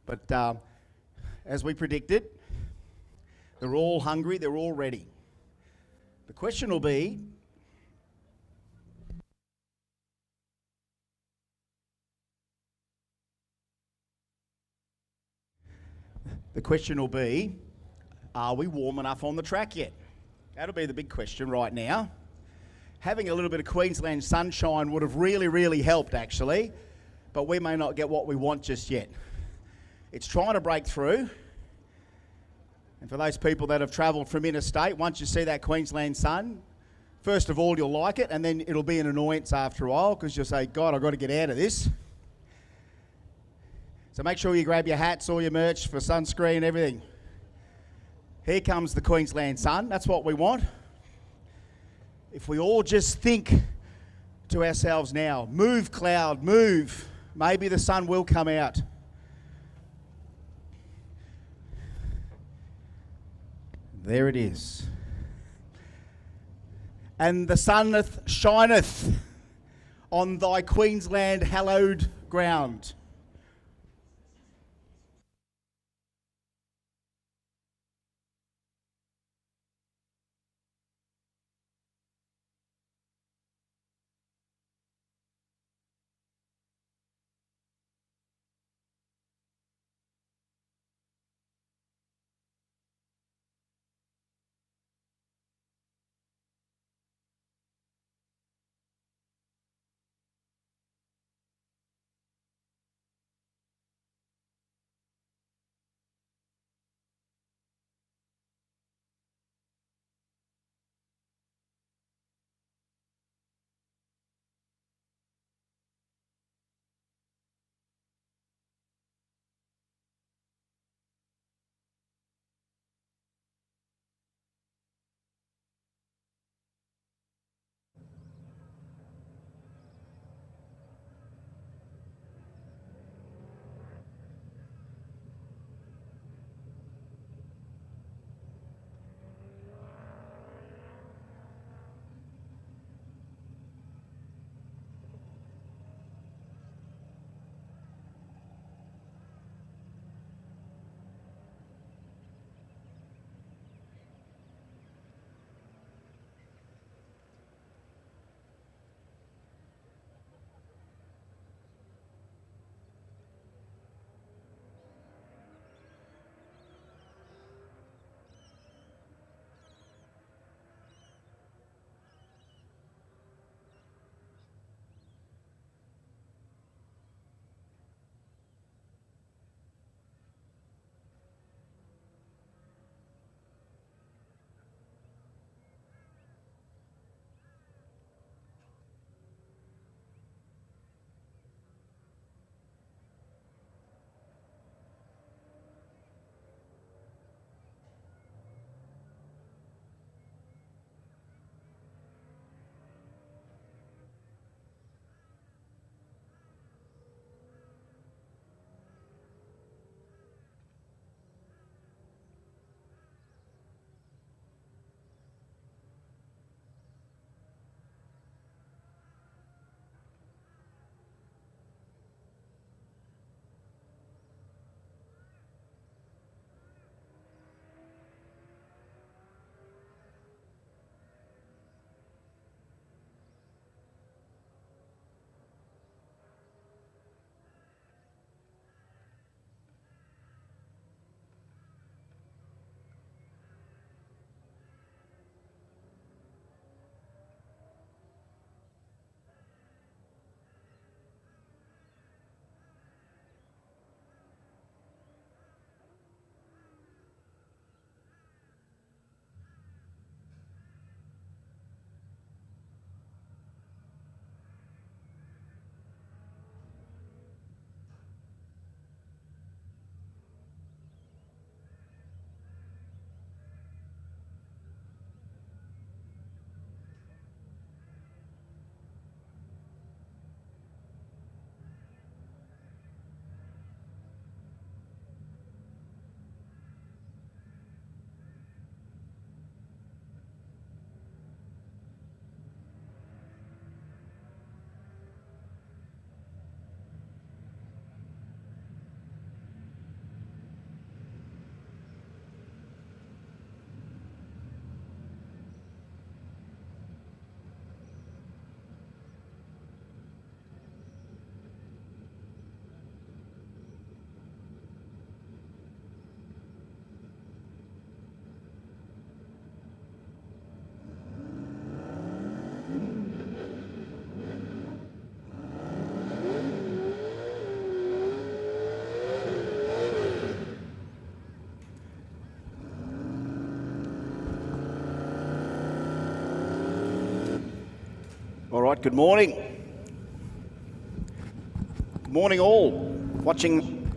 But as we predicted, they're all hungry, they're all ready. The question will be, are we warm enough on the track yet? That'll be the big question right now. Having a little bit of Queensland sunshine would have really, really helped actually, but we may not get what we want just yet. It's trying to break through. And for those people that have travelled from interstate, once you see that Queensland sun, first of all, you'll like it, and then it'll be an annoyance after a while because you'll say, God, I've got to get out of this. So make sure you grab your hats, all your merch for sunscreen, everything. Here comes the Queensland sun. That's what we want. If we all just think to ourselves now, move cloud, move, maybe the sun will come out. There it is. And the sun shineth on thy Queensland hallowed ground. right, good morning. Good morning all. Watching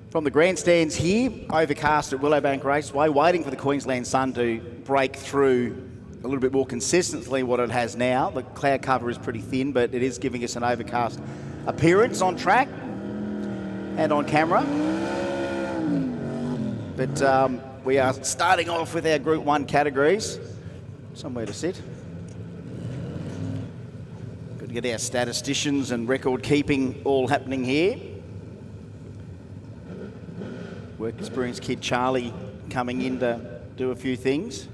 from the grandstands here, overcast at Willowbank Raceway, waiting for the Queensland sun to break through a little bit more consistently what it has now. The cloud cover is pretty thin, but it is giving us an overcast appearance on track and on camera. But we are starting off with our Group 1 categories. Somewhere to sit. Good to get our statisticians and record keeping all happening here. Work experience kid Charlie coming in to do a few things.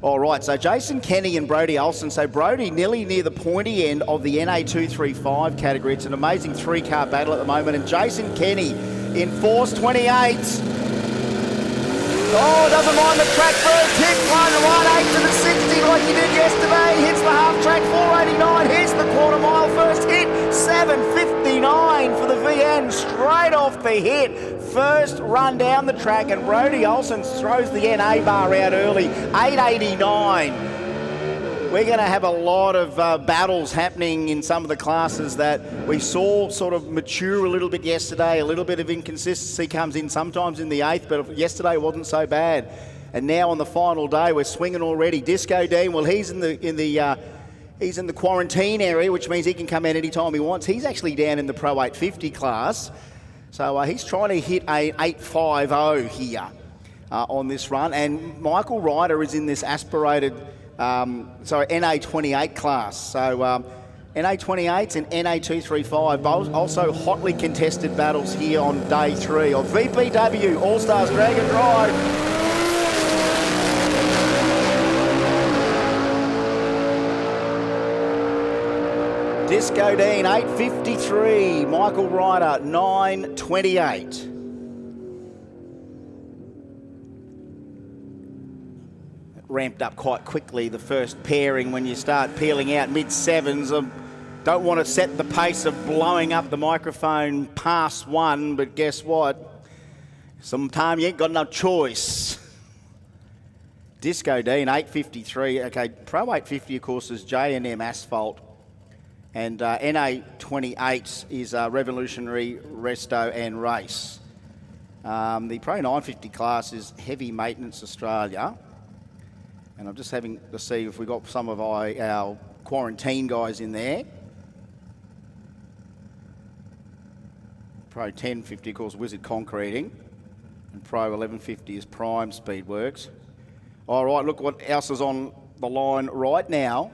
All right, so Jason Kenny and Brodie Olsen. So Brodie nearly near the pointy end of the NA235 category. It's an amazing three-car battle at the moment. And Jason Kenny in Force 28. Oh, doesn't mind the track first hit, 118 to the 60 like he did yesterday. Hits the half track, 489. Here's the quarter mile first hit, 759 for the VN, straight off the hit. First run down the track, and Brodie Olsen throws the NA bar out early, 889. We're going to have a lot of battles happening in some of the classes that we saw sort of mature a little bit yesterday. A little bit of inconsistency comes in sometimes in the 8th, but yesterday wasn't so bad. And now on the final day, we're swinging already. Disco Dean, well, he's in the quarantine area, which means he can come out anytime he wants. He's actually down in the Pro 850 class, so he's trying to hit a 850 here on this run. And Michael Ryder is in this aspirated. NA28 class. So NA28s and NA235, both also hotly contested battles here on day 3 of VPW Allstars Drag and Drive. Disco Dean 853, Michael Ryder 928. Ramped up quite quickly, the first pairing, when you start peeling out mid-7s. Don't want to set the pace of blowing up the microphone past 1, but guess what? Sometime you ain't got no choice. Disco Dean, 853. Okay, Pro 850, of course, is J&M Asphalt. And NA28 is Revolutionary, Resto and Race. The Pro 950 class is Heavy Maintenance Australia. And I'm just having to see if we got some of our quarantine guys in there. Pro 1050, of course, Wizard Concreting. And Pro 1150 is Prime Speedworks. All right, look what else is on the line right now.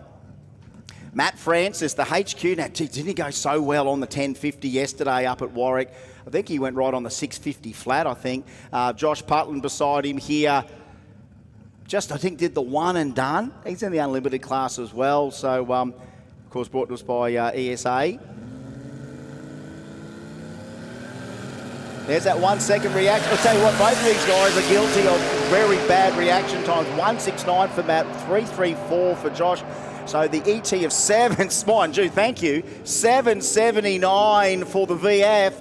Matt Francis, the HQ. Now, gee, didn't he go so well on the 1050 yesterday up at Warwick? I think he went right on the 650 flat, I think. Josh Putland beside him here. Just, I think, did the one and done. He's in the unlimited class as well. So, of course, brought to us by ESA. There's that 1 second reaction. I'll tell you what, both of these guys are guilty of very bad reaction times. 169 for Matt, 334 for Josh. So the ET of 7, mind you, thank you, 779 for the VF.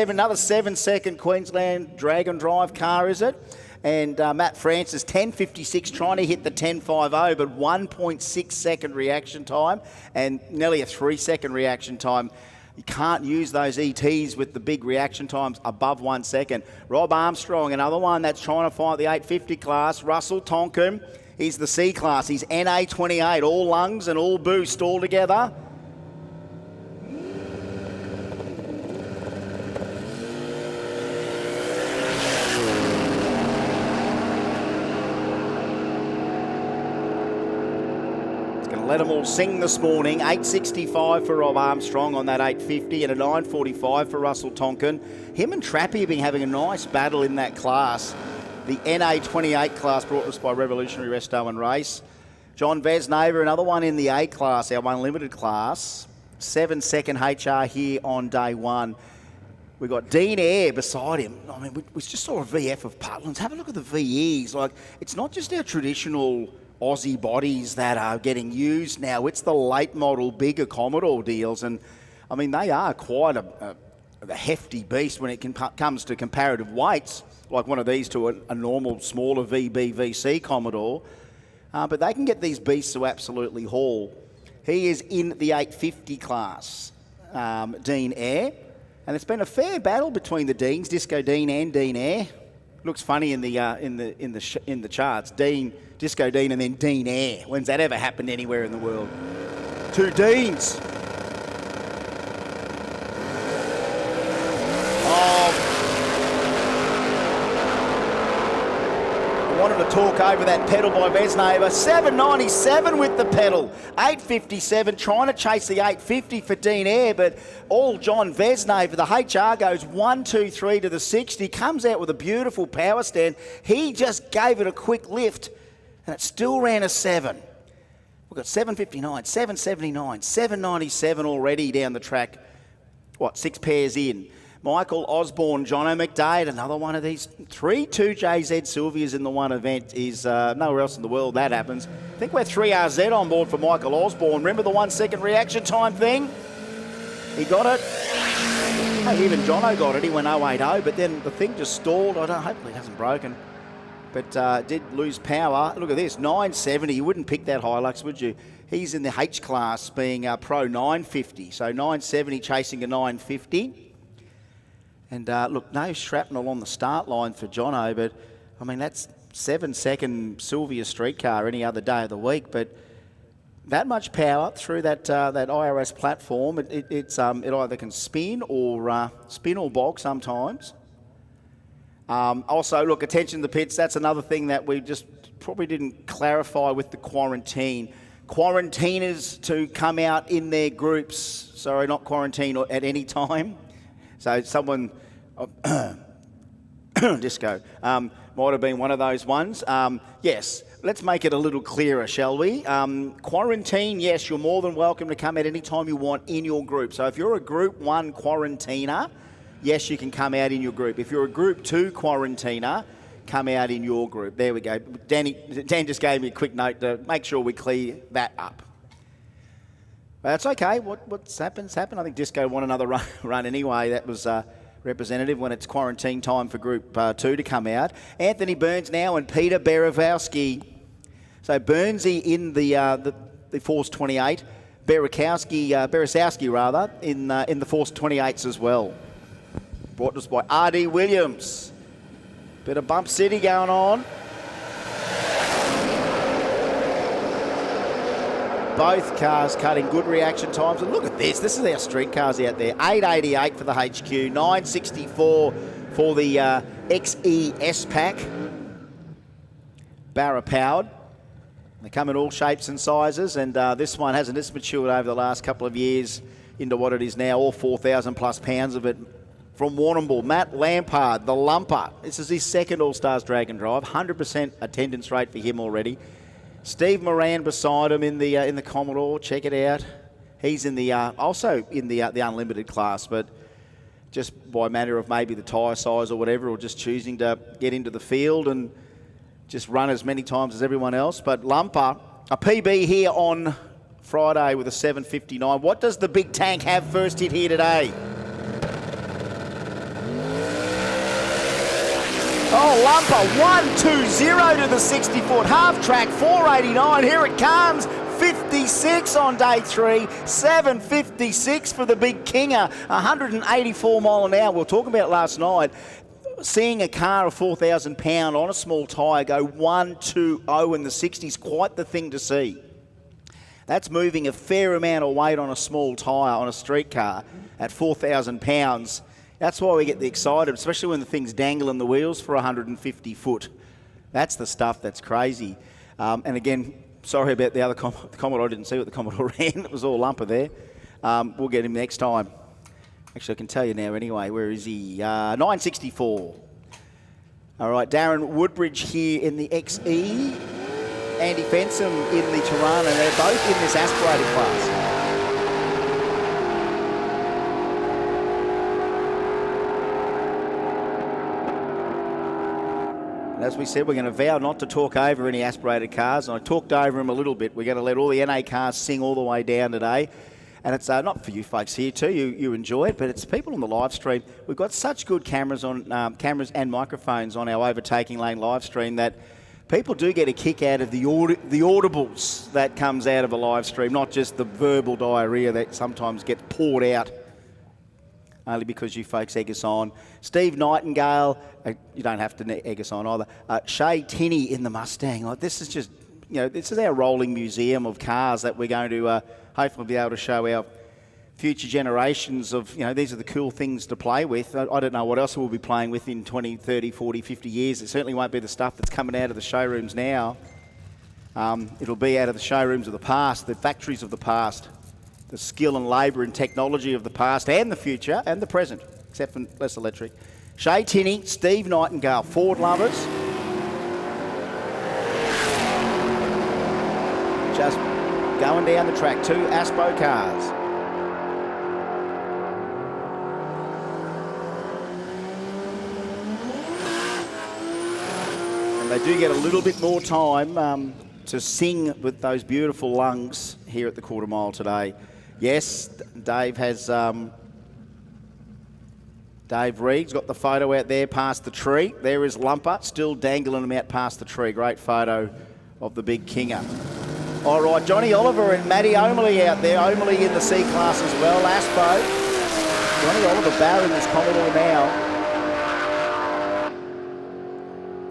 Another 7 second Queensland drag and drive car, is it? And Matt Francis, 10.56, trying to hit the 10.50, but 1.6 second reaction time and nearly a 3 second reaction time. You can't use those ETs with the big reaction times above 1 second. Rob Armstrong, another one that's trying to fight the 850 class. Russell Tonkin, he's the C class. He's NA28, all lungs and all boost all together. Let them all sing this morning. 8.65 for Rob Armstrong on that 8.50 and a 9.45 for Russell Tonkin. Him and Trappy have been having a nice battle in that class. The NA28 class brought us by Revolutionary Resto and Race. John Vesnaver, another one in the A class, our unlimited class. 7 second HR here on day 1. We've got Dean Eyre beside him. I mean, we just saw a VF of Putland's. Have a look at the VEs. Like, it's not just our traditional Aussie bodies that are getting used now. It's the late model, bigger Commodore deals. And, I mean, they are quite a hefty beast when it comes to comparative weights. like one of these to a normal, smaller VC Commodore. But they can get these beasts to absolutely haul. He is in the 850 class, Dean Air. And it's been a fair battle between the Deans, Disco Dean and Dean Air. Looks funny in the charts. Disco Dean, and then Dean Air. When's that ever happened anywhere in the world? Two Deans. I wanted to talk over that pedal by Vesneva. 797 with the pedal. 857, trying to chase the 850 for Dean Air, but all John Vesneva, the HR goes 1, 2, 3 to the 60, comes out with a beautiful power stand. He just gave it a quick lift, and it still ran a 7. We've got 759, 779, 797 already down the track. 6 pairs in. Michael Osborne, Jono McDade, another one of these. 3-2 JZ Sylvia's in the one event is nowhere else in the world that happens. I think we're 3RZ on board for Michael Osborne. Remember the 1 second reaction time thing? He got it. Hey, even Jono got it. He went 080, but then the thing just stalled. Hopefully it hasn't broken. But did lose power. Look at this, 970. You wouldn't pick that Hilux, would you? He's in the H class being Pro 950. So 970 chasing a 950. And look, no shrapnel on the start line for Jono, but I mean, that's 7-second Sylvia streetcar any other day of the week. But that much power through that IRS platform, it either can spin or bog sometimes. Also, look, attention to the pits. That's another thing that we just probably didn't clarify with the quarantine. Quarantiners to come out in their groups. Sorry, not quarantine at any time. So someone, Disco, might have been one of those ones. Yes, let's make it a little clearer, shall we? Quarantine, yes, you're more than welcome to come out any time you want in your group. So if you're a Group 1 quarantiner, yes, you can come out in your group. If you're a Group 2 quarantiner, come out in your group. There we go. Dan just gave me a quick note to make sure we clear that up. But that's okay. What's happened? I think Disco won another run anyway. That was representative when it's quarantine time for Group 2 to come out. Anthony Burns now and Peter Berezowski. So Burnsy in the Force 28, Berezowski rather, in the Force 28s as well. Brought to us by R.D. Williams. Bit of Bump City going on. Both cars cutting good reaction times. And look at this. This is our street cars out there. 888 for the HQ. 964 for the XES pack. Barra powered. They come in all shapes and sizes. And this one hasn't matured over the last couple of years into what it is now. All 4,000 plus pounds of it. From Warrnambool, Matt Lampard, the lumper. This is his second All-Stars Dragon Drive. 100% attendance rate for him already. Steve Moran beside him in the Commodore. Check it out. He's in the also in the unlimited class, but just by matter of maybe the tyre size or whatever, or just choosing to get into the field and just run as many times as everyone else. But Lumper, a PB here on Friday with a 7:59. What does the big tank have first hit here today? Oh, Lumper, 1-2-0 to the 60-foot half track, 489. Here it comes. 56 on day 3, 7:56 for the big Kinger, 184 mile an hour. We were talking about last night, seeing a car of 4,000 pound on a small tyre go 1-2-0 in the 60s, quite the thing to see. That's moving a fair amount of weight on a small tyre on a street car at 4,000 pounds. That's why we get excited, especially when the thing's dangling the wheels for 150 foot. That's the stuff that's crazy. And again, sorry about the other the Commodore. I didn't see what the Commodore ran. It was all Lumper there. We'll get him next time. Actually, I can tell you now anyway. Where is he? 964. All right, Darren Woodbridge here in the XE. Andy Fensom in the Tirana. They're both in this aspirated class. As we said, we're going to vow not to talk over any aspirated cars. And I talked over them a little bit. We're going to let all the NA cars sing all the way down today. And it's not for you folks here too, you enjoy it, but it's people on the live stream. We've got such good cameras cameras and microphones on our overtaking lane live stream that people do get a kick out of the audibles that comes out of a live stream, not just the verbal diarrhea that sometimes gets poured out only because you folks egg us on. Steve Nightingale, you don't have to egg us on either. Shay Tinney in the Mustang. Like, this is just, this is our rolling museum of cars that we're going to hopefully be able to show our future generations of, these are the cool things to play with. I don't know what else we'll be playing with in 20, 30, 40, 50 years. It certainly won't be the stuff that's coming out of the showrooms now. It'll be out of the showrooms of the past, the factories of the past, the skill and labour and technology of the past and the future and the present, except for less electric. Shay Tinney, Steve Nightingale, Ford lovers. Just going down the track, 2 Aspo cars. And they do get a little bit more time to sing with those beautiful lungs here at the quarter mile today. Yes, Dave has... Dave Reed's got the photo out there past the tree. There is Lumper, still dangling him out past the tree. Great photo of the big Kinger. All right, Johnny Oliver and Matty Omerley out there. Omerley in the C class as well. Aspo. Johnny Oliver barring this Commodore now.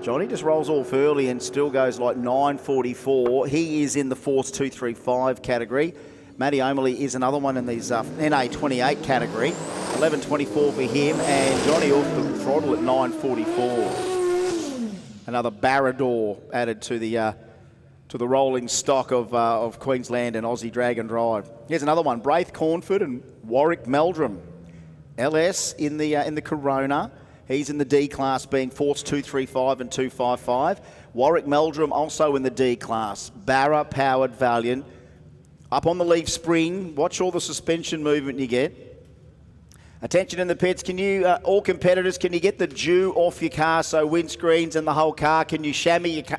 Johnny just rolls off early and still goes like 9.44. He is in the Force 235 category. Matty Omerley is another one in these NA28 category. 11.24 for him, and Johnny off the throttle at 9.44. Another Barrador added to the rolling stock of Queensland and Aussie Drag and Drive. Here's another one: Braith Cornford and Warwick Meldrum. LS in the Corona. He's in the D class, being Force 235 and 255. Warwick Meldrum also in the D class. Barra powered Valiant. Up on the leaf spring. Watch all the suspension movement you get. Attention in the pits, can you, all competitors, can you get the dew off your car, so windscreens and the whole car? Can you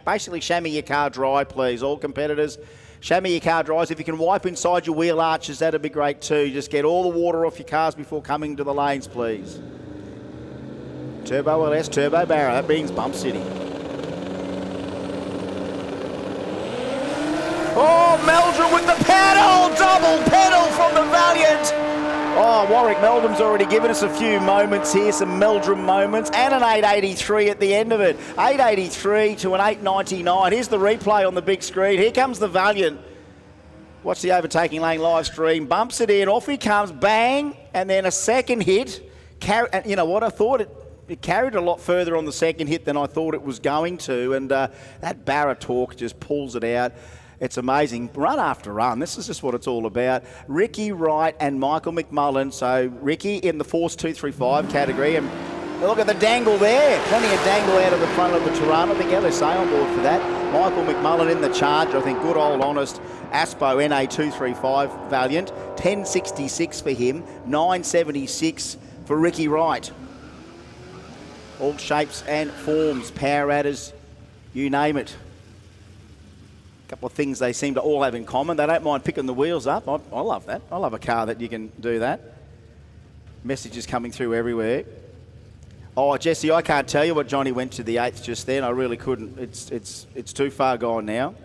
basically chamois your car dry, please? All competitors, chamois your car dry. If you can wipe inside your wheel arches, that'd be great too. Just get all the water off your cars before coming to the lanes, please. Turbo LS, Turbo Barra, that means Bump City. Oh, Meldrum with the pedal! Double pedal from the Valiant! Oh, Warwick Meldrum's already given us a few moments here, some Meldrum moments, and an 883 at the end of it. 883 to an 899. Here's the replay on the big screen. Here comes the Valiant. Watch the overtaking lane live stream. Bumps it in, off he comes, bang, and then a second hit. And you know what, I thought it carried a lot further on the second hit than I thought it was going to, and that Barra torque just pulls it out. It's amazing. Run after run. This is just what it's all about. Ricky Wright and Michael McMullen. So Ricky in the Force 235 category. And look at the dangle there. Plenty of dangle out of the front of the Toronto. I think LSA on board for that. Michael McMullen in the Charger. I think good old honest Aspo NA 235 Valiant. 1066 for him. 976 for Ricky Wright. All shapes and forms. Power adders. You name it. Couple of things they seem to all have in common. They don't mind picking the wheels up. I love that. I love a car that you can do that. Messages coming through everywhere. Oh, Jesse, I can't tell you what Johnny went to the 8th just then. I really couldn't. It's too far gone now.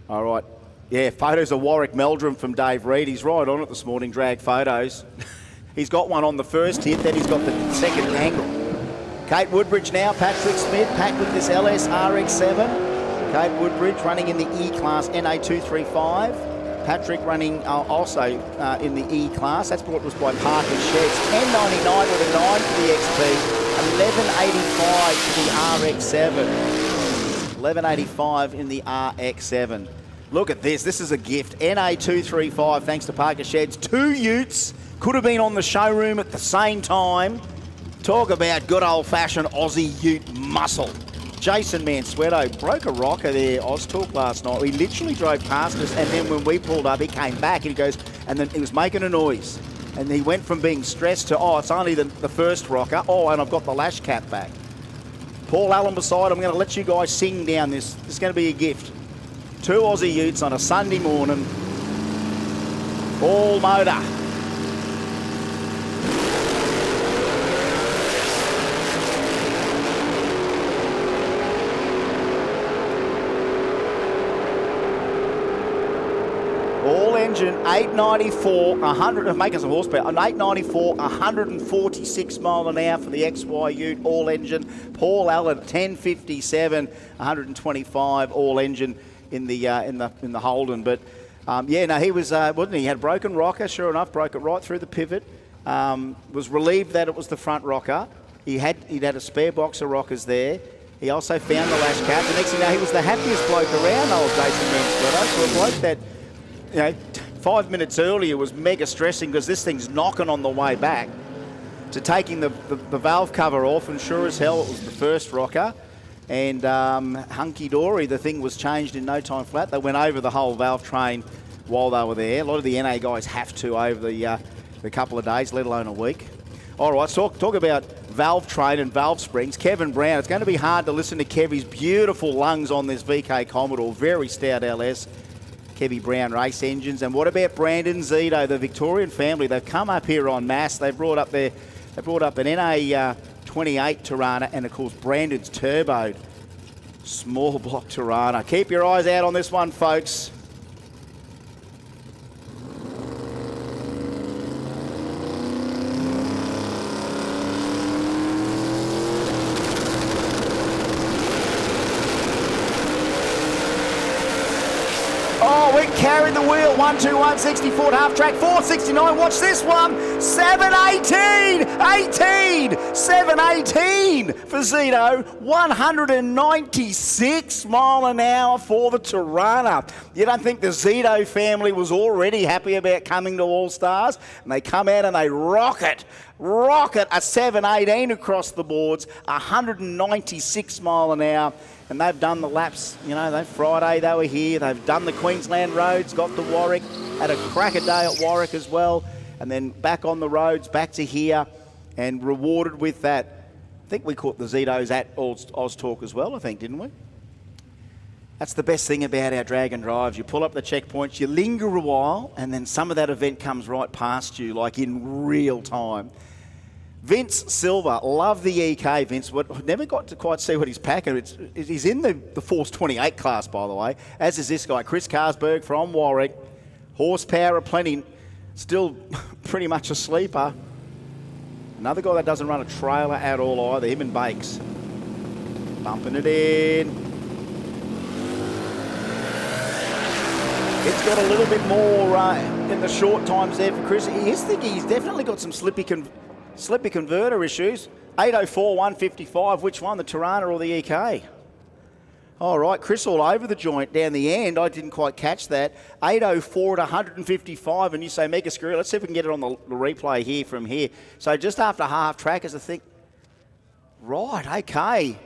All right. Yeah, photos of Warwick Meldrum from Dave Reed. He's right on it this morning, drag photos. He's got one on the first hit, then he's got the second angle. Kate Woodbridge now, Patrick Smith, packed with this LS RX-7. Kate Woodbridge running in the E-Class NA235. Patrick running also in the E-Class. That's brought to us by Parker Sheds. 10.99 with a 9 for the XP. 11.85 for the RX-7. 11.85 in the RX-7. Look at this. This is a gift. NA235 thanks to Parker Sheds. 2 utes. Could have been on the showroom at the same time. Talk about good old-fashioned Aussie ute muscle. Jason Mansueto broke a rocker there, Oztalk, last night. He literally drove past us, and then when we pulled up, he came back and he goes, and then he was making a noise. And he went from being stressed to, oh, it's only the first rocker. Oh, and I've got the lash cap back. Paul Allen beside, I'm going to let you guys sing down this. This is going to be a gift. 2 Aussie utes on a Sunday morning. All motor. All engine, 894, 100, making some horsepower, an 894, 146 mile an hour for the XY Ute, all engine. Paul Allen, 1057, 125, all engine in the Holden. But yeah, no, he was, wasn't he? He had a broken rocker, sure enough, broke it right through the pivot. Was relieved that it was the front rocker. He'd had a spare box of rockers there. He also found the lash cap. The next thing you know, he was the happiest bloke around, old Jason Mansfield. For a bloke that, 5 minutes earlier was mega stressing because this thing's knocking on the way back, to taking the valve cover off, and sure as hell it was the first rocker. And hunky-dory, the thing was changed in no time flat. They went over the whole valve train while they were there. A lot of the NA guys have to over the couple of days, let alone a week. All right, talk about valve train and valve springs. Kevin Brown, it's going to be hard to listen to Kevy's beautiful lungs on this VK Commodore, very stout LS. Kevy Brown race engines. And what about Brandon Zito, the Victorian family? They've come up here en masse. They brought up an NA 28 Tirana, and of course Brandon's turboed small block Tirana. Keep your eyes out on this one, folks. Oh, we carried the wheel. 121, 64 at half track, 469. Watch this one. 718, 718 for Zito. 196 mile an hour for the Tirana. You don't think the Zito family was already happy about coming to Allstars? And they come out and they rocket a 718 across the boards, 196 mile an hour. And they've done the laps, Friday they were here, they've done the Queensland roads, got to Warwick, had a cracker day at Warwick as well, and then back on the roads, back to here, and rewarded with that. I think we caught the Zitos at Oz Talk as well, I think, didn't we? That's the best thing about our Dragon Drives. You pull up the checkpoints, you linger a while, and then some of that event comes right past you, like in real time. Vince Silver, love the EK, Vince. Never got to quite see what he's packing. He's in the Force 28 class, by the way, as is this guy, Chris Carsberg from Warwick. Horsepower aplenty, still pretty much a sleeper. Another guy that doesn't run a trailer at all either, him and Bakes. Bumping it in. It's got a little bit more in the short times there for Chris. He's definitely got some slippy converter issues. 804, 155, which one, the Tirana or the EK? All right, Chris all over the joint down the end. I didn't quite catch that. 804 at 155, and you say mega screw. Let's see if we can get it on the replay here from here. So just after half track, as I think, right, okay.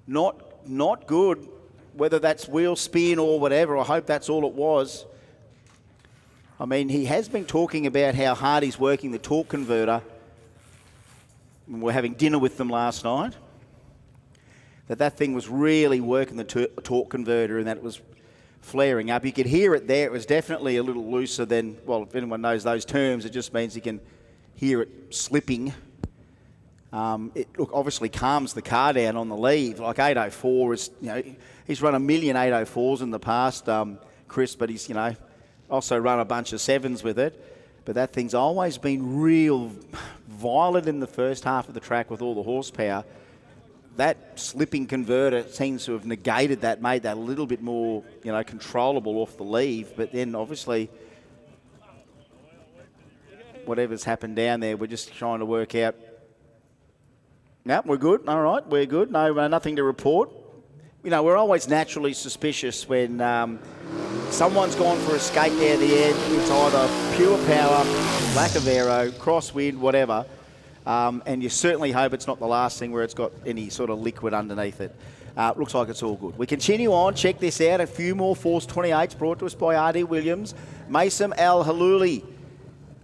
Not good, whether that's wheel spin or whatever. I hope that's all it was. I mean, he has been talking about how hard he's working the torque converter. We're having dinner with them last night. That thing was really working the torque converter, and that it was flaring up. You could hear it there. It was definitely a little looser than, well, if anyone knows those terms, it just means you can hear it slipping. It obviously calms the car down on the leave. Like 804 is, he's run a million 804s in the past, Chris, but he's, also run a bunch of 7s with it. But that thing's always been real violent in the first half of the track with all the horsepower. That slipping converter seems to have negated that, made that a little bit more, controllable off the leave. But then obviously, whatever's happened down there, we're just trying to work out. Yep, we're good. All right, we're good. No, nothing to report. We're always naturally suspicious when someone's gone for a skate down the end. It's either pure power, lack of aero, crosswind, whatever. And you certainly hope it's not the last thing where it's got any sort of liquid underneath it. Looks like it's all good. We continue on. Check this out. A few more Force 28s brought to us by R.D. Williams. Mason Al Haluli.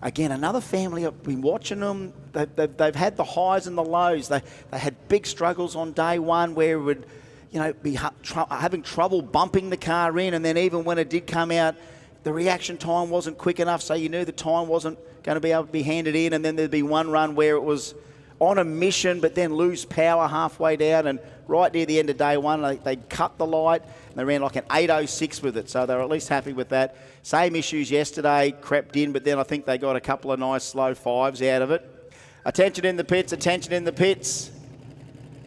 Again, another family. I've been watching them. They've had the highs and the lows. They had big struggles on day one where it would, be having trouble bumping the car in, and then even when it did come out, the reaction time wasn't quick enough, so you knew the time wasn't going to be able to be handed in, and then there'd be one run where it was on a mission but then lose power halfway down, and right near the end of day one they cut the light and they ran like an 8.06 with it, so they were at least happy with that. Same issues yesterday, crept in, but then I think they got a couple of nice slow fives out of it. Attention in the pits, attention in the pits.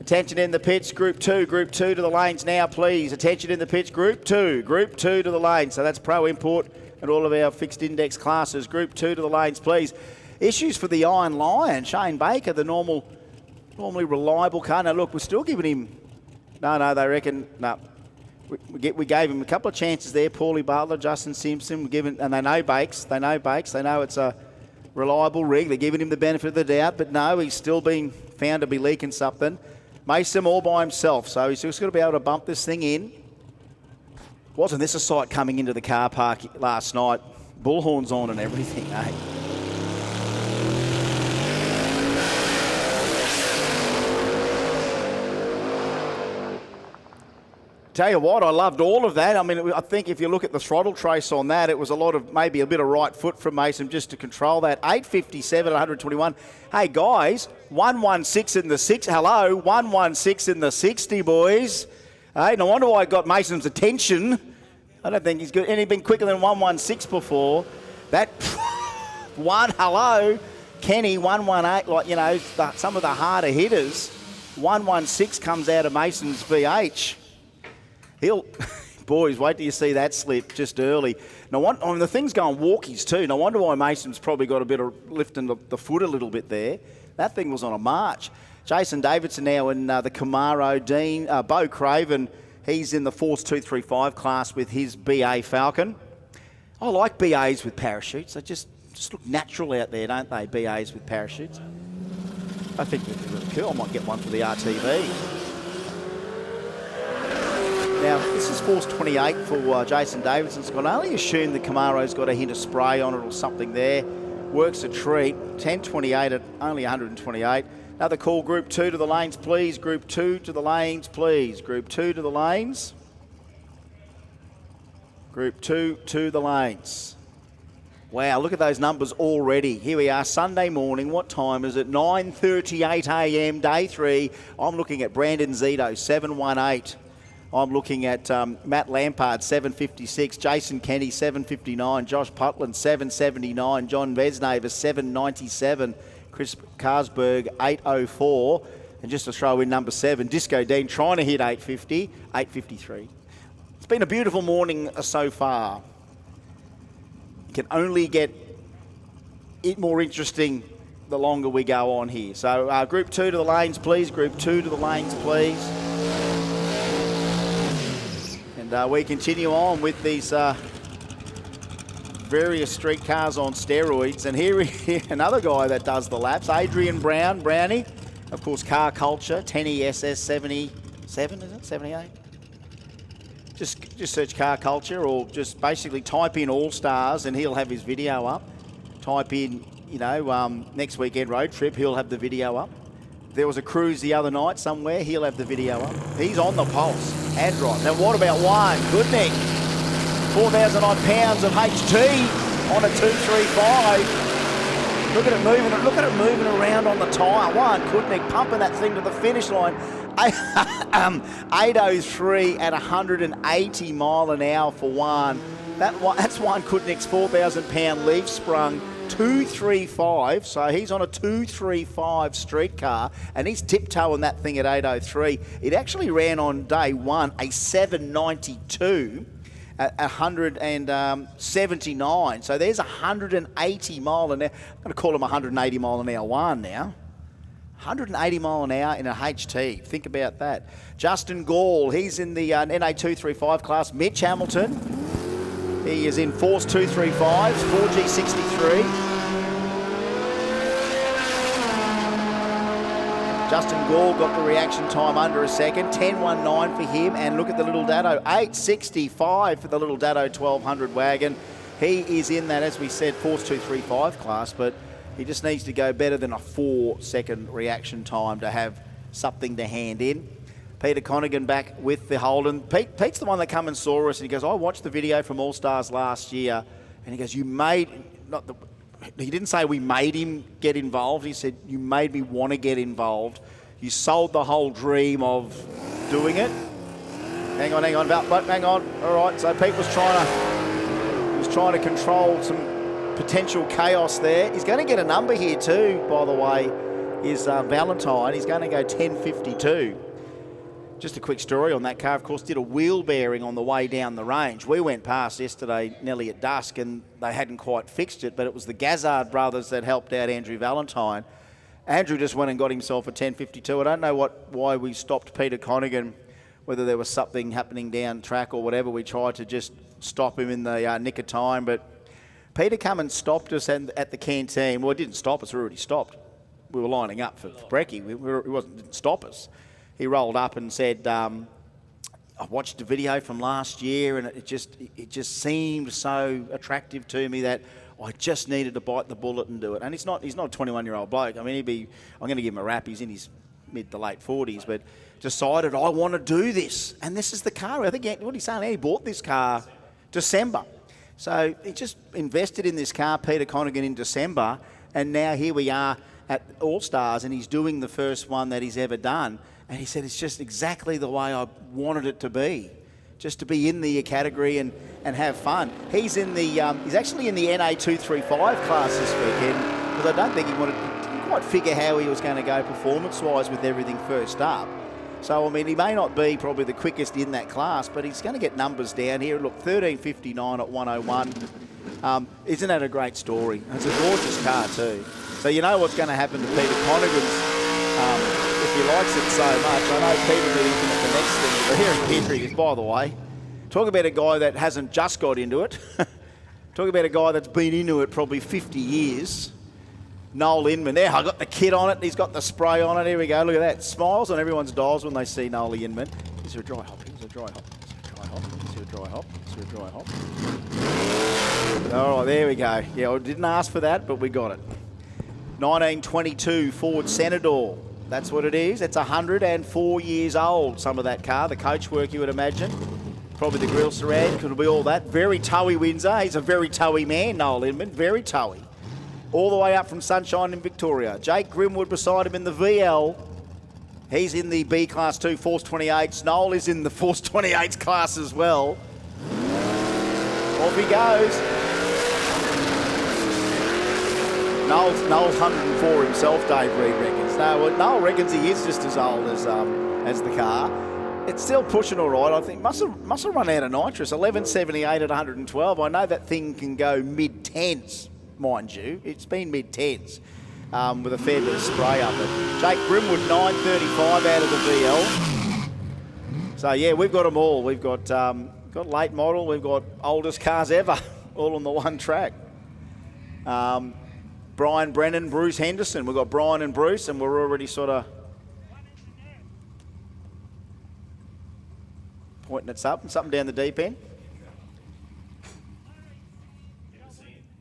Attention in the pits, Group 2 to the lanes now, please. Attention in the pits, Group 2 to the lanes. So that's Pro Import and all of our fixed index classes. Group 2 to the lanes, please. Issues for the Iron Lion, Shane Baker, the normally reliable car. Now look, we're still giving him, no, they reckon, no. We gave him a couple of chances there, Paulie Butler, Justin Simpson, and they know Bakes, they know it's a reliable rig. They're giving him the benefit of the doubt, but no, he's still been found to be leaking something. Mason all by himself, so he's just got to be able to bump this thing in. Wasn't this a sight coming into the car park last night? Bullhorns on and everything, eh? Tell you what, I loved all of that. I mean, I think if you look at the throttle trace on that, it was a lot of maybe a bit of right foot from Mason just to control that. 8.57 at 121. Hey, guys, 116 in the 6. Hello, 116 in the 60, boys. Hey, no wonder why I got Mason's attention. I don't think he's good. Any been quicker than 116 before. That one, hello, Kenny, 118, like, you know, some of the harder hitters. 116 comes out of Mason's VH. Boys, wait till you see that slip just early. No, the thing's going walkies too. No wonder why Mason's probably got a bit of lifting the foot a little bit there. That thing was on a march. Jason Davidson now in the Camaro. Dean, Bo Craven, he's in the Force 235 class with his BA Falcon. I like BAs with parachutes. They just look natural out there, don't they, BAs with parachutes? I think they're really cool. I might get one for the RTV. Now, this is Force 28 for Jason Davidson. So I can only assume the Camaro's got a hint of spray on it or something there. Works a treat. 10.28 at only 128. Another call, Group 2 to the lanes, please. Group 2 to the lanes, please. Group 2 to the lanes. Group 2 to the lanes. Wow, look at those numbers already. Here we are, Sunday morning. What time is it? 9:38 a.m., day 3. I'm looking at Brandon Zito, 718. I'm looking at Matt Lampard, 756. Jason Kenny, 759. Josh Putland, 779. John Vesnaver, 797. Chris Carsberg, 804. And just to throw in number 7, Disco Dean trying to hit 850, 853. It's been a beautiful morning so far. It can only get it more interesting the longer we go on here. So Group 2 to the lanes, please. Group 2 to the lanes, please. And we continue on with these various street cars on steroids. And here another guy that does the laps, Adrian Brown, Brownie. Of course, Car Culture, 10E SS 77, is it? 78? Just search Car Culture, or just basically type in Allstars and he'll have his video up. Type in, you know, next weekend road trip, he'll have the video up. There was a cruise the other night somewhere, he'll have the video up. He's on the pulse, and right. Now what about Warren Goodnick? 4,000 odd pounds of HT on a 235. Look at it moving around on the tyre. Warren Goodnick pumping that thing to the finish line. 803 at 180 mile an hour for Warren. That's Warren Goodnick's 4,000 pound leaf sprung 235, so he's on a 235 street car and he's tiptoeing that thing at 803. It actually ran on day one a 792 at 179, so there's 180 mile an hour. I'm going to call him 180 mile an hour one now. 180 mile an hour in a HT. Think about that. Justin Gall, he's in the NA235 class. Mitch Hamilton, he is in Force 235s, 4G63. Justin Gall got the reaction time under a second, 10.19 for him. And look at the little Dado, 8.65 for the little Dado 1200 wagon. He is in that, as we said, Force 235 class, but he just needs to go better than a 4-second reaction time to have something to hand in. Peter Connigan back with the Holden. Pete's the one that come and saw us, and he goes, I watched the video from Allstars last year, and he goes, he didn't say we made him get involved. He said, you made me want to get involved. You sold the whole dream of doing it. Hang on. All right, so Pete was trying to control some potential chaos there. He's going to get a number here too, by the way, is Valentine. He's going to go 10.52. Just a quick story on that car, of course, did a wheel bearing on the way down the range. We went past yesterday nearly at dusk and they hadn't quite fixed it, but it was the Gazzard brothers that helped out Andrew Valentine. Andrew just went and got himself a 10.52. I don't know why we stopped Peter Connigan, whether there was something happening down track or whatever. We tried to just stop him in the nick of time, but Peter come and stopped us at the canteen. Well, he didn't stop us, we already stopped. We were lining up for brekkie. He didn't stop us. He rolled up and said, I watched a video from last year and it just seemed so attractive to me that I just needed to bite the bullet and do it. And he's not a 21-year-old bloke. I mean, I'm going to give him a rap. He's in his mid to late 40s, but decided I want to do this. And this is the car. I think, what he's saying, he bought this car December. So he just invested in this car, Peter Connigan, in December. And now here we are at Allstars and he's doing the first one that he's ever done. And he said, it's just exactly the way I wanted it to be, just to be in the category and have fun. He's actually in the NA 235 class this weekend, because I don't think he didn't quite figure how he was going to go performance-wise with everything first up. So, I mean, he may not be probably the quickest in that class, but he's going to get numbers down here. Look, 13.59 at 101. Isn't that a great story? It's a gorgeous car too. So you know what's going to happen to Peter Connigan's... if he likes it so much. I know Peter will be looking at the next thing. But here he is, by the way. Talk about a guy that hasn't just got into it. Talk about a guy that's been into it probably 50 years. Noel Inman. There, I got the kit on it. He's got the spray on it. Here we go. Look at that. Smiles on everyone's dials when they see Noel Inman. Is there a dry hop? Is there a dry hop? Is there a dry hop? Is there a dry hop? Is there a dry hop? All right, there we go. Yeah, I didn't ask for that, but we got it. 1922 Ford Senador. That's what it is. It's 104 years old, some of that car. The coachwork, you would imagine. Probably the grille surround, could be all that. Very towy Windsor. He's a very towy man, Noel Inman. Very towy. All the way up from Sunshine in Victoria. Jake Grimwood beside him in the VL. He's in the B Class 2 Force 28s. Noel is in the Force 28s class as well. Off he goes. Noel's 104 himself, Dave Reed reckons. No, Noel reckons he is just as old as the car. It's still pushing all right, I think. Must have run out of nitrous. 11.78 at 112. I know that thing can go mid-10s, mind you. It's been mid-10s with a fair bit of spray up it. Jake Grimwood, 9.35 out of the VL. So, yeah, we've got them all. We've got late model. We've got oldest cars ever, all on the one track. Brian Brennan, Bruce Henderson. We've got Brian and Bruce, and we're already sort of pointing at something down the deep end.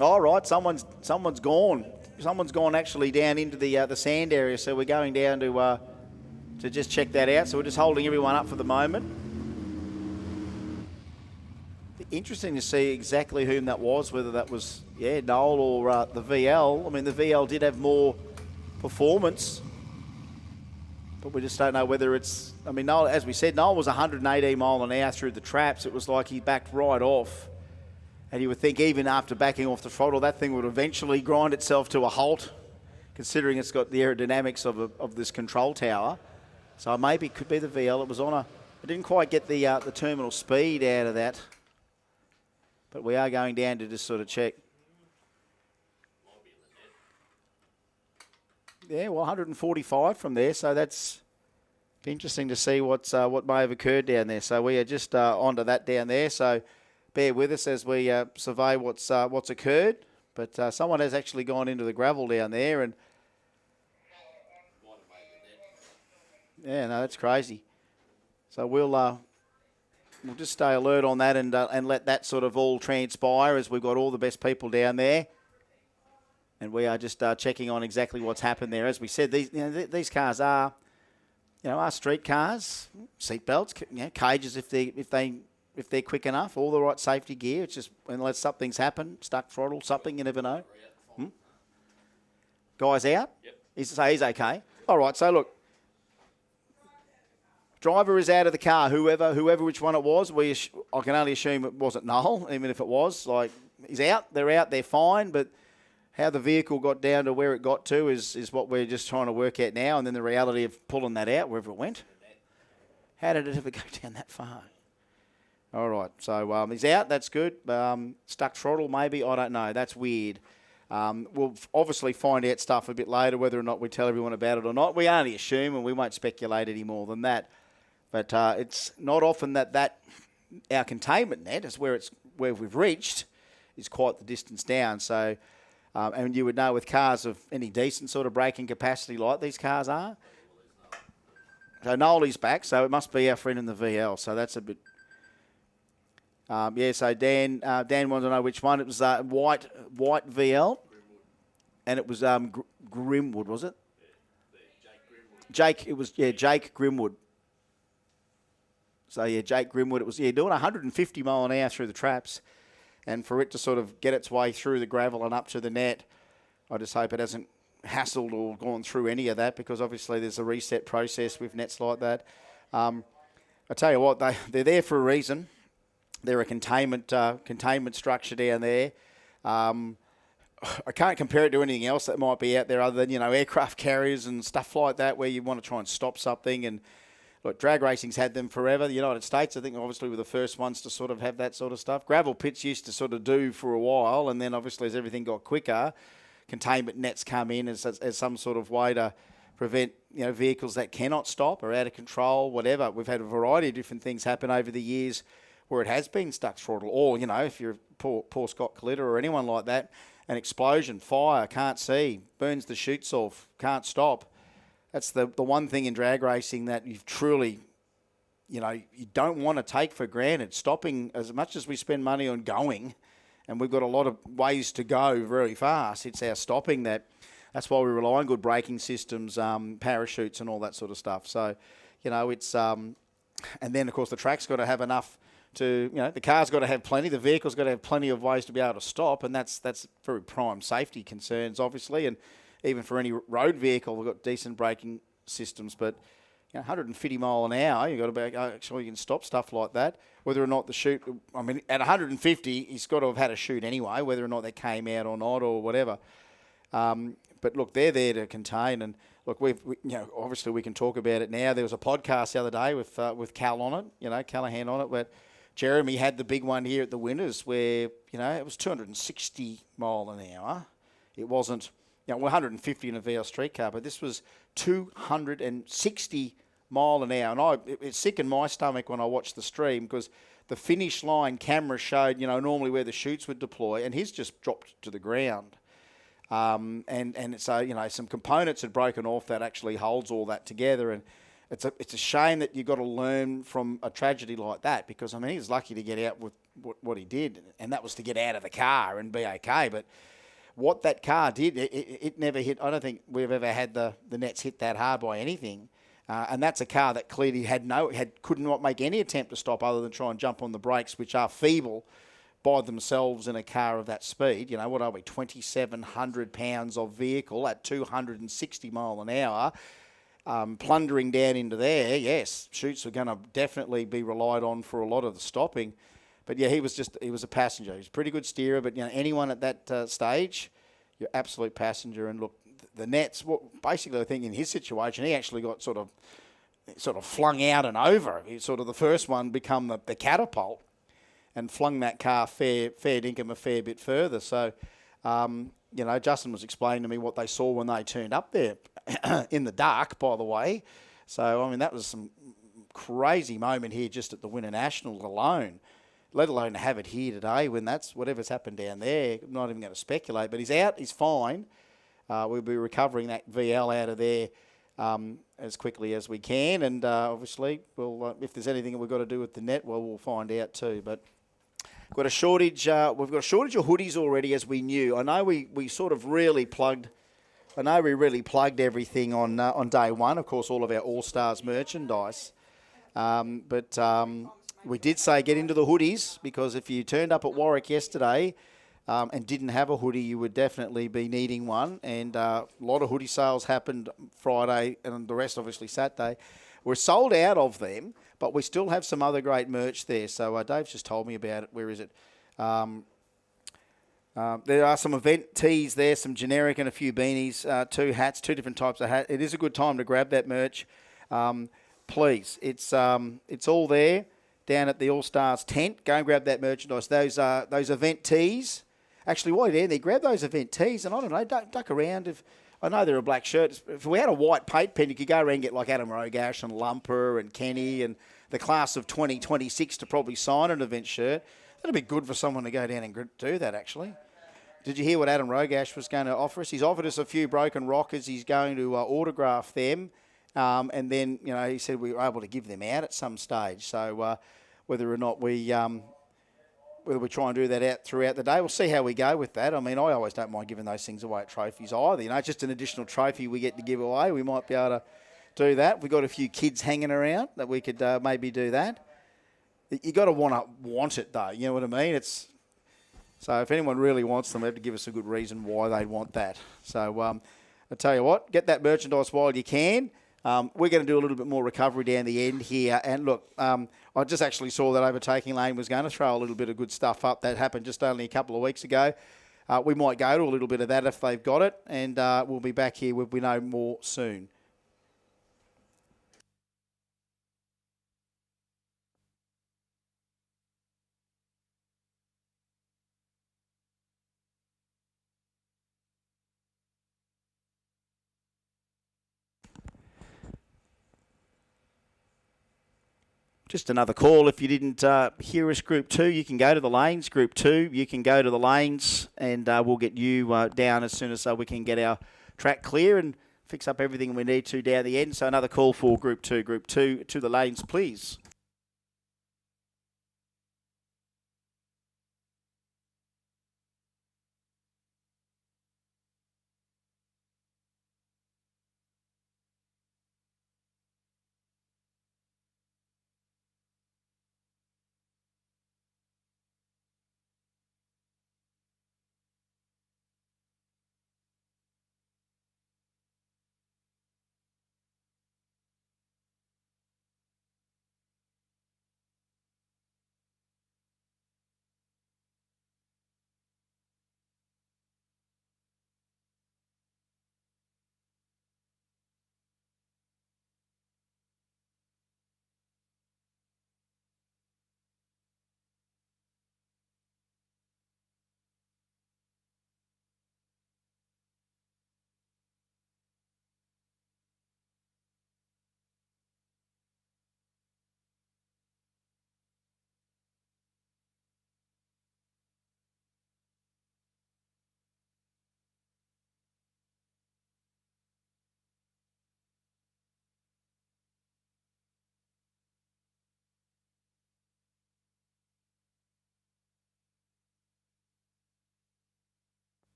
All right, someone's gone. Someone's gone actually down into the sand area, so we're going down to just check that out. So we're just holding everyone up for the moment. Interesting to see exactly whom that was, whether that was, Noel or the VL. I mean, the VL did have more performance, but we just don't know whether it's... I mean, Noel, as we said, Noel was 118 mile an hour through the traps. It was like he backed right off. And you would think even after backing off the throttle, that thing would eventually grind itself to a halt, considering it's got the aerodynamics of this control tower. So maybe it could be the VL. It was on a... I didn't quite get the terminal speed out of that. But we are going down to just sort of check. Yeah, well, 145 from there, so that's interesting to see what may have occurred down there. So we are just onto that down there. So bear with us as we survey what's occurred. But someone has actually gone into the gravel down there, and yeah, no, that's crazy. So we'll just stay alert on that and let that sort of all transpire as we've got all the best people down there. And we are just checking on exactly what's happened there. As we said, these cars are, our street cars, seatbelts, cages if they're quick enough, all the right safety gear. It's just unless something's happened, stuck throttle, something, you never know. Guy's out? Yep. He's okay. All right, so look, driver is out of the car, whoever which one it was. I can only assume it wasn't Noel, even if it was. Like, he's out, they're fine, but how the vehicle got down to where it got to is what we're just trying to work out now, and then the reality of pulling that out wherever it went. How did it ever go down that far? All right, so he's out, that's good. Stuck throttle maybe, I don't know, that's weird. We'll obviously find out stuff a bit later, whether or not we tell everyone about it or not. We only assume, and we won't speculate any more than that. But it's not often that our containment net is where we've reached is quite the distance down. So, and you would know with cars of any decent sort of braking capacity like these cars are. So Nolly's back, so it must be our friend in the VL. So that's a bit. So Dan wanted to know which one. It was white VL, and it was Grimwood, was it? Jake. It was Jake Grimwood. So Jake Grimwood. It was doing 150 mile an hour through the traps, and for it to sort of get its way through the gravel and up to the net, I just hope it hasn't hassled or gone through any of that, because obviously there's a reset process with nets like that. I tell you what, they're there for a reason. They're a containment structure down there. I can't compare it to anything else that might be out there other than, aircraft carriers and stuff like that, where you want to try and stop something. And look, drag racing's had them forever. The United States, I think, obviously were the first ones to sort of have that sort of stuff. Gravel pits used to sort of do for a while, and then obviously as everything got quicker, containment nets come in as some sort of way to prevent vehicles that cannot stop or out of control, whatever. We've had a variety of different things happen over the years where it has been stuck throttle, or, if you're poor Scott Collitter or anyone like that, an explosion, fire, can't see, burns the chutes off, can't stop. That's the one thing in drag racing that you've truly, you don't want to take for granted. Stopping, as much as we spend money on going, and we've got a lot of ways to go very fast, it's our stopping that's why we rely on good braking systems, parachutes and all that sort of stuff. So, it's, and then of course the track's got to have enough to, the car's got to have plenty, the vehicle's got to have plenty of ways to be able to stop, and that's very prime safety concerns, obviously, and even for any road vehicle, we've got decent braking systems, but 150 mile an hour, you've got to be, actually you can stop stuff like that. Whether or not the chute, at 150, he's got to have had a chute anyway, whether or not they came out or not or whatever. But look, they're there to contain, and look, obviously we can talk about it now. There was a podcast the other day with Cal on it, Callahan on it, but Jeremy had the big one here at the Winners where, it was 260 mile an hour. It wasn't, 150 in a VL street car, but this was 260 mile an hour. And it sickened my stomach when I watched the stream, because the finish line camera showed, normally where the chutes would deploy, and his just dropped to the ground. And so, some components had broken off that actually holds all that together. And it's a shame that you've got to learn from a tragedy like that, because, he was lucky to get out with what he did, and that was to get out of the car and be okay. But what that car did, it never hit. I don't think we've ever had the nets hit that hard by anything. And that's a car that clearly could not make any attempt to stop other than try and jump on the brakes, which are feeble by themselves in a car of that speed. What are we, 2,700 pounds of vehicle at 260 mile an hour, plundering down into there. Yes, chutes are going to definitely be relied on for a lot of the stopping. But yeah, he was a passenger. He was a pretty good steerer, but anyone at that stage, you're absolute passenger. And look, the nets, basically I think in his situation, he actually got sort of flung out and over. He's sort of the first one become the catapult, and flung that car fair dinkum a fair bit further. So, Justin was explaining to me what they saw when they turned up there in the dark, by the way. So, that was some crazy moment here just at the Winter National alone, let alone to have it here today when that's whatever's happened down there. I'm not even going to speculate, but he's out, he's fine. We'll be recovering that VL out of there as quickly as we can. And obviously, if there's anything that we've got to do with the net, we'll find out too. But we've got a shortage of hoodies already, as we knew. I know we sort of really plugged I know we really plugged everything on day one, of course, all of our Allstars merchandise. But we did say get into the hoodies, because if you turned up at Warwick yesterday and didn't have a hoodie, you would definitely be needing one. And a lot of hoodie sales happened Friday and the rest obviously Saturday. We're sold out of them, but we still have some other great merch there. So Dave's just told me about it. Where is it? There are some event tees there, some generic and a few beanies, 2 hats, 2 different types of hat. It is a good time to grab that merch. Please, it's all there down at the All-Stars tent. Go and grab that merchandise. Those event tees. Actually, while you're there, grab those event tees. And I don't know, duck around. I know they're a black shirt. If we had a white paint pen, you could go around and get like Adam Rogash and Lumper and Kenny and the class of 2026 to probably sign an event shirt. That'd be good for someone to go down and do that, actually. Did you hear what Adam Rogash was going to offer us? He's offered us a few broken rockers. He's going to autograph them. And then, he said we were able to give them out at some stage. So whether or not we try and do that out throughout the day, we'll see how we go with that. I mean, I always don't mind giving those things away at trophies either. Just an additional trophy we get to give away. We might be able to do that. We've got a few kids hanging around that we could maybe do that. You got to want it, though. You know what I mean? So if anyone really wants them, they have to give us a good reason why they want that. So I tell you what, get that merchandise while you can. We're going to do a little bit more recovery down the end here. And look, I just actually saw that Overtaking Lane was going to throw a little bit of good stuff up. That happened just only a couple of weeks ago. We might go to a little bit of that if they've got it. And we'll be back here when we know more soon. Just another call. If you didn't hear us, Group 2, you can go to the lanes. Group 2, you can go to the lanes, and we'll get you down as soon as we can get our track clear and fix up everything we need to down the end. So another call for Group 2. Group 2 to the lanes, please.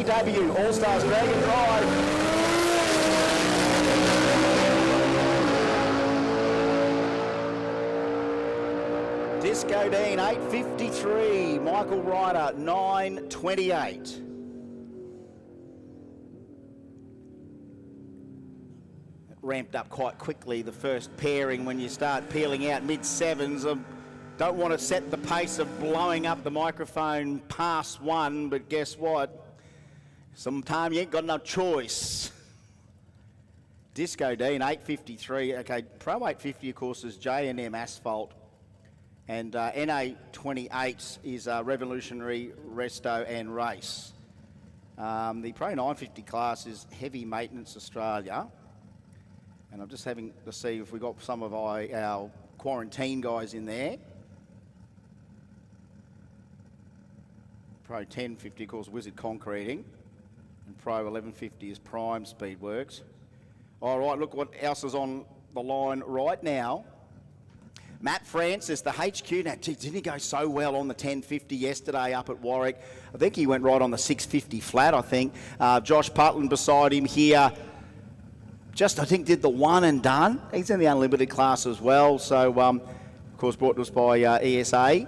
Debut, Allstars Dragon Drive. Disco Dean, 8.53. Michael Ryder, 9.28. It ramped up quite quickly, the first pairing, when you start peeling out mid-sevens. Don't want to set the pace of blowing up the microphone past one, but guess what? Sometime you ain't got no choice. Disco Dean, 8.53. Okay, Pro 850, of course, is J&M Asphalt. And NA28 is Revolutionary, Resto and Race. The Pro 950 class is Heavy Maintenance Australia. And I'm just having to see if we got some of our quarantine guys in there. Pro 1050, of course, Wizard Concreting. And Pro 1150 is Prime Speedworks. All right, look what else is on the line right now. Matt Francis, the HQ. Now, gee, didn't he go so well on the 1050 yesterday up at Warwick? I think he went right on the 650 flat, I think. Josh Putland beside him here. Just, I think, did the one and done. He's in the unlimited class as well. So, of course, brought to us by ESA.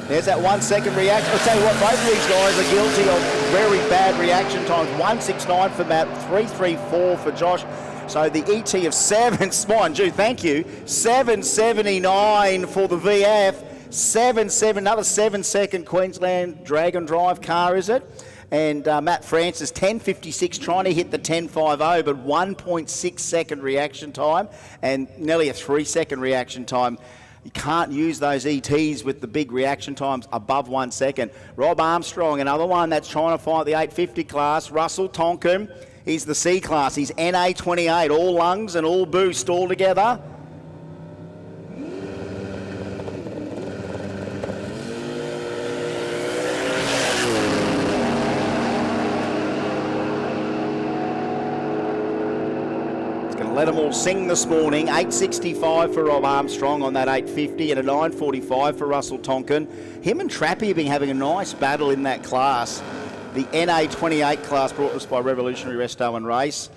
There's that 1 second reaction. I'll tell you what, both of these guys are guilty of very bad reaction times. 1.69 for Matt, 3.34 for Josh. So the ET of 7, mind you, thank you, 7.79 for the VF, another 7 second Queensland Dragon Drive car, is it? And Matt Francis, 10.56, trying to hit the 10.50, but 1.6 second reaction time and nearly a 3 second reaction time. You can't use those ETs with the big reaction times above 1 second. Rob Armstrong, another one that's trying to fight the 850 class. Russell Tonkin, he's the C class. He's NA28, all lungs and all boost all together. Let them all sing this morning. 8.65 for Rob Armstrong on that 8.50 and a 9.45 for Russell Tonkin. Him and Trappy have been having a nice battle in that class. The NA28 class brought us by Revolutionary, Resto and Race.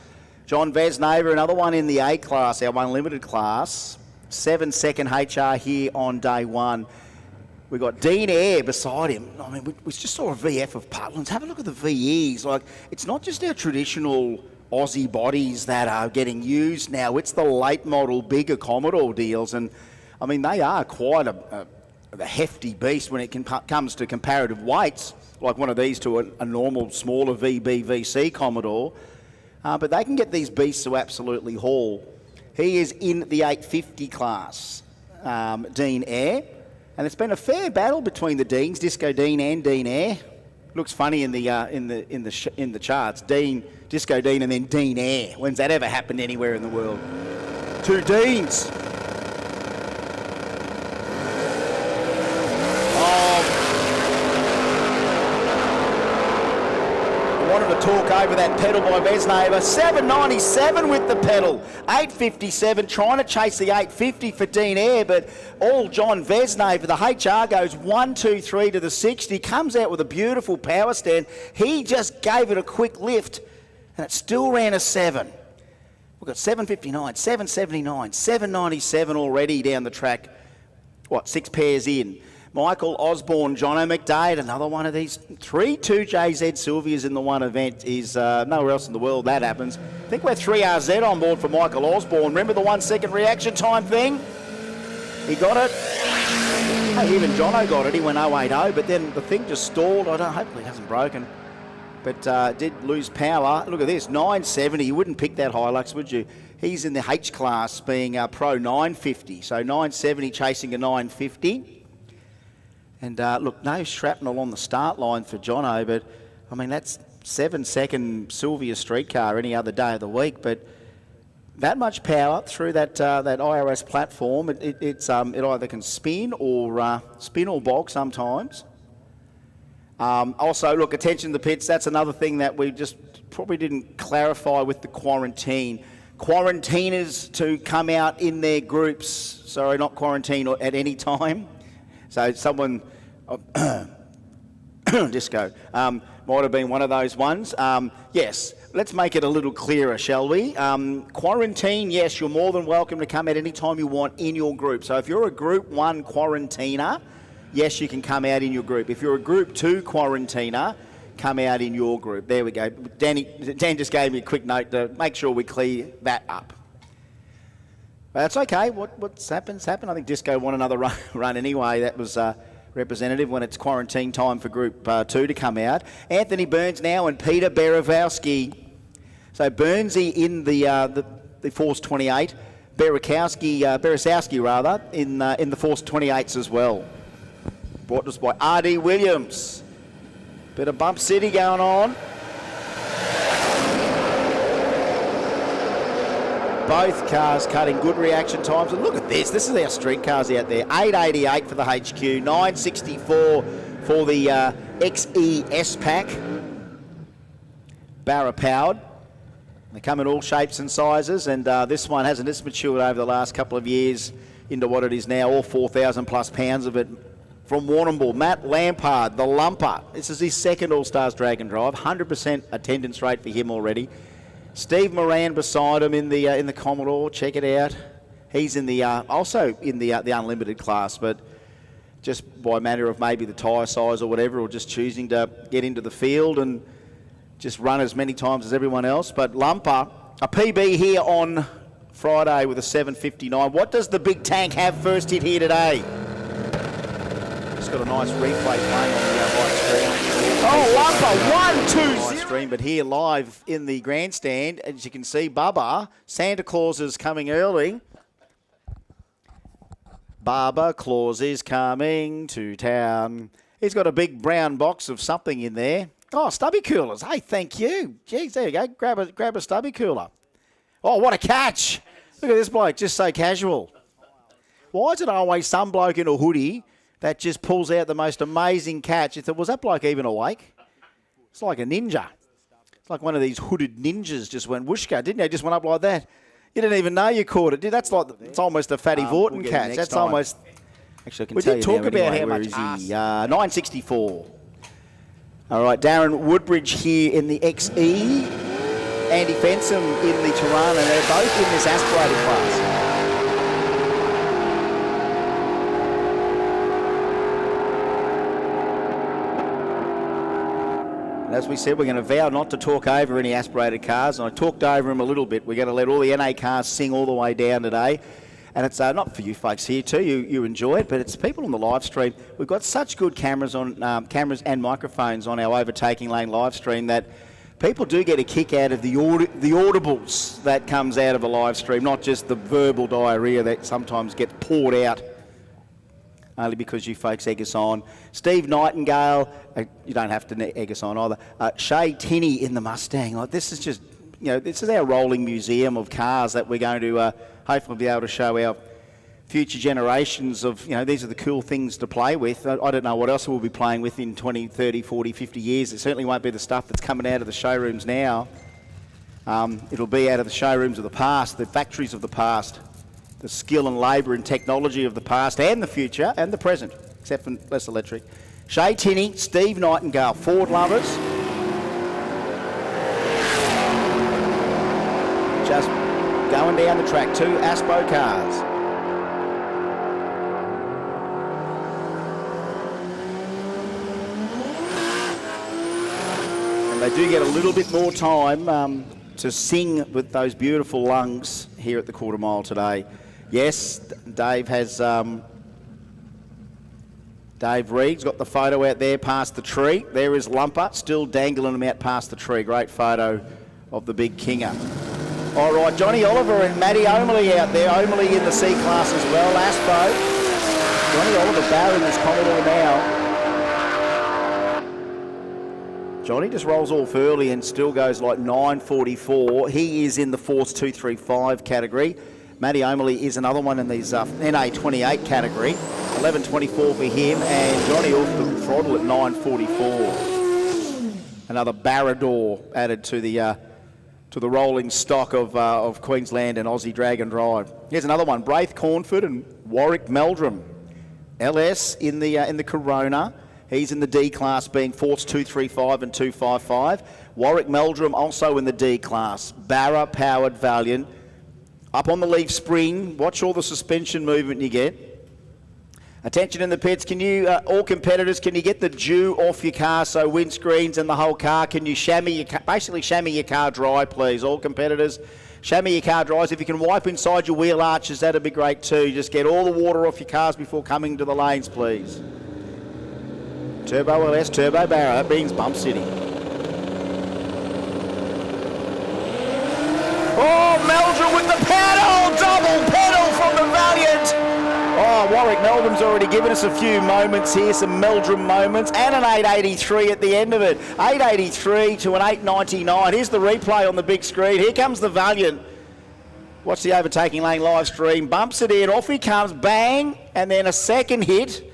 John Vesnaver, another one in the A class, our unlimited class. 7 second HR here on day one. We've got Dean Eyre beside him. I mean, we just saw a VF of Putland's. Have a look at the VEs. Like, it's not just our traditional Aussie bodies that are getting used now. It's the late model, bigger Commodore deals. And, I mean, they are quite a hefty beast when it comes to comparative weights, like one of these to a normal, smaller VB, VC Commodore. But they can get these beasts to absolutely haul. He is in the 850 class, Dean Eyre. And it's been a fair battle between the Deans, Disco Dean and Dean Eyre. Looks funny in the charts. Dean, Disco Dean, and then Dean Eyre. When's that ever happened anywhere in the world? Two Deans. I wanted to talk over that pedal by Vesnaver. 7.97 with the pedal. 8.57, trying to chase the 8.50 for Dean Eyre, but all John Vesnaver, the HR goes 1, 2, 3 to the 60, comes out with a beautiful power stand. He just gave it a quick lift, and it still ran a 7. We've got 7.59, 7.79, 7.97 already down the track. 6 pairs in. Michael Osborne, Jono McDade, another one of these. 3 2JZ Sylvias in the one event is nowhere else in the world that happens. I think we're 3RZ on board for Michael Osborne. Remember the 1 second reaction time thing? He got it. Hey, even Jono got it. He went 080, but then the thing just stalled. Hopefully it hasn't broken. But did lose power. Look at this, 970. You wouldn't pick that Hilux, would you? He's in the H class, being Pro 950. So 970 chasing a 950. And look, no shrapnel on the start line for Jono, but I mean, that's 7 second Sylvia streetcar any other day of the week. But that much power through that IRS platform, it either can spin or bog sometimes. Also, look, attention to the pits. That's another thing that we just probably didn't clarify with the quarantine. Quarantiners to come out in their groups. Sorry, not quarantine at any time. So someone, Disco. Might have been one of those ones. Yes, let's make it a little clearer, shall we? Quarantine, yes, you're more than welcome to come out any time you want in your group. So if you're a Group 1 quarantiner, yes, you can come out in your group. If you're a Group 2 quarantiner, come out in your group. There we go. Dan just gave me a quick note to make sure we clear that up. But that's okay. What's happened? I think Disco won another run anyway. That was representative when it's quarantine time for Group 2 to come out. Anthony Burns now and Peter Berezowski. So Burnsy in the Force 28, Berezowski rather, in the Force 28s as well. Brought to us by R.D. Williams. Bit of bump city going on. Both cars cutting good reaction times. And look at this. This is our street cars out there. 888 for the HQ, 964 for the XES pack. Barra powered. They come in all shapes and sizes, and this one hasn't matured over the last couple of years into what it is now, all 4,000 plus pounds of it. From Warrnambool, Matt Lampard, the lumper. This is his second Allstars Drag and Drive. 100% attendance rate for him already. Steve Moran beside him in the Commodore. Check it out. He's in the also in the unlimited class, but just by matter of maybe the tyre size or whatever, or just choosing to get into the field and just run as many times as everyone else. But lumper, a PB here on Friday with a 7:59. What does the big tank have first hit here today? Just got a nice replay playing on the live stream. Oh, lumper, 1-2-0. Stream, but here live in the grandstand, as you can see, Bubba, Santa Claus is coming early. Bubba Claus is coming to town. He's got a big brown box of something in there. Oh, stubby coolers. Hey, thank you. Geez, there you go. Grab a stubby cooler. Oh, what a catch. Look at this bloke, just so casual. Why is it always some bloke in a hoodie that just pulls out the most amazing catch? You thought, was that bloke even awake? It's like a ninja. It's like one of these hooded ninjas just went whooshka, didn't he? Just went up like that. You didn't even know you caught it. Dude, that's like, it's almost a Fatty Vorton catch. That's time. Almost... Actually, I can tell you talk about how much 964. All right, Darren Woodbridge here in the XE. Andy Fensom in the Tirana. They're both in this aspirated class. And as we said, we're going to vow not to talk over any aspirated cars. And I talked over them a little bit. We're going to let all the NA cars sing all the way down today. And it's not for you folks here too. You enjoy it, but it's people on the live stream. We've got such good cameras cameras and microphones on our overtaking lane live stream that people do get a kick out of the audibles that comes out of a live stream, not just the verbal diarrhea that sometimes gets poured out only because you folks egg us on. Steve Nightingale, you don't have to egg us on either. Shay Tinney in the Mustang. Like, this is just, this is our rolling museum of cars that we're going to hopefully be able to show our future generations of, these are the cool things to play with. I don't know what else we'll be playing with in 20, 30, 40, 50 years. It certainly won't be the stuff that's coming out of the showrooms now. It'll be out of the showrooms of the past, the factories of the past, the skill and labour and technology of the past and the future and the present, except for less electric. Shay Tinney, Steve Nightingale, Ford lovers. Just going down the track, 2 Aspo cars. And they do get a little bit more time to sing with those beautiful lungs here at the quarter mile today. Yes, Dave has... Dave Reed's got the photo out there past the tree. There is Lumper, still dangling him out past the tree. Great photo of the big Kinger. All right, Johnny Oliver and Matty Omerley out there. Omerley in the C class as well. Aspo. Johnny Oliver barring this Commodore now. Johnny just rolls off early and still goes like 9:44. He is in the Force 235 category. Matty Omerley is another one in these NA28 category. 11:24 for him, and Johnny off the throttle at 9:44. Another Barrador added to the rolling stock of Queensland and Aussie Drag and Drive. Here's another one: Braith Cornford and Warwick Meldrum. LS in the Corona. He's in the D class, being Forts 235 and 255. Warwick Meldrum also in the D class. Barra powered Valiant. Up on the leaf spring. Watch all the suspension movement you get. Attention in the pits. Can you, all competitors, can you get the dew off your car, so windscreens and the whole car? Can you chamois your car, basically chamois your car dry, please? All competitors, chamois your car dry. If you can wipe inside your wheel arches, that'd be great too. Just get all the water off your cars before coming to the lanes, please. Turbo LS, Turbo Barra. That means Bump City. Oh, Meldrum with the pedal! Double pedal from the Valiant! Oh, Warwick Meldrum's already given us a few moments here, some Meldrum moments, and an 883 at the end of it. 883 to an 899. Here's the replay on the big screen. Here comes the Valiant. Watch the overtaking lane live stream. Bumps it in, off he comes, bang, and then a second hit.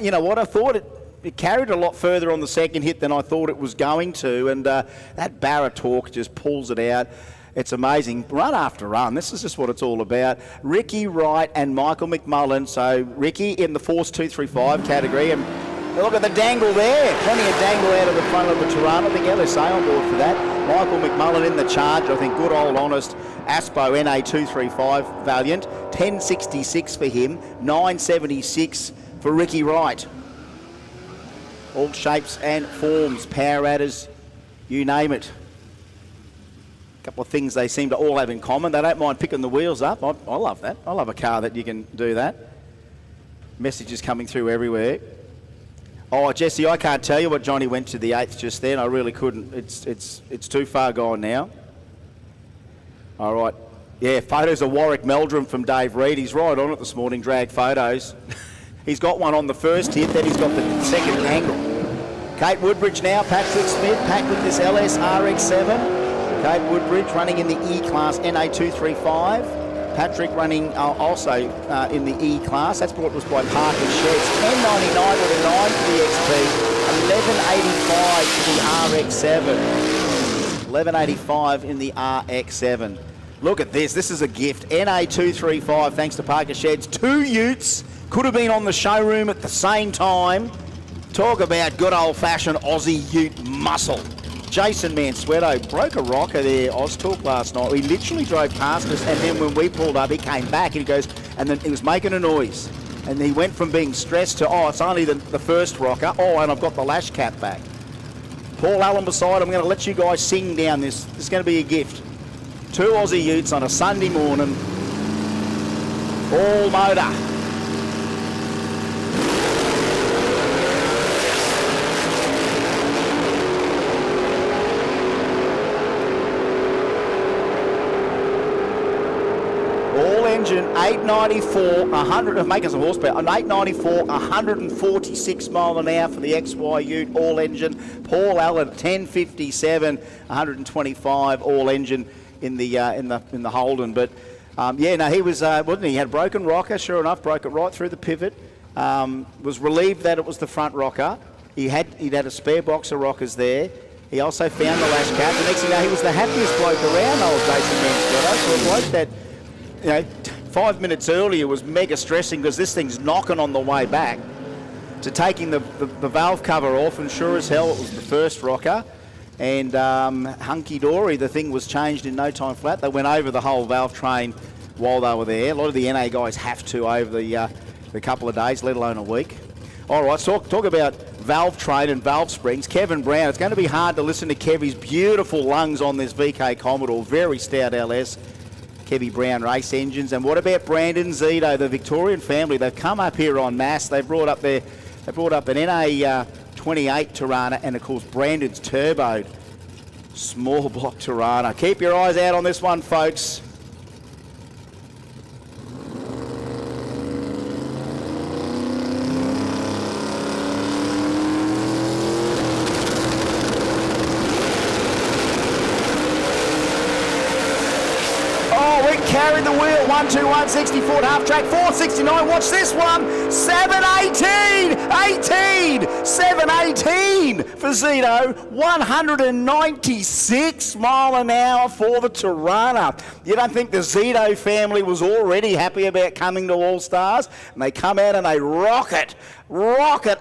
You know what, I thought it carried a lot further on the second hit than I thought it was going to, and that Barra torque just pulls it out. It's amazing. Run after run. This is just what it's all about. Ricky Wright and Michael McMullen. So Ricky in the Force 235 category. And look at the dangle there. Plenty of dangle out of the front of the Toronto. I think LSA on board for that. Michael McMullen in the charge. I think good old honest Aspo NA 235 Valiant. 1066 for him. 976 for Ricky Wright. All shapes and forms. Power adders. You name it. Couple of things they seem to all have in common. They don't mind picking the wheels up. I love that. I love a car that you can do that. Messages coming through everywhere. Oh, Jesse, I can't tell you what Johnny went to the 8th just then. I really couldn't. It's too far gone now. All right. Yeah, photos of Warwick Meldrum from Dave Reed. He's right on it this morning, drag photos. He's got one on the first hit, then he's got the second angle. Kate Woodbridge now, Patrick Smith, packed with this LS RX-7. Kate Woodbridge running in the E-Class NA235. Patrick running also in the E-Class. That's brought to us by Parker Sheds. 1099 with a 9 for the XP. 1185 for the RX-7. 1185 in the RX-7. Look at this. This is a gift. NA235 thanks to Parker Sheds. 2 utes. Could have been on the showroom at the same time. Talk about good old-fashioned Aussie ute muscle. Jason Mansueto broke a rocker there, Oztalk, last night. He literally drove past us, and then when we pulled up, he came back and he goes, and then he was making a noise. And he went from being stressed to, oh, it's only the first rocker. Oh, and I've got the lash cap back. Paul Allen beside, I'm going to let you guys sing down this. This is going to be a gift. 2 Aussie utes on a Sunday morning. All motor. Engine 894, 100, making some horsepower, an 894, 146 mile an hour for the XY Ute, all engine. Paul Allen 1057, 125 all engine in the Holden. But yeah, no, he was wasn't he? He had a broken rocker, sure enough, broke it right through the pivot. Was relieved that it was the front rocker. He'd had a spare box of rockers there. He also found the lash cap. The next thing you know, he was the happiest bloke around, old Jason Mansueto. So a bloke that, you know, 5 minutes earlier was mega stressing because this thing's knocking on the way back, to taking the valve cover off, and sure as hell it was the first rocker. And hunky-dory, the thing was changed in no time flat. They went over the whole valve train while they were there. A lot of the NA guys have to over the couple of days, let alone a week. All right, so talk about valve train and valve springs. Kevin Brown, it's going to be hard to listen to Kevy's beautiful lungs on this VK Commodore, very stout LS. Kevy Brown race engines. And what about Brandon Zito, the Victorian family? They've come up here en masse. They brought up an NA 28 Tirana, and of course Brandon's turboed small block Tirana. Keep your eyes out on this one, folks. Carried the wheel, 121, 64 at half track, 469, watch this one, 718, 718, green for Zito, 196 mile an hour for the Tirana. You don't think the Zito family was already happy about coming to Allstars? And they come out and they rocket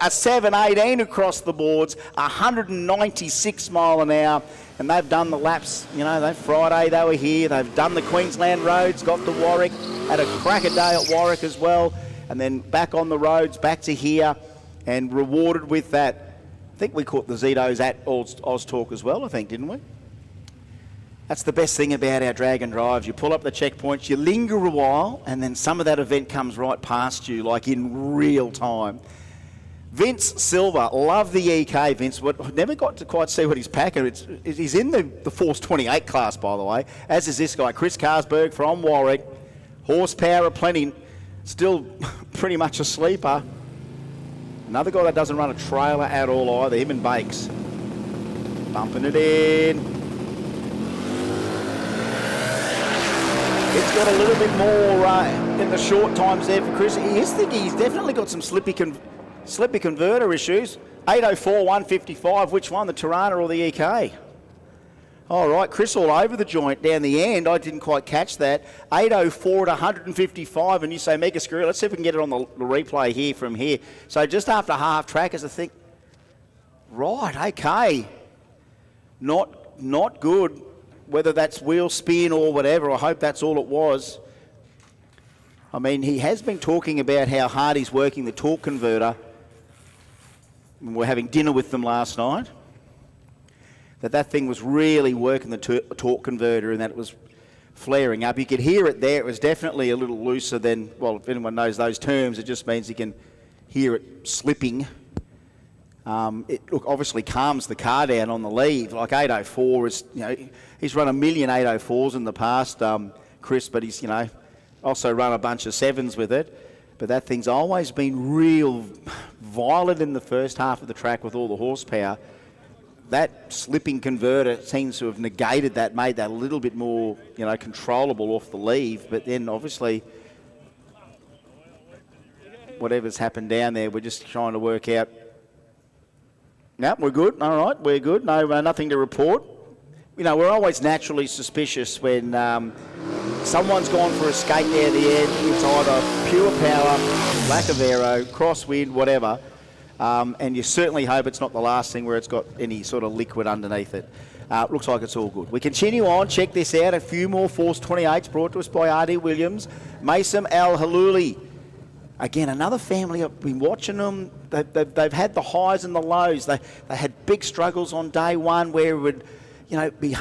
a 718 across the boards, 196 mile an hour. And they've done the laps, you know, Friday they were here, they've done the Queensland roads, got to Warwick, had a cracker day at Warwick as well, and then back on the roads, back to here, and rewarded with that. I think we caught the Zetos at Oz Talk as well, I think, didn't we? That's the best thing about our drag and drives. You pull up the checkpoints, you linger a while, and then some of that event comes right past you, like in real time. Vince Silver, love the EK, Vince. Never got to quite see what he's packing. He's in the Force 28 class, by the way, as is this guy, Chris Carsberg from Warwick. Horsepower plenty, still pretty much a sleeper. Another guy that doesn't run a trailer at all either, him and Bakes. Bumping it in. It's got a little bit more in the short times there for Chris. He's definitely got some slippy converter issues. 804, 155, which one, the Tirana or the EK? All right, Chris all over the joint down the end. I didn't quite catch that. 804 to 155, and you say mega screw. Let's see if we can get it on the replay here from here. So just after half track, as I think, right, okay. Not good, whether that's wheel spin or whatever. I hope that's all it was. I mean, he has been talking about how hard he's working the torque converter. We're having dinner with them last night. That thing was really working the torque converter and that it was flaring up. You could hear it there. It was definitely a little looser than, well, if anyone knows those terms, it just means you can hear it slipping. It obviously calms the car down on the leave. Like 804 is, you know, he's run a million 804s in the past, Chris, but he's, you know, also run a bunch of sevens with it. But that thing's always been real violent in the first half of the track with all the horsepower. That slipping converter seems to have negated that, made that a little bit more, you know, controllable off the leave. But then obviously, whatever's happened down there, we're just trying to work out. No, we're good. All right, we're good. No, nothing to report. You know, we're always naturally suspicious when someone's gone for a skate near the end. It's either pure power, lack of aero, crosswind, whatever. And you certainly hope it's not the last thing where it's got any sort of liquid underneath it. Looks like it's all good. We continue on. Check this out. A few more Force 28s brought to us by R.D. Williams. Mason Al-Haluli. Again, another family. I've been watching them. They've had the highs and the lows. They had big struggles on day one where it would, you know, be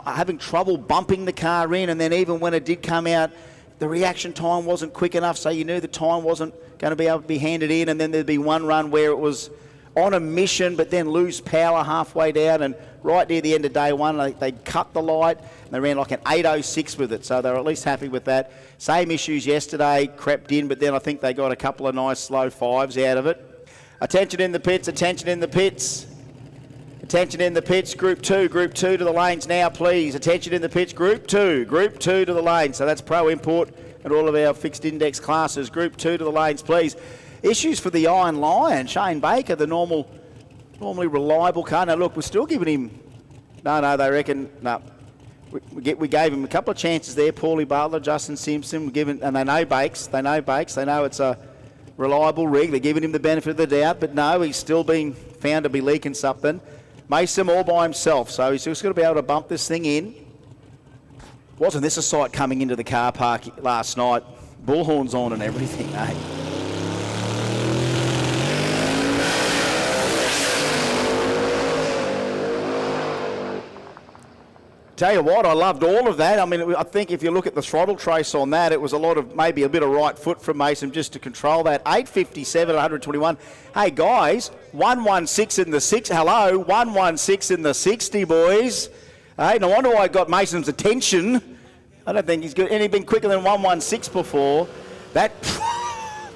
having trouble bumping the car in, and then even when it did come out, the reaction time wasn't quick enough, so you knew the time wasn't going to be able to be handed in, and then there'd be one run where it was on a mission but then lose power halfway down, and right near the end of day one they cut the light and they ran like an 806 with it, so they were at least happy with that. Same issues yesterday, crept in, but then I think they got a couple of nice slow fives out of it. Attention in the pits, attention in the pits. Attention in the pits, Group 2 to the lanes now, please. Attention in the pits, Group 2 to the lanes. So that's Pro Import and all of our fixed index classes. Group 2 to the lanes, please. Issues for the Iron Lion, Shane Baker, the normally reliable car. Now look, we're still giving him, no, they reckon, no. We gave him a couple of chances there, Paulie Butler, Justin Simpson, and they know Bakes, they know it's a reliable rig. They're giving him the benefit of the doubt, but no, he's still being found to be leaking something. Mason all by himself, so he's just got to be able to bump this thing in. Wasn't this a sight coming into the car park last night? Bullhorns on and everything, eh? Tell you what, I loved all of that. I mean, I think if you look at the throttle trace on that, it was a lot of, maybe a bit of right foot from Mason just to control that. 857 at 121. Hey, guys, 116 in the 6. Hello, 116 in the 60, boys. Hey, no wonder why I got Mason's attention. I don't think he's good. And he's been quicker than 116 before. That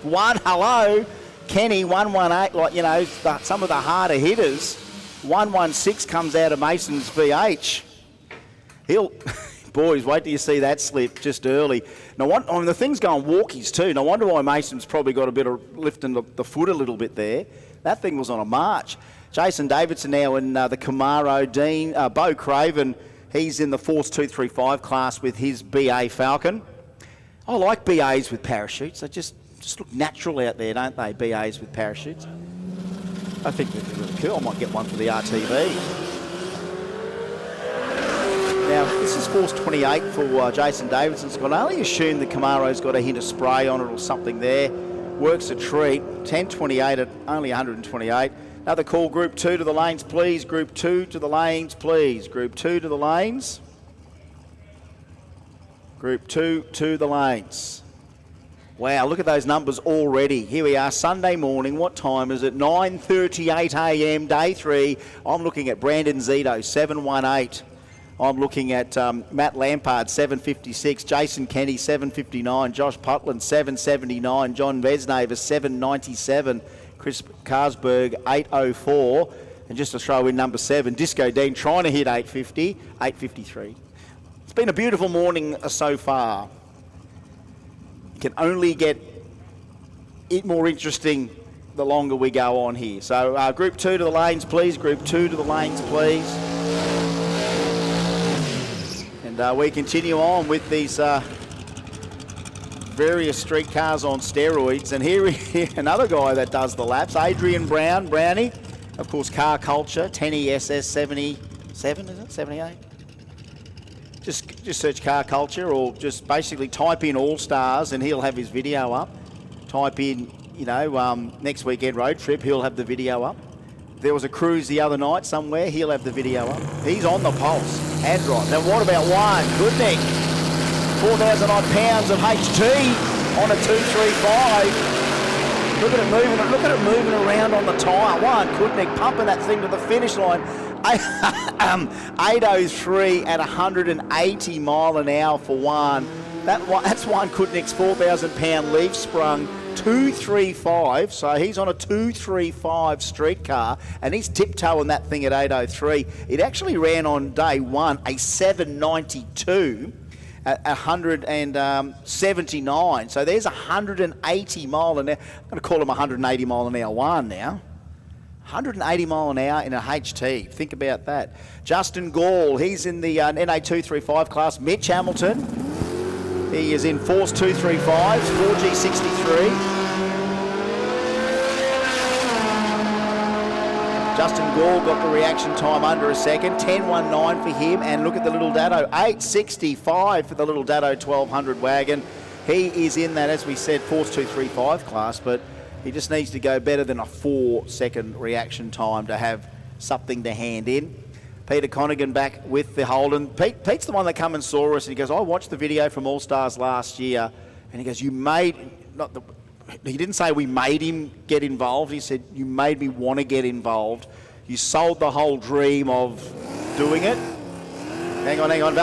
one, hello, Kenny, 118, like, you know, some of the harder hitters. 116 comes out of Mason's VH. Boys, wait till you see that slip just early. No wonder, I mean, the thing's going walkies too. No wonder why Mason's probably got a bit of lifting the foot a little bit there. That thing was on a march. Jason Davidson now in the Camaro. Bo Craven, he's in the Force 235 class with his BA Falcon. I like BAs with parachutes. They just look natural out there, don't they, BAs with parachutes? I think they're really cool. I might get one for the RTV. Now, this is Force 28 for Jason Davidson. I only assume the Camaro's got a hint of spray on it or something there. Works a treat. 1028 at only 128. Another call, Group 2 to the lanes, please. Group 2 to the lanes, please. Group 2 to the lanes. Group 2 to the lanes. Wow, look at those numbers already. Here we are, Sunday morning. What time is it? 9:38 a.m, day 3. I'm looking at Brandon Zito, 718. I'm looking at Matt Lampard, 756. Jason Kenny, 759. Josh Putland, 779. John Vesnaver, 797. Chris Karsberg, 804. And just to throw in number 7, Disco Dean trying to hit 850, 853. It's been a beautiful morning so far. It can only get more interesting the longer we go on here. So Group 2 to the lanes, please. Group 2 to the lanes, please. And we continue on with these various streetcars on steroids. And here another guy that does the laps, Adrian Brown, Brownie. Of course, Car Culture, 10ESS 77, is it? 78? Just search Car Culture, or just basically type in Allstars and he'll have his video up. Type in, next weekend road trip, he'll have the video up. There was a cruise the other night somewhere, he'll have the video up. He's on the pulse, hand drive. Now what about one? Goodnick, 4,000 odd pounds of HT on a 235. Look at it moving around on the tyre. One, Goodnick pumping that thing to the finish line. 803 at 180 mile an hour for one. That's one Goodnick's 4,000 pound leaf sprung 235, so he's on a 235 streetcar and he's tiptoeing that thing at 803. It actually ran on day one a 792 at 179, so there's 180 mile an hour. I'm going to call him 180 mile an hour one now. 180 mile an hour in a HT. Think about that. Justin Gall, he's in the NA235 class. Mitch Hamilton, he is in Force 235, 4G63. Justin Gall got the reaction time under a second, 10.19 for him. And look at the little Dado, 8.65 for the little Dado 1200 wagon. He is in that, as we said, Force 235 class, but he just needs to go better than a 4-second reaction time to have something to hand in. Peter Connigan back with the Holden. Pete's the one that come and saw us, and he goes, I watched the video from Allstars last year, and he goes, he didn't say we made him get involved, he said, you made me want to get involved. You sold the whole dream of doing it. Hang on, hang on.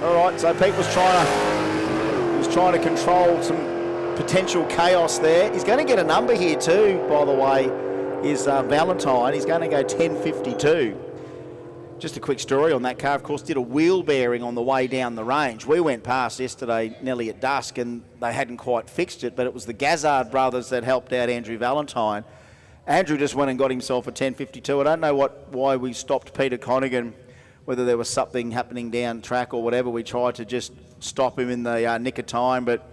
All right, so Pete was trying to control some potential chaos there. He's going to get a number here too, by the way, is Valentine. He's going to go 10.52. Just a quick story on that car, of course, did a wheel bearing on the way down the range. We went past yesterday nearly at dusk and they hadn't quite fixed it, but it was the Gazzard brothers that helped out Andrew Valentine. Andrew just went and got himself a 10.52. I don't know why we stopped Peter Connigan, whether there was something happening down track or whatever. We tried to just stop him in the nick of time, but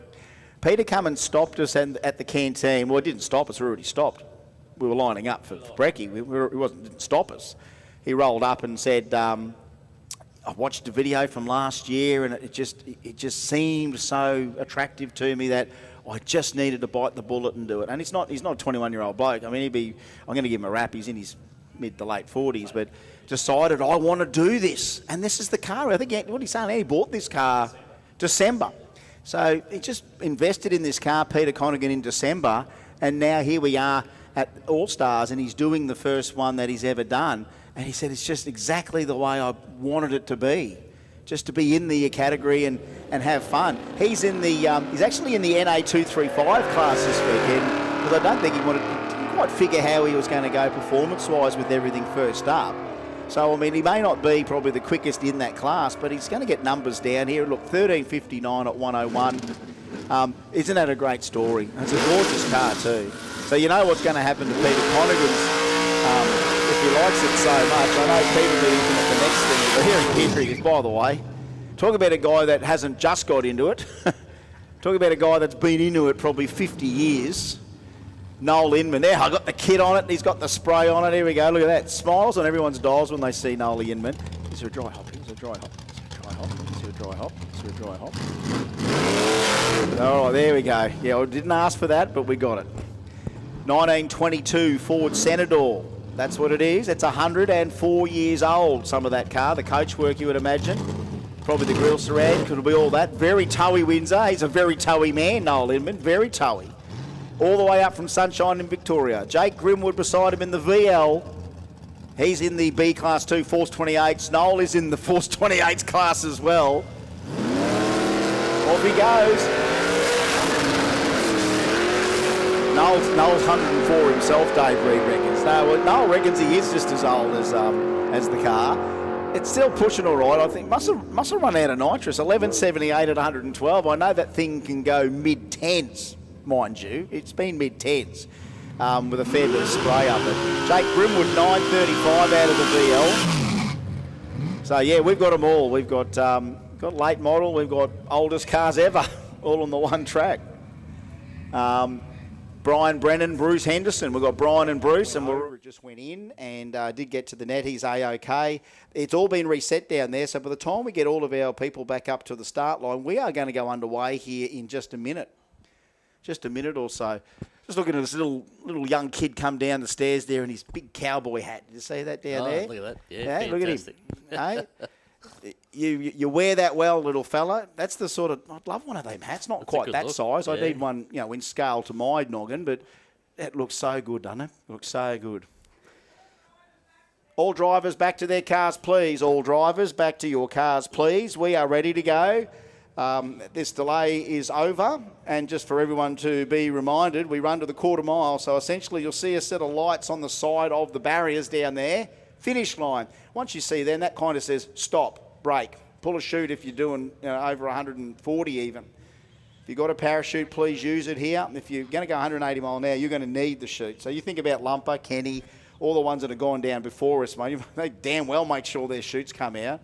Peter come and stopped us at the canteen. Well, he didn't stop us, we already stopped. We were lining up for brekkie. He didn't stop us. He rolled up and said, I watched a video from last year and it just seemed so attractive to me that I just needed to bite the bullet and do it. And he's not a 21-year-old bloke. I mean, I'm going to give him a rap. He's in his mid to late 40s, but decided I want to do this. And this is the car. I think, what he's saying, he bought this car December. So he just invested in this car, Peter Connigan, in December, and now here we are at Allstars, and he's doing the first one that he's ever done. And he said, it's just exactly the way I wanted it to be, just to be in the category and have fun. He's actually in the NA235 class this weekend, because I don't think he didn't quite figure how he was going to go performance-wise with everything first up. So, I mean, he may not be probably the quickest in that class, but he's going to get numbers down here. Look, 13.59 at 101. Isn't that a great story? It's a gorgeous car too. So you know what's going to happen to Peter Connigan's likes it so much. I know Pete will be looking at the next thing. But here he is, by the way. Talk about a guy that hasn't just got into it. Talk about a guy that's been into it probably 50 years. Noel Inman there. I got the kit on it. He's got the spray on it. Here we go. Look at that. Smiles on everyone's dials when they see Noel Inman. Is there a dry hop? Is there a dry hop? Is there a dry hop? Is there a dry hop? Is there a dry hop? All right, there we go. Yeah, I didn't ask for that, but we got it. 1922 Ford Senador. That's what it is. It's 104 years old, some of that car. The coachwork, you would imagine. Probably the grille surround, could be all that. Very towy Windsor. He's a very towy man, Noel Inman. Very towy. All the way up from Sunshine in Victoria. Jake Grimwood beside him in the VL. He's in the B Class 2 Force 28s. Noel is in the Force 28s class as well. Off he goes. Noel's 104 himself, Dave Reed reckons. No, Noel reckons he is just as old as the car. It's still pushing all right, I think. Must have run out of nitrous. 1178 at 112. I know that thing can go mid-10s, mind you. It's been mid-10s with a fair bit of spray up it. Jake Grimwood, 935 out of the VL. So, yeah, we've got them all. We've got late model. We've got oldest cars ever, all on the one track. Brian Brennan, Bruce Henderson. We've got Brian and Bruce, and we just went in and did get to the net. He's A-OK. It's all been reset down there, so by the time we get all of our people back up to the start line, we are going to go underway here in just a minute. Just a minute or so. Just looking at this little young kid come down the stairs there in his big cowboy hat. Did you see that down there? Look at that. Yeah, look at him. Hey? You wear that well, little fella. That's the sort of... I'd love one of them hats. Not quite that size. I need one, in scale to my noggin, but that looks so good, doesn't it? Looks so good. All drivers back to their cars, please. All drivers back to your cars, please. We are ready to go. This delay is over. And just for everyone to be reminded, we run to the quarter mile. So essentially you'll see a set of lights on the side of the barriers down there. Finish line. Once you see them, that kind of says stop, brake, pull a chute if you're doing over 140 even. If you've got a parachute, please use it here. If you're going to go 180 mile an hour, you're going to need the chute. So you think about Lumper, Kenny, all the ones that have gone down before us, mate. They damn well make sure their chutes come out.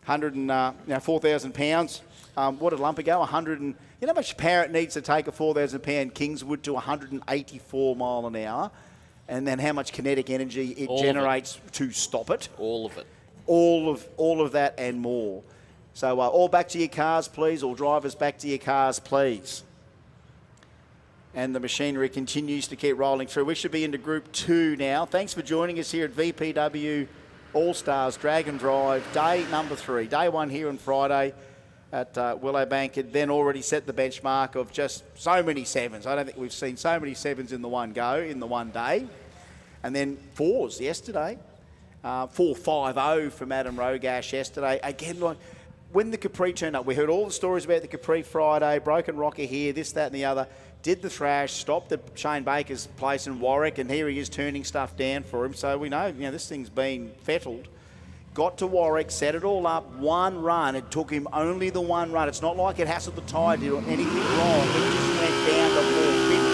4,000 pounds. What did Lumper go? 100 and... You know how much power it needs to take a 4,000 pound Kingswood to 184 mile an hour? And then how much kinetic energy it generates to stop it. All of it. All of that and more. So all back to your cars, please. All drivers back to your cars, please. And the machinery continues to keep rolling through. We should be into Group 2 now. Thanks for joining us here at VPW Allstars Dragon Drive, day number 3. Day 1 here on Friday at Willowbank. It then already set the benchmark of just so many 7s. I don't think we've seen so many 7s in the one go, in the one day. And then 4s yesterday. 4.50 from Adam Rogash yesterday. Again, like, when the Capri turned up, we heard all the stories about the Capri Friday, broken rocker here, this, that and the other. Did the thrash, stopped at Shane Baker's place in Warwick, and here he is turning stuff down for him. So we know, this thing's been fettled. Got to Warwick, set it all up, one run. It took him only the one run. It's not like it hassled the tyre, did anything wrong. It just went down to 450.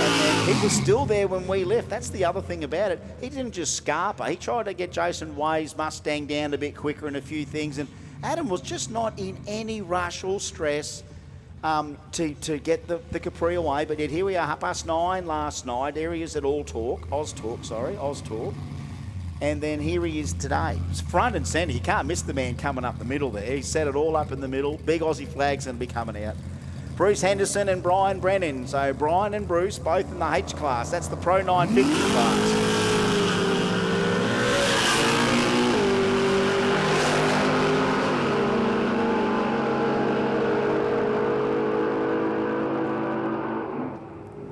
And then he was still there when we left. That's the other thing about it. He didn't just scarper. He tried to get Jason Way's Mustang down a bit quicker and a few things. And Adam was just not in any rush or stress to get the Capri away. But yet here we are, 9:30 last night. There he is at Oztalk. And then here he is today. It's front and centre. You can't miss the man coming up the middle there. He set it all up in the middle. Big Aussie flag's going to be coming out. Bruce Henderson and Brian Brennan. So Brian and Bruce both in the H class. That's the Pro 950 class.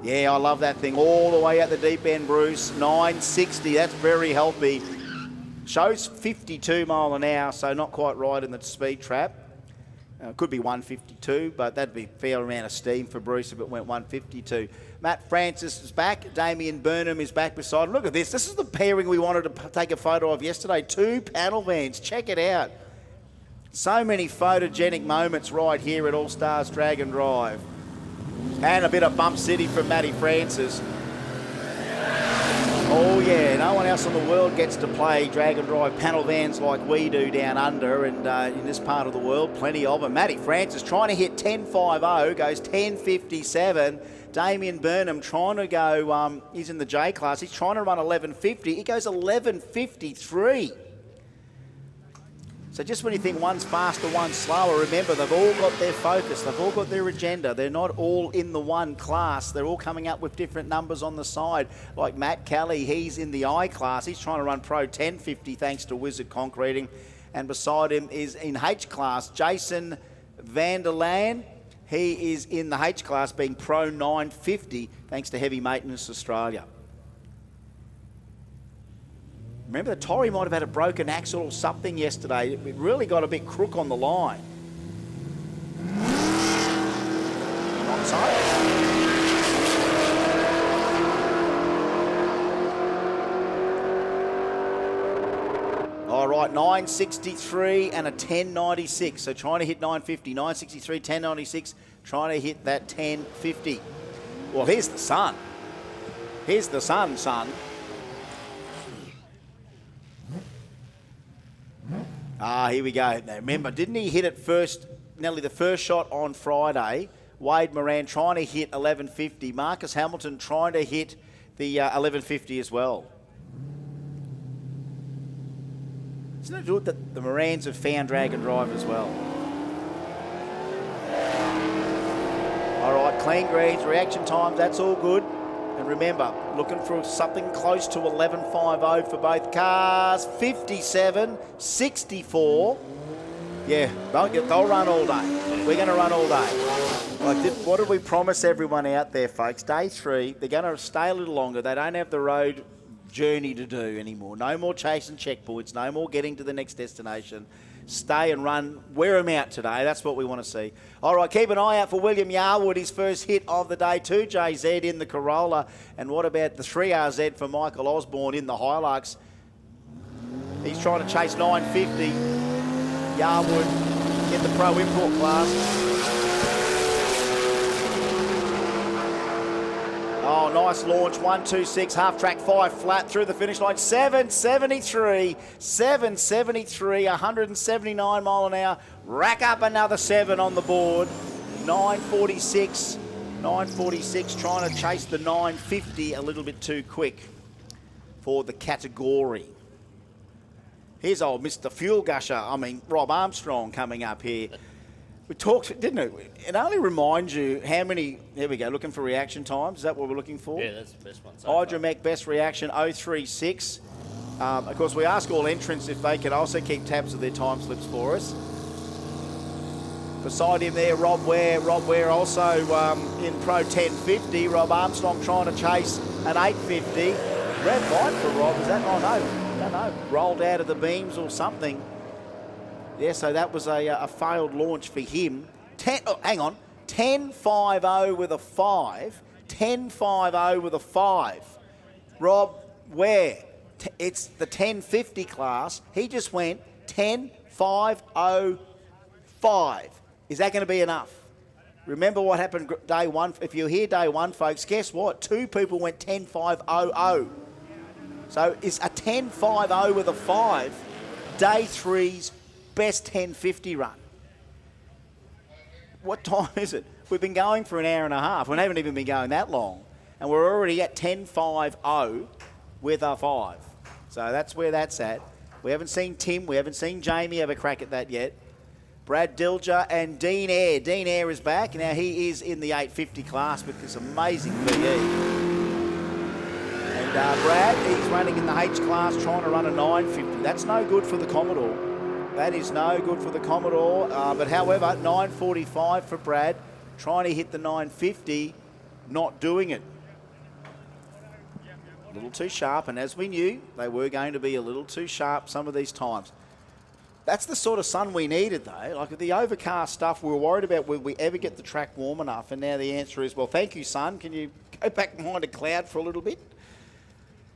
Yeah, I love that thing. All the way out the deep end, Bruce. 960, that's very healthy. Shows 52 mile an hour, so not quite right in the speed trap. Could be 152, but that'd be a fair amount of steam for Bruce if it went 152. Matt Francis is back. Damien Burnham is back beside him. Look at this. This is the pairing we wanted to take a photo of yesterday. 2 panel vans. Check it out. So many photogenic moments right here at Allstars Dragon Drive. And a bit of bump city from Matty Francis. Oh yeah, no one else in the world gets to play drag and drive panel vans like we do down under, and in this part of the world, plenty of them. Matty Francis trying to hit 10.50, goes 10.57. Damien Burnham trying to go, he's in the J class, he's trying to run 11.50. He goes 11.53. So just when you think one's faster, one's slower, remember they've all got their focus, they've all got their agenda. They're not all in the one class. They're all coming up with different numbers on the side. Like Matt Kelly, he's in the I class. He's trying to run Pro 10.50 thanks to Wizard Concreting. And beside him is in H class, Jason Vanderland. He is in the H class being Pro 9.50 thanks to Heavy Maintenance Australia. Remember, the Torrey might have had a broken axle or something yesterday. It really got a bit crook on the line. Not so. All right, 9.63 and a 10.96. So trying to hit 9.50, 9.63, 10.96, trying to hit that 10.50. Well, here's the sun. Here's the sun, son. Here we go. Now, remember, didn't he hit it first, nearly the first shot on Friday? Wade Moran trying to hit 11.50. Marcus Hamilton trying to hit the 11.50 as well. Isn't it good that the Morans have found drag and drive as well? All right, clean greens, reaction times, that's all good. And remember, looking for something close to 11.50 for both cars. 57, 64. Yeah, they'll run all day. We're going to run all day. What did we promise everyone out there, folks? Day 3, they're going to stay a little longer. They don't have the road journey to do anymore. No more chasing checkpoints. No more getting to the next destination. Stay and run. Wear them out today. That's what we want to see. All right, keep an eye out for William Yarwood, his first hit of the day. 2JZ in the Corolla. And what about the 3RZ for Michael Osborne in the Hilux? He's trying to chase 9.50. Yarwood in the Pro Import class. Oh, nice launch. 1.26, half track 5 flat through the finish line. 7.73, 7.73, 179 mile an hour. Rack up another 7 on the board. 9.46, 9.46, trying to chase the 9.50 a little bit too quick for the category. Here's old Mr. Fuel Gusher, Rob Armstrong coming up here. We talked, didn't it? It only reminds you how many, here we go, looking for reaction times. Is that what we're looking for? Yeah, that's the best one. Hydromech best reaction, 036. Of course, we ask all entrants if they can also keep tabs of their time slips for us. Beside him there, Rob Ware. Rob Ware also in Pro 10.50. Rob Armstrong trying to chase an 8.50. Red light for Rob, is that? Oh, no, I don't know. Rolled out of the beams or something. Yeah, so that was a failed launch for him. 10.50 with a 5. 10.50 with a 5. Rob Ware, it's the 10.50 class. He just went 10.505. Is that going to be enough? Remember what happened day 1. If you're here day 1, folks, guess what? 2 people went 10.500. So it's a 10.50 with a 5. Day 3's best 10.50 run. What time is it? We've been going for an hour and a half. We haven't even been going that long. And we're already at 10.50 with a 5. So that's where that's at. We haven't seen Tim, we haven't seen Jamie have a crack at that yet. Brad Dilger and Dean Eyre. Dean Eyre is back. Now he is in the 8.50 class with this amazing VE. And Brad, he's running in the H class trying to run a 9.50. That's no good for the Commodore. That is no good for the Commodore. But however, 9.45 for Brad, trying to hit the 9.50, not doing it. A little too sharp, and as we knew, they were going to be a little too sharp some of these times. That's the sort of sun we needed, though. Like the overcast stuff, we were worried about will we ever get the track warm enough, and now the answer is, well, thank you, sun. Can you go back behind a cloud for a little bit?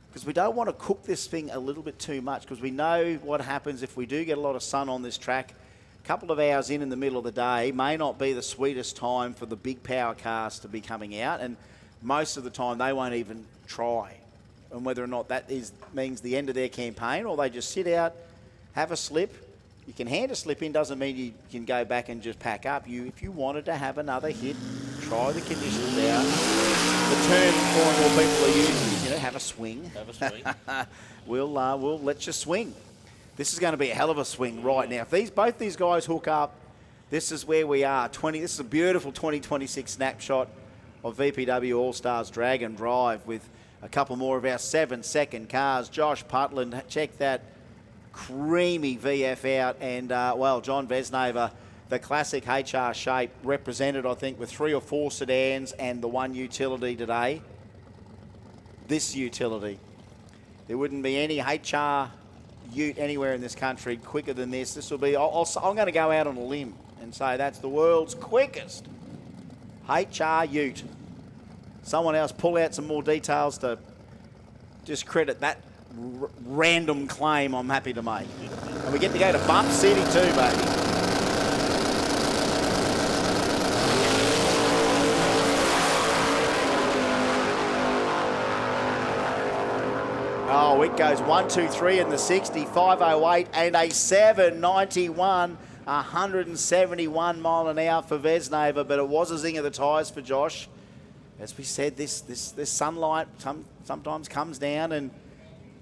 Because we don't want to cook this thing a little bit too much, because we know what happens if we do get a lot of sun on this track. A couple of hours in the middle of the day may not be the sweetest time for the big power cars to be coming out, and most of the time they won't even try. and whether or not that means the end of their campaign, or they just sit out, have a slip. You can hand a slip in, doesn't mean you can go back and just pack up. If you wanted to have another hit, try the conditions out. The term more and more people are using, have a swing. Have a swing. We'll let you swing. This is going to be a hell of a swing right now. If both these guys hook up, this is where we are. This is a beautiful 2026 snapshot of VPW Allstars Drag and Drive with a couple more of our 7-second cars. Josh Putland, check that creamy VF out, and John Vesnaver, the classic HR shape, represented, I think, with 3 or 4 sedans and the one utility today. This utility. There wouldn't be any HR ute anywhere in this country quicker than this. This will be, I'm going to go out on a limb and say that's the world's quickest HR ute. Someone else pull out some more details to discredit that random claim I'm happy to make. And we get to go to Bump City too, baby. Oh, it goes 1, 2, 3 in the 60, 508 and a 791, 171 mile an hour for Vesnaver, but it was a zing of the tyres for Josh. As we said, this sunlight sometimes comes down and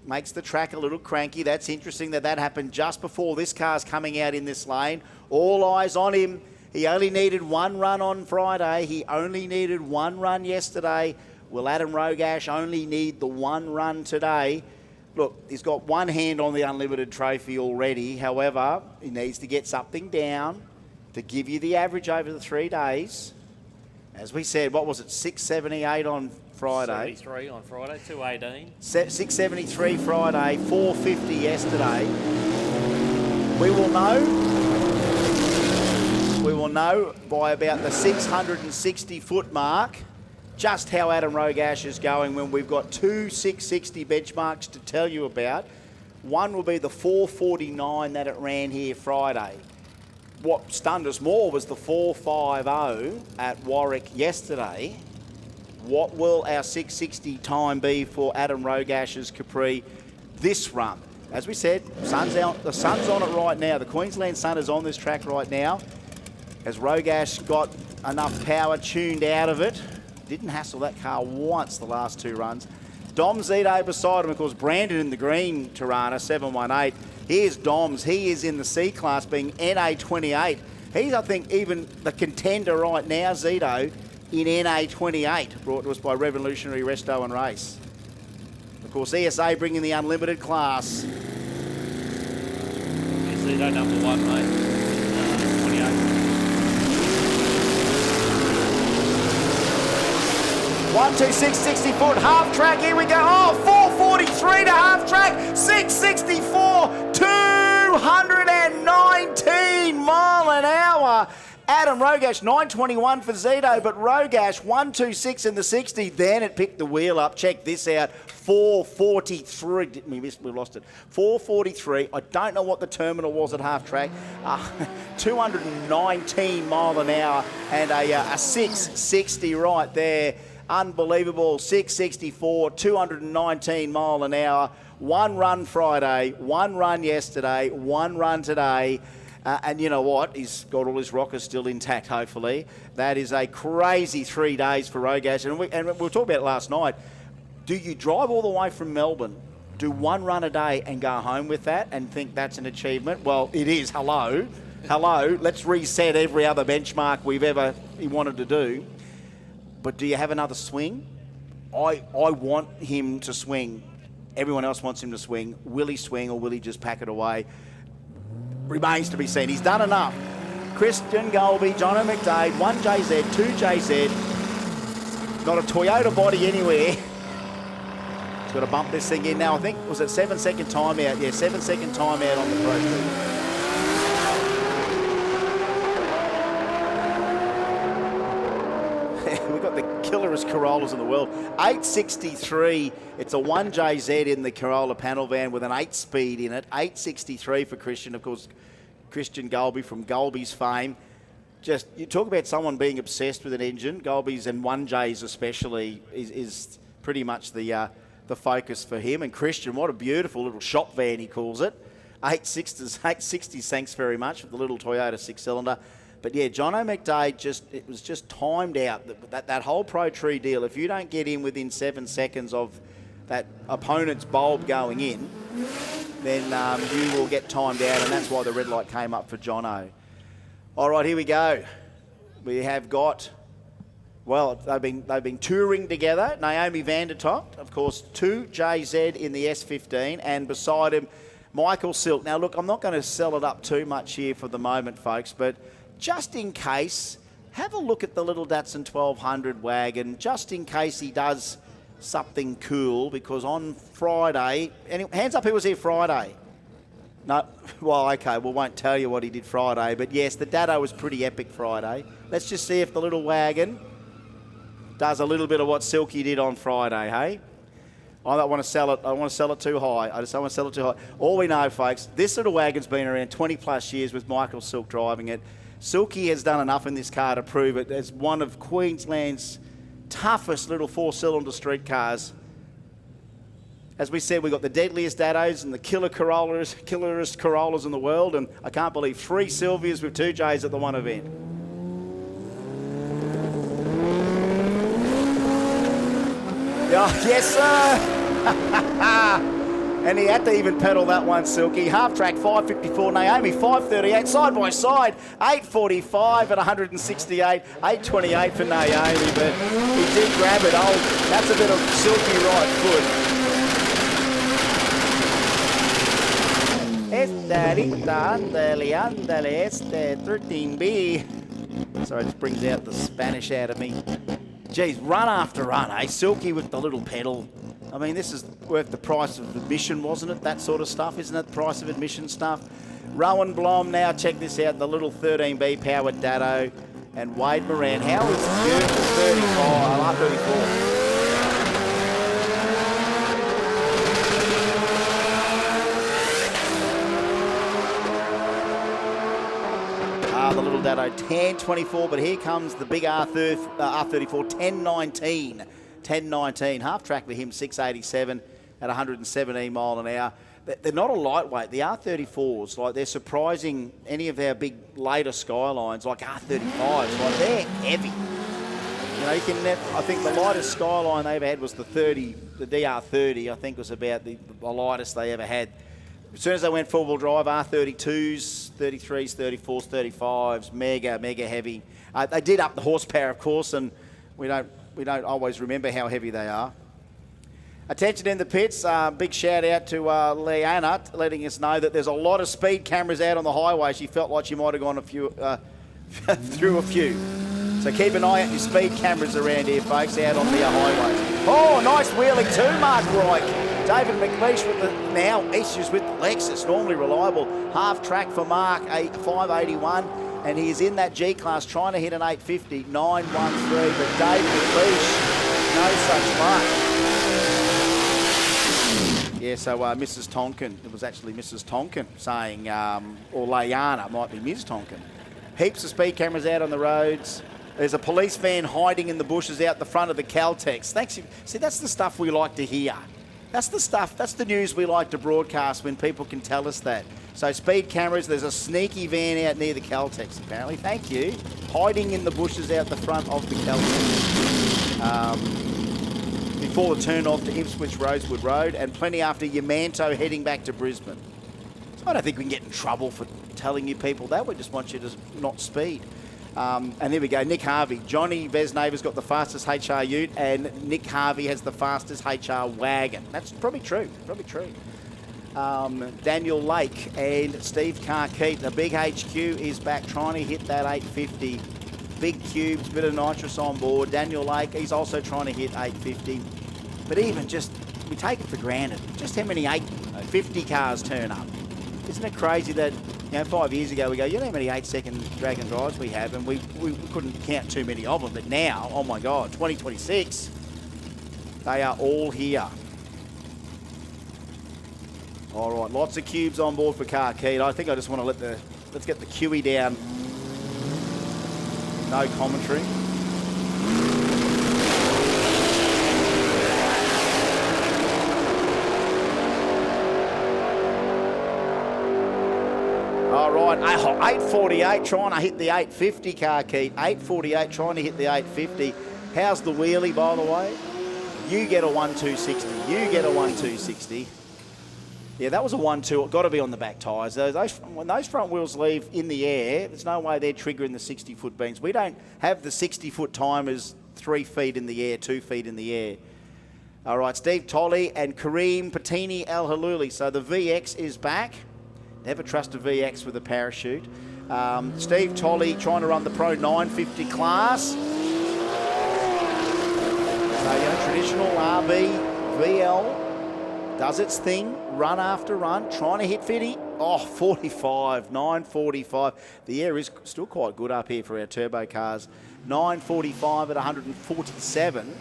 makes the track a little cranky. That's interesting that happened just before this car's coming out in this lane. All eyes on him. He only needed 1 run on Friday. He only needed 1 run yesterday. Will Adam Rogash only need the 1 run today? Look, he's got 1 hand on the Unlimited Trophy already. However, he needs to get something down to give you the average over the 3 days. As we said, what was it, 678 on Friday? 73 on Friday, 218. 673 Friday, 450 yesterday. We will know by about the 660 foot mark just how Adam Rogash is going when we've got 2 660 benchmarks to tell you about. One will be the 449 that it ran here Friday. What stunned us more was the 450 at Warwick yesterday. What will our 660 time be for Adam Rogash's Capri this run? As we said, the sun's on it right now. The Queensland sun is on this track right now. Has Rogash got enough power tuned out of it? Didn't hassle that car once the last 2 runs. Dom Zito beside him, of course, Brandon in the green Tirana, 718. Here's Dom's. He is in the C class, being NA28. He's, I think, even the contender right now, Zito, in NA28, brought to us by Revolutionary Resto and Race. Of course, ESA bringing the Unlimited class. Zito number 1, mate. 28. 126, 60 foot, half track, here we go. Oh, 443 to half track, 664, 219 mile an hour. Adam Rogash, 921 for Zito, but Rogash, 126 in the 60. Then it picked the wheel up. Check this out, 443. We lost it. 443. I don't know what the terminal was at half track. 219 mile an hour and a 660 right there. Unbelievable, 664, 219 mile an hour. 1 run Friday, 1 run yesterday, 1 run today. And you know what? He's got all his rockers still intact, hopefully. That is a crazy 3 days for Rogash. And we were talking about it last night. Do you drive all the way from Melbourne, do 1 run a day and go home with that and think that's an achievement? Well, it is. Hello. Let's reset every other benchmark he wanted to do. But do you have another swing? I want him to swing. Everyone else wants him to swing. Will he swing or will he just pack it away? Remains to be seen. He's done enough. Christian Golby, Jono McDade, 1JZ, 2JZ. Not a Toyota body anywhere. He's got to bump this thing in. Now, I think, was it 7-second timeout? Yeah, 7-second timeout on the Pro Street. We've got the killerest Corollas in the world. 863. It's a 1JZ in the Corolla panel van with an 8-speed in it. 863 for Christian. Of course, Christian Golby from Golby's fame. Just, you talk about someone being obsessed with an engine. Golby's and 1Js especially is pretty much the the focus for him. And Christian, what a beautiful little shop van he calls it. 860s, thanks very much, for the little Toyota 6-cylinder. But yeah, Jono McDade, it was just timed out. That whole Pro Tree deal, if you don't get in within 7 seconds of that opponent's bulb going in, then you will get timed out, and that's why the red light came up for Jono. All right, here we go. We have got, well, they've been touring together. Naomi Vandertocht, of course, 2JZ in the S15, and beside him, Michael Silk. Now, look, I'm not going to sell it up too much here for the moment, folks, but just in case, have a look at the little Datsun 1200 wagon, just in case he does something cool, because on Friday, hands up who was here Friday? No, well, okay, we won't tell you what he did Friday, but yes, the Datto was pretty epic Friday. Let's just see if the little wagon does a little bit of what Silky did on Friday, hey? I don't want to sell it. I don't want to sell it too high. I just don't want to sell it too high. All we know, folks, this little wagon's been around 20 plus years with Michael Silk driving it. Silky has done enough in this car to prove it as one of Queensland's toughest little 4-cylinder street cars. As we said, we've got the deadliest Dattos and the killerest Corollas in the world, and I can't believe 3 Sylvias with 2 J's at the one event. Oh, yes, sir. And he had to even pedal that one, Silky. Half track 554, Naomi 538, side by side 845 at 168, 828 for Naomi, but he did grab it. Oh, that's a bit of Silky right foot. Este 13B. Sorry, it just brings out the Spanish out of me. Geez, run after run, eh? Silky with the little pedal. I mean, this is worth the price of admission, wasn't it? That sort of stuff, isn't it? The price of admission stuff. Rowan Blom, now check this out, the little 13B powered Datto. And Wade Moran, how is it beautiful? 35, 34. The little Datto 1024, but here comes the big R34 1019. 1019, half track for him 687 at 117 mile an hour. They're not a lightweight. The R34s, like, they're surprising any of our big later Skylines, like R35s, like, they're heavy. You know, you can. I think the lightest Skyline they ever had was the DR30. I think was about the lightest they ever had. As soon as they went four-wheel drive, R32s, 33s, 34s, 35s, mega heavy. They did up the horsepower, of course, and we don't always remember how heavy they are. Attention in the pits. Big shout out to Leanna, letting us know that there's a lot of speed cameras out on the highway. She felt like she might have gone through a few. So keep an eye out your speed cameras around here, folks, out on the highways. Oh, nice wheeling too, Mark Reich. David McLeish with the now issues with the Lexus, normally reliable. Half track for Mark, 581, and he is in that G class trying to hit an 850, 913. But David McLeish, no such luck. Yeah, so Mrs. Tonkin, it was actually Mrs. Tonkin saying, or Leanna, might be Ms. Tonkin. Heaps of speed cameras out on the roads. There's a police van hiding in the bushes out the front of the Caltex. Thanks. See, that's the stuff we like to hear. That's the stuff, that's the news we like to broadcast when people can tell us that. So speed cameras, there's a sneaky van out near the Caltex apparently. Thank you. Hiding in the bushes out the front of the Caltex. Before the turn off to Ipswich Rosewood Road, and plenty after Yamanto heading back to Brisbane. So I don't think we can get in trouble for telling you people that. We just want you to not speed. And here we go, Nick Harvey. Johnny Vesnaver's got the fastest HR ute, and Nick Harvey has the fastest HR wagon. That's probably true, Daniel Lake and Steve Carkeet, the big HQ, is back trying to hit that 850. Big cubes, bit of nitrous on board. Daniel Lake, he's also trying to hit 850. But even just, we take it for granted, just how many 850 cars turn up. Isn't it crazy that, 5 years ago we go, you know how many 8-second Dragon drives we have, and we couldn't count too many of them, but now, oh my God, 2026, they are all here. All right, lots of cubes on board for Carkeet. I think I just want to let's get the QE down. No commentary. right, 8:48 trying to hit the 850 car, Keith. 8:48 trying to hit the 850. How's the wheelie, by the way? You get a 1.260. You get a 1.260. Yeah, that was a 1.2. Got to be on the back tyres. When those front wheels leave in the air, there's no way they're triggering the 60-foot beams. We don't have the 60-foot timers 3 feet in the air, 2 feet in the air. All right, Steve Tolley and Kareem Patini El Haluli. So the VX is back. Never trust a VX with a parachute. Steve Tolley trying to run the Pro 950 class. So, traditional RB, VL, does its thing, run after run, trying to hit 50. Oh, 45, 9:45. The air is still quite good up here for our turbo cars. 9:45 at 147.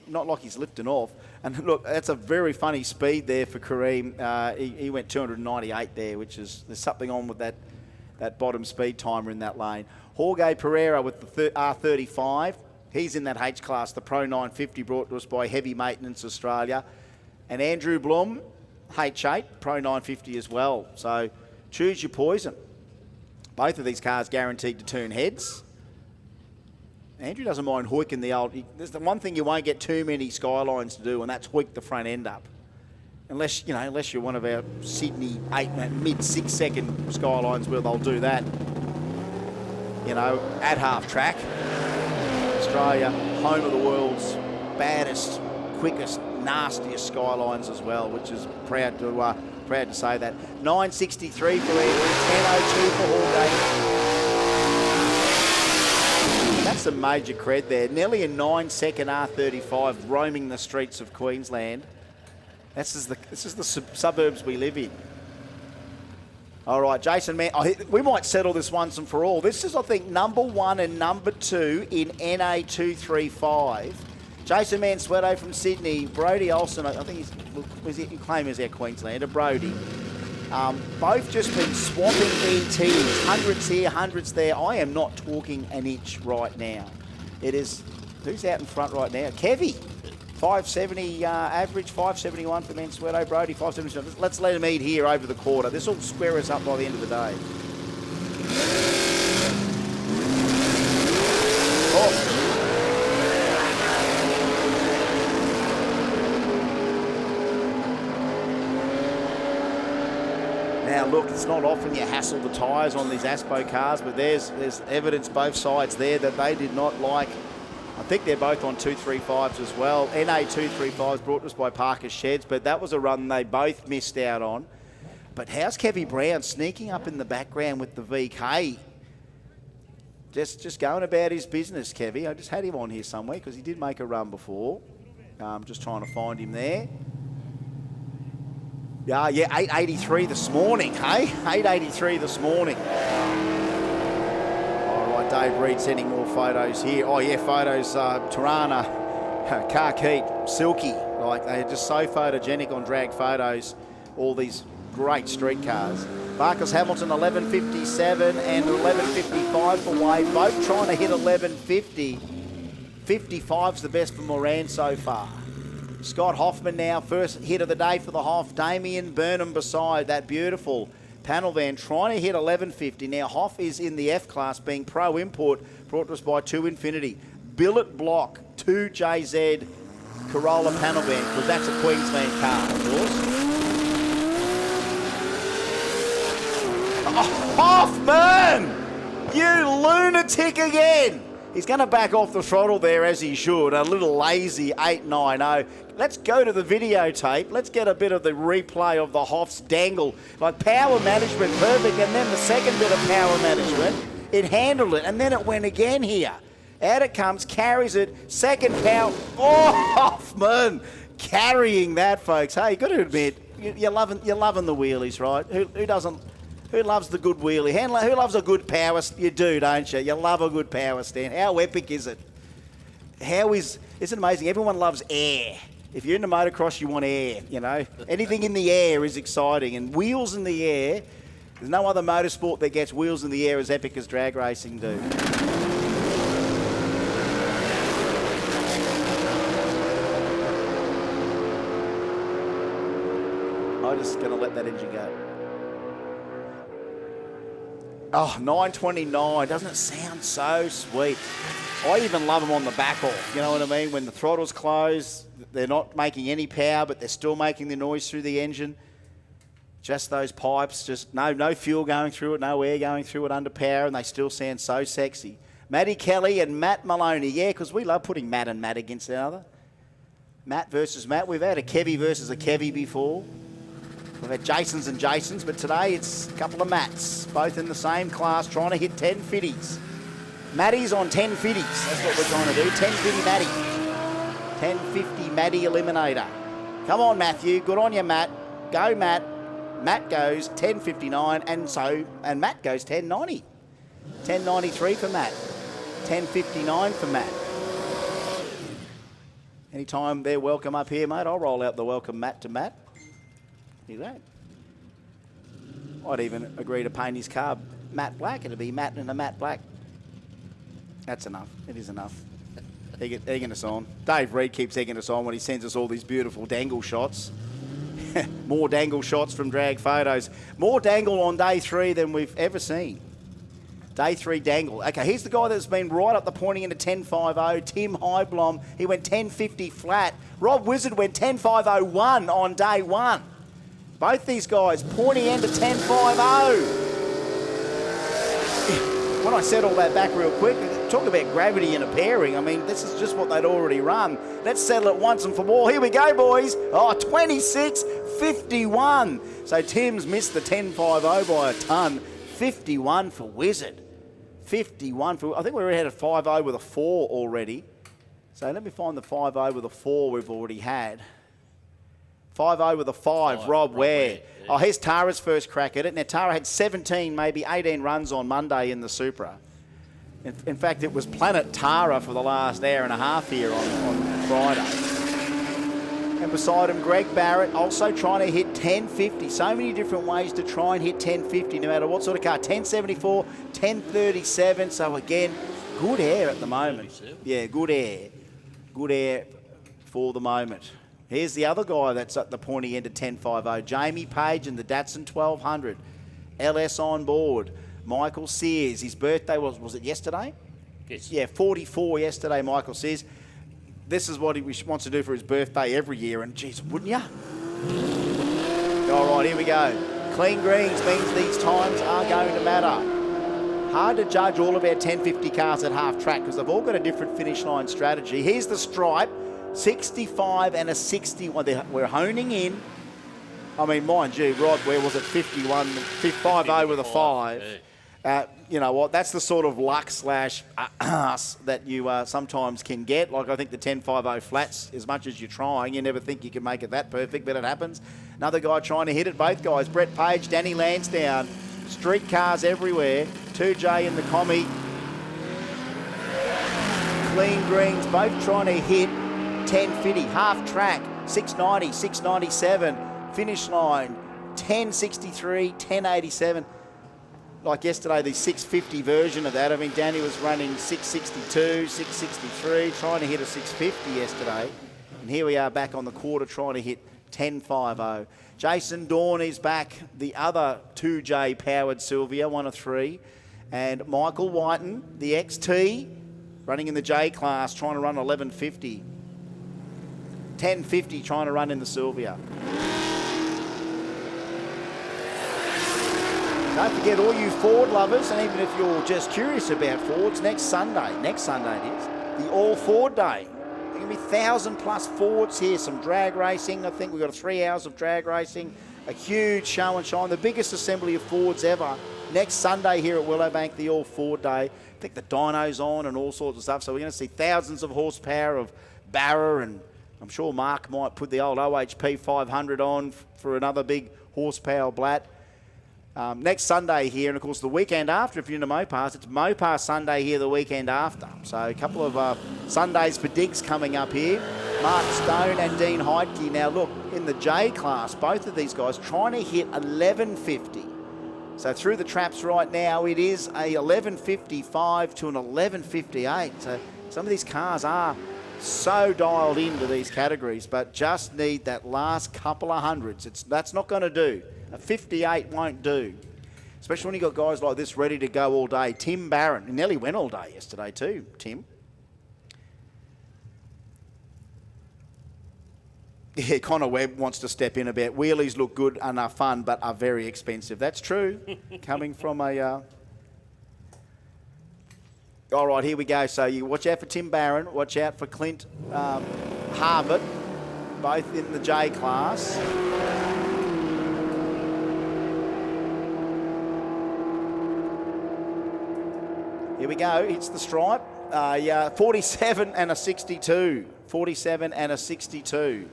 Not like he's lifting off. And look, that's a very funny speed there for Kareem. He went 298 there, which is, there's something on with that bottom speed timer in that lane. Jorge Pereira with the R35. He's in that H class, the Pro 950 brought to us by Heavy Maintenance Australia. And Andrew Blum, H8, Pro 950 as well. So choose your poison. Both of these cars guaranteed to turn heads. Andrew doesn't mind hoiking the old... There's the one thing you won't get too many Skylines to do, and that's hoik the front end up. Unless you're one of our Sydney mid 6 second Skylines where they'll do that, at half track. Australia, home of the world's baddest, quickest, nastiest Skylines as well, which is proud to say that. 9.63 for Andrew, 10.02 for Jorge. That's some major cred there. Nearly a 9-second R35 roaming the streets of Queensland. This is the suburbs we live in. All right, Jason Mann. We might settle this once and for all. This is, I think, number 1 and number 2 in NA235. Jason Mansueto from Sydney. Brodie Olsen, I think he claim as our Queenslander. Brodie. Both just been swapping ETs, hundreds here, hundreds there. I am not talking an inch right now. It is, who's out in front right now? Kevy, 570 average, 571 for Mansueto. Brodie, 570. Let's let him eat here over the quarter. This will square us up by the end of the day. Oh. Now look, it's not often you hassle the tyres on these Aspo cars, but there's evidence both sides there that they did not like. I think they're both on 235s as well. NA 235s brought to us by Parker Sheds, but that was a run they both missed out on. But how's Kevy Brown sneaking up in the background with the VK? Just going about his business, Kevy. I just had him on here somewhere because he did make a run before. Just trying to find him there. Yeah, 883 this morning, hey? 883 this morning. All right, Dave Reed sending more photos here. Oh, yeah, photos, Tirana, Carkeet, Silky. Like, they're just so photogenic on drag photos, all these great street cars. Marcus Hamilton, 11.57 and 11.55 for Wade. Both trying to hit 11.50. 55's the best for Moran so far. Scott Hoffman now, first hit of the day for the Hoff. Damien Burnham beside that beautiful panel van, trying to hit 11.50. Now Hoff is in the F class, being pro import, brought to us by 2 Infinity. Billet Block, 2JZ Corolla panel van, because that's a Queensland car, of course. Oh, Hoffman! You lunatic again! He's going to back off the throttle there, as he should. A little lazy 890. Let's go to the videotape. Let's get a bit of the replay of the Hoff's dangle. Like power management, perfect. And then the second bit of power management, it handled it. And then it went again here. Out it comes, carries it. Second power. Oh, Hoffman carrying that, folks. Hey, you got to admit, you're loving the wheelies, right? Who doesn't? Who loves the good wheelie? Who loves a good power? You do, don't you? You love a good power stand. How epic is it? Isn't it amazing? Everyone loves air. If you're into motocross, you want air, Anything in the air is exciting. And wheels in the air, there's no other motorsport that gets wheels in the air as epic as drag racing do. I'm just going to let that engine go. Oh, 9.29. Doesn't it sound so sweet? I even love them on the back off. You know what I mean? When the throttle's closed, they're not making any power, but they're still making the noise through the engine. Just those pipes, just no fuel going through it, no air going through it under power, and they still sound so sexy. Matty Kelly and Matt Maloney. Yeah, because we love putting Matt and Matt against each other. Matt versus Matt. We've had a Kevy versus a Kevy before. We've had Jasons and Jasons, but today it's a couple of Matts, both in the same class, trying to hit 1050s. Matty's on 1050s. That's what we're trying to do. 1050 Matty. 1050 Matty Eliminator. Come on, Matthew. Good on you, Matt. Go, Matt. Matt goes 1059, and Matt goes 1090. 1093 for Matt. 1059 for Matt. Anytime they're welcome up here, mate, I'll roll out the welcome Matt to Matt. Hear that? I'd even agree to paint his car matte black. It'd be Matt and a matte black. That's enough. It is enough. Egging us on. Dave Reed keeps egging us on when he sends us all these beautiful dangle shots. More dangle shots from Drag Photos. More dangle on day 3 than we've ever seen. Day 3 dangle. Okay, here's the guy that's been right up the pointing into 10.50. Tim Heiblom. He went 10.50 flat. Rob Wizard went 10.501 on day 1. Both these guys pointing into 10.50. When I said all that back real quick, talk about gravity in a pairing. I mean, this is just what they'd already run. Let's settle it once and for all. Here we go, boys. Oh, 26.51. So Tim's missed the 10.50 by a ton. 51 for Wizard. 51 for... I think we already had a 5.0 with a 4 already. So let me find the 5.0 with a 4 we've already had. 5.0 with a 5, Rob Ware. Yeah. Oh, here's Tara's first crack at it. Now, Tara had 17, maybe 18 runs on Monday in the Supra. In fact, it was Planet Tara for the last hour and a half here on Friday. And beside him, Greg Barrett also trying to hit 1050. So many different ways to try and hit 1050, no matter what sort of car. 1074, 1037. So again, good air at the moment. Yeah, good air. Good air for the moment. Here's the other guy that's at the pointy end of 10.50. Jamie Page in the Datsun 1200. LS on board. Michael Sears. His birthday was it yesterday? Yes. Yeah, 44 yesterday, Michael Sears. This is what he wants to do for his birthday every year, and geez, wouldn't ya? All right, here we go. Clean greens means these times are going to matter. Hard to judge all of our 1050 cars at half track because they've all got a different finish line strategy. Here's the stripe, 65 and a 61. We're honing in. I mean, mind you, Rod, where was it? 51, 50 with a 5. Yeah. You know what? That's the sort of luck slash ass that you sometimes can get. Like I think the 10.50 flats, as much as you're trying, you never think you can make it that perfect, but it happens. Another guy trying to hit it, both guys. Brett Page, Danny Lansdowne. Street cars everywhere. 2J in the commie. Clean greens, both trying to hit 1050. Half track, 690, 697. Finish line, 1063, 1087. Like yesterday, the 650 version of that. I mean, Danny was running 662, 663, trying to hit a 650 yesterday. And here we are back on the quarter trying to hit 10.50. Jason Dawn is back, the other 2J powered Sylvia, 1 of 3. And Michael Whiten, the XT, running in the J class, trying to run 1150. 1050 trying to run in the Sylvia. Don't forget, all you Ford lovers, and even if you're just curious about Fords, next Sunday it is, the All Ford Day. There can be 1,000+ Fords here, some drag racing. I think we've got 3 hours of drag racing, a huge show and shine, the biggest assembly of Fords ever. Next Sunday here at Willowbank, the All Ford Day. I think the dyno's on and all sorts of stuff, so we're going to see thousands of horsepower of Barra, and I'm sure Mark might put the old OHP 500 on for another big horsepower blat. Next Sunday here, and of course the weekend after, if you're into Mopars, it's Mopar Sunday here the weekend after. So a couple of Sundays for digs coming up here. Mark Stone and Dean Heidke. Now look, in the J class, both of these guys trying to hit 1150. So through the traps right now, it is a 1155 to an 1158. So some of these cars are so dialed into these categories, but just need that last couple of hundreds. That's not going to do. A 58 won't do. especially when you got guys like this ready to go all day. Tim Barron, he nearly went all day yesterday too, Tim. Yeah, Connor Webb wants to step in a bit. Wheelies look good and are fun, but are very expensive. That's true. Coming from a... All right, here we go. So you watch out for Tim Barron. Watch out for Clint Harvard, both in the J class. Here we go. Hits the stripe. 47 and a 62. 47 and a 62.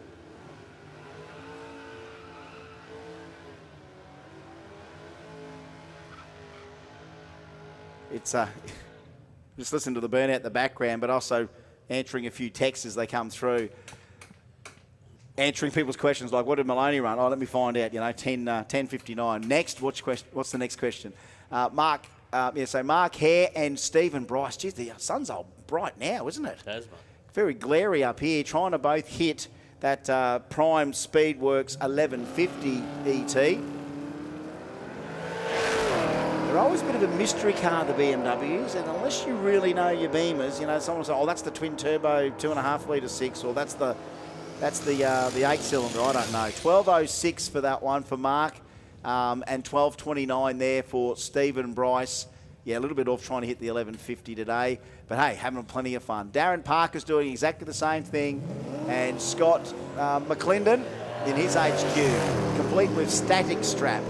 It's just listen to the burnout in the background, but also answering a few texts as they come through. Answering people's questions like, what did Maloney run? Oh, let me find out, 10:59. Next, what's the next question? Mark, so Mark Hare and Stephen Bryce. Geez, the sun's all bright now, isn't it? It has, mate. Very glary up here, trying to both hit that Prime Speedworks 1150 ET. They're always a bit of a mystery car, the BMWs, and unless you really know your Beamers, someone will say, oh, that's the twin turbo 2.5 litre 6, or that's the 8 cylinder. I don't know. 12.06 for that one for Mark, and 12.29 there for Stephen Bryce. Yeah, a little bit off trying to hit the 1150 today, but hey, having plenty of fun. Darren Parker's doing exactly the same thing, and Scott McClendon in his HQ, complete with static strap.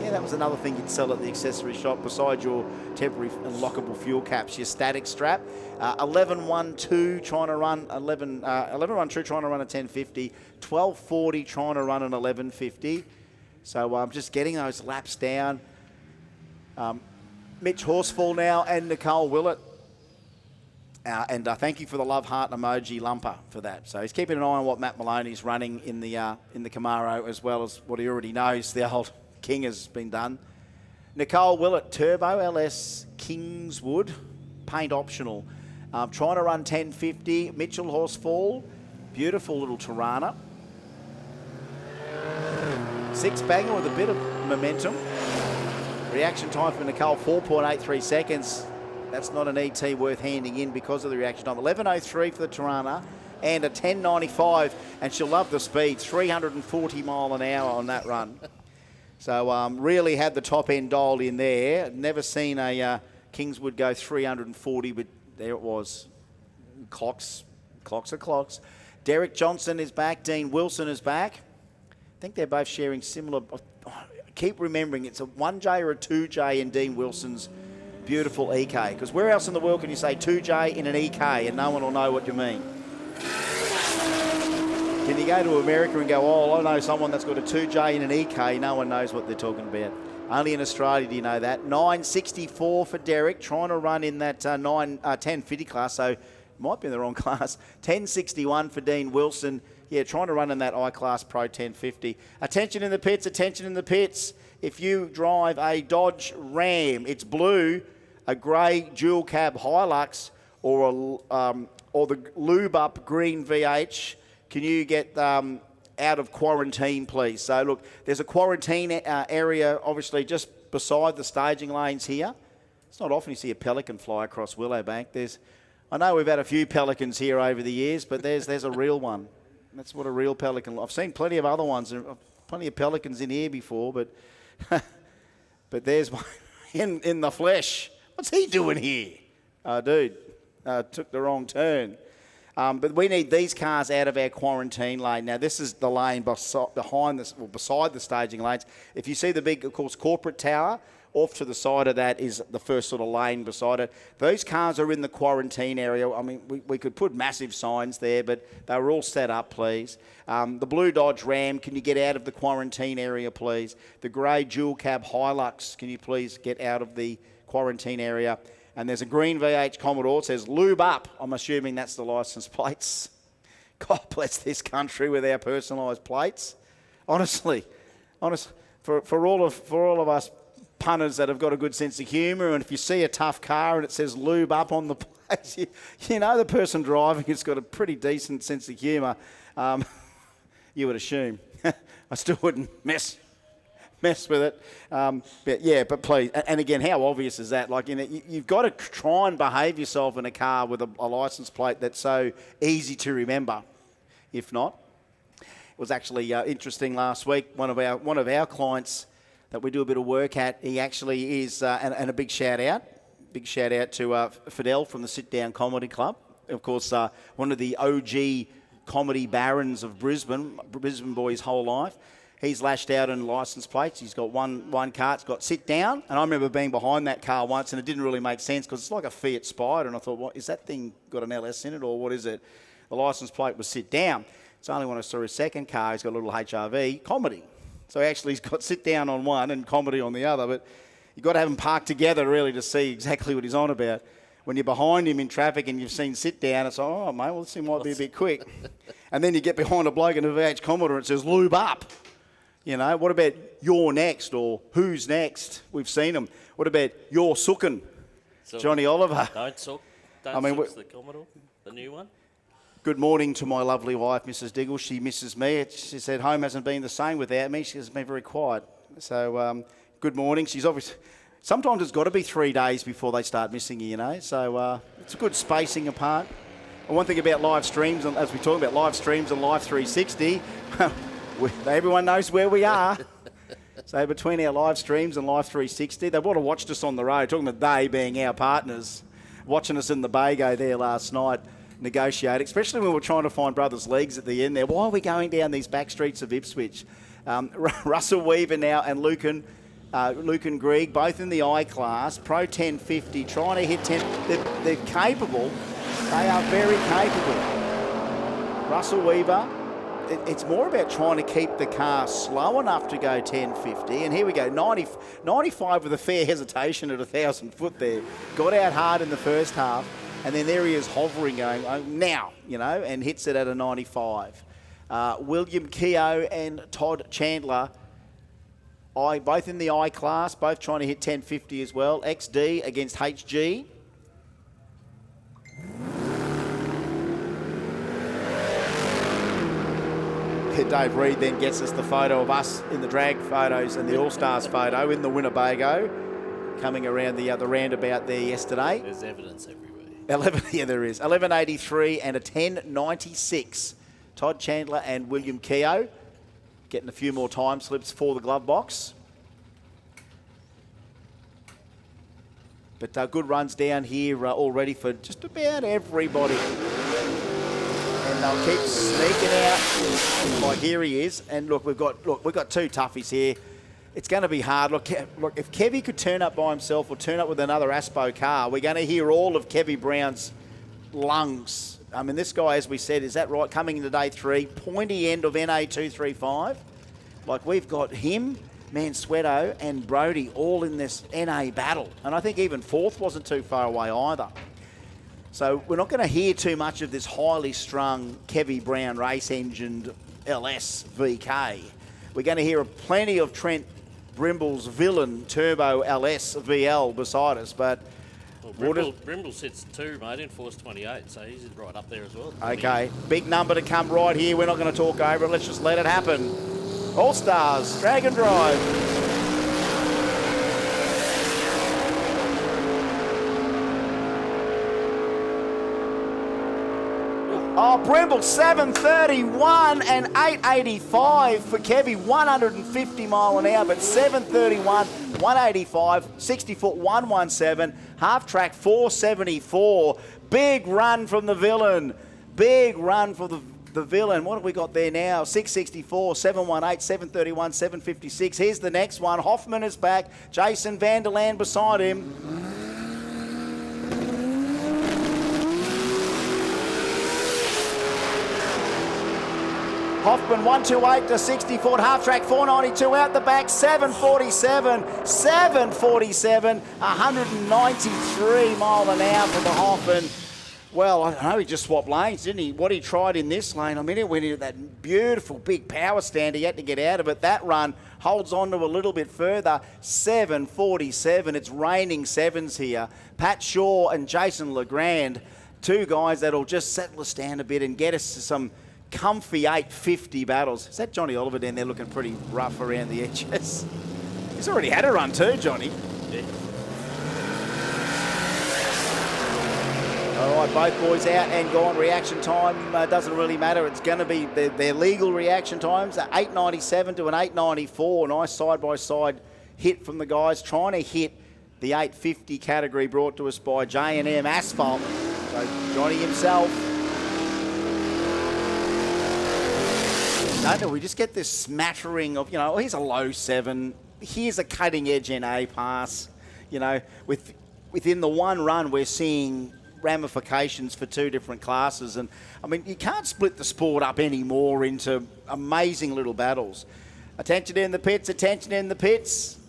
Yeah, that was another thing you'd sell at the accessory shop besides your temporary and lockable fuel caps, your static strap. 11.12 trying to run 11.12 trying to run a 1050, 12.40 trying to run an 1150. So I'm just getting those laps down. Mitch Horsfall now and Nicole Willett. And thank you for the love heart emoji lumper for that. So he's keeping an eye on what Matt Maloney's running in the Camaro, as well as what he already knows. The old King has been done. Nicole Willett, Turbo LS Kingswood, paint optional. Trying to run 1050. Mitchell Horsfall, beautiful little Tirana. 6-banger with a bit of momentum. Reaction time for Nicole, 4.83 seconds. That's not an ET worth handing in because of the reaction time. 11.03 for the Tirana and a 10.95, and she'll love the speed, 340 mile an hour on that run. So really had the top end dialed in there. Never seen a Kingswood go 340, but there it was. Clocks are clocks. Derek Johnson is back. Dean Wilson is back. I think they're both sharing similar. Keep remembering it's a 1J or a 2J in Dean Wilson's beautiful EK. Because where else in the world can you say 2J in an EK and no one will know what you mean? Can you go to America and go, oh, I know someone that's got a 2J in an EK, no one knows what they're talking about. Only in Australia do you know that. 9.64 for Derek, trying to run in that 1050 class, so might be in the wrong class. 10.61 for Dean Wilson. Yeah, trying to run in that I-Class Pro 1050. Attention in the pits, attention in the pits. If you drive a Dodge Ram, it's blue, a grey dual cab Hilux, or the lube up green VH, can you get out of quarantine, please? So look, there's a quarantine area, obviously, just beside the staging lanes here. It's not often you see a pelican fly across Willowbank. I know we've had a few pelicans here over the years, but there's a real one. That's what a real pelican. I've seen plenty of other ones, plenty of pelicans in here before, but but there's one in the flesh. What's he doing here? Dude, took the wrong turn. But we need these cars out of our quarantine lane. Now, this is the lane beside the staging lanes. If you see the big, of course, corporate tower, off to the side of that is the first sort of lane beside it. Those cars are in the quarantine area. I mean, we could put massive signs there, but they were all set up, please. The blue Dodge Ram, can you get out of the quarantine area, please? The grey dual cab Hilux, can you please get out of the quarantine area? And there's a green VH Commodore. It says lube up. I'm assuming that's the licence plates. God bless this country with our personalised plates. Honestly, for all of us punters that have got a good sense of humour, and if you see a tough car and it says lube up on the plate, you know the person driving has got a pretty decent sense of humour. You would assume. I still wouldn't mess mess with it. But please, and again, how obvious is that? Like, you've got to try and behave yourself in a car with a license plate that's so easy to remember. If not, it was actually interesting last week. One of our clients that we do a bit of work at, he actually is, and a big shout out to Fidel from the Sit Down Comedy Club. Of course, one of the OG comedy barons of Brisbane boy his whole life. He's lashed out in license plates. He's got one car. It's got Sit Down. And I remember being behind that car once, and it didn't really make sense because it's like a Fiat Spider. And I thought, what is that thing got an LS in it, or what is it? The license plate was Sit Down. It's only when I saw his second car, he's got a little HRV, comedy. So actually he's got Sit Down on one and comedy on the other. But you've got to have them parked together really to see exactly what he's on about. When you're behind him in traffic and you've seen Sit Down, it's like, oh, mate, well, this thing might be a bit quick. And then you get behind a bloke in a VH Commodore and it says, lube up. You know, what about you're next or who's next? We've seen them. What about you're sookin'? Johnny Oliver. Don't sook. The Commodore, the new one. Good morning to my lovely wife, Mrs. Diggle. She misses me. She said home hasn't been the same without me. She has been very quiet. So good morning. She's obviously... Sometimes it's got to be 3 days before they start missing you, you know. So it's a good spacing apart. And one thing about live streams, as we talk about live streams and Live 360, everyone knows where we are. So between our live streams and Live 360, they would have watched us on the road, talking about they being our partners, watching us in the Bago there last night, negotiate, especially when we're trying to find brothers' legs at the end there. Why are we going down these back streets of Ipswich? Russell Weaver now and Lucan Grieg, both in the I class, Pro 1050, trying to hit 10. They're capable. They are very capable. Russell Weaver, it's more about trying to keep the car slow enough to go 1050. And here we go, 95 with a fair hesitation at 1,000 foot there. Got out hard in the first half. And then there he is hovering, going, oh, now, you know, and hits it at a 95. William Keogh and Todd Chandler, both in the I class, both trying to hit 1050 as well. XD against HG. Dave Reed then gets us the photo of us in the drag photos and the Allstars photo in the Winnebago, coming around the roundabout there yesterday. There's evidence everywhere. 11, yeah, there is. 1183 and a 1096. Todd Chandler and William Keogh getting a few more time slips for the glove box. But good runs down here already for just about everybody. And they'll keep sneaking out. Like here he is. And look, we've got two toughies here. It's going to be hard. Look, if Kevy could turn up by himself or turn up with another Aspo car, we're going to hear all of Kevy Brown's lungs. I mean, this guy, as we said, is that right? Coming into day 3, pointy end of NA235. Like, we've got him, Mansueto, and Brody all in this NA battle. And I think even 4th wasn't too far away either. So we're not going to hear too much of this highly strung Kevy Brown race-engined LS VK. We're going to hear plenty of Trent Brimble's Villain Turbo LS VL beside us, but... Well, Brimble sits 2, mate, in Force 28, so he's right up there as well. Okay, big number to come right here. We're not going to talk over it. Let's just let it happen. Allstars, drag and drive. Oh, Brimble, 731 and 885 for Kevy, 150 mile an hour, but 731, 185, 60 foot, 117, half track 474. Big run from the Villain. Big run for the Villain. What have we got there now? 664, 718, 731, 756. Here's the next one. Hoffman is back. Jason Vanderland beside him. Hoffman 128 to 60 foot, half track 492 out the back, 747, 193 mile an hour for the Hoffman. Well, I don't know, he just swapped lanes, didn't he? What he tried in this lane, I mean, it went into that beautiful big power stand. He had to get out of it. That run holds on to a little bit further, 747. It's raining sevens here. Pat Shaw and Jason Legrand, two guys that'll just settle us down a bit and get us to some comfy 850 battles. Is that Johnny Oliver down there looking pretty rough around the edges? He's already had a run too, Johnny. Yeah. All right, both boys out and gone. Reaction time doesn't really matter. It's going to be their legal reaction times. 8.97 to an 8.94. Nice side-by-side hit from the guys trying to hit the 8.50 category brought to us by J&M Asphalt. So Johnny himself. Don't know, we just get this smattering of, here's a low 7. Here's a cutting-edge NA pass. Within the one run, we're seeing ramifications for two different classes. And, you can't split the sport up anymore into amazing little battles. Attention in the pits, attention in the pits.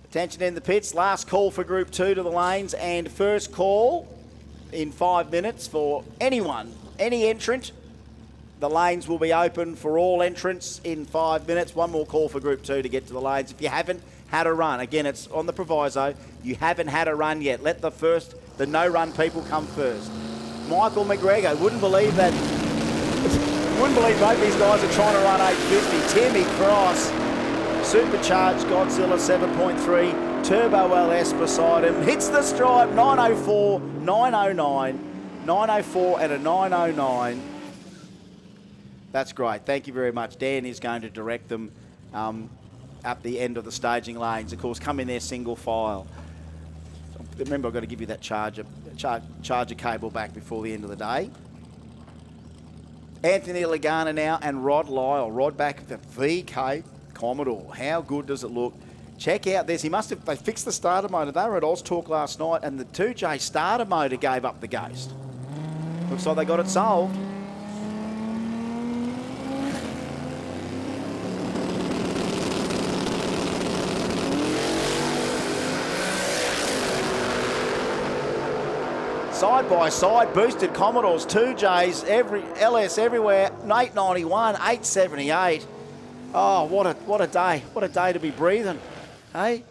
Attention in the pits. Last call for Group 2 to the lanes. And first call in 5 minutes for anyone, any entrant. The lanes will be open for all entrants in 5 minutes. One more call for Group 2 to get to the lanes. If you haven't had a run, again, it's on the proviso, you haven't had a run yet. Let the no-run people come first. Michael McGregor, wouldn't believe that. Wouldn't believe both these guys are trying to run 8.50. Timmy Cross, supercharged Godzilla 7.3, Turbo LS beside him. Hits the stripe, 9.04, 9.09, 9.04 and a 9.09. That's great. Thank you very much. Dan is going to direct them at the end of the staging lanes. Of course, come in there single file. Remember, I've got to give you that charger cable back before the end of the day. Anthony Lagana now and Rod Lyle. Rod back at the VK Commodore. How good does it look? Check out this. They fixed the starter motor. They were at Oztalk last night and the 2J starter motor gave up the ghost. Looks like they got it solved. Side by side, boosted Commodores, 2Js, LS everywhere, 891, 878. Oh, what a day. What a day to be breathing, hey?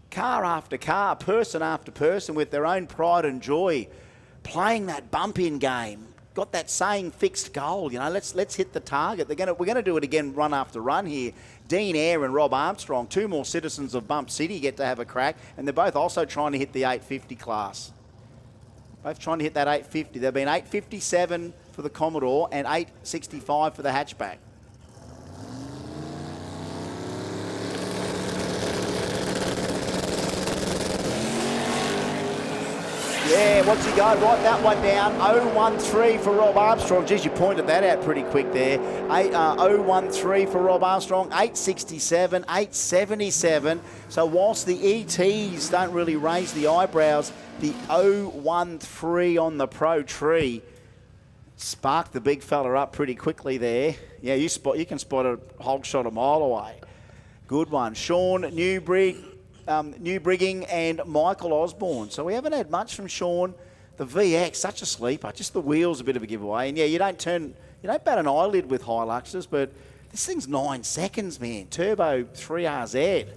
Car after car, person after person with their own pride and joy, playing that bump-in game. Got that same fixed goal, let's hit the target. We're going to do it again run after run here. Dean Eyre and Rob Armstrong, two more citizens of Bump City, get to have a crack, and they're both also trying to hit the 850 class. Both trying to hit that 850. They've been 857 for the Commodore and 865 for the hatchback. Yeah, what's he go? Right, that one down. 013 for Rob Armstrong. Geez, you pointed that out pretty quick there. 013 for Rob Armstrong. 867, 877. So whilst the ETs don't really raise the eyebrows, the 013 on the Pro Tree sparked the big fella up pretty quickly there. Yeah, you can spot a hog shot a mile away. Good one. Sean Newbrigging and Michael Osborne. So we haven't had much from Sean. The VX, such a sleeper. Just the wheel's a bit of a giveaway. And yeah, you don't bat an eyelid with Hiluxes, but this thing's 9 seconds, man. Turbo 3RZ.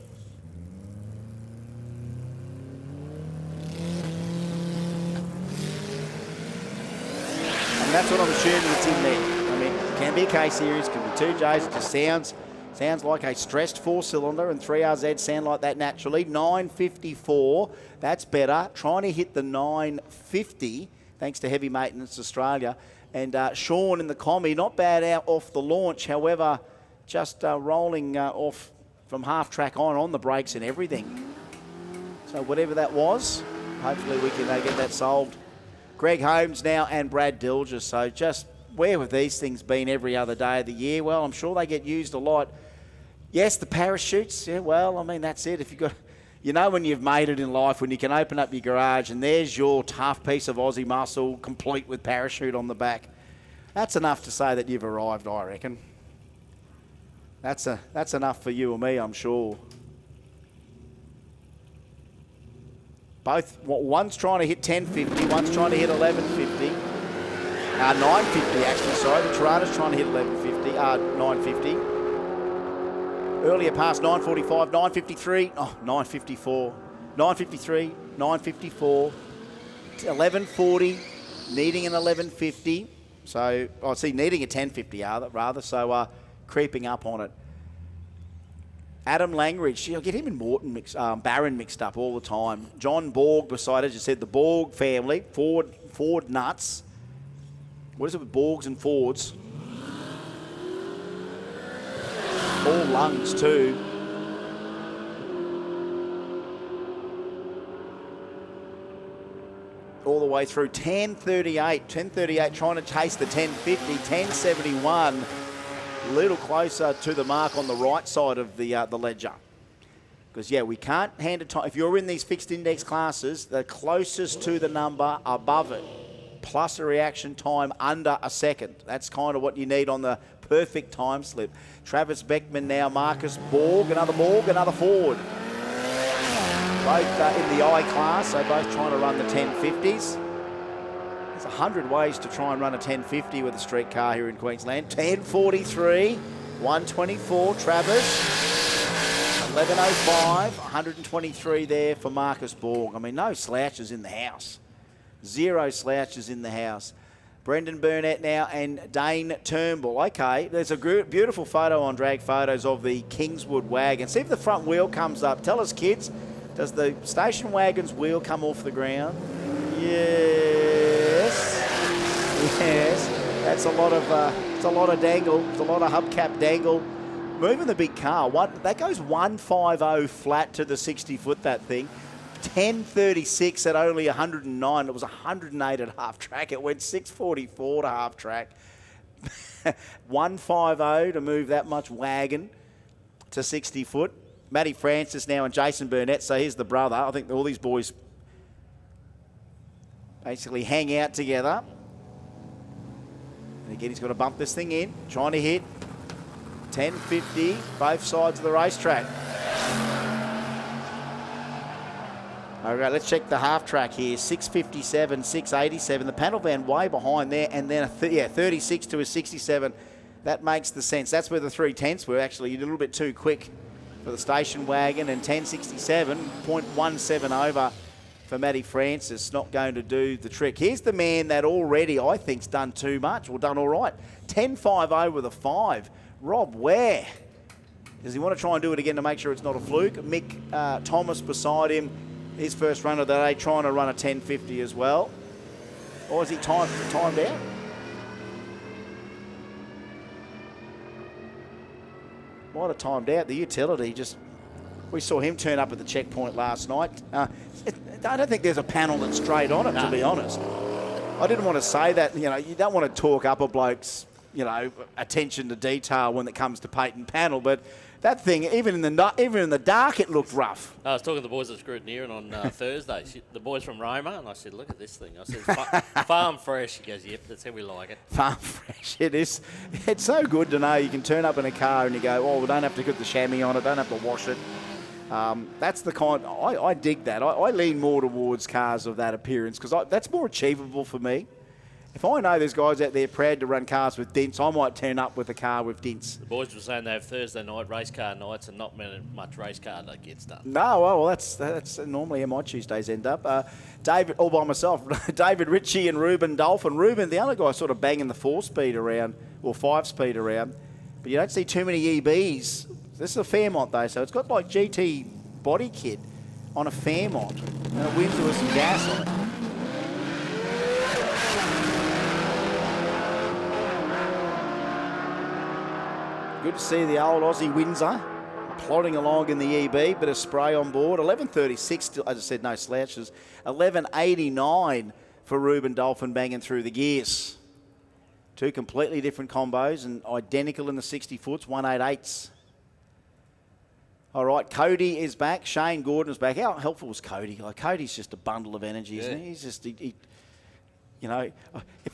And that's what I'm assuming it's in there. It can be a K-Series, can be 2Js. It just sounds like a stressed 4-cylinder, and 3RZ sound like that naturally. 954, that's better. Trying to hit the 950, thanks to Heavy Maintenance Australia. And Sean in the Commie, not bad out off the launch. However, just rolling off from half track on the brakes and everything. So whatever that was, hopefully we can get that solved. Greg Holmes now and Brad Dilger. So just where have these things been every other day of the year? Well, I'm sure they get used a lot. Yes, the parachutes. Yeah, well, that's it. If you've got, when you've made it in life, when you can open up your garage and there's your tough piece of Aussie muscle, complete with parachute on the back. That's enough to say that you've arrived, I reckon. That's enough for you or me, I'm sure. One's trying to hit 1050, one's trying to hit 1150. 950 actually, sorry. The Toronto's trying to hit 950. Earlier past 945, 953, 954, 953, 954, 1140, needing an 1150. So, needing a 1050 rather, so creeping up on it. Adam Langridge, I get him and Barron mixed up all the time. John Borg beside, as you said, the Borg family, Ford nuts. What is it with Borgs and Fords? All lungs too. All the way through 10:38, trying to chase the 10:50, 10:71. A little closer to the mark on the right side of the ledger. Because, yeah, we can't hand a time. If you're in these fixed index classes, the closest to the number above it, plus a reaction time under a second. That's kind of what you need on the perfect time slip. Travis Beckman now, Marcus Borg, another Ford. Both in the I class, so both trying to run the 1050s. There's 100 ways to try and run a 1050 with a street car here in Queensland. 10:43, 124, Travis. 11:05, 123 there for Marcus Borg. I mean, no slouches in the house. Zero slouches in the house. Brendan Burnett now and Dane Turnbull. Okay, there's a beautiful photo on Drag Photos of the Kingswood wagon. See if the front wheel comes up. Tell us, kids, does the station wagon's wheel come off the ground? Yes. Yes. That's a lot of dangle. It's a lot of hubcap dangle. Moving the big car. That goes 150 flat to the 60-foot, that thing. 10:36 at only 109. It was 108 at half track. It went 6:44 to half track. 150 to move that much wagon to 60 foot. Matty Francis now and Jason Burnett. So here's the brother. I think all these boys basically hang out together. And again, he's got to bump this thing in. Trying to hit 10:50, both sides of the racetrack. All right, let's check the half track here. 6:57, 6:87. The panel van way behind there, and then 36 to a 67. That makes the sense. That's where the 3/10s were actually a little bit too quick for the station wagon, and 10:67, 0.17 over for Matty Francis. Not going to do the trick. Here's the man that already I think's done too much, or done all right. 10.50 with a 5. Rob Ware. Does he want to try and do it again to make sure it's not a fluke? Mick Thomas beside him. His first run of the day, trying to run a 10.50 as well. Or is he timed out? Might have timed out. The utility we saw him turn up at the checkpoint last night. I don't think there's a panel that's straight on it, to be honest. I didn't want to say that. You know, you don't want to talk up a bloke's, attention to detail when it comes to Peyton panel, but that thing, even in the dark, it looked rough. I was talking to the boys at Scrutineering on Thursday. The boys from Roma, and I said, "Look at this thing." I said, "Farm fresh." He goes, "Yep, that's how we like it." Farm fresh, it is. It's so good to know you can turn up in a car and you go, "Oh, we don't have to put the chamois on it, don't have to wash it." That's the kind I dig that. I lean more towards cars of that appearance because that's more achievable for me. If I know there's guys out there proud to run cars with dents, I might turn up with a car with dents. The boys were saying they have Thursday night race car nights and not much race car that gets done. No, well, that's normally how my Tuesdays end up. David, all by myself, David Ritchie and Ruben Dolphin. Ruben, the other guy, sort of banging the 4-speed around, or 5-speed around. But you don't see too many EBs. This is a Fairmont, though, so it's got like GT body kit on a Fairmont. And it wins with some gas on it. Good to see the old Aussie Windsor plodding along in the EB, bit of spray on board. 11.36, still, as I said, no slouches. 11.89 for Ruben Dolphin banging through the gears. Two completely different combos and identical in the 60 foots, 188s. All right, Cody is back. Shane Gordon is back. How helpful was Cody? Like, Cody's just a bundle of energy, isn't he? He's just, if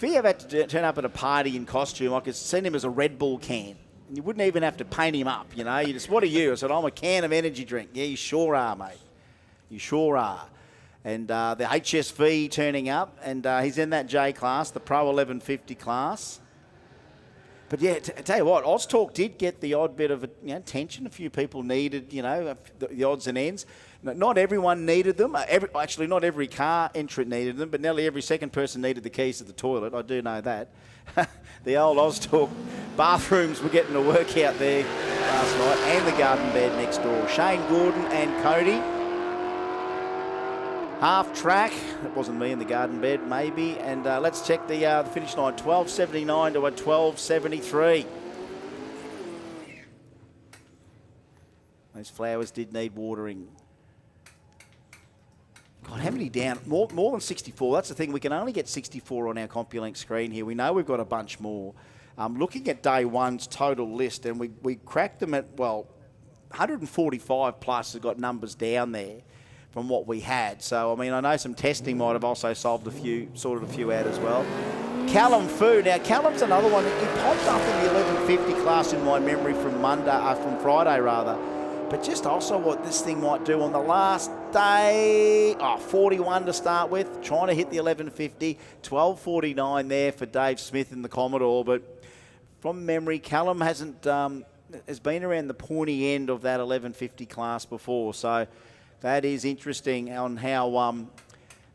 he ever had to turn up at a party in costume, I could send him as a Red Bull can. You wouldn't even have to paint him up, You just, what are you? I said, I'm a can of energy drink. Yeah, you sure are, mate. You sure are. And the HSV turning up, and he's in that J class, the Pro 1150 class. But yeah, tell you what, Oztalk did get the odd bit of attention. A few people needed, the odds and ends. Not everyone needed them. Actually, not every car entrant needed them, but nearly every second person needed the keys to the toilet. I do know that. The old Oztalk bathrooms were getting to work out there. last night, and the garden bed next door. Shane Gordon and Cody. Half track. It wasn't me in the garden bed, maybe. And let's check the finish line. 12.79 to a 12.73. Those flowers did need watering. God, how many down? More than 64. That's the thing. We can only get 64 on our CompuLink screen here. We know we've got a bunch more. Looking at day one's total list, and we cracked them at, well, 145 plus has got numbers down there from what we had. So, I mean, I know some testing might have also sorted a few out as well. Callum Fu. Now, Callum's another one. He popped up in the 1150 class in my memory from Friday rather. But just also what this thing might do on the last day. 41 to start with. Trying to hit the 1150. 12.49 there for Dave Smith in the Commodore. But from memory, Callum has been around the pointy end of that 1150 class before. So that is interesting on how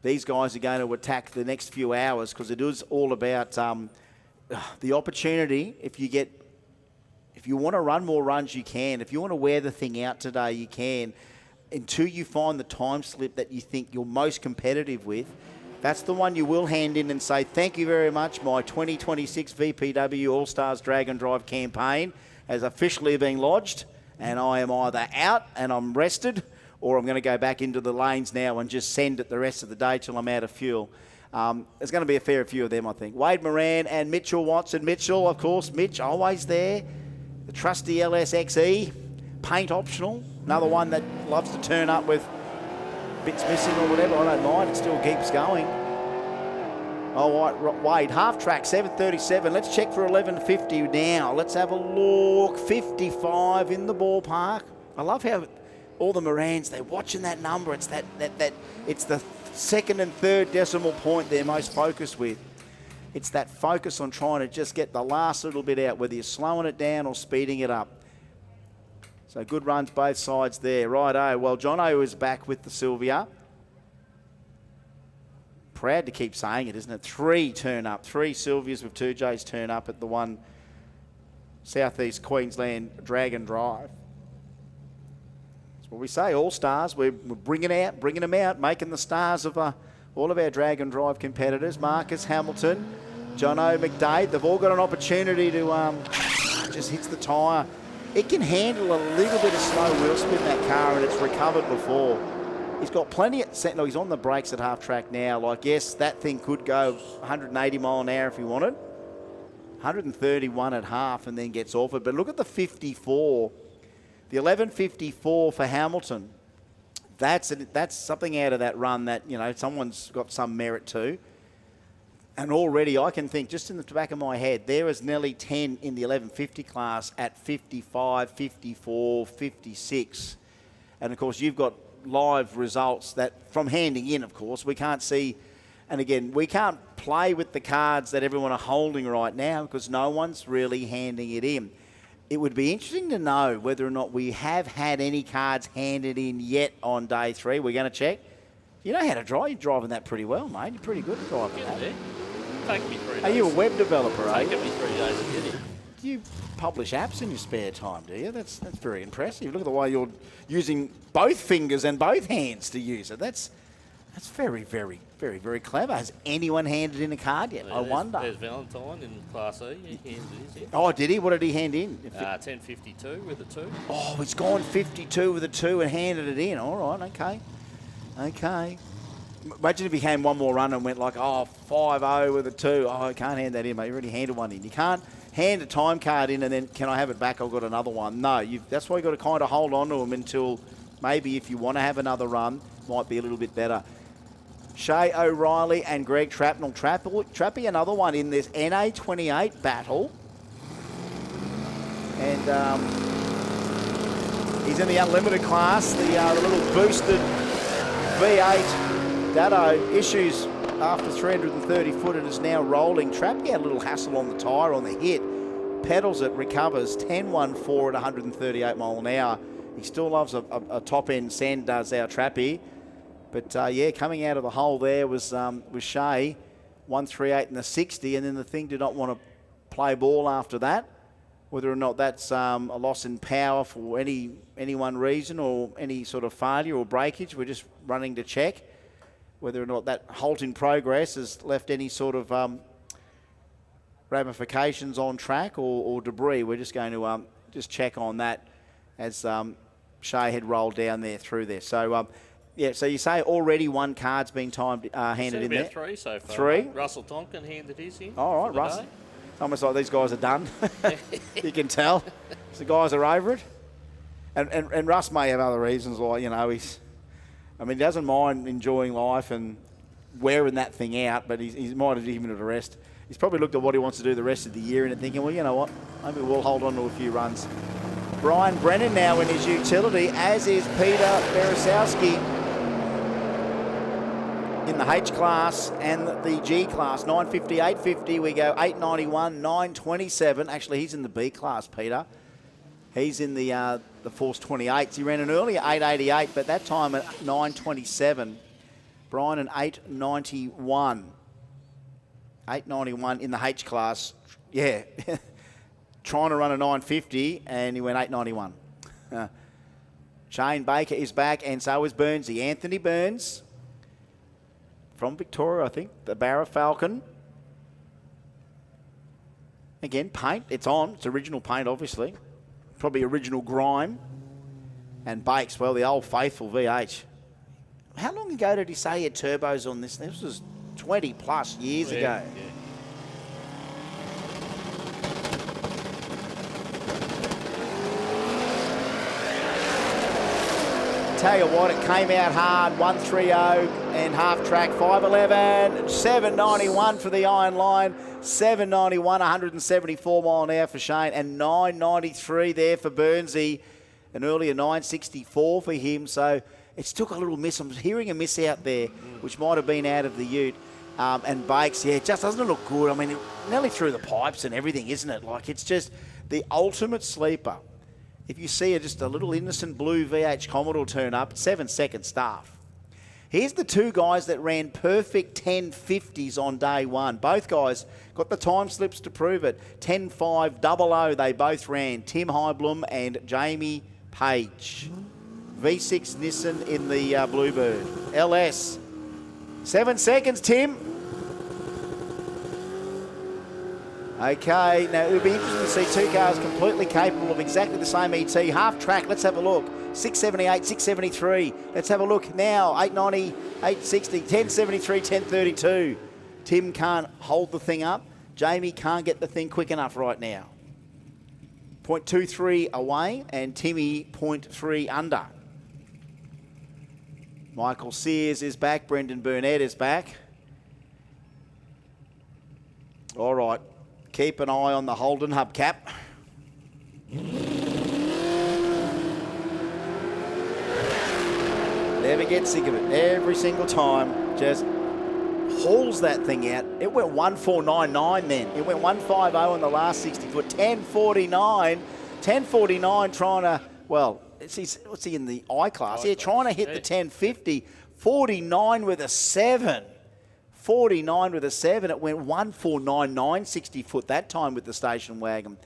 these guys are going to attack the next few hours, because it is all about the opportunity. If you want to run more runs, you can. If you want to wear the thing out today, you can. Until you find the time slip that you think you're most competitive with, that's the one you will hand in and say, thank you very much, my 2026 VPW All-Stars Drag and Drive campaign has officially been lodged, and I am either out and I'm rested, or I'm going to go back into the lanes now and just send it the rest of the day till I'm out of fuel. There's going to be a fair few of them, I think. Wade Moran and Mitchell Watson. Mitchell, of course, Mitch, always there. The trusty LSXE, paint optional. Another one that loves to turn up with bits missing or whatever. I don't mind, it still keeps going. All right, Wade, half track, 7.37. Let's check for 11.50 now. Let's have a look. 55 in the ballpark. I love how all the Morans, they're watching that number. It's it's the second and third decimal point they're most focused with. It's that focus on trying to just get the last little bit out, whether you're slowing it down or speeding it up. So good runs both sides there. Righto. Well, Jono is back with the Sylvia. Proud to keep saying it, isn't it? 3 turn up. 3 Sylvias with 2 J's turn up at the one Southeast Queensland Drag and Drive. That's what we say, all stars. We're bringing them out, making the stars of all of our Drag and Drive competitors. Marcus Hamilton, Jono McDade, they've all got an opportunity to just hits the tyre. It can handle a little bit of slow wheel spin, that car, and it's recovered before. He's got plenty of... No, he's on the brakes at half track now. Like, yes, that thing could go 180 mile an hour if he wanted. 131 at half and then gets off it. But look at the 54. The 11.54 for Hamilton. That's something out of that run that, you know, someone's got some merit to. And already I can think, just in the back of my head, there is nearly 10 in the 1150 class at 55, 54, 56. And, of course, you've got live results that, from handing in, of course, we can't see. And, again, we can't play with the cards that everyone are holding right now because no one's really handing it in. It would be interesting to know whether or not we have had any cards handed in yet on day 3. We're going to check. You know how to drive. You're driving that pretty well, mate. You're pretty good at driving that. Taking me 3 days. Are you a web developer, are you? Taking me 3 days to get it. Do you publish apps in your spare time, do you? That's very impressive. Look at the way you're using both fingers and both hands to use it. That's very, very, very, very clever. Has anyone handed in a card yet? Yeah, I wonder. There's Valentine in Class E. He handed his in. Oh, did he? What did he hand in? 10.52 with a 2. Oh, he's gone 52 with a 2 and handed it in. All right, okay. Imagine if he came one more run and went like, 5-0 with a 2. Oh, I can't hand that in, mate. You already handed one in. You can't hand a time card in and then, can I have it back? I've got another one. No, that's why you've got to kind of hold on to them until maybe if you want to have another run, might be a little bit better. Shay O'Reilly and Greg Trapnell. Trappy, another one in this NA28 battle. And he's in the unlimited class, the little boosted V8. Dado issues after 330 foot and is now rolling. Trappy had a little hassle on the tyre on the hit. Pedals it, recovers 10.14 at 138 mile an hour. He still loves a top-end send, does our Trappy. But, yeah, coming out of the hole there was Shay, 138 in the 60, and then the thing did not want to play ball after that. whether or not that's a loss in power for any one reason or any sort of failure or breakage. We're just running to check whether or not that halt in progress has left any sort of ramifications on track or debris. We're just going to just check on that as Shay had rolled down there through there. So, yeah, so you say already one card's been timed, handed in there? 3 so far. 3? Russell Tonkin handed his in. All right, Russ. It's almost like these guys are done. You can tell. The guys are over it. And Russ may have other reasons, like, he doesn't mind enjoying life and wearing that thing out, but he might have given it a rest. He's probably looked at what he wants to do the rest of the year and thinking, well, you know what, maybe we'll hold on to a few runs. Brian Brennan now in his utility, as is Peter Beresowski in the H class and the G class. 950, 850, we go 891, 927. Actually, he's in the B class, Peter. He's in the Force 28s. He ran an earlier 888, but that time at 927. Brian an 891. 891 in the H class. Yeah. Trying to run a 950, and he went 891. Shane Baker is back, and so is Burnsy. Anthony Burns from Victoria, I think. The Barra Falcon. Again, paint. It's on. It's original paint, obviously. Probably original grime. And Bakes, well, the old faithful VH. How long ago did he say he had turbos on this? This was 20 plus years ago. Yeah. Tell you what, it came out hard, 130 and half track, 511, 791 for the iron line, 791, 174 mile an hour for Shane, and 993 there for Burnsy, an earlier 964 for him. So it's took a little miss. I'm hearing a miss out there, which might have been out of the ute. And Bakes, yeah, it just doesn't look good. I mean, nearly through the pipes and everything, isn't it? Like, it's just the ultimate sleeper. If you see just a little innocent blue VH Commodore turn up, 7-second staff. Here's the two guys that ran perfect 1050s on day one. Both guys got the time slips to prove it. 10.500 they both ran. Tim Heiblum and Jamie Page. V6 Nissan in the Bluebird. LS. 7 seconds, Tim. Okay, now it'll be interesting to see two cars completely capable of exactly the same ET. Half track, let's have a look. 678, 673. Let's have a look now. 890, 860, 1073, 1032. Tim can't hold the thing up. Jamie can't get the thing quick enough right now. 0.23 away and Timmy 0.3 under. Michael Sears is back. Brendan Burnett is back. All right. Keep an eye on the Holden hubcap. Never get sick of it. Every single time, just hauls that thing out. It went 1499 then. It went 150 on the last 60 foot. 1049. 1049 trying to, well, what's he in the I class? Yeah, trying to hit the 1050. 49 with a 7. 49 with a 7. It went 1499 60 foot that time with the station wagon.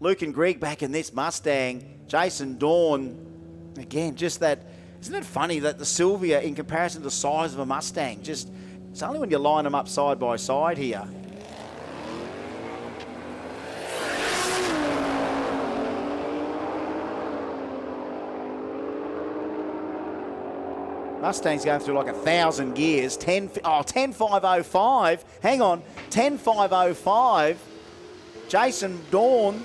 Luke and Greg back in this Mustang. Jason Dawn, again, just that. Isn't it funny that the Sylvia, in comparison to the size of a Mustang, just, it's only when you line them up side by side here. Mustang's going through like 1,000 gears. 10.505. Hang on. 10.505. Jason Dawn,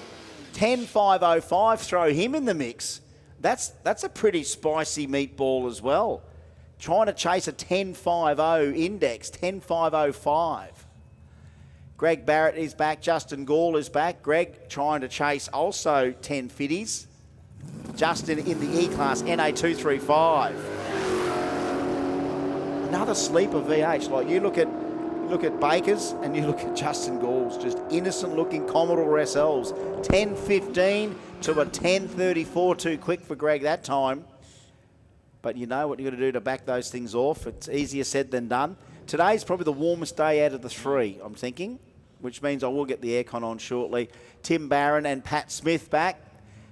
10.505. Throw him in the mix. That's a pretty spicy meatball as well. Trying to chase a 10.50 index. 10.505. Greg Barrett is back. Justin Gall is back. Greg trying to chase also 10.50s. Justin in the E-Class, NA235. Another sleeper VH. Like you look at Baker's and you look at Justin Gall's, just innocent looking Commodore SLs. 10.15 to a 10.34, too quick for Greg that time. But you know what you got to do to back those things off. It's easier said than done. Today's probably the warmest day out of the three, I'm thinking. which means I will get the aircon on shortly. Tim Barron and Pat Smith back.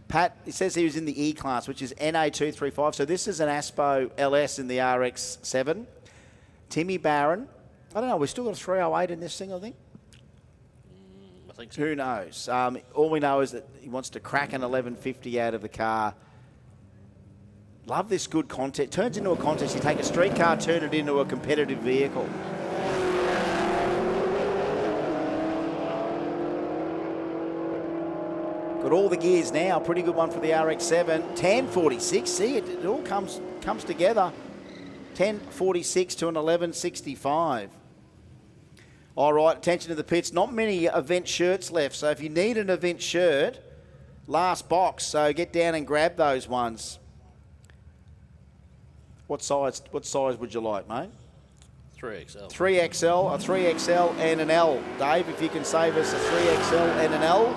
Pat, it says he was in the E class, which is NA235. So this is an Aspo LS in the RX7. Timmy Barron. I don't know. We've still got a 308 in this thing, I think. I think so. Who knows? All we know is that he wants to crack an 1150 out of the car. Love this good contest. Turns into a contest. You take a street car, turn it into a competitive vehicle. Got all the gears now. Pretty good one for the RX-7. 1046. See, it all comes together. 1046 to an 1165. All right, attention to the pits. Not many event shirts left. So if you need an event shirt, last box. So get down and grab those ones. What size would you like, mate? 3XL. 3XL, a 3XL and an L. Dave, if you can save us a 3XL and an L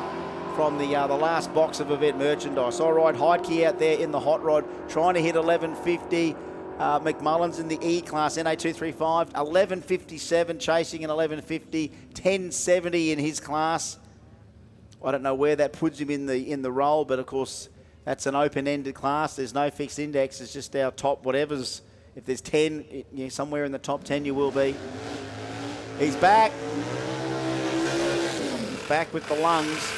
from the last box of event merchandise. All right, Heidke out there in the hot rod, trying to hit 1150. McMullen's in the E class, NA235, 1157, chasing an 1150, 1070 in his class. I don't know where that puts him in the roll, but of course that's an open-ended class. There's no fixed index. It's just our top whatever's. If there's 10, somewhere in the top 10 you will be. He's back. Back with the lungs.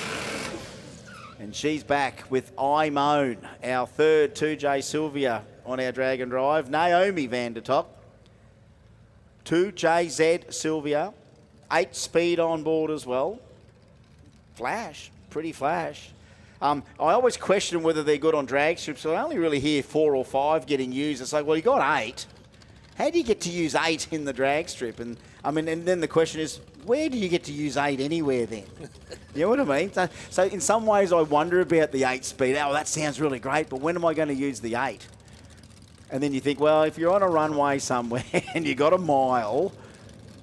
And she's back with I Moan, our third 2J Sylvia on our Dragon Drive. Naomi Vandertop. 2JZ Sylvia. 8 speed on board as well. Flash. Pretty flash. I always question whether they're good on drag strips, so I only really hear 4 or 5 getting used. It's like, well, you got 8. How do you get to use 8 in the drag strip? And then the question is, where do you get to use 8 anywhere then? You know what I mean? So in some ways, I wonder about the 8 speed. Oh, that sounds really great, but when am I going to use the 8? And then you think, well, if you're on a runway somewhere and you got a mile,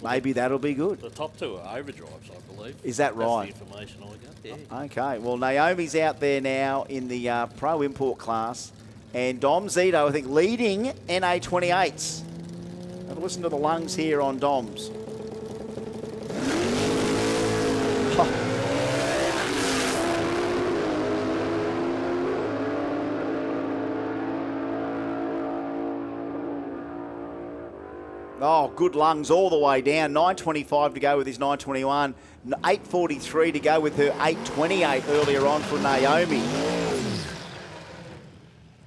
maybe that'll be good. The top 2 are overdrives, I believe. Is that right? That's the information I got, yeah. Okay, well, Naomi's out there now in the Pro Import class. And Dom Zito, I think, leading NA28s. Have a listen to the lungs here on Dom's. Oh, good lungs all the way down. 9.25 to go with his 9.21. 8.43 to go with her 8.28 earlier on for Naomi.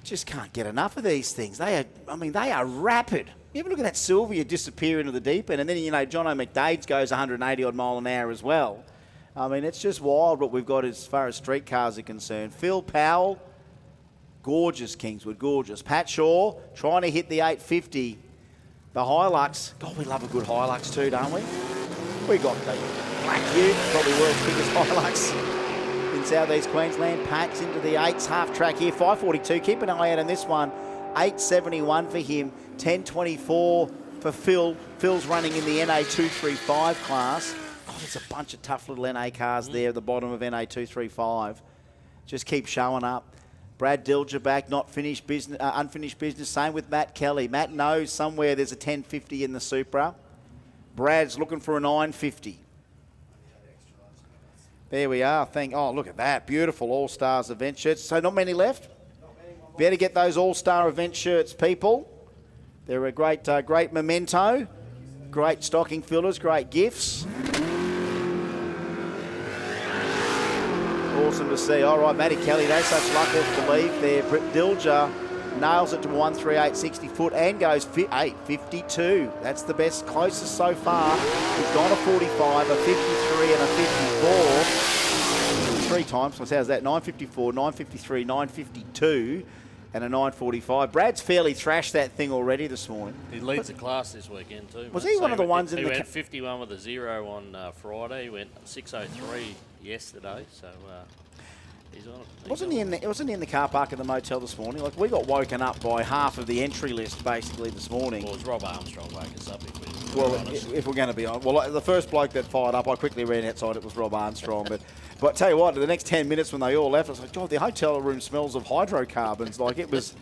Just can't get enough of these things. They are rapid. You ever look at that Sylvia disappear into the deep end, and then, John O'McDade's goes 180 odd mile an hour as well. It's just wild what we've got as far as street cars are concerned. Phil Powell, gorgeous Kingswood, gorgeous. Pat Shaw trying to hit the 850. The Hilux, God, we love a good Hilux too, don't we? We got the Black Ute, probably world's biggest Hilux in southeast Queensland. Packs into the 8s, half track here, 5.42. Keep an eye out on this one. 8.71 for him, 10.24 for Phil. Phil's running in the NA235 class. God, there's a bunch of tough little NA cars there at the bottom of NA235. Just keep showing up. Brad Dilger back, unfinished business. Same with Matt Kelly. Matt knows somewhere there's a 1050 in the Supra. Brad's looking for a 950. There we are. Oh, look at that. Beautiful All-Stars event shirts. So not many left? Better get those All-Star event shirts, people. They're a great memento. Great stocking fillers, great gifts. Awesome to see. All right, Matty Kelly, no such luck left to leave there. Britt Dilger nails it to 138.60 foot and goes 8.52. That's the best, closest so far. He's gone a 45, a 53 and a 54. 3 times. So how's that? 9.54, 9.53, 9.52 and a 9.45. Brad's fairly thrashed that thing already this morning. He leads the class this weekend too. Was he one of the ones in the... He went 51 with a 0 on Friday. He went 6.03 yesterday, so he's on it. Wasn't he in the car park at the motel this morning? Like, we got woken up by half of the entry list basically this morning. Well, it was Rob Armstrong waking us up if we're going to be on. Well, the first bloke that fired up, I quickly ran outside. It was Rob Armstrong. But tell you what, the next 10 minutes when they all left, I was like, God, the hotel room smells of hydrocarbons. Like, it was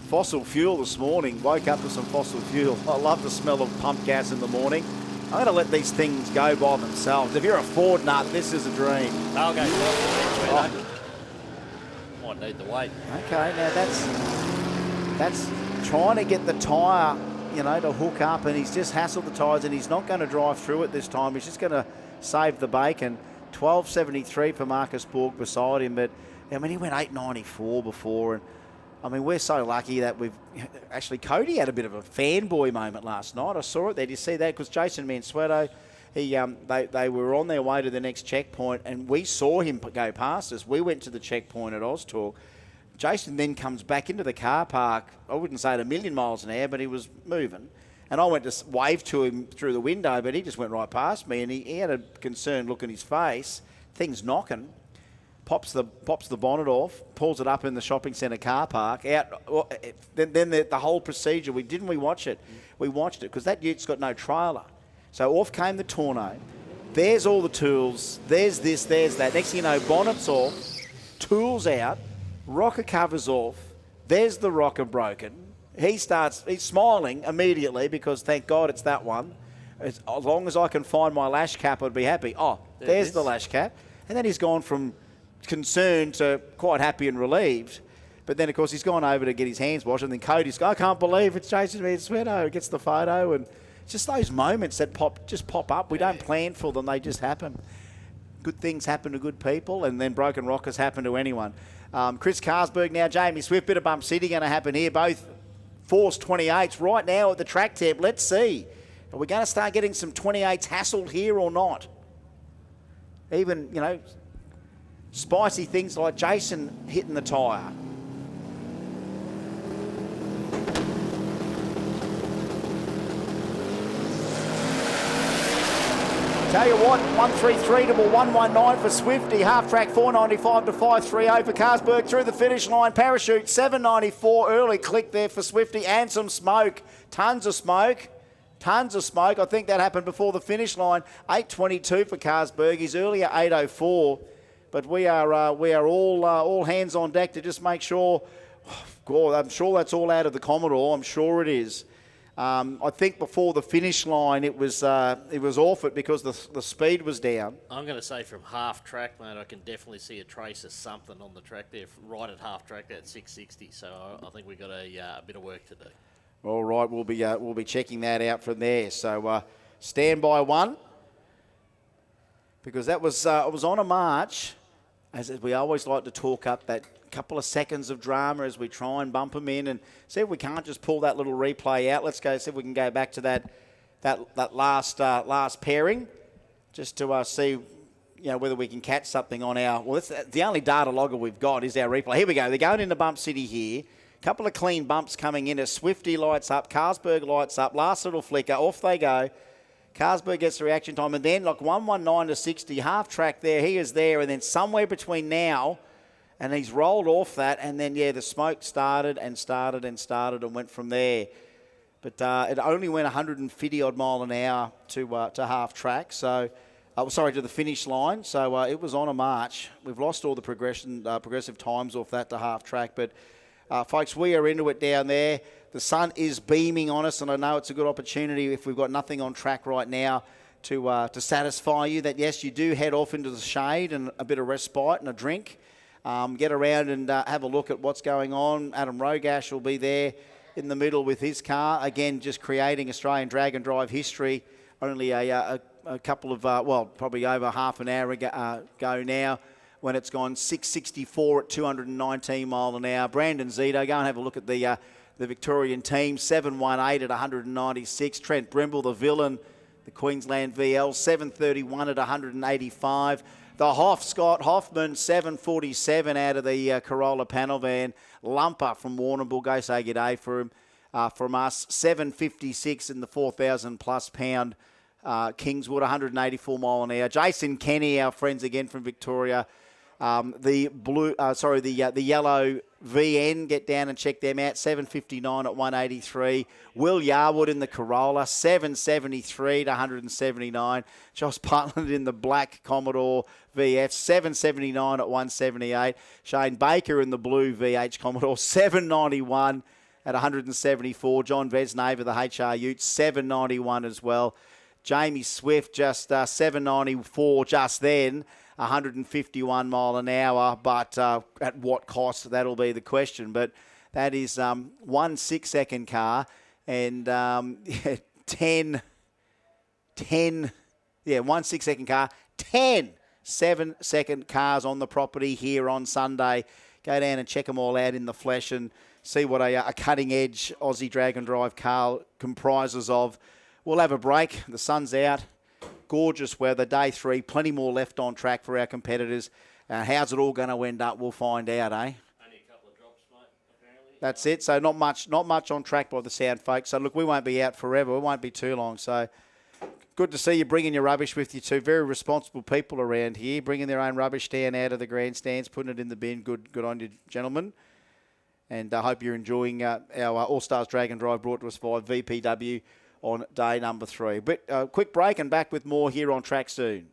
fossil fuel this morning. Woke up to some fossil fuel. I love the smell of pump gas in the morning. I'm going to let these things go by themselves. If you're a Ford nut, this is a dream. I'll go 12. Might need the weight. Okay, now that's trying to get the tyre, to hook up, and he's just hassled the tyres, and he's not going to drive through it this time. He's just going to save the bacon. 12.73 for Marcus Borg beside him, but he went 8.94 before, and we're so lucky that we've actually Cody had a bit of a fanboy moment last night. I saw it there. Did you see that? Because Jason Mansueto, they were on their way to the next checkpoint, and we saw him go past us. We went to the checkpoint at Oztalk. Jason then comes back into the car park. I wouldn't say at 1,000,000 miles an hour, but he was moving. And I went to wave to him through the window, but he just went right past me, and he had a concerned look in his face. Things knocking. Pops the bonnet off, pulls it up in the shopping centre car park. Then the whole procedure. We watch it. We watched it because that ute's got no trailer. So off came the tonneau. There's all the tools. There's this. There's that. Next thing you know, bonnet's off, tools out, rocker covers off. There's the rocker broken. He's smiling immediately because thank God it's that one. As long as I can find my lash cap, I'd be happy. Oh, there's the lash cap. And then he's gone from concerned to quite happy and relieved. But then, of course, he's gone over to get his hands washed, and then Cody's I can't believe it's Jason Mansueto. Gets the photo, and just those moments that pop up. We don't plan for them; they just happen. Good things happen to good people, and then broken rockers happen to anyone. Chris Carsberg now, Jamie Swift, bit of bump city going to happen here. Both forced 28s right now at the track temp. Let's see. Are we going to start getting some 28s hassled here or not? Even, spicy things like Jason hitting the tyre. Tell you what, 133 to 119 for Swifty. Half track 495 to 530 for Carsberg through the finish line. Parachute 794. Early click there for Swifty and some smoke. Tons of smoke. I think that happened before the finish line. 8.22 for Carsberg. He's earlier 8.04. But we are all hands on deck to just make sure. God, I'm sure that's all out of the Commodore. I'm sure it is. I think before the finish line, it was off it because the speed was down. I'm going to say from half track, mate, I can definitely see a trace of something on the track there, right at half track at 660. So I think we've got a bit of work to do. All right, we'll be checking that out from there. So stand by one, because that was on a march. As we always like to talk up that couple of seconds of drama as we try and bump them in and see if we can't just pull that little replay out. Let's go see if we can go back to that last pairing, just to see whether we can catch something on our. Well, that's the only data logger we've got is our replay. Here we go. They're going into Bump City here. Couple of clean bumps coming in as Swifty lights up, Carsberg lights up, last little flicker, off they go. Carsberg gets the reaction time, and then 119 to 60, half track there, he is there, and then somewhere between now, and he's rolled off that, and then, the smoke started and went from there. But it only went 150 odd mile an hour to half track, so, to the finish line, so it was on a march. We've lost all the progressive times off that to half track, but folks, we are into it down there. The sun is beaming on us, and I know it's a good opportunity if we've got nothing on track right now to satisfy you that, yes, you do head off into the shade and a bit of respite and a drink. Get around and have a look at what's going on. Adam Rogash will be there in the middle with his car. Again, just creating Australian drag and drive history. Only a couple of, probably over half an hour ago now, when it's gone 664 at 219 mile an hour. Brandon Zito, go and have a look at the Victorian team, 718 at 196. Trent Brimble, the villain, the Queensland VL, 731 at 185. The Scott Hoffman, 747 out of the Corolla panel van. Lumper from Warrnambool, go say good day for him. From us, 756 in the 4,000 plus pound Kingswood, 184 mile an hour. Jason Kenny, our friends again from Victoria. The yellow VN, get down and check them out, 759 at 183. Will Yarwood in the Corolla, 773 to 179. Josh Putland in the black Commodore VF, 779 at 178. Shane Baker in the blue VH Commodore, 791 at 174. John Vesnave of the HR Ute, 791 as well. Jamie Swift just 794 just then, 151 mile an hour, but at what cost? That'll be the question. But that is 1 6-second car and 10, 1 6-second car, 10 7-second cars on the property here on Sunday. Go down and check them all out in the flesh and see what a cutting-edge Aussie Dragon Drive car comprises of. We'll have a break. The sun's out. Gorgeous weather. Day 3. Plenty more left on track for our competitors. How's it all going to end up? We'll find out, eh? Only a couple of drops, mate, apparently. That's it. So not much on track by the sound, folks. So, look, we won't be out forever. It won't be too long. So good to see you bringing your rubbish with you too. Very responsible people around here, bringing their own rubbish down out of the grandstands, putting it in the bin. Good on you, gentlemen. And I hope you're enjoying our Allstars Dragon Drive brought to us by VPW on day number 3. But quick break and back with more here on track soon.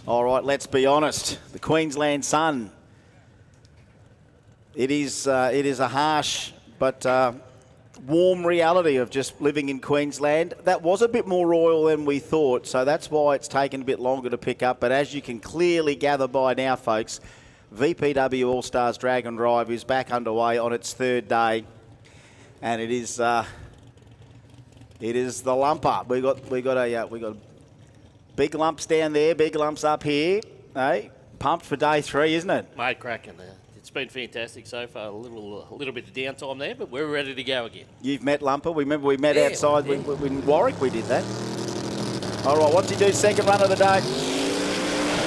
All right, let's be honest. The Queensland sun. It is a harsh but warm reality of just living in Queensland. That was a bit more royal than we thought, so that's why it's taken a bit longer to pick up. But as you can clearly gather by now, folks, VPW Allstars Dragon Drive is back underway on its third day, and it is the lumper. We got big lumps down there, big lumps up here. Hey, pumped for day 3, isn't it? Mate, cracking there. It's been fantastic so far. A little bit of downtime there, but we're ready to go again. You've met Lumper. Remember we met outside in Warwick. We did that. All right, what's he do? Second run of the day.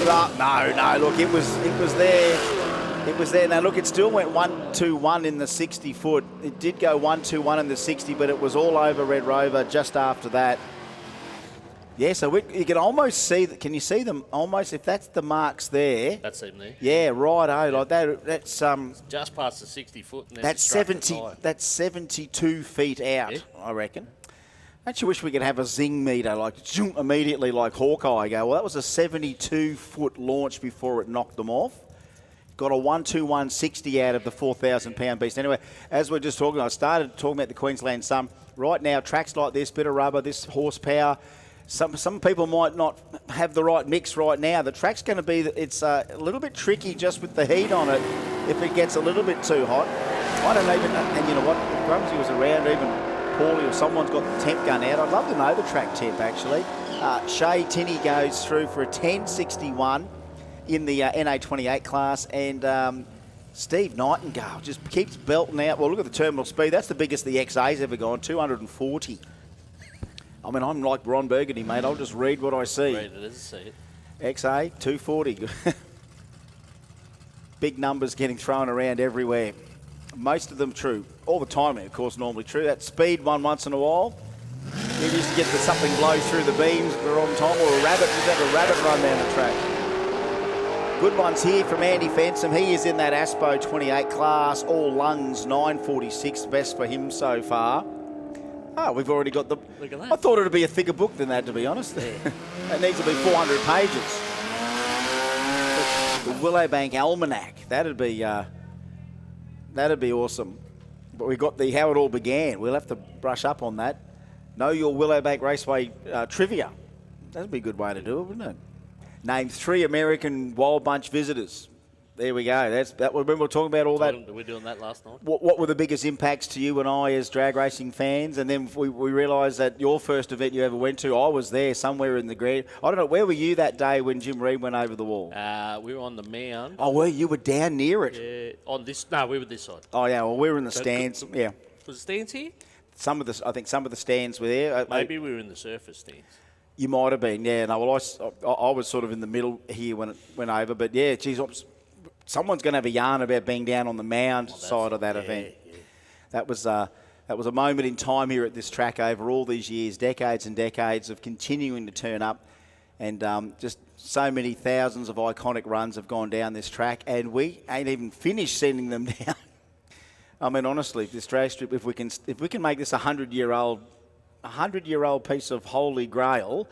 No. Look, it was there. It was there. Now look, it still went 1-2-1 in the 60 foot. It did go 1-2-1 in the 60, but it was all over Red Rover just after that. Yeah, so you can almost see that. Can you see them almost? If that's the marks there. That's them there. Yeah, right. Like that. That's just past the 60 foot. And that's 70. That's 72 feet out. Yeah. I reckon. Actually, wish we could have a zing meter like immediately like Hawkeye. Go. Well, that was a 72-foot launch before it knocked them off. Got a 12160 out of the 4,000-pound beast. Anyway, as we're just talking, I started talking about the Queensland Sun. Right now, tracks like this, bit of rubber, this horsepower. Some people might not have the right mix right now. The track's going to be, it's a little bit tricky just with the heat on it if it gets a little bit too hot. I don't even, and you know what, if Grumsy was around, even Paulie or someone's got the temp gun out, I'd love to know the track temp actually. Shay Tinney goes through for a 10.61 in the NA28 class, and Steve Nightingale just keeps belting out. Well, look at the terminal speed. That's the biggest the XA's ever gone, 240. I mean, I'm like Ron Burgundy, mate. I'll just read what I see. Read it as I see it. XA, 240. Big numbers getting thrown around everywhere. Most of them true. All the time, of course, normally true. That speed one once in a while. You used to get something blow through the beams at the wrong time, or a rabbit. Just have a rabbit run down the track. Good ones here from Andy Fensom. He is in that Aspo 28 class. All lungs, 946. Best for him so far. Oh, we've already got the... Look at that. I thought it would be a thicker book than that, to be honest. Yeah. It needs to be 400 pages. The Willowbank Almanac. That'd be awesome. But we got the how it all began. We'll have to brush up on that. Know your Willowbank Raceway trivia. That'd be a good way to do it, wouldn't it? Name 3 American Wild Bunch visitors. There we go. Remember we were talking about all that. We were doing that last night. What were the biggest impacts to you and I as drag racing fans? And then we realised that your first event you ever went to, I was there somewhere in the grand. I don't know, where were you that day when Jim Reed went over the wall? We were on the mound. Oh, you were down near it. Yeah, on this. No, we were this side. Oh yeah, well we were in the stands. Yeah. Was the stands here? I think some of the stands were there. Maybe we were in the surface stands. You might have been. Yeah. No, well I was sort of in the middle here when it went over. But yeah, geez, someone's going to have a yarn about being down on the mound side of that event. Yeah. That was a moment in time here at this track over all these years, decades and decades of continuing to turn up, and just so many thousands of iconic runs have gone down this track, and we ain't even finished sending them down. I mean, honestly, this drag strip, if we can make this a 100-year-old piece of holy grail,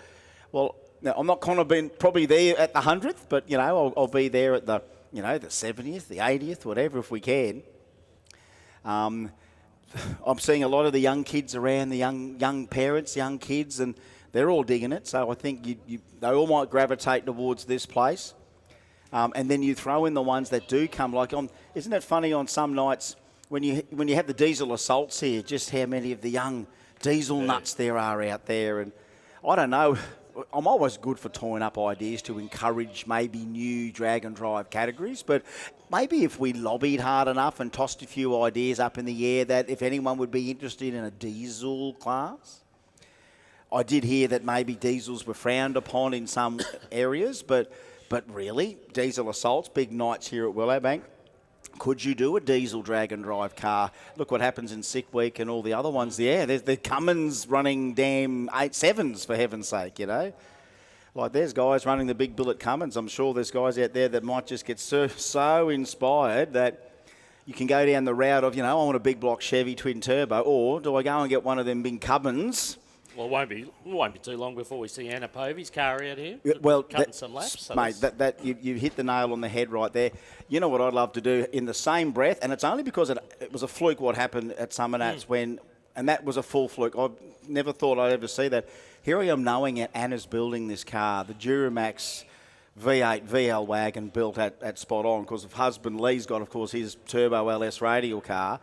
well, now, I'm not going to be probably there at the 100th, but you know, I'll be there at the the 70th, the 80th, whatever, if we can. I'm seeing a lot of the young kids around, the young parents, young kids, and they're all digging it. So I think they all might gravitate towards this place. And then you throw in the ones that do come. Isn't it funny on some nights when you have the diesel assaults here, just how many of the young diesel nuts there are out there? And I don't know. I'm always good for toying up ideas to encourage maybe new drag and drive categories, but maybe if we lobbied hard enough and tossed a few ideas up in the air that if anyone would be interested in a diesel class. I did hear that maybe diesels were frowned upon in some areas, but really, diesel assaults, big nights here at Willowbank. Could you do a diesel drag and drive car? Look what happens in Sick Week and all the other ones. Yeah, there's the Cummins running damn 8.7s, for heaven's sake, Like, there's guys running the big bullet Cummins. I'm sure there's guys out there that might just get so inspired that you can go down the route of, I want a big block Chevy twin turbo, or do I go and get one of them big Cummins Well, it won't be too long before we see Anna Povey's car out here. Well, cutting some laps. So mate, you hit the nail on the head right there. You know what I'd love to do in the same breath, and it's only because it was a fluke what happened at Summer Nats and that was a full fluke. I never thought I'd ever see that. Here I am knowing that Anna's building this car, the Duramax V8 VL wagon built at Spot On, because of husband Lee's got, of course, his Turbo LS radial car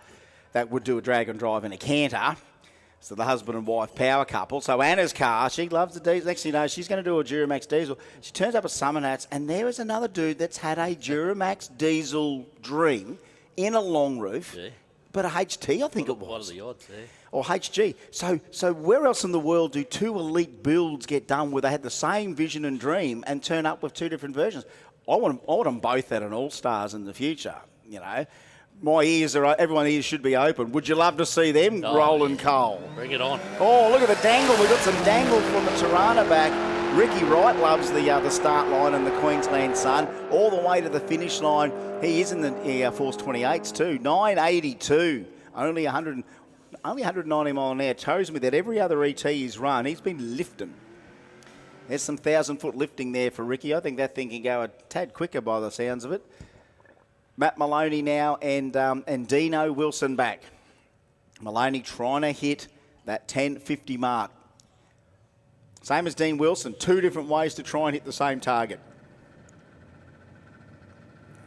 that would do a drag and drive in a canter. So the husband and wife power couple. So Anna's car, she loves the diesel. Next thing you know, she's going to do a Duramax diesel. She turns up at Summer Nats, and there is another dude that's had a Duramax diesel dream in a long roof, but a HT, I think it was. What are the odds there? Or HG. So where else in the world do two elite builds get done where they had the same vision and dream and turn up with two different versions? I want them both at an Allstars in the future, you know. My ears are, everyone's ears should be open. Would you love to see them rolling coal? Bring it on. Oh, look at the dangle. We've got some dangle from the Tirana back. Ricky Wright loves the start line and the Queensland Sun. All the way to the finish line. He is in the Force 28s too. 982. Only 190 mile an hour. Tells me that every other ET he's run, he's been lifting. There's some 1,000-foot lifting there for Ricky. I think that thing can go a tad quicker by the sounds of it. Matt Maloney now and Dino Wilson back. Maloney trying to hit that 10.50 mark. Same as Dean Wilson, two different ways to try and hit the same target.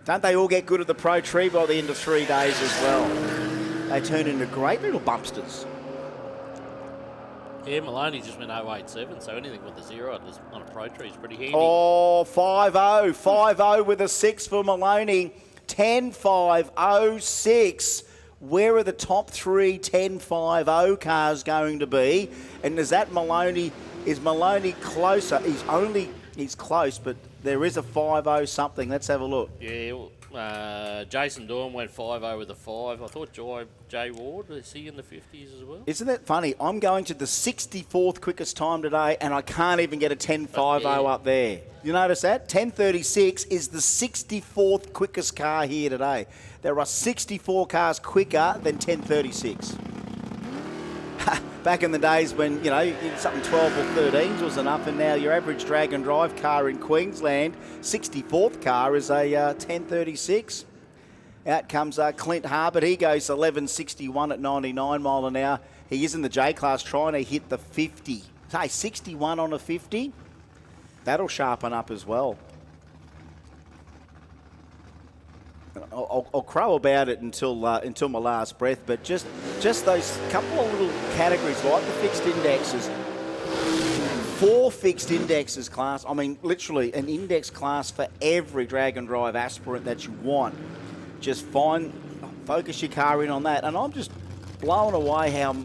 Don't they all get good at the Pro Tree by the end of 3 days as well? They turn into great little bumpsters. Yeah, Maloney just went 087, so anything with a 0 on a Pro Tree is pretty handy. Oh, 5-0. 5-0 with a 6 for Maloney. 10.5.06. Where are the top 3 10.5.0 cars going to be? And is that Maloney? Is Maloney closer? He's close, but there is a 5.0 something. Let's have a look. Yeah, Jason Dorn went 5.0 with a 5. I thought Jay Ward, is he in the 50s as well? Isn't that funny? I'm going to the 64th quickest time today, and I can't even get a 10.5.0 up there. You notice that? 10.36 is the 64th quickest car here today. There are 64 cars quicker than 10.36. Back in the days when, you know, something 12 or 13s was enough, and now your average drag and drive car in Queensland, 64th car is a 10.36. Out comes Clint Harbert. He goes 11.61 at 99 mile an hour. He is in the J class trying to hit the 50. Say 61 on a 50. That'll sharpen up as well. I'll crow about it until my last breath, but just those couple of little categories like the fixed indexes. 4 fixed indexes class. I mean, literally an index class for every drag and drive aspirant that you want. Just focus your car in on that, and I'm just blown away how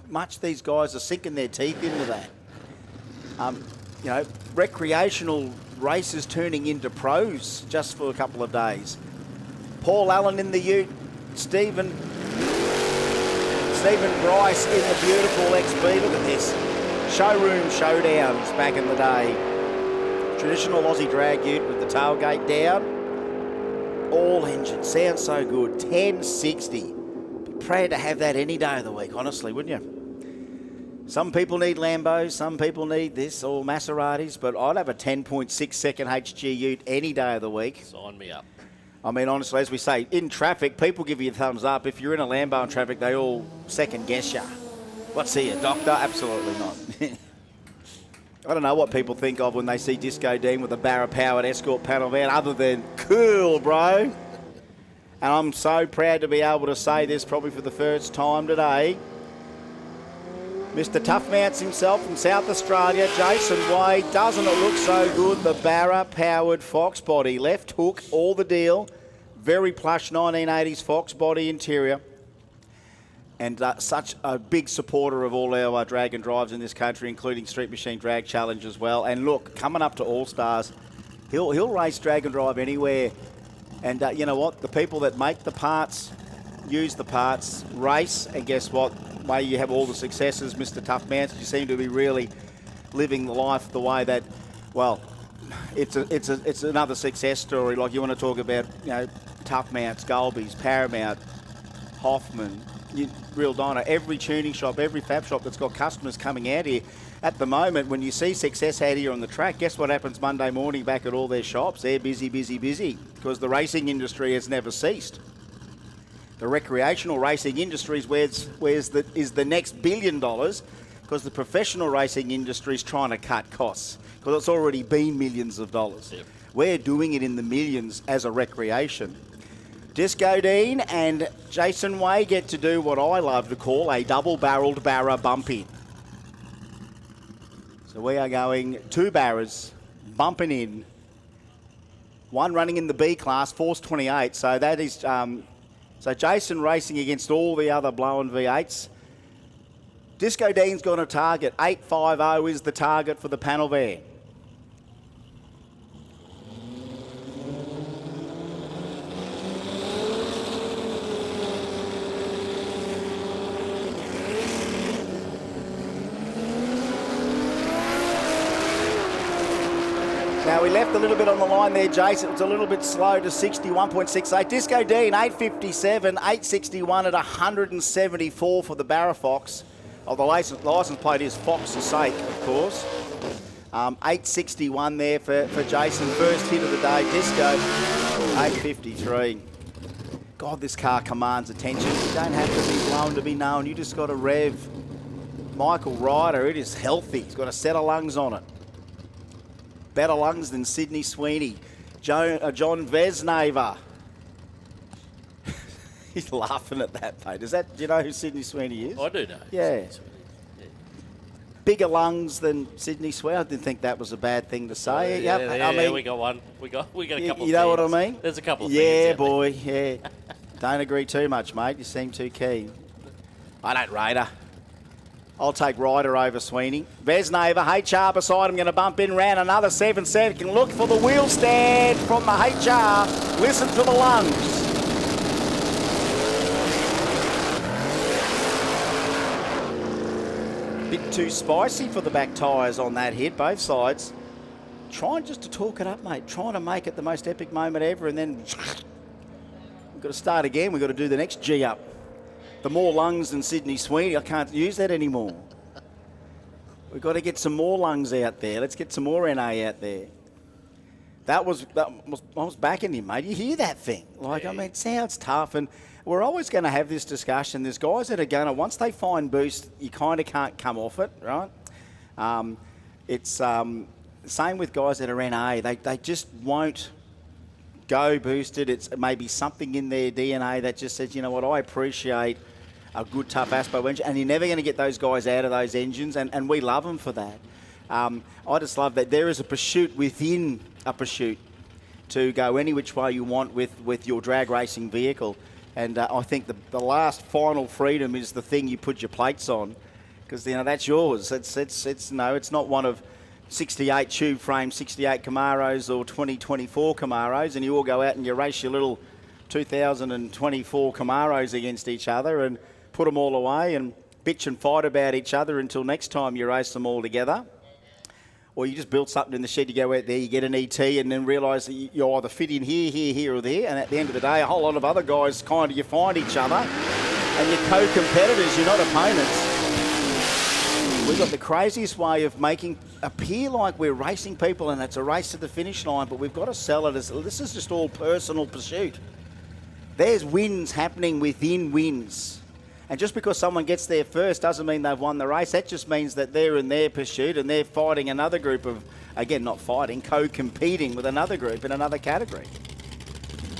much these guys are sinking their teeth into that. You know, recreational races turning into pros just for a couple of days. Paul Allen in the ute, Stephen Bryce in the beautiful XB. Look at this. Showroom showdowns back in the day. Traditional Aussie drag ute with the tailgate down. All engine. Sounds so good. 1060. Be proud to have that any day of the week, honestly, wouldn't you? Some people need Lambos, some people need this, or Maseratis, but I'd have a 10.6 second HG ute any day of the week. Sign me up. I mean, honestly, as we say, in traffic, people give you a thumbs up. If you're in a Lambo in traffic, they all second guess you. What's he, a doctor? Absolutely not. I don't know what people think of when they see Disco Dean with a Barra-powered Escort panel van, other than cool, bro. And I'm so proud to be able to say this probably for the first time today. Mr. Tough Mounts himself from South Australia, Jason Wade. Doesn't it look so good? The Barra-powered Fox body. Left hook, all the deal. Very plush 1980s Fox body interior. And such a big supporter of all our drag and drives in this country, including Street Machine Drag Challenge as well. And look, coming up to All-Stars, he'll race drag and drive anywhere. And you know what? The people that make the parts, use the parts, race, and guess what? Way you have all the successes, Mr. Tough Mounts. You seem to be really living the life the way that, well, it's another success story. Like you want to talk about, you know, Tough Mounts, Golby's, Paramount, Hoffman, real dyno. Every tuning shop, every fab shop that's got customers coming out here. At the moment, when you see success out here on the track, guess what happens Monday morning back at all their shops? They're busy, busy, busy, because the racing industry has never ceased. The recreational racing industry is is the next $1 billion, because the professional racing industry is trying to cut costs, because it's already been millions of dollars. Yep. We're doing it in the millions as a recreation. Disco Dean and Jason Way get to do what I love to call a double-barreled barra bump-in. So we are going 2 barras, bumping in. One running in the B class, Force 28. So that is, so Jason racing against all the other blowing V8s. Disco Dean's got a target. 850 is the target for the panel there. Now, we left a little bit on the line there, Jason. It was a little bit slow to 61.68. Disco Dean, 857, 861 at 174 for the Barra Fox. Oh, the license plate is Fox's sake, of course. 861 there for Jason. First hit of the day, Disco, 853. God, this car commands attention. You don't have to be blown to be known. You just got to rev. Michael Ryder, it is healthy. He's got a set of lungs on it. Better lungs than Sydney Sweeney. John Vesnaver. He's laughing at that, mate. Do you know who Sydney Sweeney is? I do know. Yeah. Bigger lungs than Sydney Sweeney. I didn't think that was a bad thing to say. I mean, we got one. We got a couple. You know what I mean? There's a couple of yeah, fans boy. Yeah. Don't agree too much, mate. You seem too keen. I don't rate her. I'll take Ryder over Sweeney. Vesnaver, HR beside him, going to bump in, round another 7 second. Look for the wheel stand from the HR. Listen to the lungs. Bit too spicy for the back tyres on that hit, both sides. Trying just to talk it up, mate. Trying to make it the most epic moment ever, and then we've got to start again. We've got to do the next G up. The more lungs than Sydney Sweeney, I can't use that anymore. We've got to get some more lungs out there. Let's get some more NA out there. I was backing him, mate. You hear that thing? Like, I mean, it sounds tough, and we're always going to have this discussion. There's guys that are going to, once they find boost, you kind of can't come off it, right? It's same with guys that are NA. They just won't go boosted. It's maybe something in their DNA that just says, you know what, I appreciate a good tough Aspo engine, and you're never going to get those guys out of those engines, and we love them for that. I just love that there is a pursuit within a pursuit to go any which way you want with your drag racing vehicle, and I think the last final freedom is the thing you put your plates on, because that's yours. It's not one of 68 tube frame, 68 Camaros or 2024 Camaros, and you all go out and you race your little 2024 Camaros against each other and put them all away and bitch and fight about each other until next time you race them all together. Or you just build something in the shed, you go out there, you get an ET, and then realise that you either fit in here, or there, and at the end of the day, a whole lot of other guys you find each other, and you're co-competitors, you're not opponents. We've got the craziest way of making appear like we're racing people and it's a race to the finish line, but we've got to sell it as this is just all personal pursuit. There's wins happening within wins. And just because someone gets there first doesn't mean they've won the race. That just means that they're in their pursuit and they're fighting another group of, again, not fighting, co-competing with another group in another category.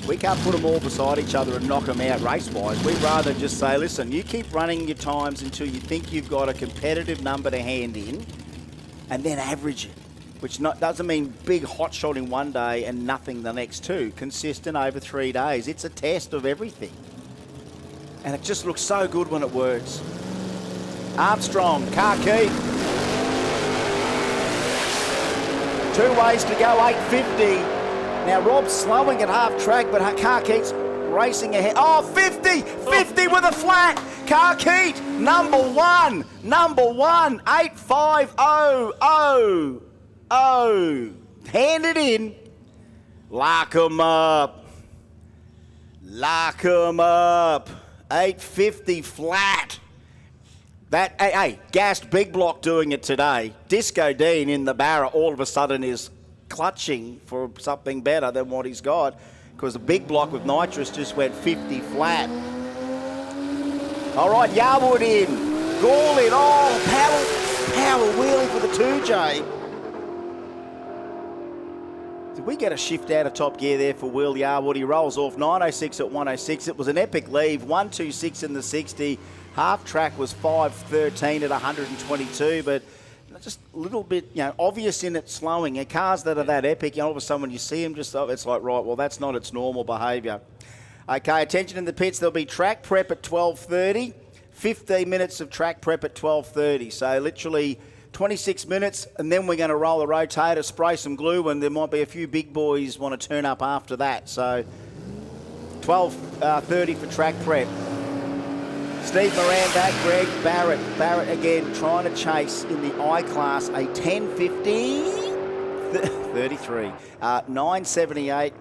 We can't put them all beside each other and knock them out race-wise. We'd rather just say, listen, you keep running your times until you think you've got a competitive number to hand in, and then average it, which doesn't mean big hot shot in one day and nothing the next two. Consistent over 3 days. It's a test of everything. And it just looks so good when it works. Armstrong, car key. 2 ways to go, 850. Now, Rob's slowing at half track, but Car Keat's racing ahead. Oh, 50! 50 with a flat! Car Keat, number one, 850. Hand it in. Lock 'em up. 850 flat. That, hey, gassed big block doing it today. Disco Dean in the Barra all of a sudden is clutching for something better than what he's got, because the big block with nitrous just went 50 flat. All right, Yarwood in. Gall in. Oh, power wheelie for the 2J. Did we get a shift out of top gear there for Will Yarwood? He rolls off 906 at 106. It was an epic leave. 126 in the 60. Half track was 513 at 122, but just a little bit, obvious in it slowing. And cars that are that epic, all of a sudden when you see them, it's like, right, well, that's not its normal behaviour. Okay, attention in the pits. There'll be track prep at 12:30. 15 minutes of track prep at 12:30. So literally 26 minutes, and then we're going to roll the rotator, spray some glue, and there might be a few big boys want to turn up after that. So 12:30 for track prep. Steve Moran back, Greg Barrett. Barrett again trying to chase in the I-Class a 10.50, 33, 9.78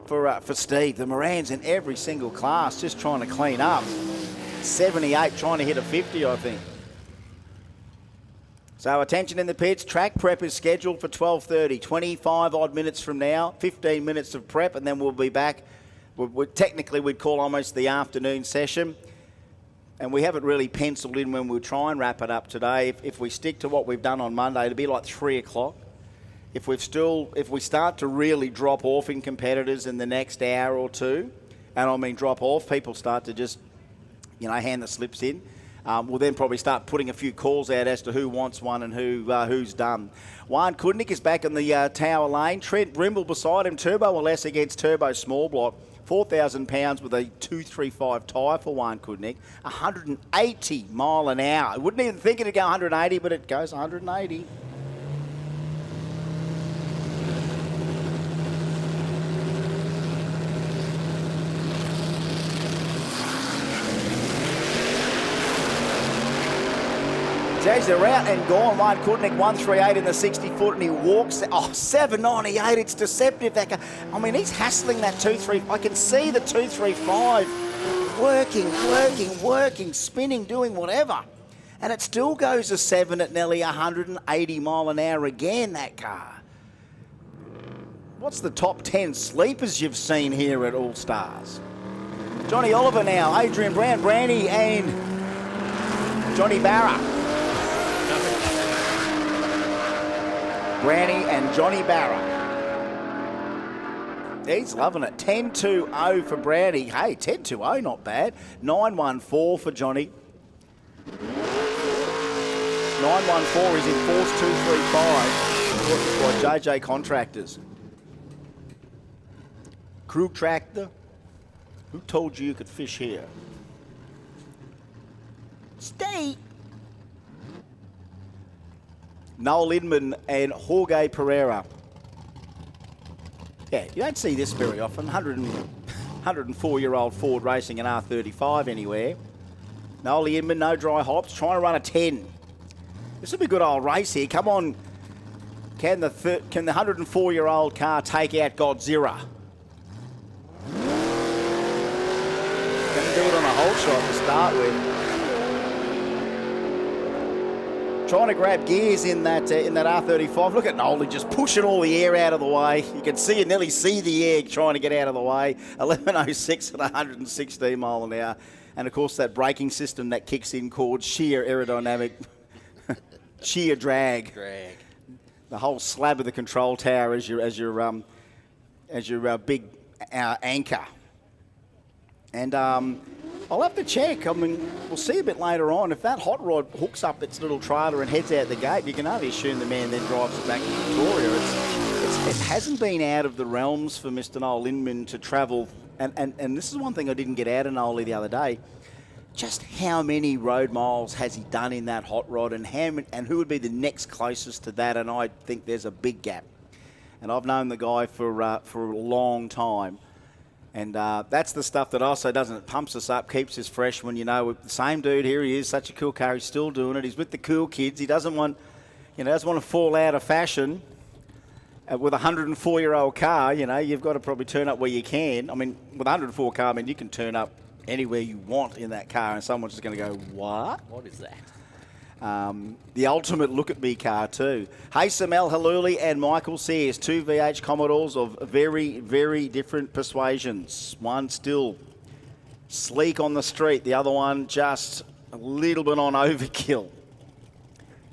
for Steve. The Morans in every single class just trying to clean up. 78 trying to hit a 50, I think. So attention in the pits. Track prep is scheduled for 12:30, 25 odd minutes from now, 15 minutes of prep, and then we'll be back. Technically, we'd call almost the afternoon session. And we haven't really penciled in when we'll try and wrap it up today. If we stick to what we've done on Monday, it'll be like 3 o'clock. If we start to really drop off in competitors in the next hour or two, and I mean drop off, people start to just, hand the slips in. We'll then probably start putting a few calls out as to who wants one and who's done. Juan Kudnik is back in the Tower Lane. Trent Brimble beside him. Turbo or less against Turbo Small Block. 4,000 pounds with a 235 tyre for Juan Kudnik. 180 mile an hour. I wouldn't even think it'd go 180, but it goes 180. Jays, they're out and gone. Juan Kudnik, 138 in the 60 foot, and he walks. 798. It's deceptive. That guy. I mean, he's hassling that 235. I can see the 235 working, spinning, doing whatever. And it still goes a 7 at nearly 180 mile an hour again, that car. What's the top 10 sleepers you've seen here at Allstars? Johnny Oliver now, Adrian Brown, Brandy, and Johnny Barra. Brandy and Johnny Barra. He's loving it. 10-2-0 for Brandy. Hey, 10-2-0, not bad. 9-1-4 for Johnny. 9-1-4 is in Force 235 by JJ Contractors. Crew Tractor. Who told you could fish here? Stay. Noel Inman and Jorge Pereira. Yeah, you don't see this very often. 104-year-old Ford racing an R35 anywhere. Noel Inman, no dry hops, trying to run a 10. This will be a good old race here. Come on. Can the 104-year-old car take out Godzilla? Going to do it on a hole shot to start with. Trying to grab gears in that R35. Look at Nolly just pushing all the air out of the way. You can see it, nearly see the air trying to get out of the way. 11.06 at 116 mile an hour. And of course that braking system that kicks in called sheer aerodynamic, sheer drag. The whole slab of the control tower as your big anchor. And I'll have to check. I mean, we'll see a bit later on. If that hot rod hooks up its little trailer and heads out the gate, you can only assume the man then drives it back to Victoria. It hasn't been out of the realms for Mr. Noel Inman to travel. And this is one thing I didn't get out of Noel the other day. Just how many road miles has he done in that hot rod, and who would be the next closest to that? And I think there's a big gap. And I've known the guy for a long time. And that's the stuff that also it pumps us up, keeps us fresh when, the same dude, here he is, such a cool car, he's still doing it, he's with the cool kids, he doesn't want to fall out of fashion with a 104-year-old car. You've got to probably turn up where you can. I mean, with a 104 car, you can turn up anywhere you want in that car, and someone's just going to go, what? What is that? The ultimate look-at-me car too. Haysom El Haluli and Michael Sears, 2 VH Commodores of very, very different persuasions. One still sleek on the street, the other one just a little bit on overkill.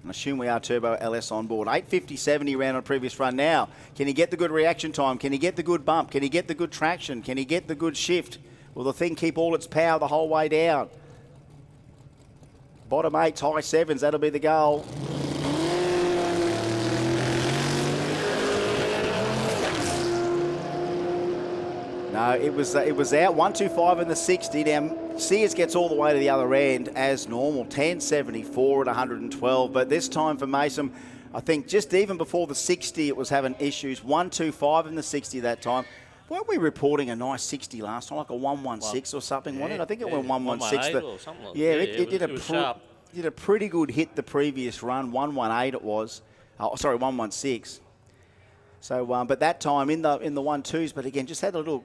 I assume we are Turbo LS on board. 857 he ran on a previous run. Now, can he get the good reaction time? Can he get the good bump? Can he get the good traction? Can he get the good shift? Will the thing keep all its power the whole way down? Bottom 8s, high 7s, that'll be the goal. No, it was out. 125 in the 60. Now, Sears gets all the way to the other end as normal. 1074 at 112. But this time for Mason, I think just even before the 60, it was having issues. 125 in the 60 that time. Weren't we reporting a nice 60 last time, like a 116 or something? Wasn't it? I think it went 116. Or something like yeah, that. it did a pretty good hit the previous run. 118 it was. Oh, sorry, 116. So, but that time in the 1-2s, but again, just had a little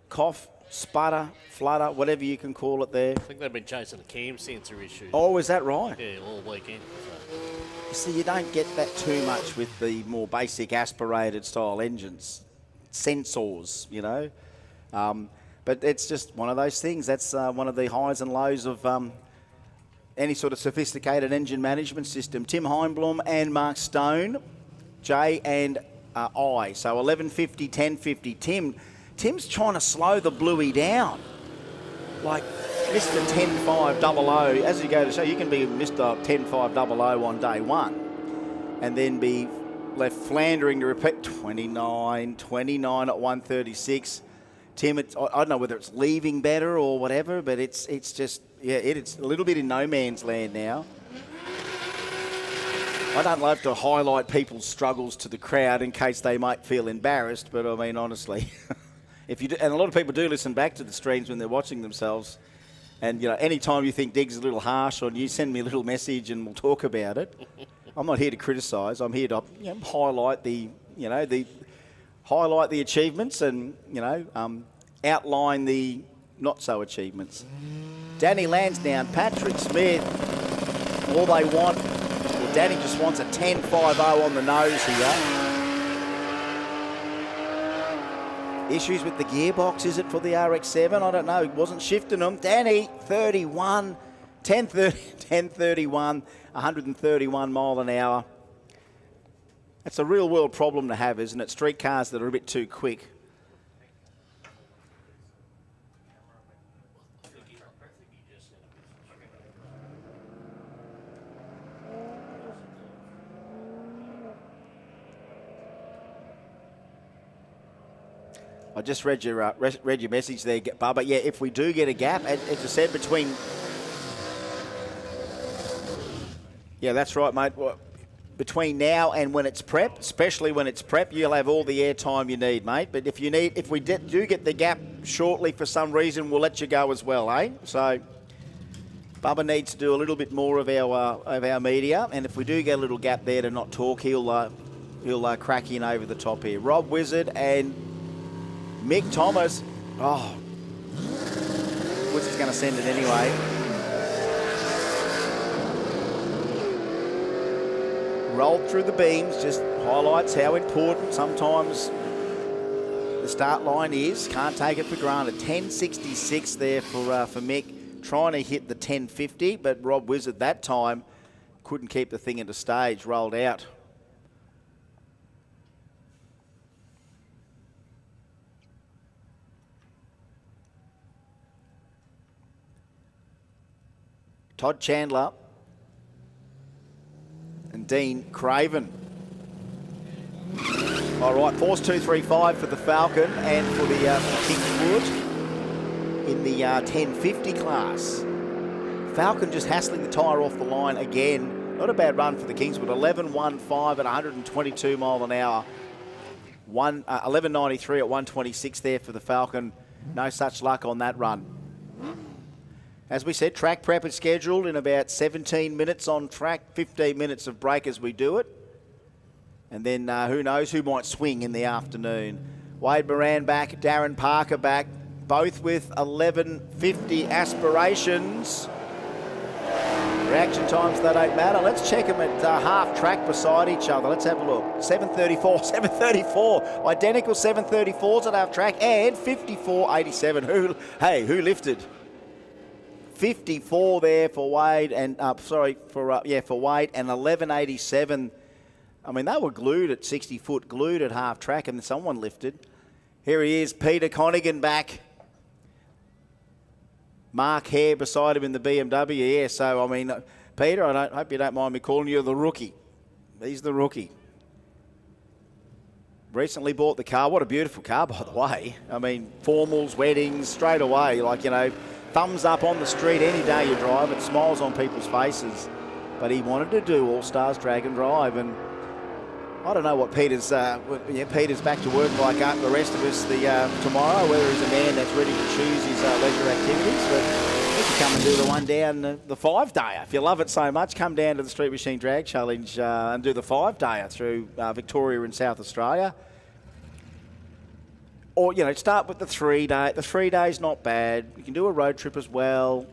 cough, sputter, flutter, whatever you can call it there. I think they've been chasing the cam sensor issue. Oh, is that right? Yeah, all weekend. So. You see, you don't get that too much with the more basic aspirated style engines. Sensors, you know. But it's just one of those things. That's one of the highs and lows of any sort of sophisticated engine management system. Tim Heimblum and Mark Stone, J and I. So 1150, 1050. Tim's trying to slow the Bluey down. Like Mr. 10.500. As you go to show, you can be Mr. 10.500 on day one and then be left floundering to repeat 29 at 136. Tim, I don't know whether it's leaving better or whatever, but it's just, yeah, it's a little bit in no man's land now. I don't love to highlight people's struggles to the crowd in case they might feel embarrassed, but I mean, honestly, if you do, and a lot of people do listen back to the streams when they're watching themselves, and you know, anytime you think Dig's a little harsh on you, send me a little message and we'll talk about it. I'm not here to criticise. I'm here to highlight the achievements and outline the not so achievements. Danny Lansdowne, Patrick Smith, all they want. Well, Danny just wants a 10.50 on the nose here. Issues with the gearbox, is it for the RX-7? I don't know. It wasn't shifting them. Danny, 31, 1031, 131 mile an hour. That's a real world problem to have, isn't it? Street cars that are a bit too quick. I just read your message there, Bubba. Yeah, if we do get a gap, as I said, between... Yeah, that's right, mate. Well, between now and when it's prep, especially when it's prep, you'll have all the airtime you need, mate. But if we do get the gap shortly for some reason, we'll let you go as well, eh? So Bubba needs to do a little bit more of our media, and if we do get a little gap there to not talk, he'll crack in over the top here. Rob Wizard and Mick Thomas. Oh, Wizard's going to send it anyway. Rolled through the beams, just highlights how important sometimes the start line is. Can't take it for granted. 10.66 there for Mick, trying to hit the 10.50, but Rob Wizard that time couldn't keep the thing into stage, rolled out. Todd Chandler and Dean Craven. All right, Force 235 for the Falcon and for the Kingswood in the 1050 class. Falcon just hassling the tyre off the line again. Not a bad run for the Kingswood. 11.15 at 122 mile an hour. 11.93 at 126 there for the Falcon. No such luck on that run. As we said, track prep is scheduled in about 17 minutes on track, 15 minutes of break as we do it. And then who knows who might swing in the afternoon. Wade Moran back, Darren Parker back, both with 11.50 aspirations. Reaction times, they don't matter. Let's check them at half track beside each other. Let's have a look. 7.34, 7.34. Identical 7.34s at half track and 54.87. Who lifted? 54 there for Wade and for Wade and 11.87. I mean, they were glued at 60 foot, glued at half track, and someone lifted. Here he is, Peter Connigan back. Mark Hare beside him in the BMW. Yeah, so I mean, Peter, I hope you don't mind me calling you the rookie. He's the rookie. Recently bought the car. What a beautiful car, by the way. I mean, formals, weddings, straight away. Like, you know, thumbs up on the street any day you drive. It smiles on people's faces. But he wanted to do Allstars Drag and Drive, and I don't know what Peter's. Peter's back to work like the rest of us tomorrow. Whether he's a man that's ready to choose his leisure activities, but he can come and do the one down the 5-dayer. If you love it so much, come down to the Street Machine Drag Challenge and do the 5-dayer through Victoria and South Australia. Or start with the 3-day. The 3 days not bad. You can do a road trip as well.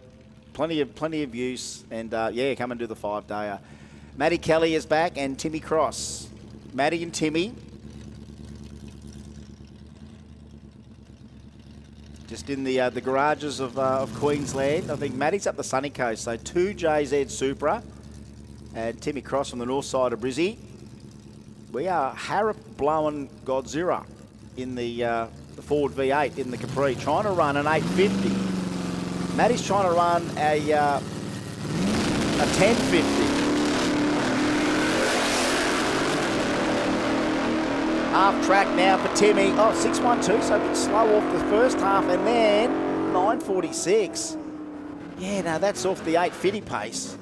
Plenty of use, and come and do the 5-dayer. Matty Kelly is back and Timmy Cross. Matty and Timmy. Just in the garages of Queensland. I think Matty's up the sunny coast, so 2 JZ Supra and Timmy Cross on the north side of Brizzy. We are Harrop blowing Godzilla in the Ford V8 in the Capri, trying to run an 850. Matty's trying to run a 1050. Half track now for Timmy. 6.12, so a bit slow off the first half, and then 9.46. Yeah, no, that's off the 8.50 pace.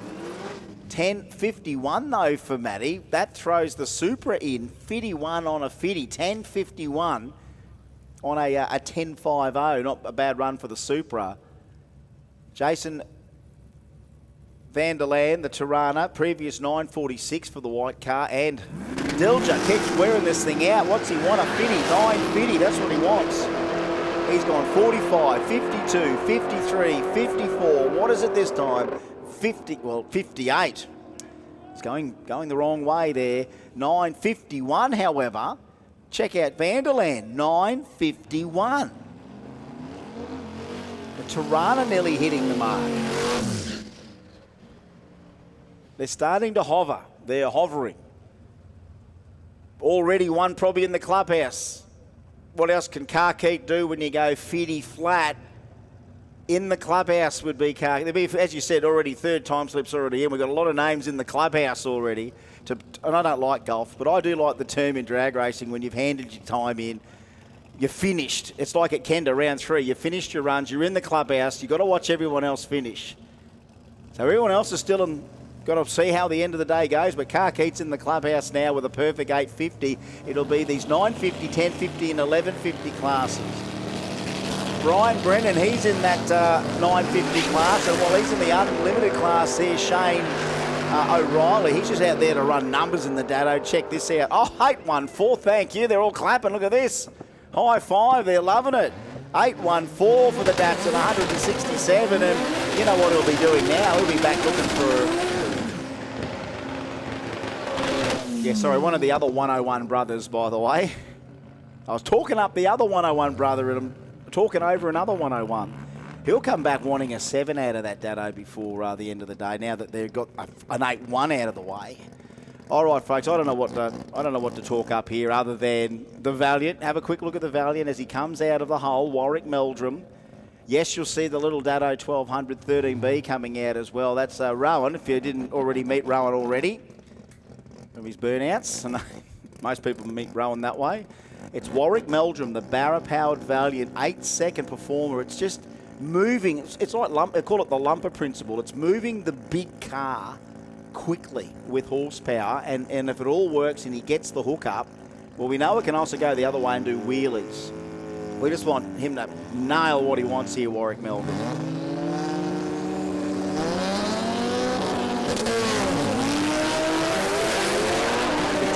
10.51 though for Matty. That throws the Supra in. 51 on a 50. 10.51 on a 10.50. Not a bad run for the Supra. Jason Vanderland, the Tirana, previous 9.46 for the white car, and Dilger keeps wearing this thing out. What's he want? A 50, 9.50, that's what he wants. He's gone 45, 52, 53, 54. What is it this time? 58. It's going the wrong way there. 9.51, however. Check out Vanderland, 9.51. The Tirana nearly hitting the mark. They're starting to hover. They're hovering. Already one probably in the clubhouse. What else can Car Keep do when you go 50 flat? In the clubhouse would be Car. There'd be, as you said, already third time slips already in. We've got a lot of names in the clubhouse already. And I don't like golf, but I do like the term in drag racing when you've handed your time in, you're finished. It's like at Kenda, round 3. You finished your runs, you're in the clubhouse, you've got to watch everyone else finish. So everyone else is still in. Got to see how the end of the day goes, but Carkeet's in the clubhouse now with a perfect 850. It'll be these 950, 1050 and 1150 classes. Brian Brennan, he's in that 950 class, and while he's in the unlimited class there, Shane O'Reilly, he's just out there to run numbers in the Dado. Check this out. 814, thank you. They're all clapping. Look at this. High five, they're loving it. 814 for the Datsun 167, and you know what he'll be doing now? He'll be back looking for... one of the other 101 brothers, by the way. I was talking up the other 101 brother, and I'm talking over another 101. He'll come back wanting a 7 out of that Dado before the end of the day, now that they've got an 8-1 out of the way. All right, folks, I don't know what to talk up here other than the Valiant. Have a quick look at the Valiant as he comes out of the hole, Warwick Meldrum. Yes, you'll see the little Dado 1200 13B coming out as well. That's Rowan, if you didn't already meet Rowan already. Of his burnouts, and most people meet Rowan that way. It's Warwick Meldrum, the Barra-powered Valiant, 8-second performer. It's just moving. It's like they call it the lumper principle. It's moving the big car quickly with horsepower, and if it all works and he gets the hook up, well, we know it can also go the other way and do wheelies. We just want him to nail what he wants here, Warwick Meldrum.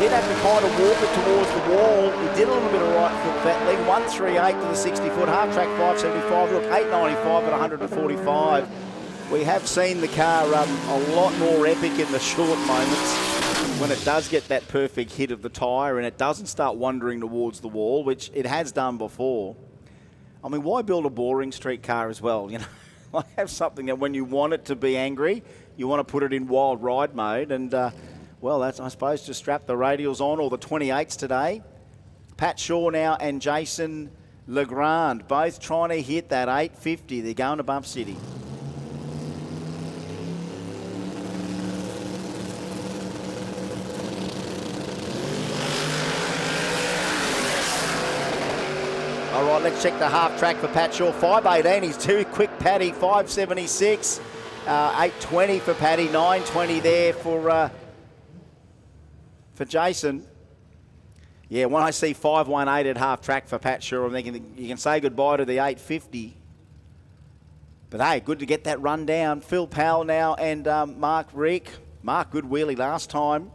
did have to kind of walk it towards the wall. He did a little bit of right foot battling. 138 to the 60-foot, half track 575. Look, 895 at 145. We have seen the car run a lot more epic in the short moments when it does get that perfect hit of the tyre and it doesn't start wandering towards the wall, which it has done before. I mean, why build a boring street car as well? You know, I have something that when you want it to be angry, you want to put it in wild ride mode. And, well, that's, I suppose, to strap the radials on, or the 28s today. Pat Shaw now and Jason Legrand, both trying to hit that 850. They're going to Bump City. All right, let's check the half track for Pat Shaw. 518, he's too quick, Paddy. 576, 820 for Paddy. 920 there for Jason. Yeah, when I see 518 at half track for Pat Shaw, I'm thinking you can say goodbye to the 850. But hey, good to get that run down. Phil Powell now and Mark Rick. Mark, good wheelie last time.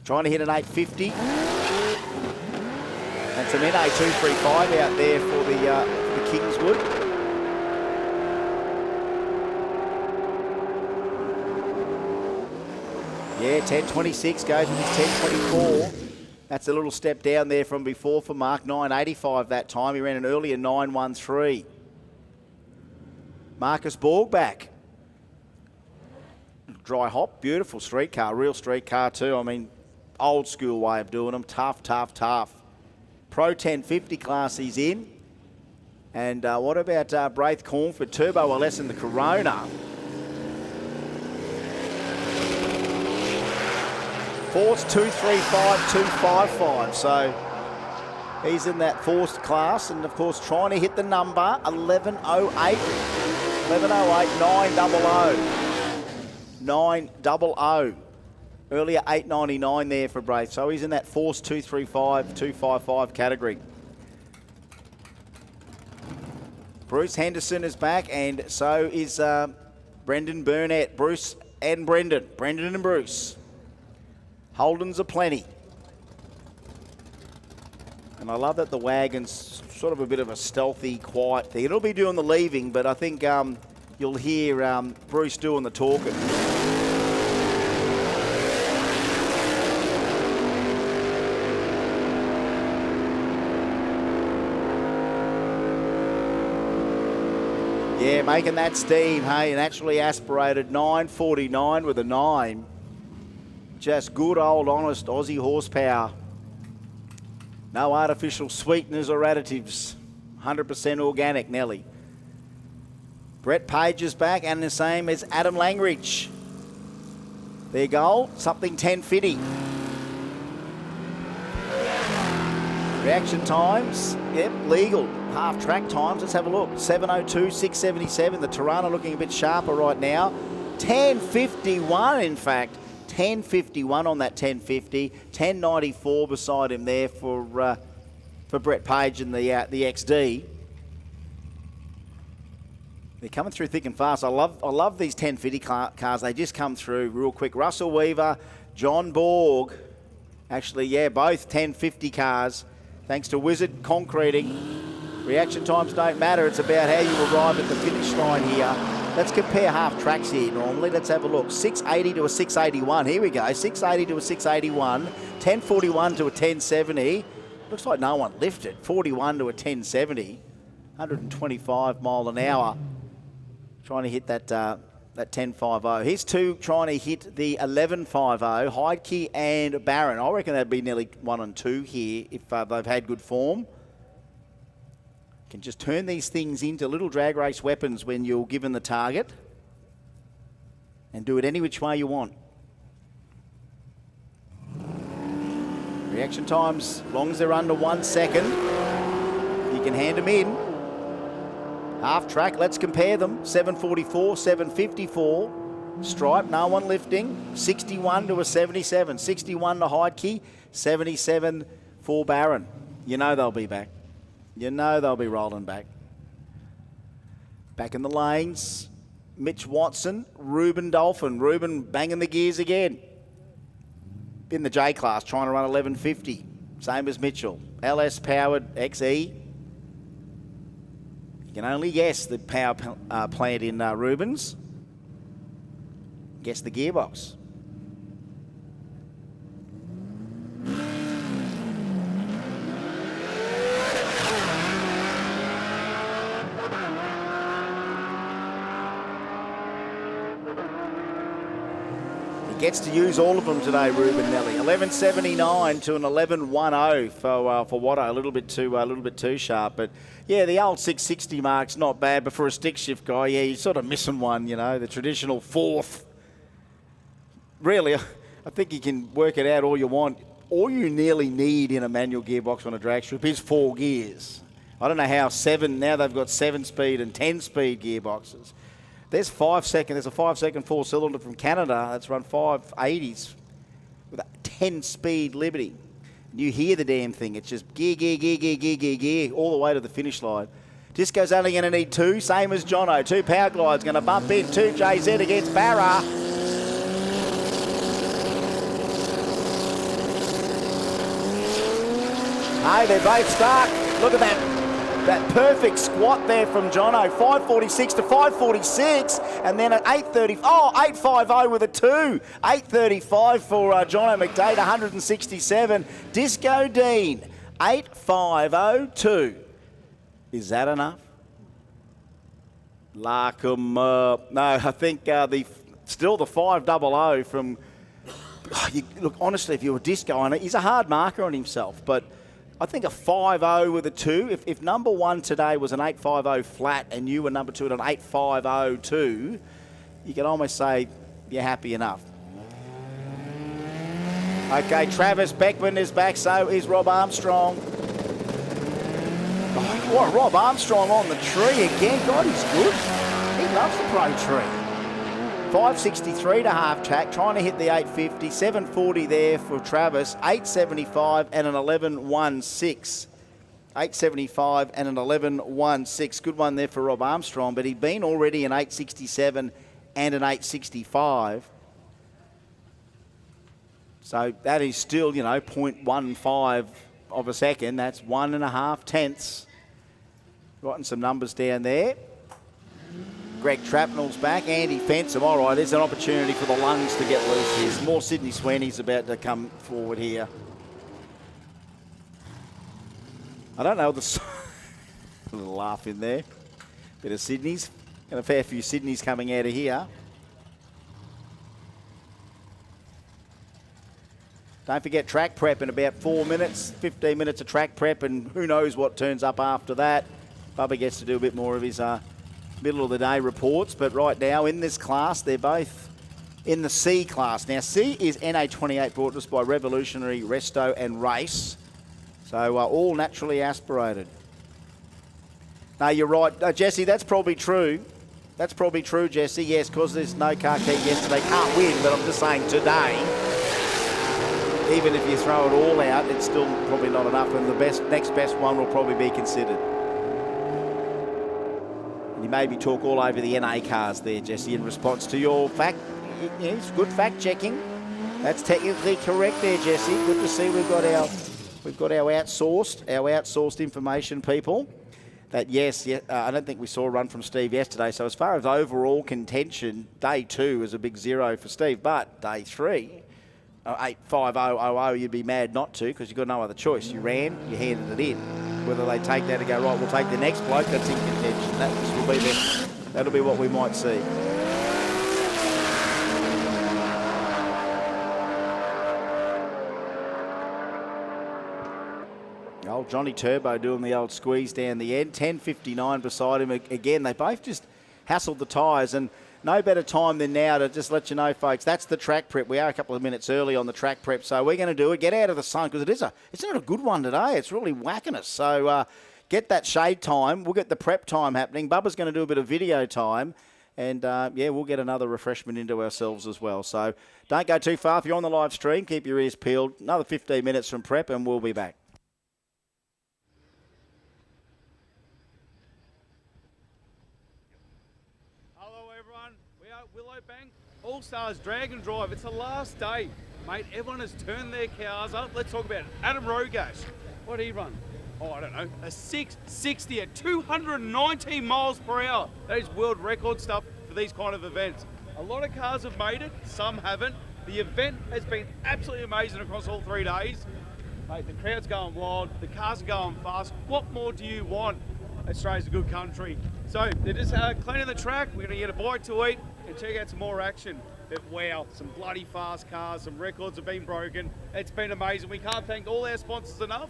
Trying to hit an 850. And some NA235 out there for the Kingswood. Yeah, 10.26 goes with his 10.24. That's a little step down there from before for Mark. 9.85 that time. He ran an earlier 9.13. Marcus Borg back. Dry hop, beautiful street car, real street car too. I mean, old school way of doing them. Tough, tough, tough. Pro 1050 class he's in. And what about Braith Cornford? Turbo LS in the Corona. Force 235, 255. So he's in that forced class. And of course, trying to hit the number 1108. 1108, 900. 900. Earlier 899 there for Braith. So he's in that Force 235, 255 category. Bruce Henderson is back, and so is Brendan Burnett. Bruce and Brendan. Brendan and Bruce. Holden's aplenty. And I love that the wagon's sort of a bit of a stealthy, quiet thing. It'll be doing the leaving, but I think you'll hear Bruce doing the talking. Yeah, making that steam, hey, naturally aspirated 949 with a 9. Just good old honest Aussie horsepower. No artificial sweeteners or additives. 100% organic, Nelly. Brett Page is back, and the same as Adam Langridge. Their goal, something 1050. Reaction times, yep, legal. Half track times, let's have a look. 7:02, 6:77. The Tirana looking a bit sharper right now. 10:51, in fact. 10:51 on that 1050. 10:94 beside him there for Brett Page and the XD. They're coming through thick and fast. I love these 1050 cars. They just come through real quick. Russell Weaver, John Borg. Actually, yeah, both 1050 cars. Thanks to Wizard Concreting. Reaction times don't matter. It's about how you arrive at the finish line here. Let's compare half tracks here normally. Let's have a look. 680 to a 681. Here we go. 680 to a 681. 1041 to a 1070. Looks like no one lifted. 41 to a 1070. 125 mile an hour. Trying to hit that 1050. Here's two trying to hit the 1150. Heidke and Barron. I reckon that'd be nearly 1 and 2 here if they've had good form. Can just turn these things into little drag race weapons when you're given the target and do it any which way you want. Reaction times, as long as they're under 1 second, you can hand them in. Half track, let's compare them. 744, 754. Stripe, no one lifting. 61 to a 77. 61 to Heidke, 77 for Barron. You know they'll be back. You know they'll be rolling back. Back in the lanes, Mitch Watson, Ruben Dolphin. Ruben banging the gears again. in the J class trying to run 1150. Same as Mitchell. LS powered XE. You can only guess the power plant in Rubens. Guess the gearbox. Gets to use all of them today, Ruben Nelly. 11.79 to an 11.10 for Watto. A little bit too sharp, but yeah, the old 660 mark's not bad. But for a stick shift guy, yeah, you're sort of missing one. You know, the traditional fourth. Really, I think you can work it out all you want. All you nearly need in a manual gearbox on a drag strip is 4 gears. I don't know how now they've got 7-speed and 10-speed gearboxes. There's a 5-second 4-cylinder from Canada that's run 580s with a 10-speed Liberty. And you hear the damn thing. It's just gear, all the way to the finish line. Disco's only going to need 2, same as Jono. 2 power glides going to bump in. 2 JZ against Barra. Hey, they're both stuck. Look at that. That perfect squat there from Jono, 546 to 546, and then at 8.30, 8.50 with a 2. 8.35 for Jono McDade, 167. Disco Dean, 8.502. Is that enough? Larkham, no, I think still the 500 from, look, honestly, if you were Disco on it, he's a hard marker on himself, but I think a 5.0 with a 2. If number 1 today was an 8.50 flat and you were number 2 at an 8.502, you can almost say you're happy enough. Okay, Travis Beckman is back, so is Rob Armstrong. Oh, what, Rob Armstrong on the tree again. God, he's good. He loves the pro tree. 563 to half track, trying to hit the 850, 740 there for Travis, 875 and an 11.16. 875 and an 11.16. Good one there for Rob Armstrong, but he'd been already an 867 and an 865. So that is still, 0.15 of a second. That's 1.5 tenths. Writing some numbers down there. Greg Trapnell's back. Andy Fensom. All right, there's an opportunity for the lungs to get loose here. Some more Sydney Sweeney's about to come forward here. I don't know. A little laugh in there. Bit of Sydney's. And a fair few Sydney's coming out of here. Don't forget track prep in about 4 minutes. 15 minutes of track prep, and who knows what turns up after that. Bubba gets to do a bit more of his middle of the day reports, but right now in this class, they're both in the C class. Now, C is NA28, brought to us by Revolutionary, Resto and Race. So all naturally aspirated. No, you're right. Jesse, that's probably true. That's probably true, Jesse. Yes, because there's no car key yesterday. Can't win, but I'm just saying today, even if you throw it all out, it's still probably not enough, and the next best one will probably be considered. You made me talk all over the NA cars there, Jesse, in response to your fact. It's good fact checking. That's technically correct there, Jesse. Good to see we've got our outsourced information people. That I don't think we saw a run from Steve yesterday. So as far as overall contention, day 2 is a big 0 for Steve, but day 3. 8.5000, you'd be mad not to, because you've got no other choice. You ran, you handed it in. Whether they take that and go, right, we'll take the next bloke that's in contention. That'll be what we might see. Old Johnny Turbo doing the old squeeze down the end. 10.59 beside him. Again, they both just hassled the tyres, and no better time than now to just let you know, folks, that's the track prep. We are a couple of minutes early on the track prep, so we're going to do it. Get out of the sun, because it's not a good one today. It's really whacking us. So get that shade time. We'll get the prep time happening. Bubba's going to do a bit of video time, and we'll get another refreshment into ourselves as well. So don't go too far. If you're on the live stream, keep your ears peeled. Another 15 minutes from prep, and we'll be back. Willowbank, Allstars Drag and Drive. It's the last day Mate, everyone has turned their cars up. Let's talk about it. Adam Rogash. What did he run? Oh, I don't know. A 660 at 219 miles per hour. That is world record stuff for these kind of events. A lot of cars have made it, some haven't. The event has been absolutely amazing across all 3 days. Mate, the crowd's going wild, the cars are going fast. What more do you want? Australia's a good country. So they're just cleaning the track. We're going to get a bite to eat and check out some more action. But wow, some bloody fast cars, some records have been broken. It's been amazing. We can't thank all our sponsors enough.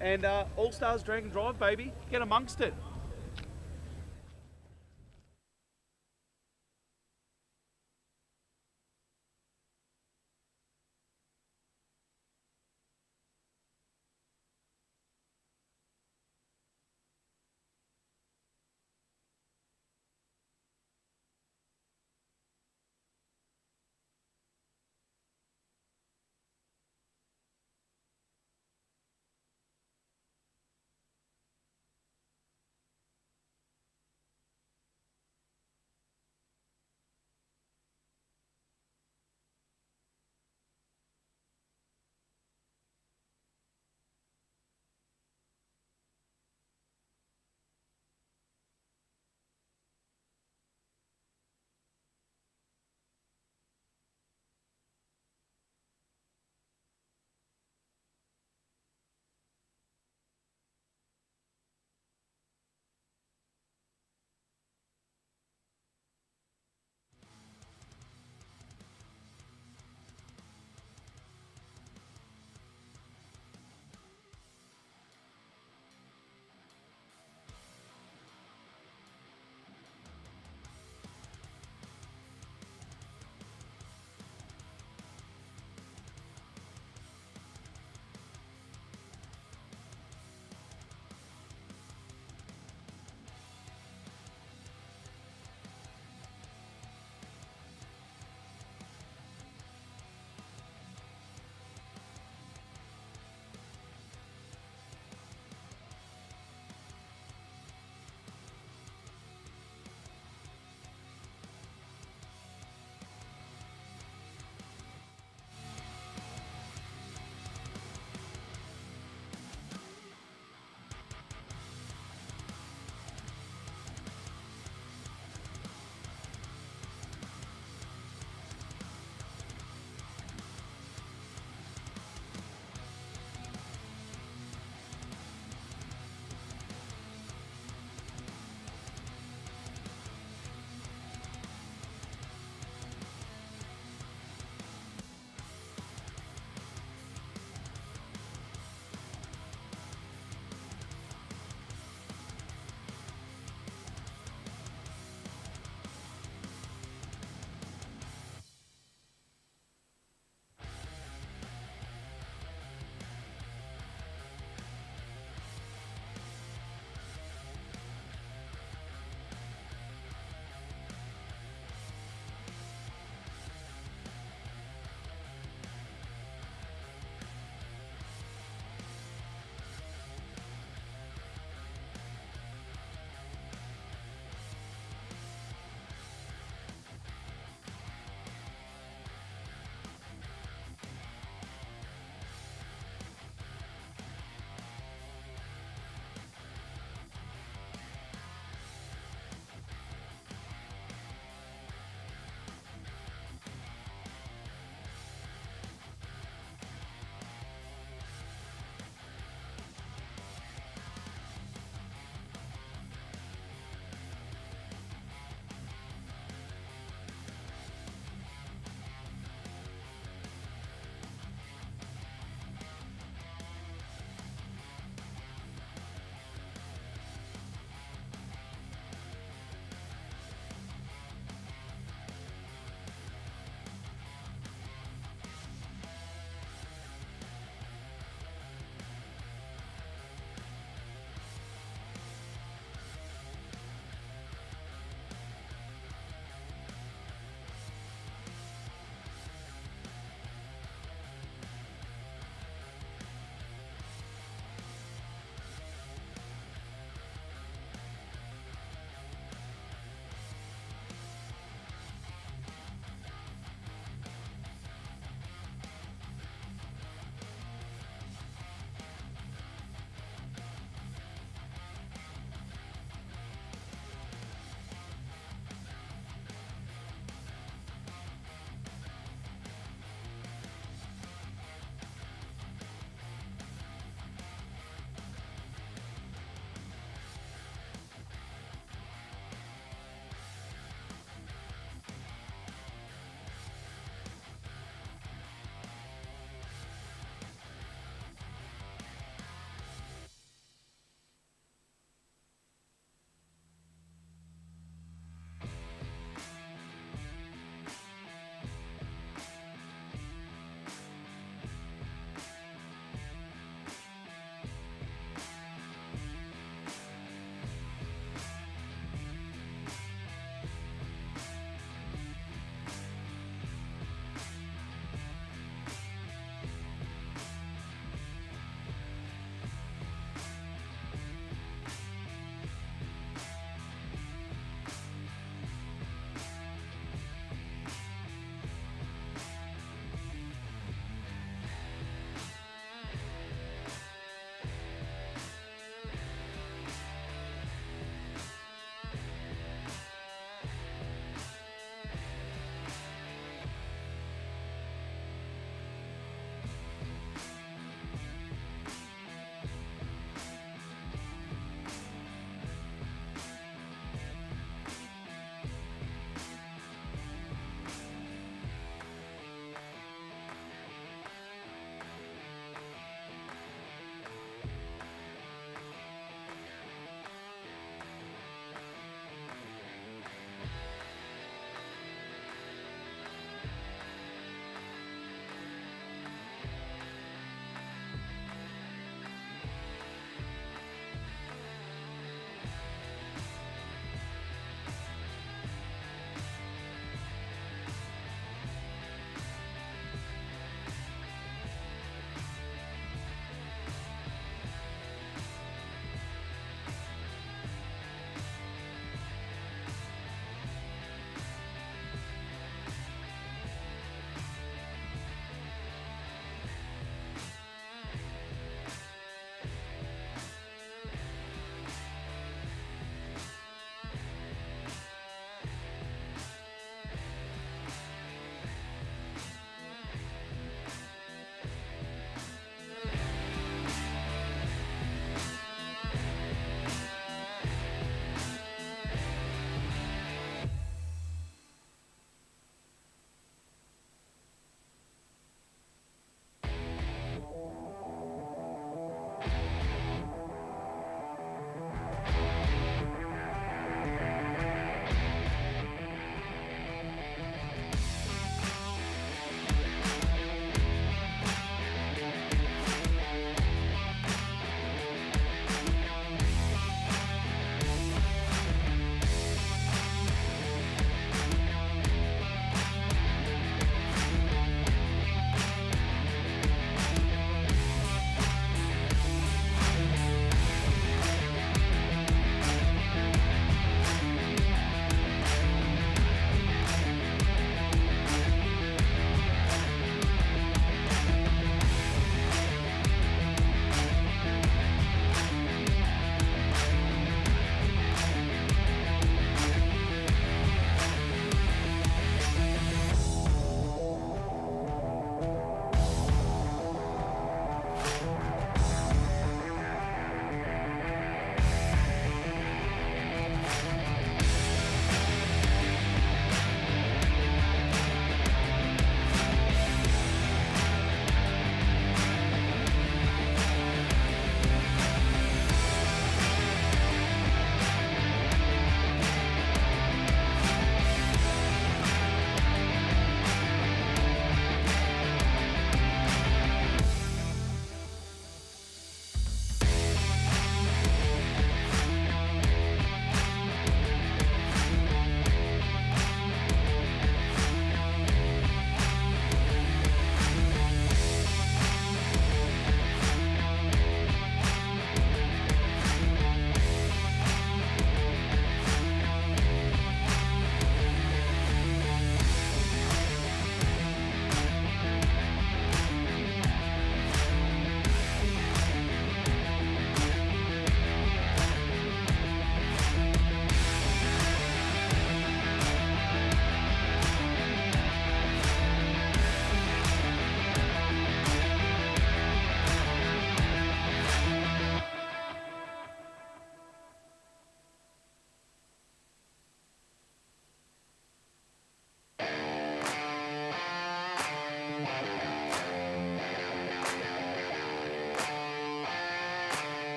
And Allstars Drag and Drive, baby, get amongst it.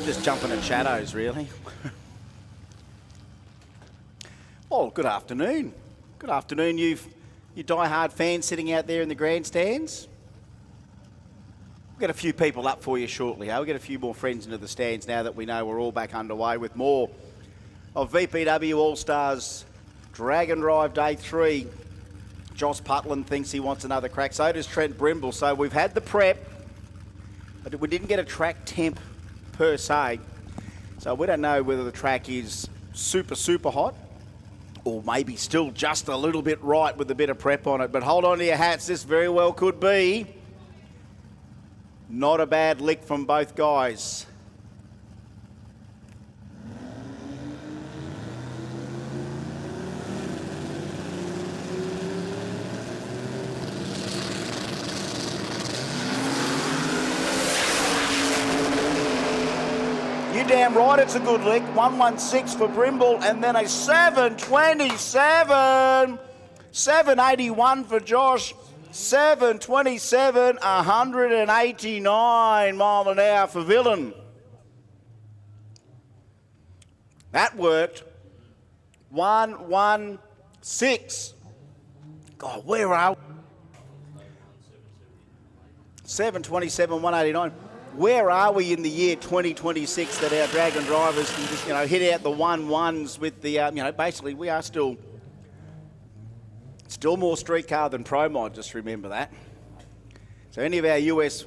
Just jumping at shadows, really. Oh, good afternoon. Good afternoon, you die-hard fans sitting out there in the grandstands. We'll get a few people up for you shortly. We'll get a few more friends into the stands now that we know we're all back underway with more of VPW All-Stars Dragon Drive Day 3. Joss Putland thinks he wants another crack. So does Trent Brimble. So we've had the prep, but we didn't get a track temp per se. So we don't know whether the track is super, super hot or maybe still just a little bit right with a bit of prep on it. But hold on to your hats. This very well could be not a bad lick from both guys. You damn right it's a good lick. 116 for Brimble and then a 727. 781 for Josh. 727, 189 mile an hour for Villain. That worked. 116. God, where are we? 727, 189. Where are we in the year 2026 that our Dragon drivers can just, hit out the 1-1s with the, basically we are still more street car than pro mod, just remember that. So any of our US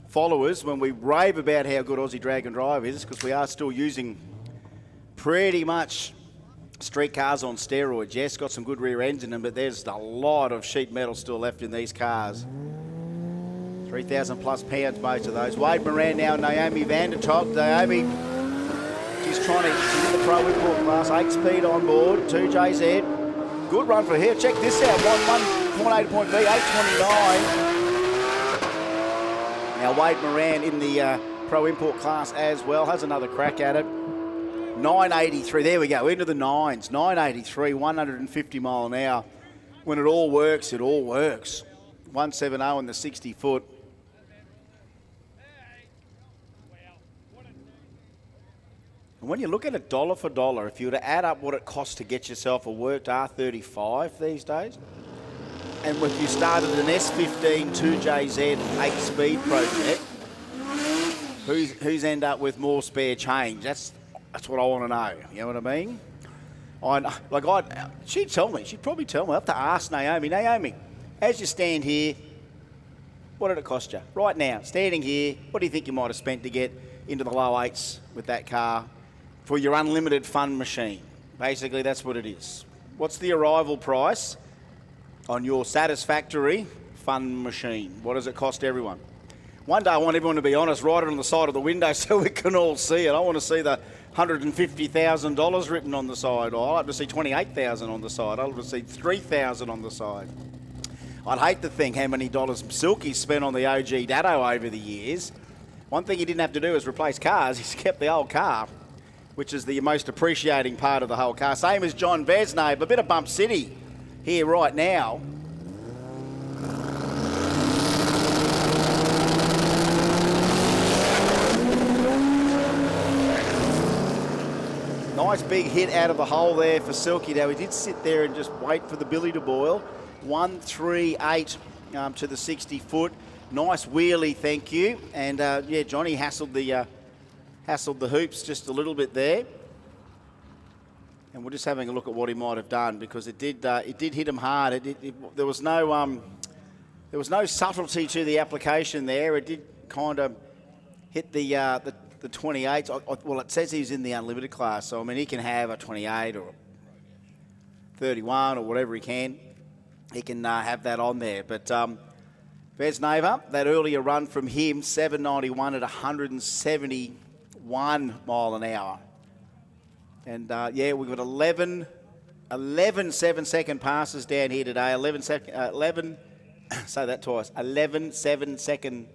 followers, when we rave about how good Aussie Dragon Drive is, because we are still using pretty much street cars on steroids. Yes, got some good rear ends in them, but there's a lot of sheet metal still left in these cars. 3,000 plus pounds, most of those. Wade Moran now, Naomi Vandertok. Naomi, she's trying to get the pro import class. 8 speed on board, 2JZ. Good run for here. Check this out. 1.8 point B, 829. Now Wade Moran in the pro import class as well. Has another crack at it. 983. There we go. Into the nines. 983, 150 mile an hour. When it all works, it all works. 170 in the 60 foot. And when you look at it dollar for dollar, if you were to add up what it costs to get yourself a worked R35 these days, and if you started an S15 2JZ 8-speed project, who's end up with more spare change? That's what I want to know. You know what I mean? She'd tell me. She'd probably tell me. I have to ask Naomi. Naomi, as you stand here, what did it cost you? Right now, standing here, what do you think you might have spent to get into the low 8s with that car for your unlimited fun machine? Basically, that's what it is. What's the arrival price on your satisfactory fun machine? What does it cost everyone? One day I want everyone to be honest, write it on the side of the window so we can all see it. I want to see the $150,000 written on the side. Or I'd like to see $28,000 on the side. I'd like to see $3,000 on the side. I'd hate to think how many dollars Silky spent on the OG Datto over the years. One thing he didn't have to do is replace cars. He's kept the old car, which is the most appreciating part of the whole car. Same as John Vesnave, a bit of Bump City here right now. Nice big hit out of the hole there for Silky. Now, he did sit there and just wait for the billy to boil. 138 to the 60 foot. Nice wheelie, thank you. And Johnny hassled the hoops just a little bit there. And we're just having a look at what he might have done, because it did hit him hard. There was no subtlety to the application there. It did kind of hit the 28s. Well, it says he's in the unlimited class, so I mean he can have a 28 or 31 or whatever he can. He can have that on there. But Vesnave, that earlier run from him, 791 at 171 mile an hour. And we've got 11 7-second passes down here today. 11 say that twice. 11 7-second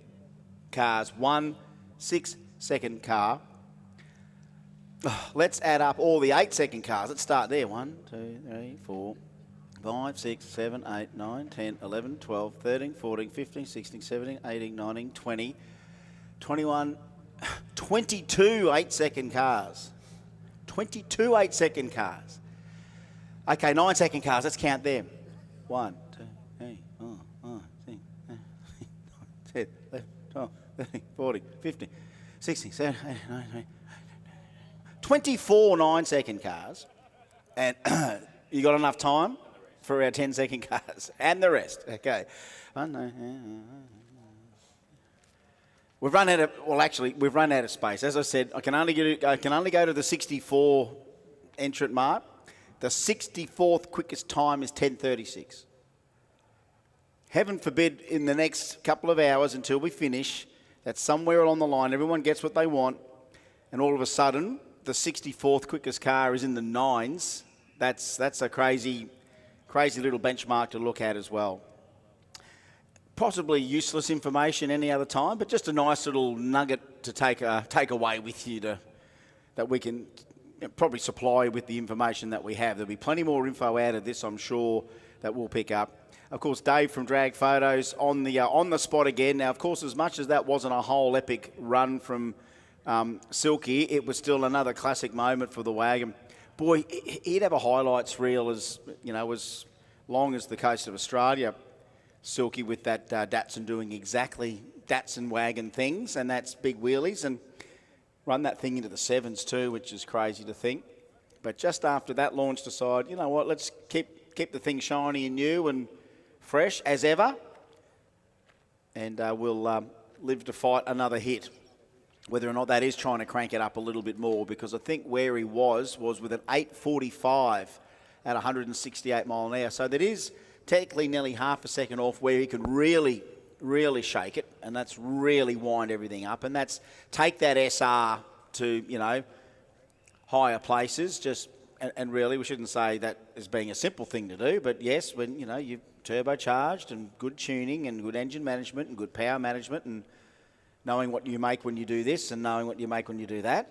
cars. 1 6-second car. Let's add up all the 8-second cars. Let's start there. 1, 2, 3, 4, 5, 6, 7, 8, 9, 10, 11, 12, 13, 14, 15, 16, 17, 18, 19, 20, 21, 22 8-second cars. 22 8-second cars. Okay, 9-second cars. Let's count them. 1, 2, 3, 4, 5, 6, 7, 8, 9, 10, 11, 12, 13, 14, 15, 16, 17, 18, 19, 20. 24 9-second cars. And you got enough time for our 10-second cars and the rest. Okay. We've run out of, well, actually, we've run out of space. As I said, I can only go to the 64 entrant mark. The 64th quickest time is 10:36. Heaven forbid in the next couple of hours until we finish, that somewhere along the line everyone gets what they want, and all of a sudden the 64th quickest car is in the 9s. That's a crazy little benchmark to look at as well. Possibly useless information any other time, but just a nice little nugget to take away with you that we can probably supply with the information that we have. There'll be plenty more info out of this, I'm sure, that we'll pick up. Of course, Dave from Drag Photos on the spot again. Now, of course, as much as that wasn't a whole epic run from Silky, it was still another classic moment for the wagon. Boy, he'd have a highlights reel as long as the coast of Australia, Silky, with that Datsun doing exactly Datsun wagon things, and that's big wheelies, and run that thing into the 7s too, which is crazy to think. But just after that launch, decide, you know what, let's keep the thing shiny and new and fresh as ever, and we'll live to fight another hit. Whether or not that is trying to crank it up a little bit more, because I think where he was with an 8:45 at 168 mile an hour. So that is technically nearly half a second off where he could really, really shake it, and that's really wind everything up, and that's take that SR to, higher places. And really, we shouldn't say that as being a simple thing to do, but yes, when, you've turbocharged and good tuning and good engine management and good power management and knowing what you make when you do this and knowing what you make when you do that.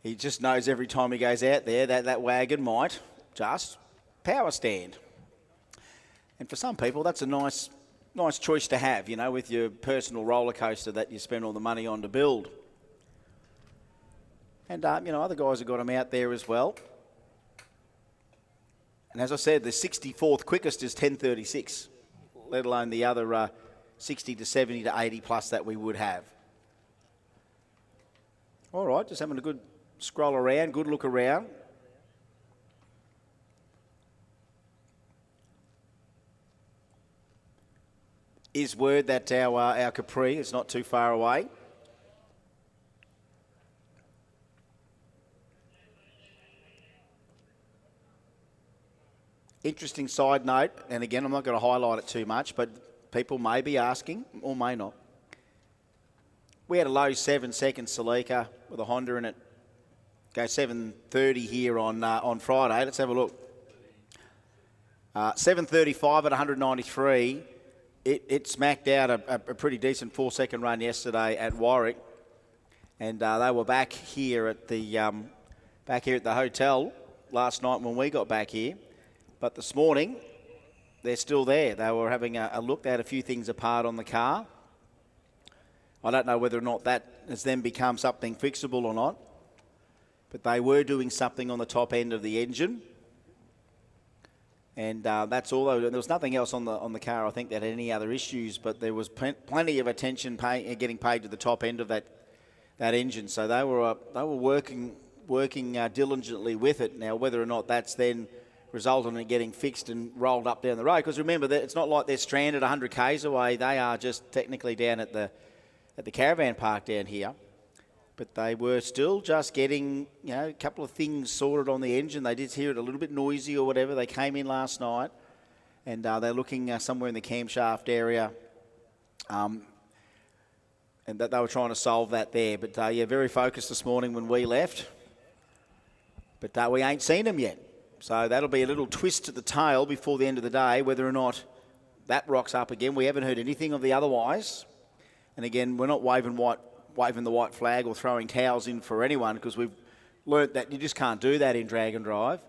He just knows every time he goes out there that wagon might just power stand. And for some people, that's a nice choice to have, with your personal roller coaster that you spend all the money on to build. And, other guys have got them out there as well. And as I said, the 64th quickest is 10:36, let alone the other 60 to 70 to 80 plus that we would have. All right, just having a good scroll around, good look around. Is word that our Capri is not too far away. Interesting side note, and again, I'm not going to highlight it too much, but people may be asking, or may not. We had a low 7-second Celica with a Honda in it. Go 7:30 here on Friday. Let's have a look. 7:35 at 193. It smacked out a pretty decent 4-second run yesterday at Warwick, and they were back here at the hotel last night when we got back here. But this morning, they're still there. They were having a look. They had a few things apart on the car. I don't know whether or not that has then become something fixable or not. But they were doing something on the top end of the engine. And that's all. There was nothing else on the car, I think, that had any other issues. But there was plenty of attention getting paid to the top end of that engine. So they were working diligently with it. Now, whether or not that's then resulted in it getting fixed and rolled up down the road. Because remember, that it's not like they're stranded 100 k's away. They are just technically down at the caravan park down here. But they were still just getting, a couple of things sorted on the engine. They did hear it a little bit noisy or whatever. They came in last night, and they're looking somewhere in the camshaft area, and that they were trying to solve that there. But very focused this morning when we left. But we ain't seen them yet. So that'll be a little twist to the tail before the end of the day, whether or not that rocks up again. We haven't heard anything of the otherwise. And again, we're not waving the white flag or throwing towels in for anyone, because we've learnt that you just can't do that in drag and drive.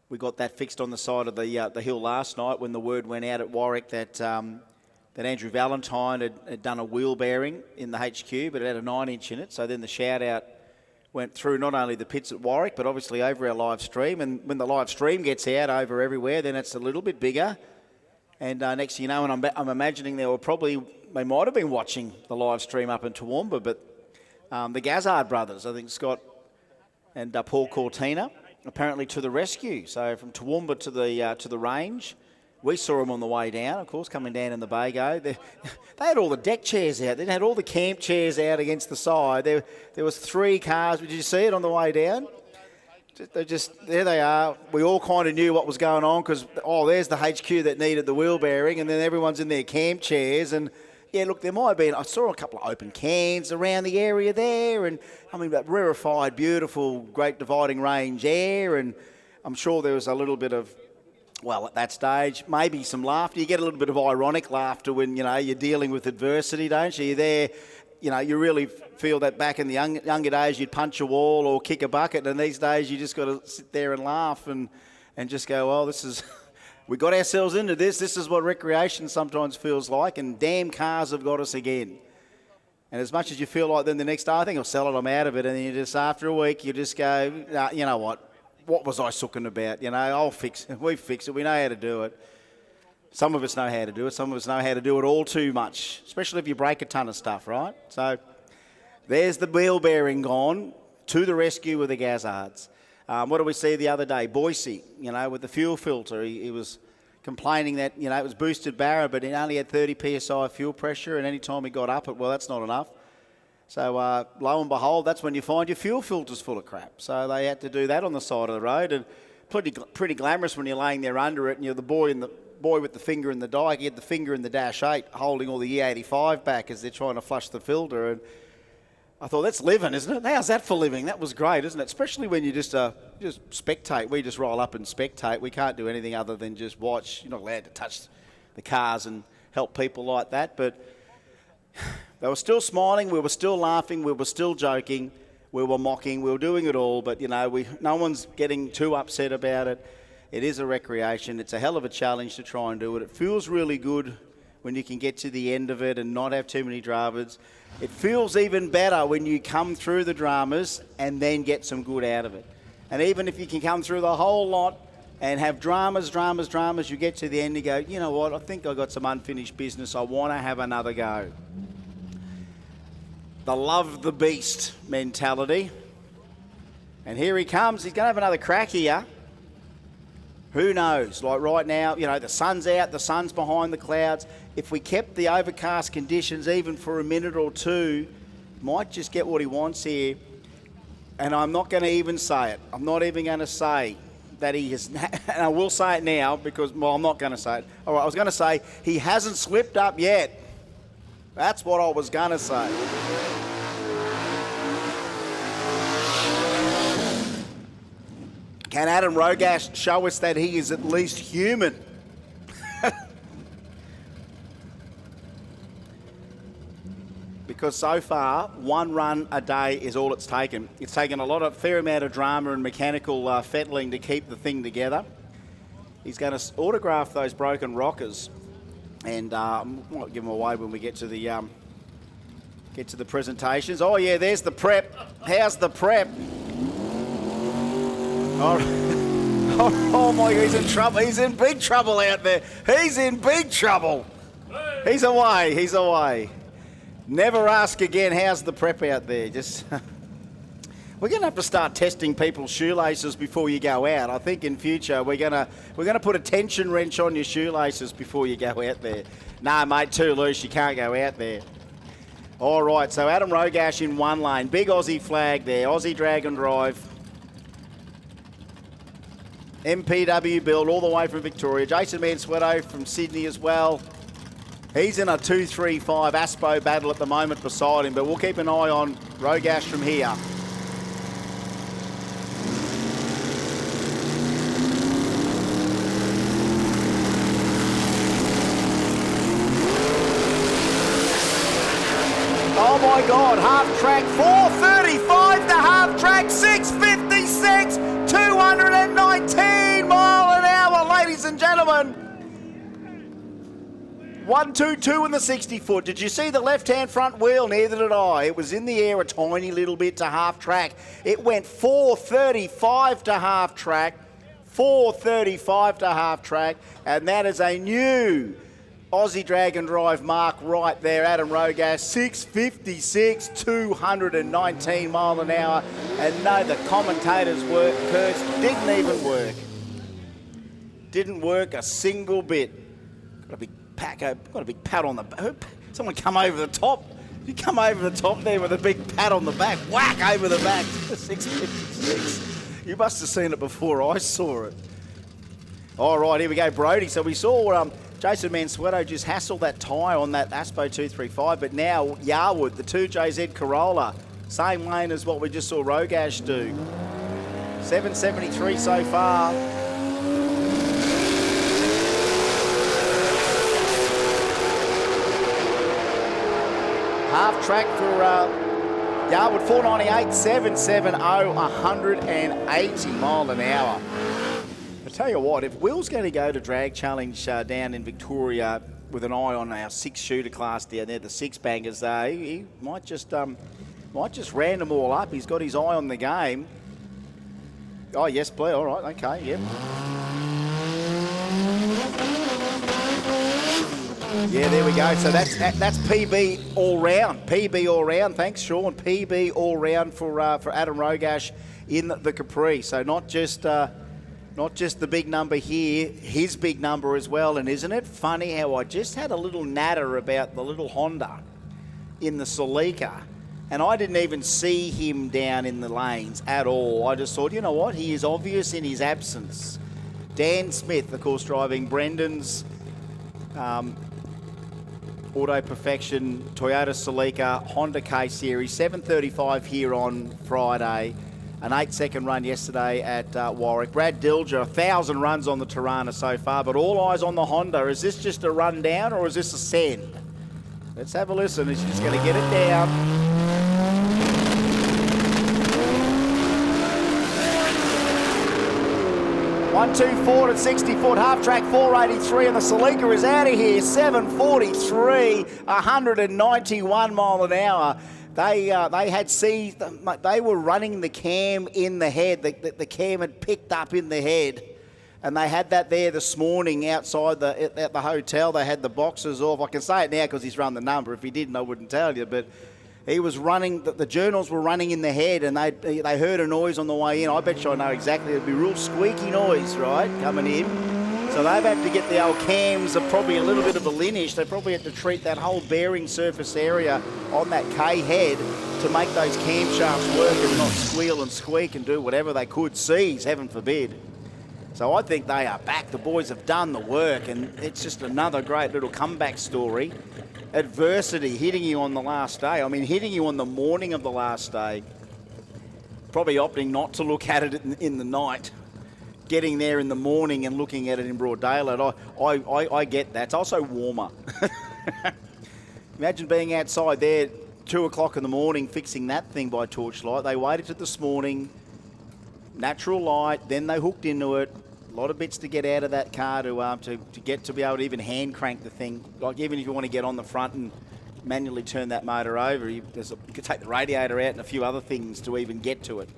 We got that fixed on the side of the hill last night when the word went out at Warwick that that Andrew Valentine had done a wheel bearing in the HQ, but it had a 9-inch in it. So then the shout out went through not only the pits at Warwick, but obviously over our live stream. And when the live stream gets out over everywhere, then it's a little bit bigger. And next thing you know, and I'm imagining they might have been watching the live stream up in Toowoomba, but the Gazzard brothers, I think Scott and Paul Cortina, apparently to the rescue. So from Toowoomba to the range, we saw them on the way down, of course, coming down in the Bago. They had all the deck chairs out. They had all the camp chairs out against the side. There was 3 cars. Did you see it on the way down? There they are. We all kind of knew what was going on because, there's the HQ that needed the wheel bearing, and then everyone's in their camp chairs. And, yeah, look, there might have been, I saw a couple of open cans around the area there, and, that rarefied, beautiful, great dividing range air, and I'm sure there was a little bit of, at that stage, maybe some laughter. You get a little bit of ironic laughter when, you're dealing with adversity, don't you? You're there, you really feel that back in the younger days you'd punch a wall or kick a bucket, and these days you just got to sit there and laugh and just go, this is, we got ourselves into this. This is what recreation sometimes feels like, and damn cars have got us again. And as much as you feel like then the next day, I think I'll sell it, I'm out of it, and then you just, after a week, you just go, nah, you know what was I sooking about? I'll fix it. We fix it. We know how to do it. Some of us know how to do it. Some of us know how to do it all too much, especially if you break a ton of stuff, right? So there's the wheel bearing gone. To the rescue with the Gazzards. What did we see the other day? Boise, with the fuel filter. He was complaining that, it was boosted barra, but he only had 30 psi fuel pressure, and any time he got up it, that's not enough. So lo and behold, that's when you find your fuel filter's full of crap. So they had to do that on the side of the road, and pretty glamorous when you're laying there under it, and you're the boy with the finger in the dike. He had the finger in the Dash 8 holding all the E85 back as they're trying to flush the filter. And I thought, that's living, isn't it? How's that for living? That was great, isn't it? Especially when you just spectate. We just roll up and spectate. We can't do anything other than just watch. You're not allowed to touch the cars and help people like that, but they were still smiling, we were still laughing, we were still joking, we were mocking, we were doing it all, but no one's getting too upset about it. It is a recreation. It's a hell of a challenge to try and do it. It feels really good when you can get to the end of it and not have too many dramas. It feels even better when you come through the dramas and then get some good out of it. And even if you can come through the whole lot and have dramas, you get to the end and go, you know what, I think I got some unfinished business. I want to have another go. The love the beast mentality. And here he comes. He's going to have another crack here. Who knows? Like right now, the sun's out, the sun's behind the clouds. If we kept the overcast conditions even for a minute or two, might just get what he wants here. And I'm not going to even say it. I'm not even going to say that he has, and I will say it now because, I'm not going to say it. All right, I was going to say he hasn't slipped up yet. That's what I was going to say. Can Adam Rogash show us that he is at least human? Because so far, one run a day is all it's taken. It's taken a fair amount of drama and mechanical fettling to keep the thing together. He's going to autograph those broken rockers, and I won't give them away when we get to the presentations. Oh yeah, there's the prep. How's the prep? Oh my God, he's in trouble. He's in big trouble out there. He's in big trouble. He's away. Never ask again, how's the prep out there? We're going to have to start testing people's shoelaces before you go out. I think in future we're going to put a tension wrench on your shoelaces before you go out there. Nah, mate, too loose. You can't go out there. All right, so Adam Rogash in one lane. Big Aussie flag there. Aussie Dragon Drive. MPW build all the way from Victoria. Jason Mansueto from Sydney as well. He's in a 2-3-5 Aspo battle at the moment beside him, but we'll keep an eye on Rogash from here. Oh my God, half track 435 to half track 656, 219 mile an hour, ladies and gentlemen. 1-2-2 in the 60-foot. Did you see the left-hand front wheel? Neither did I. It was in the air a tiny little bit to half track. It went 4.35 to half track. 4.35 to half track. And that is a new Aussie Dragon Drive mark right there. Adam Rogas, 6.56, 219 mile an hour. And no, the commentators' curse didn't even work. Didn't work a single bit. Got a big pat on the back. Someone come over the top. You come over the top there with a big pat on the back. Whack over the back. 6.56. You must have seen it before I saw it. All right, here we go, Brody. So we saw Jason Mansueto just hassle that tyre on that Aspo 235, but now Yarwood, the 2JZ Corolla, same lane as what we just saw Rogash do. 773 so far. Half track for Yarwood, 498, 770, 180 mile an hour. I tell you what, if Will's going to go to Drag Challenge down in Victoria with an eye on our 6-shooter class down there, the 6-bangers, he might just ram them all up. He's got his eye on the game. Oh, yes, please. All right, okay, yep. Yeah, there we go. So that's PB all round. PB all round. Thanks, Sean. PB all round for Adam Rogash in the Capri. So not just the big number here, his big number as well. And isn't it funny how I just had a little natter about the little Honda in the Celica, and I didn't even see him down in the lanes at all. I just thought, you know what, he is obvious in his absence. Dan Smith, of course, driving Brendan's Auto Perfection Toyota Celica Honda K Series, 7:35 here on Friday. An 8-second run yesterday at Warwick. Brad Dilger, 1,000 runs on the Tirana so far, but all eyes on the Honda. Is this just a run down or is this a send? Let's have a listen. Is she just going to get it down? One, 2, 4 at 60-foot, half track 483, and the Celica is out of here. 743, 191 mile an hour. They were running the cam in the head. The cam had picked up in the head, and they had that there this morning outside at the hotel. They had the boxes off. I can say it now because he's run the number. If he didn't, I wouldn't tell you. But he was running. The journals were running in the head, and they heard a noise on the way in. I bet you I know exactly. It'd be real squeaky noise, right, coming in. So they've had to get the old cams probably a little bit of a linish. They probably had to treat that whole bearing surface area on that K head to make those camshafts work and not squeal and squeak and do whatever they could seize, heaven forbid. So I think they are back. The boys have done the work, and it's just another great little comeback story. Adversity hitting you on the last day. I mean, hitting you on the morning of the last day. Probably opting not to look at it in the night. Getting there in the morning and looking at it in broad daylight, I get that. It's also warmer. Imagine being outside there 2 o'clock in the morning fixing that thing by torchlight. They waited till this morning, natural light, then they hooked into it. A lot of bits to get out of that car to get to be able to even hand crank the thing. Like even if you want to get on the front and manually turn that motor over, you could take the radiator out and a few other things to even get to it.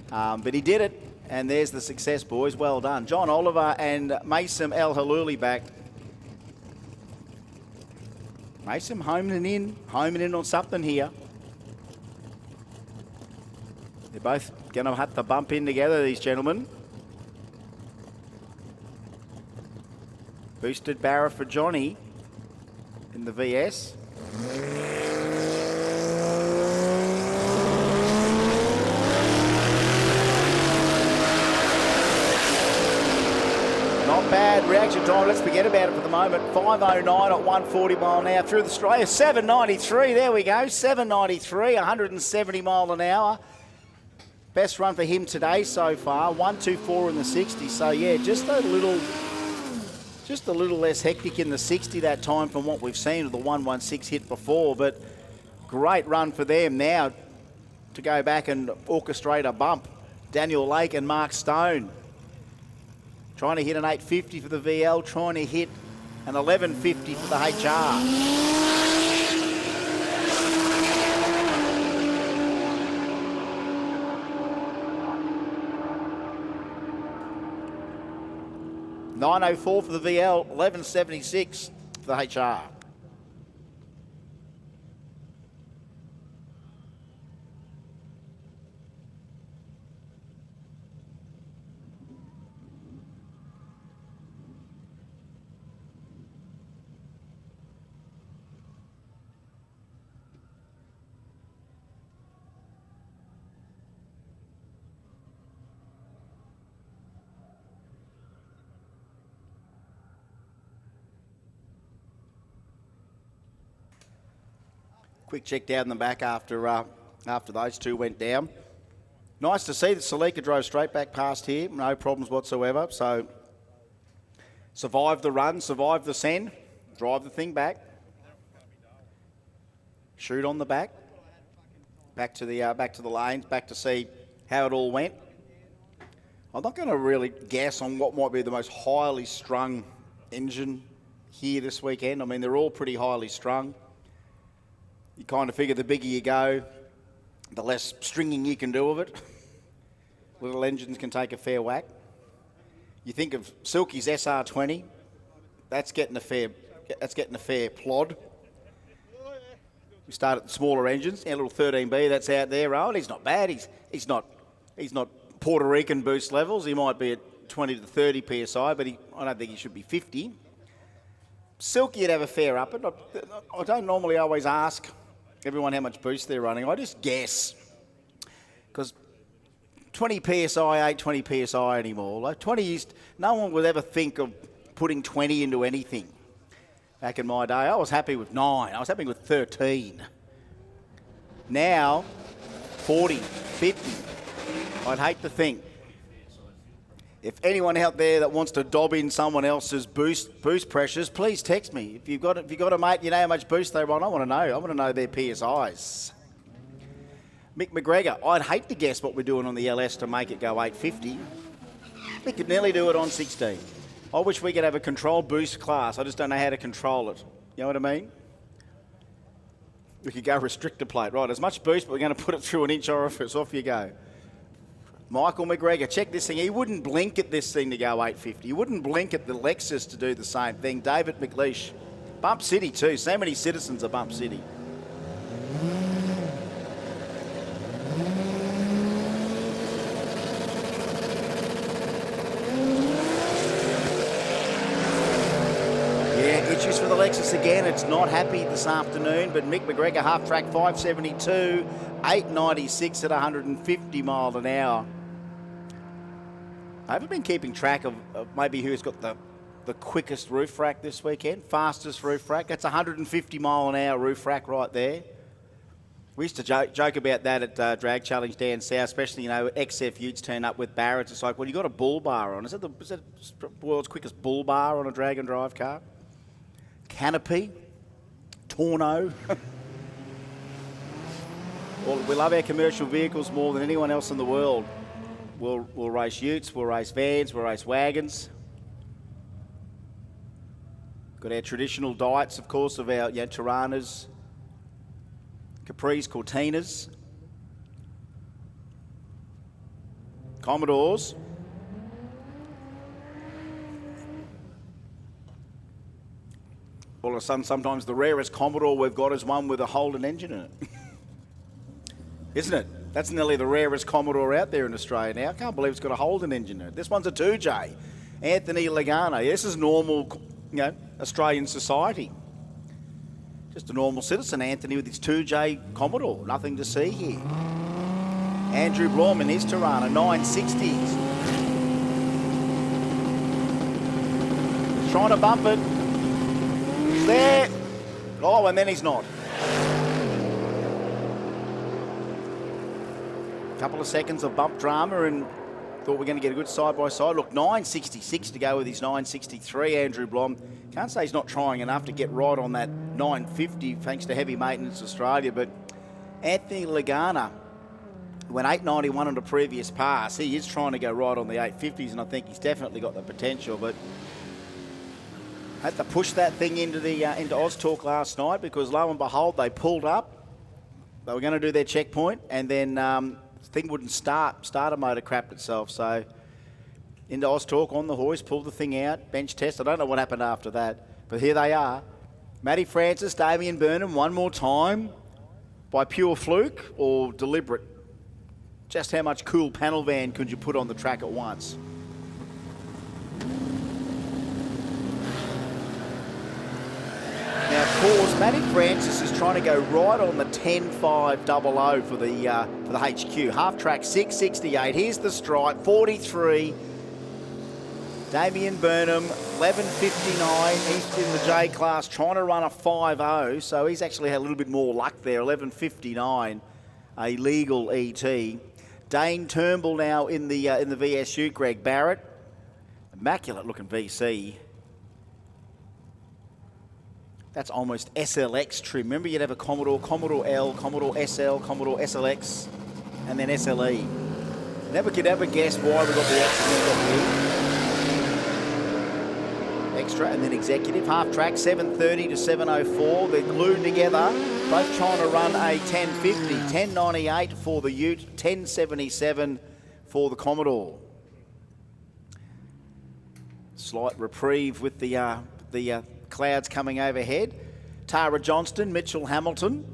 But he did it. And there's the success, boys. Well done. John Oliver and Mason El Haluli back. Mason homing in on something here. They're both going to have to bump in together, these gentlemen. Boosted barra for Johnny in the VS. Not bad reaction time. Let's forget about it for the moment. 5:09 at 140 mile an hour through the Australia. 793. There we go. 793. 170 mile an hour. Best run for him today so far. 124 in the 60. So yeah, just a little less hectic in the 60 that time from what we've seen of the 116 hit before. But great run for them now to go back and orchestrate a bump. Daniel Lake and Mark Stone. Trying to hit an 850 for the VL, trying to hit and 11.50 for the HR. $9.04 for the VL, 11.76 for the HR. Quick check down the back after those two went down. Nice to see that Salika drove straight back past here, no problems whatsoever. So survived the run, survived the send, drive the thing back, shoot on the back to the lanes, back to see how it all went. I'm not going to really guess on what might be the most highly strung engine here this weekend. I mean, they're all pretty highly strung. You kind of figure the bigger you go, the less stringing you can do of it. Little engines can take a fair whack. You think of Silky's SR20, that's getting a fair plod. We start at the smaller engines. Our little 13B that's out there. Oh, he's not bad. He's not Puerto Rican boost levels. He might be at 20 to 30 psi, but I don't think he should be 50. Silky would have a fair up. I don't normally always ask everyone how much boost they're running. I just guess, because 20 psi ain't 20 psi anymore. Like 20 is, no one would ever think of putting 20 into anything. Back in my day, I was happy with 9. I was happy with 13. Now, 40, 50. I'd hate to think. If anyone out there that wants to dob in someone else's boost pressures, please text me. If you've got a mate, you know how much boost they run. I want to know. I want to know their PSIs. Mick McGregor, I'd hate to guess what we're doing on the LS to make it go 850. We could nearly do it on 16. I wish we could have a controlled boost class. I just don't know how to control it. You know what I mean? We could go restrictor plate. Right, as much boost, but we're going to put it through an inch orifice. Off you go. Michael McGregor, check this thing. He wouldn't blink at this thing to go 850. He wouldn't blink at the Lexus to do the same thing. David McLeish. Bump City too. So many citizens of Bump City. Yeah, issues for the Lexus again. It's not happy this afternoon, but Mick McGregor, half track 572, 896 at 150 mile an hour. I haven't been keeping track of maybe who's got the quickest roof rack this weekend, fastest roof rack. That's 150 mile an hour roof rack right there. We used to joke about that at Drag Challenge down south, especially, XF Utes turn up with Barretts. It's like, well, you got a bull bar on. Is that the world's quickest bull bar on a drag and drive car? Canopy, Torno. Well, we love our commercial vehicles more than anyone else in the world. We'll race utes, we'll race vans, we'll race wagons. Got our traditional diets, of course, of our Tiranas, Capris, Cortinas, Commodores. All of a sudden, sometimes the rarest Commodore we've got is one with a Holden engine in it. Isn't it? That's nearly the rarest Commodore out there in Australia now. I can't believe it's got a Holden engine in it. This one's a 2J. Anthony Lagano. This is normal, Australian society. Just a normal citizen, Anthony, with his 2J Commodore. Nothing to see here. Andrew Blom in his Tirana, 960s. Trying to bump it. He's there. Oh, and then he's not. Couple of seconds of bump drama and thought we're going to get a good side-by-side. Look, 966 to go with his 963, Andrew Blom. Can't say he's not trying enough to get right on that 950 thanks to Heavy Maintenance Australia, but Anthony Lagana went 891 on the previous pass. He is trying to go right on the 850s, and I think he's definitely got the potential, but Had to push that thing into the into Oztalk last night because lo and behold, they pulled up. They were going to do their checkpoint, and then the thing wouldn't start. Starter motor crapped itself, so into Oztalk on the hoist, pulled the thing out, bench test. I don't know what happened after that, but here they are. Matty Francis, Damien Burnham, one more time. By pure fluke or deliberate? Just how much cool panel van could you put on the track at once? Now, pause. Matty Francis is trying to go right on the 10.500 for the HQ. Half track 6.68. Here's the stripe, 43. Damien Burnham, 11.59. He's in the J class, trying to run a 5.0, so he's actually had a little bit more luck there. 11.59, a legal ET. Dane Turnbull now in the VSU. Greg Barrett, immaculate looking VC. That's almost SLX trim. Remember, you'd have a Commodore, Commodore L, Commodore SL, Commodore SLX, and then SLE. Never could ever guess why we got the X and then got the E. Extra and then executive. Half track 7.30 to 7.04. They're glued together, both trying to run a 10.50. 10.98 for the Ute, 10.77 for the Commodore. Slight reprieve with the clouds coming overhead. Tara Johnston, Mitchell Hamilton.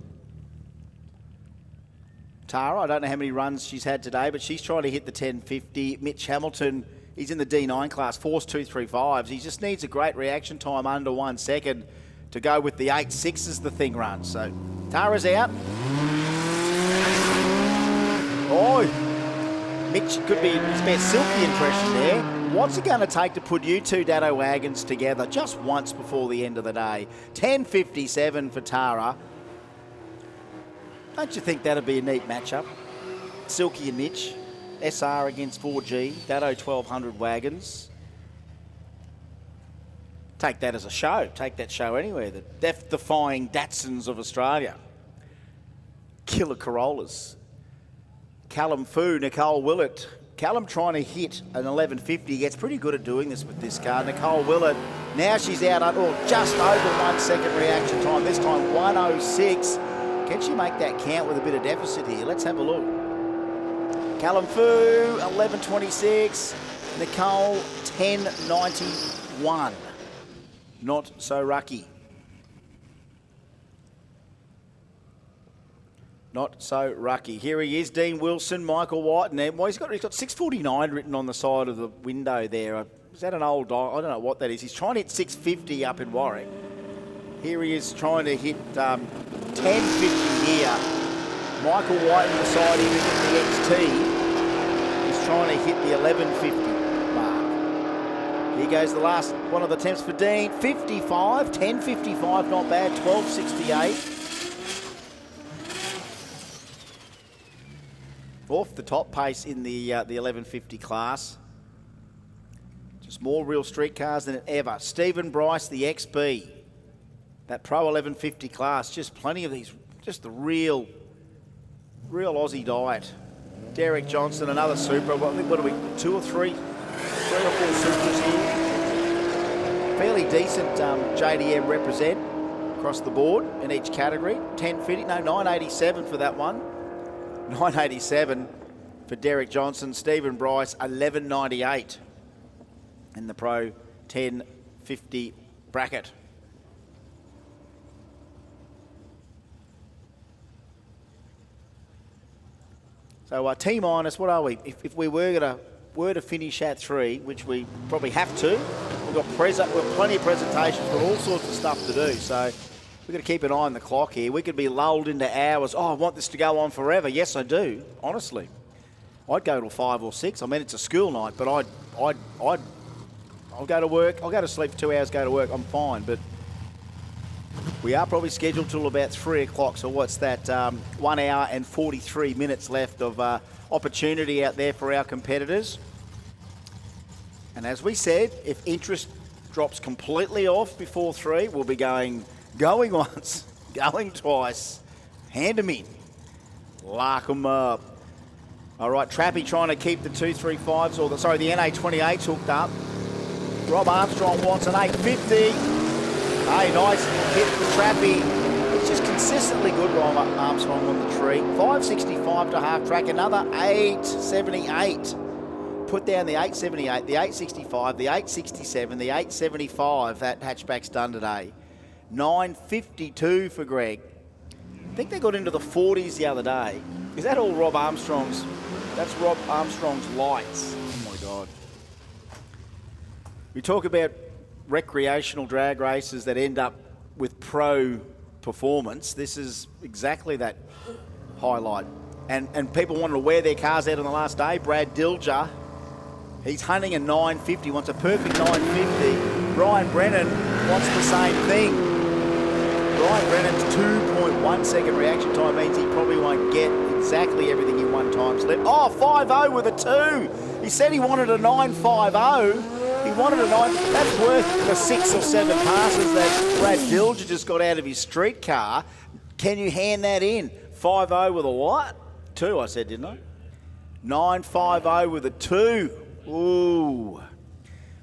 Tara, I don't know how many runs she's had today, but she's trying to hit the 10.50. Mitch Hamilton, he's in the D9 class, Force 235s. He just needs a great reaction time under 1 second to go with the 8.6 as the thing runs. So Tara's out. Oh, Mitch could be his best silky impression there. What's it going to take to put you two Dado wagons together just once before the end of the day? 10.57 for Tara. Don't you think that'd be a neat matchup? Silky and Mitch. SR against 4G, Dado 1200 wagons. Take that as a show. Take that show anywhere. The death-defying Datsuns of Australia. Killer Corollas. Callum Fu, Nicole Willett. Callum trying to hit an 11.50. Gets pretty good at doing this with this car. Nicole Willett, now she's out just over 1 second reaction time. This time 1.06. Can she make that count with a bit of deficit here? Let's have a look. Callum Fu, 11.26. Nicole, 10.91. Not so lucky. Not so lucky. Here he is, Dean Wilson, Michael White, and he's got 6.49 written on the side of the window there. Is that an old dial? I don't know what that is. He's trying to hit 6.50 up in Warwick. Here he is trying to hit 10.50 here. Michael White on the side even in the XT is trying to hit the 11.50 mark. Here goes the last one of the attempts for Dean. 55, 10.55, not bad, 12.68. Off the top pace in the 11.50 class. Just more real street cars than ever. Stephen Bryce, the XB. That Pro 11.50 class, just plenty of these, just the real Aussie diet. Derek Johnson, another Supra. What are we, three or four Supras here. Fairly decent JDM represent across the board in each category. 10.50, no, 9.87 for that one. 9.87 for Derek Johnson. Stephen Bryce, 11.98 in the Pro 10.50 bracket. So T-minus, what are we? If we were to finish at 3, which we probably have to, we've got plenty of presentations, got all sorts of stuff to do. So we've got to keep an eye on the clock here. We could be lulled into hours. Oh, I want this to go on forever. Yes, I do. Honestly, I'd go till 5 or 6. I mean, it's a school night, but I'll go to work. I'll go to sleep for 2 hours. Go to work. I'm fine, but. We are probably scheduled till about 3 o'clock, so what's that? 1 hour and 43 minutes left of opportunity out there for our competitors. And as we said, if interest drops completely off before 3, we'll be going once, going twice. Hand them in. Lock them up. All right, Trappy trying to keep the 235s, the NA28s hooked up. Rob Armstrong wants an 850. Hey, nice hit the trappy. It's just consistently good, Rob Armstrong on the tree. 565 to half track, another 878. Put down the 878, the 865, the 867, the 875. That hatchback's done today. 952 for Greg. I think they got into the 40s the other day. Is that all Rob Armstrong's? That's Rob Armstrong's lights. Oh my God. We talk about recreational drag races that end up with pro performance. This is exactly that highlight. And people wanted to wear their cars out on the last day. Brad Dilger, he's hunting a 950, wants a perfect 950. Brian Brennan wants the same thing. Brian Brennan's 2.1 second reaction time means he probably won't get exactly everything in one time slip. Oh, 5-0 with a 2. He said he wanted a 950. He wanted a 9. That's worth the 6 or 7 passes that Brad Dilger just got out of his street car. Can you hand that in? 5-0 with a what? 2, I said, didn't I? 950 with a 2. Ooh.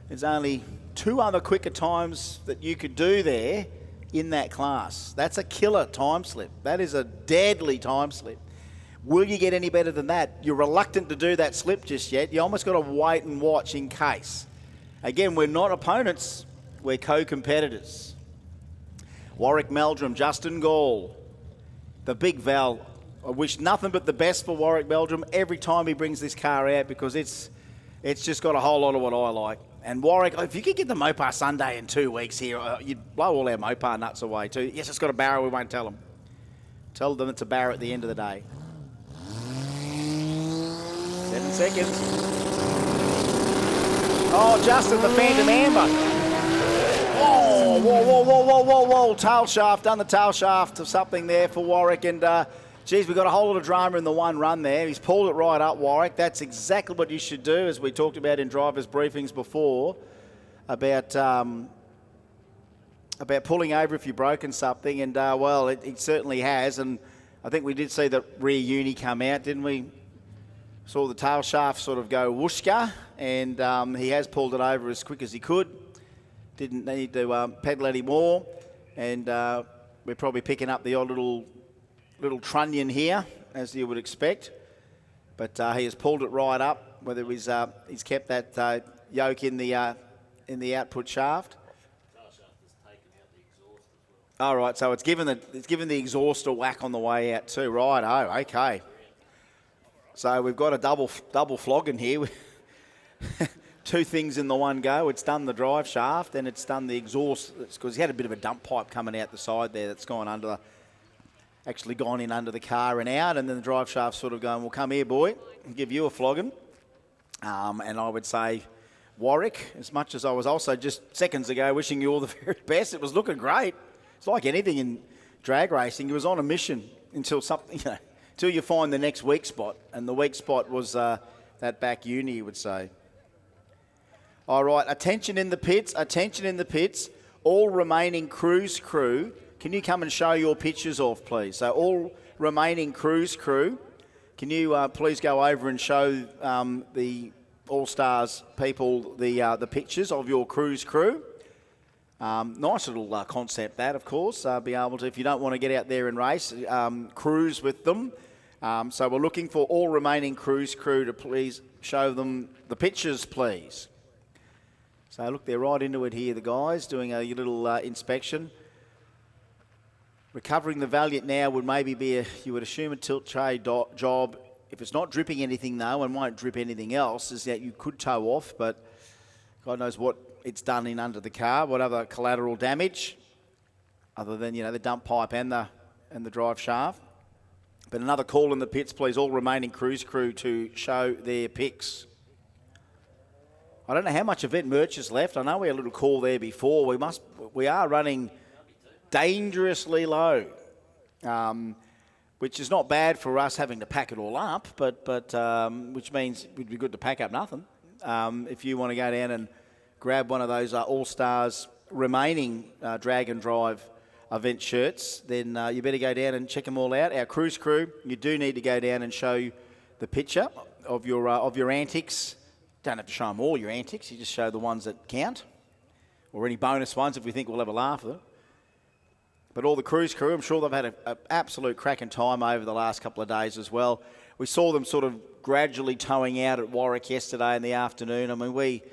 There's only 2 other quicker times that you could do there in that class. That's a killer time slip. That is a deadly time slip. Will you get any better than that? You're reluctant to do that slip just yet. You almost got to wait and watch in case. Again, we're not opponents. We're co-competitors. Warwick Meldrum, Justin Gall. The big Val. I wish nothing but the best for Warwick Meldrum every time he brings this car out because it's just got a whole lot of what I like. And Warwick, if you could get the Mopar Sunday in 2 weeks here, you'd blow all our Mopar nuts away too. Yes, it's got a barrow, we won't tell them. Tell them it's a barrow at the end of the day. 7 seconds. Oh, Justin, the Phantom Amber. Oh, whoa. Tail shaft, done the tail shaft of something there for Warwick. And, geez, we've got a whole lot of drama in the one run there. He's pulled it right up, Warwick. That's exactly what you should do, as we talked about in drivers' briefings before, about pulling over if you've broken something. And, well, it certainly has. And I think we did see the rear uni come out, didn't we? Saw the tail shaft sort of go whooshka, and he has pulled it over as quick as he could. Didn't need to pedal any more, and we're probably picking up the odd little trunnion here, as you would expect. But he has pulled it right up. Whether he's kept that yoke in the output shaft. All right, so it's given the exhaust a whack on the way out too. Right, oh, okay. So we've got a double flogging here. 2 things in the one go. It's done the drive shaft and it's done the exhaust, because he had a bit of a dump pipe coming out the side there that's gone in under the car and out, and then the drive shaft sort of going, well, come here, boy, and give you a flogging. And I would say, Warwick, as much as I was also just seconds ago wishing you all the very best, it was looking great. It's like anything in drag racing. He was on a mission until something, until you find the next weak spot, and the weak spot was that back uni, you would say. All right, attention in the pits. All remaining cruise crew, can you come and show your pictures off, please? So all remaining cruise crew, can you please go over and show the Allstars people the pictures of your cruise crew? Nice little concept that, of course. Be able to, if you don't want to get out there and race, cruise with them. So we're looking for all remaining cruise crew to please show them the pictures, please. So look, they're right into it here, the guys, doing a little inspection. Recovering the Valiant now would maybe be you would assume a tilt tray job. If it's not dripping anything though, and won't drip anything else, is that you could tow off, but God knows what it's done in under the car, what other collateral damage, other than, the dump pipe and the drive shaft. But another call in the pits, please, all remaining cruise crew to show their pics. I don't know how much event merch is left. I know we had a little call there before. We are running dangerously low, which is not bad for us having to pack it all up, but which means it would be good to pack up nothing. If you want to go down and grab one of those Allstars remaining drag and drive event shirts, then you better go down and check them all out. Our cruise crew, you do need to go down and show the picture of your antics. Don't have to show them all your antics. You just show the ones that count, or any bonus ones if we think we'll have a laugh at them. But all the cruise crew, I'm sure they've had an absolute cracking time over the last couple of days as well. We saw them sort of gradually towing out at Warwick yesterday in the afternoon. I mean, we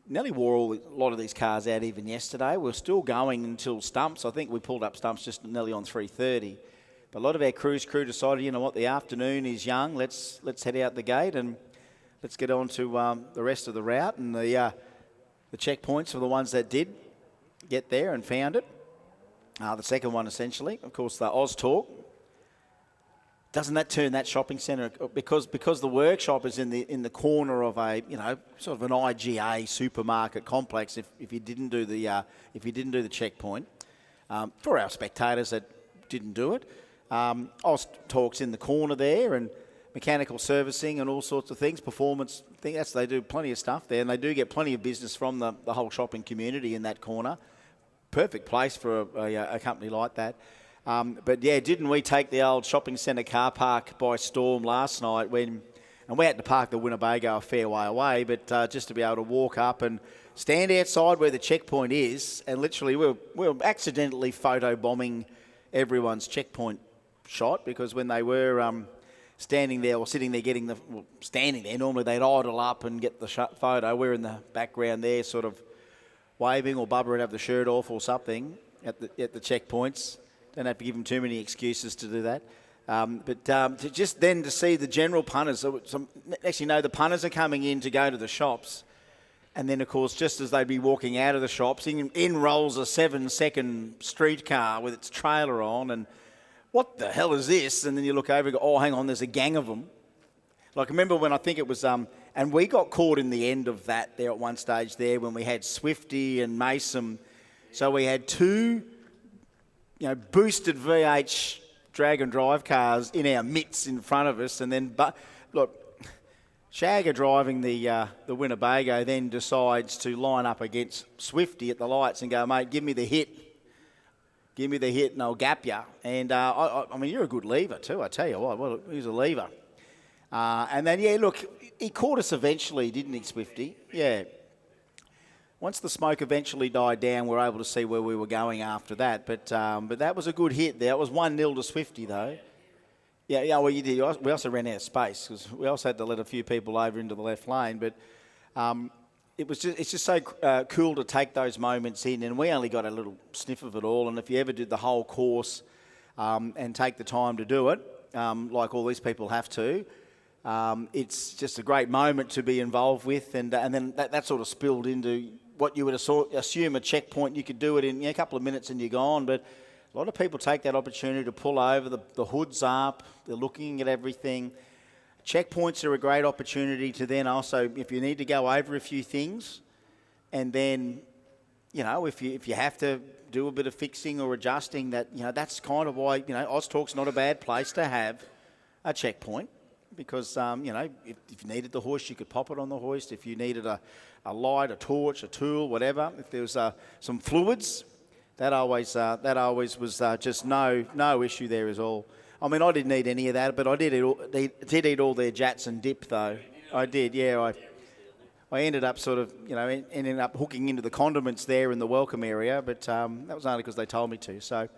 nearly wore a lot of these cars out even yesterday. We're still going until Stumps. I think we pulled up Stumps just nearly on 3:30. But a lot of our cruise crew decided, you know what, the afternoon is young. Let's head out the gate and let's get on to the rest of the route. And the checkpoints are the ones that did get there and found it. The second one, essentially, of course, the Oztalk. Doesn't that turn that shopping centre, because the workshop is in the corner of a, you know, sort of an IGA supermarket complex. If you didn't do the checkpoint, for our spectators that didn't do it, Oztalk's in the corner there, and mechanical servicing and all sorts of things, performance things. They do plenty of stuff there, and they do get plenty of business from the whole shopping community in that corner. Perfect place for a company like that. But yeah, didn't we take the old shopping centre car park by storm last night and we had to park the Winnebago a fair way away, but just to be able to walk up and stand outside where the checkpoint is, and literally we were accidentally photo bombing everyone's checkpoint shot, because when they were standing there or sitting there standing there, normally they'd idle up and get the photo. We're in the background there sort of waving, or Bubba would have the shirt off or something at the checkpoints. Don't have to give them too many excuses to do that. But to see the general punters, the punters are coming in to go to the shops. And then, of course, just as they'd be walking out of the shops, in rolls a 7-second streetcar with its trailer on. And what the hell is this? And then you look over and go, oh, hang on, there's a gang of them. Like, remember when I think it was, and we got caught in the end of that there at one stage there when we had Swifty and Mason. So we had two, boosted VH drag and drive cars in our midst in front of us, and then, Shagger driving the Winnebago then decides to line up against Swifty at the lights and go, mate, give me the hit, and I'll gap you. And I mean, you're a good lever too, I tell you what. Well, he's a lever. And then, he caught us eventually, didn't he, Swifty? Yeah. Once the smoke eventually died down, we were able to see where we were going after that. But that was a good hit there. It was 1-0 to Swifty, though. Yeah, well, you did. We also ran out of space because we also had to let a few people over into the left lane. But it's just so cool to take those moments in. And we only got a little sniff of it all. And if you ever did the whole course and take the time to do it, like all these people have to, it's just a great moment to be involved with. And then that sort of spilled into what you would assume a checkpoint. You could do it in a couple of minutes and you're gone. But a lot of people take that opportunity to pull over. The hood's up. They're looking at everything. Checkpoints are a great opportunity to then also, if you need to go over a few things, and then, if you have to do a bit of fixing or adjusting, that's kind of why, Oztalk's not a bad place to have a checkpoint. Because, if you needed the hoist, you could pop it on the hoist. If you needed a light, a torch, a tool, whatever. If there was some fluids, that always was just no issue there at all. I mean, I didn't need any of that, but I did eat all their jats and dip, though. I did, yeah. I ended up sort of, ended up hooking into the condiments there in the welcome area, but that was only because they told me to, so...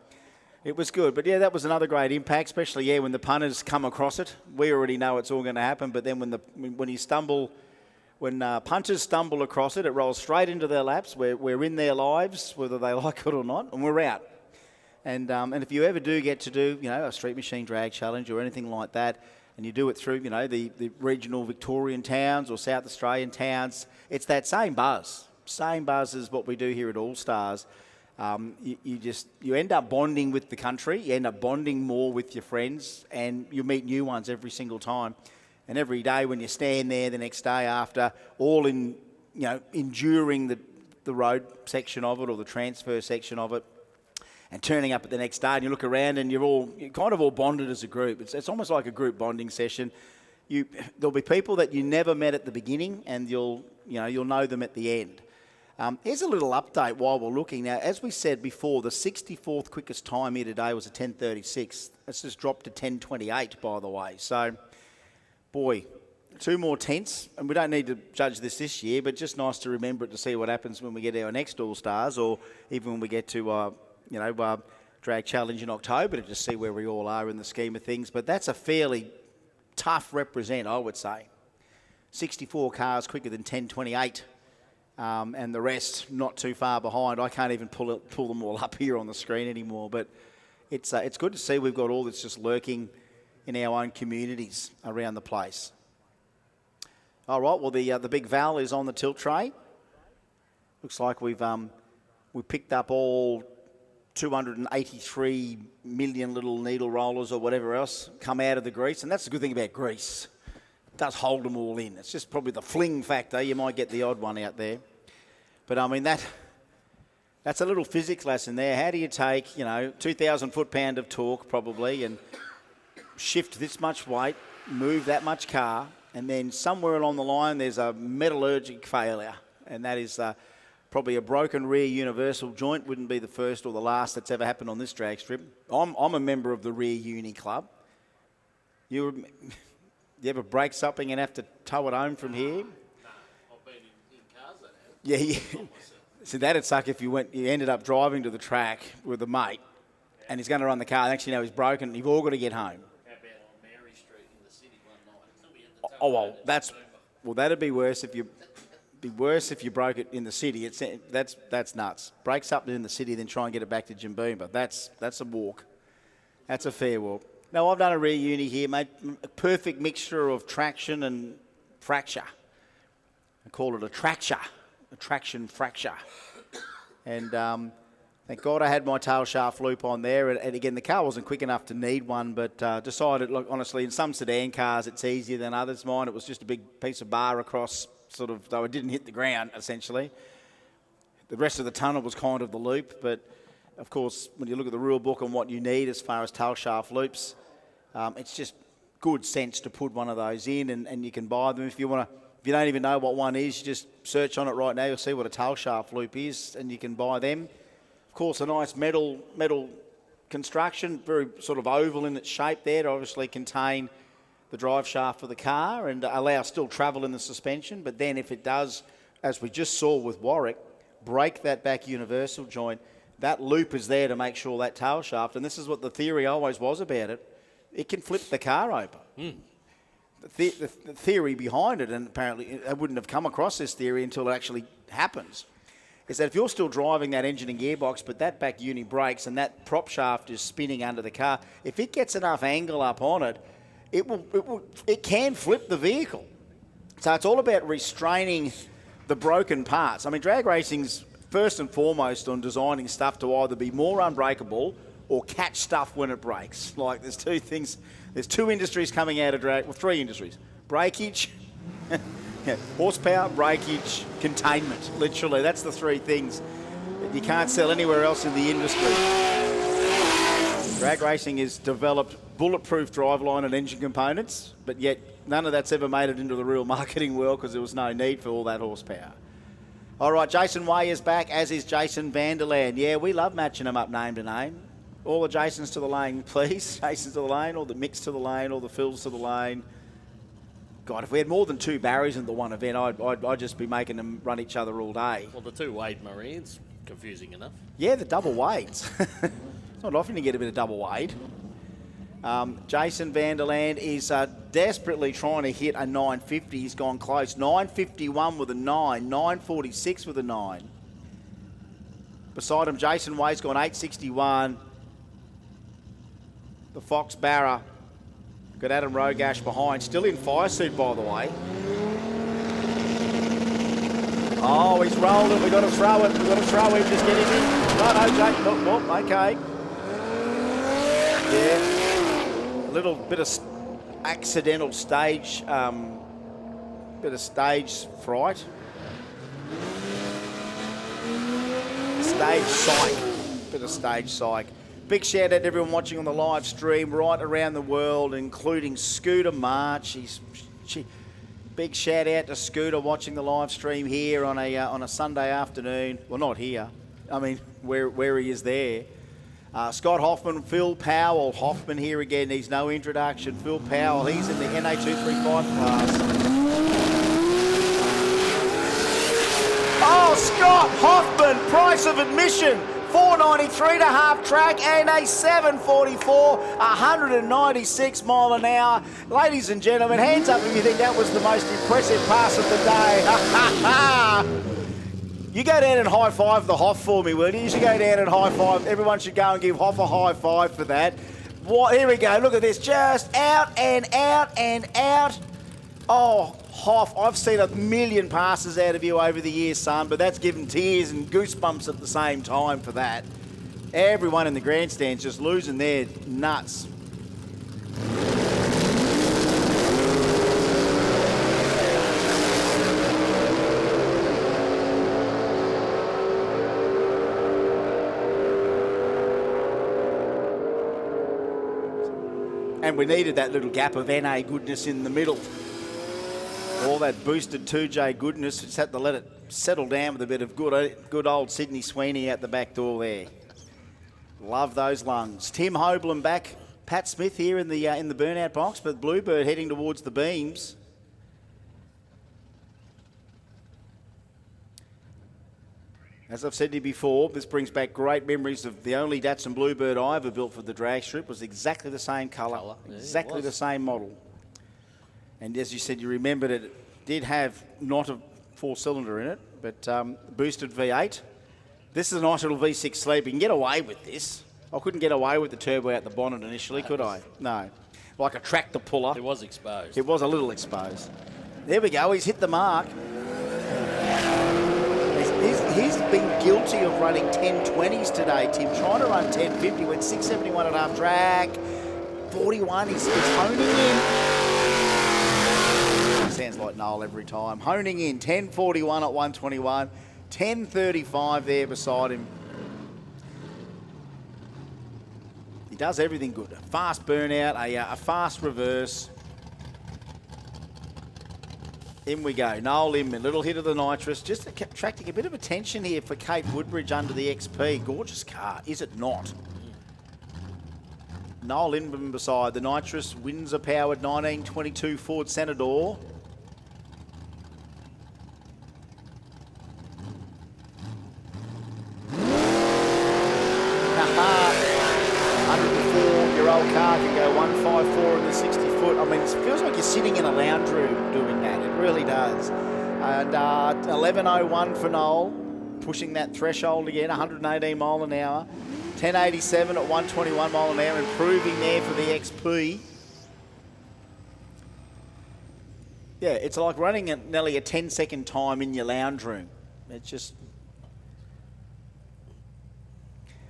It was good, but yeah, that was another great impact, especially when the punters come across it. We already know it's all going to happen, but then when punters stumble across it, it rolls straight into their laps. We're in their lives, whether they like it or not, and we're out. And if you ever do get to do, a street machine drag challenge or anything like that, and you do it through, the regional Victorian towns or South Australian towns, it's that same buzz as what we do here at Allstars. You end up bonding with the country, you end up bonding more with your friends, and you meet new ones every single time. And every day when you stand there the next day after, all in, enduring the road section of it or the transfer section of it, and turning up at the next day and you look around and you're kind of all bonded as a group. It's almost like a group bonding session. There'll be people that you never met at the beginning, and you'll know them at the end. Here's a little update while we're looking. Now, as we said before, the 64th quickest time here today was a 10:36. It's just dropped to 10:28, by the way. So, boy, 2 more tenths, and we don't need to judge this year, but just nice to remember it to see what happens when we get our next All-Stars, or even when we get to, drag challenge in October to just see where we all are in the scheme of things. But that's a fairly tough represent, I would say. 64 cars quicker than 10:28, and the rest not too far behind. I can't even pull them all up here on the screen anymore. But it's good to see we've got all this just lurking in our own communities around the place. All right, well the big Val is on the tilt tray. Looks like we picked up all 283 million little needle rollers or whatever else come out of the grease, and that's the good thing about grease. It does hold them all in. It's just probably the fling factor. You might get the odd one out there, but I mean that's a little physics lesson there. How do you take 2,000 foot-pound of torque probably and shift this much weight, move that much car, and then somewhere along the line there's a metallurgic failure, and that is probably a broken rear universal joint. Wouldn't be the first or the last that's ever happened on this drag strip. I'm a member of the Rear Uni Club. You ever break something and have to tow it home from here? No, I've been in cars that have. Yeah. See, that'd suck if you ended up driving to the track with a mate, and he's going to run the car, and actually it's broken, and you've all got to get home. How about on Mary Street in the city one night? We had to tow That'd be worse if you broke it in the city. That's nuts. Break something in the city, then try and get it back to Jimboomba. That's a walk. That's a fair walk. No, I've done a rear uni here, mate. A perfect mixture of traction and fracture. I call it a traction fracture. And thank God I had my tail shaft loop on there. And again, the car wasn't quick enough to need one, but decided, look, honestly, in some sedan cars it's easier than others. Mine, it was just a big piece of bar across, sort of, though it didn't hit the ground, essentially. The rest of the tunnel was kind of the loop, but of course, when you look at the rule book and what you need as far as tail shaft loops, it's just good sense to put one of those in, and you can buy them if you want to. If you don't even know what one is, you just search on it right now. You'll see what a tail shaft loop is, and you can buy them. Of course, a nice metal construction, very sort of oval in its shape there to obviously contain the drive shaft for the car and allow still travel in the suspension. But then if it does, as we just saw with Warwick, break that back universal joint, that loop is there to make sure that tail shaft, and this is what the theory always was about it, it can flip the car over. The theory behind it, and apparently I wouldn't have come across this theory until it actually happens, is that if you're still driving that engine and gearbox, but that back uni breaks and that prop shaft is spinning under the car, if it gets enough angle up on it, it can flip the vehicle. So it's all about restraining the broken parts. I mean, drag racing's first and foremost on designing stuff to either be more unbreakable or catch stuff when it breaks. Like there's two things, there's two industries coming out of drag, well, three industries. Breakage, horsepower, breakage, containment. Literally, that's the three things that you can't sell anywhere else in the industry. Drag racing has developed bulletproof driveline and engine components, but yet none of that's ever made it into the real marketing world because there was no need for all that horsepower. All right, Jason Way is back, as is Jason Vanderland. Yeah, we love matching them up name to name. All the Jasons to the lane, please. Jasons to the lane, all the Micks to the lane, all the Phils to the lane. God, if we had more than two Barrys in the one event, I'd just be making them run each other all day. Well, the two Wade Marines, confusing enough. Yeah, the double Wades. It's not often you get a bit of double Wade. Jason Vanderland is desperately trying to hit a 950. He's gone close. 951 with a 9, 946 with a 9. Beside him, Jason Way's gone 861. The Fox Barra got Adam Rogash behind, still in fire suit, by the way. Oh, he's rolled it. We've got to throw it. We've got to throw him. Just get him in. No, Jake. Oh, okay. Yeah. A little bit of accidental stage, bit of stage fright. Stage psych. Bit of stage psych. Big shout out to everyone watching on the live stream right around the world, including Scooter March. Big shout out to Scooter watching the live stream here on a Sunday afternoon. Well, not here. I mean, where he is there. Scott Hoffman, Phil Powell. Hoffman here again needs no introduction. Phil Powell, he's in the NA235 class. Oh, Scott Hoffman, price of admission, 493 to half track and a 744, 196 mile an hour. Ladies and gentlemen, hands up if you think that was the most impressive pass of the day. You go down and high five the Hoff for me, will you? You should go down and high five. Everyone should go and give Hoff a high five for that. What? Here we go. Look at this. Just out and out and out. Oh, Hoff, I've seen a million passes out of you over the years, son, but that's given tears and goosebumps at the same time for that. Everyone in the grandstand's just losing their nuts. And we needed that little gap of NA goodness in the middle. All that boosted 2J goodness, just had to let it settle down with a bit of good old Sydney Sweeney out the back door there. Love those lungs. Tim Hoblin back. Pat Smith here in the burnout box, but Bluebird heading towards the beams. As I've said to you before, this brings back great memories of the only Datsun Bluebird I ever built for the drag strip. Was exactly the same colour, exactly the same model. And as you said, you remembered it did have not a 4-cylinder in it, but boosted V8. This is a nice little V6 sleeper. You can get away with this. I couldn't get away with the turbo out the bonnet initially, could I? No. Like a tractor puller. It was exposed. It was a little exposed. There we go. He's hit the mark. He's been guilty of running 1020s today, Tim. Trying to run 1050, went 671 at half track. 41, he's honing in. Sounds like Noel every time. Honing in, 1041 at 121. 1035 there beside him. He does everything good. A fast burnout, a fast reverse. In we go. Noel Inman, little hit of the nitrous. Just attracting a bit of attention here for Kate Woodbridge under the XP. Gorgeous car, is it not? Noel Inman beside the nitrous Windsor-powered 1922 Ford Senador. Old car can go 154 in the 60 foot. I mean, it feels like you're sitting in a lounge room doing that. It really does. And 11.01 for Noel, pushing that threshold again, 118 mile an hour. 1087 at 121 mile an hour, improving there for the XP. Yeah, it's like running at nearly a 10-second time in your lounge room. It's just...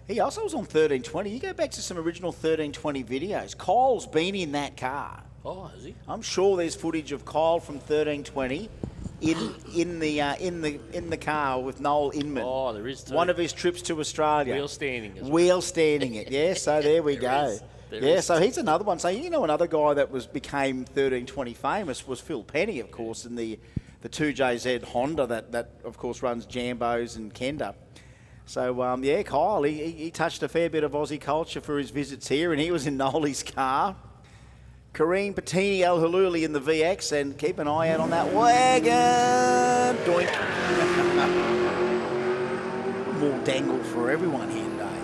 He also was on 1320. You go back to some original 1320 videos. Kyle's been in that car. Oh, has he? I'm sure there's footage of Kyle from 1320 in the car with Noel Inman. Oh, there is too. One of his trips to Australia. Wheel standing as well. Wheel standing it. Yeah. So there we go. There so he's another one. So another guy that became 1320 famous was Phil Penny, of course, in the 2JZ Honda that of course runs Jambos and Kenda. So, Kyle, he touched a fair bit of Aussie culture for his visits here, and he was in Nolly's car. Kareem Patini El Haluli in the VX, and keep an eye out on that wagon. Doink. More dangle for everyone here today.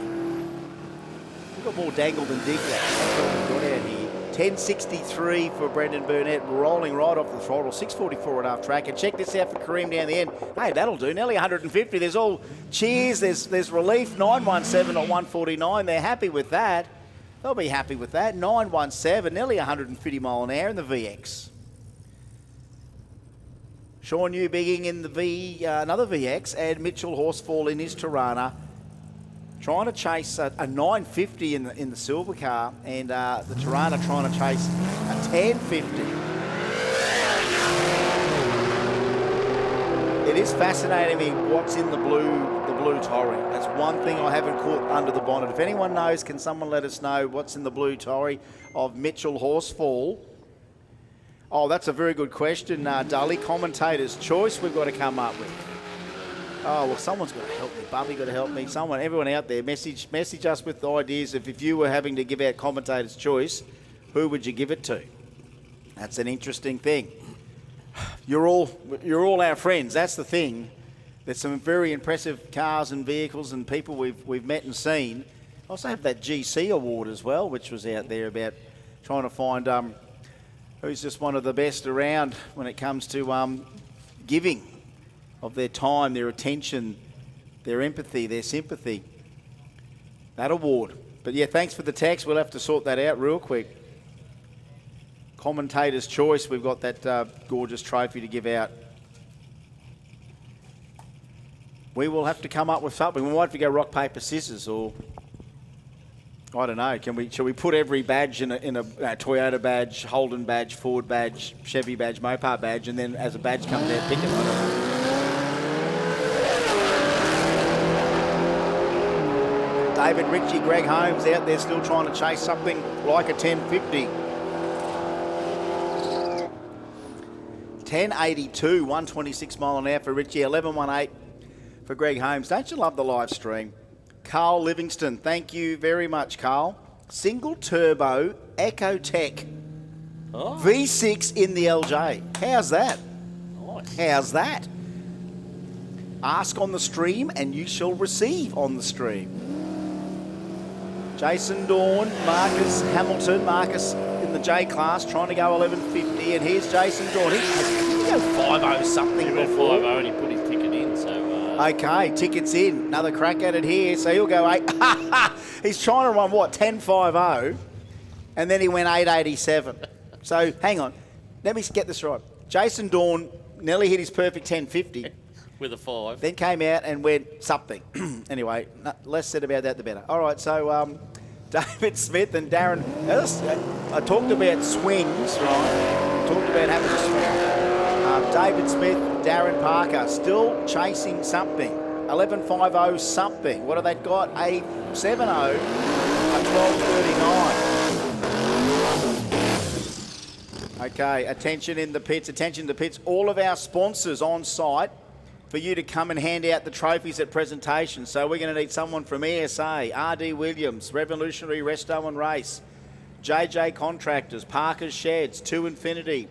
We've got more dangle than dig that. Got out here. 1063 for Brendan Burnett, rolling right off the throttle, 644 at half track. And check this out for Kareem down the end. Hey, that'll do, nearly 150. There's all cheers, there's relief. 917 at 149. They're happy with that. They'll be happy with that. 917, nearly 150 mile an hour in the VX. Sean Newbigging in the another VX, and Mitchell Horsfall in his Tirana. Trying to chase a 950 in the silver car, and the Tirana trying to chase a 1050. It is fascinating me what's in the blue Torrey. That's one thing I haven't caught under the bonnet. If anyone knows, can someone let us know what's in the blue Torrey of Mitchell Horsfall? Oh, that's a very good question, Dully. Commentator's choice we've got to come up with. Oh, well, someone's got to help me. Bubby got to help me. Someone, everyone out there, message us with ideas of if you were having to give out commentator's choice, who would you give it to? That's an interesting thing. You're all our friends. That's the thing. There's some very impressive cars and vehicles and people we've met and seen. I also have that GC award as well, which was out there about trying to find who's just one of the best around when it comes to giving of their time, their attention, their empathy, their sympathy. That award. But yeah, thanks for the text. We'll have to sort that out real quick. Commentator's choice. We've got that gorgeous trophy to give out. We will have to come up with something. We might have to go rock, paper, scissors, or I don't know. Shall we put every badge in a Toyota badge, Holden badge, Ford badge, Chevy badge, Mopar badge, and then as a badge comes out, pick it? I don't know. David Ritchie, Greg Holmes out there still trying to chase something like a 1050. 1082, 126 mile an hour for Ritchie, 1118 for Greg Holmes. Don't you love the live stream? Carl Livingston, thank you very much, Carl. Single turbo Ecotec V6 in the LJ. How's that? Nice. How's that? Ask on the stream and you shall receive on the stream. Jason Dawn, Marcus Hamilton, Marcus in the J class trying to go 11.50, and here's Jason Dawn. He go 5.0 something before. 5.0 and he put his ticket in, so... Okay, tickets in. Another crack at it here, so he'll go 8. He's trying to run, what, 10.50, and then he went 8.87. So, hang on. Let me get this right. Jason Dawn nearly hit his perfect 10.50. With a 5. Then came out and went something. Anyway, less said about that, the better. All right, so David Smith and Darren. I talked about swings, right? Talked about having a swing. David Smith, Darren Parker, still chasing something. 11.50 something. What have they got? A 7.0, a 12.39. Okay, attention in the pits, attention in the pits. All of our sponsors on site for you to come and hand out the trophies at presentation. So we're going to need someone from ESA, RD Williams, Revolutionary Resto and Race, JJ Contractors, Parker's Sheds, 2 Infinity,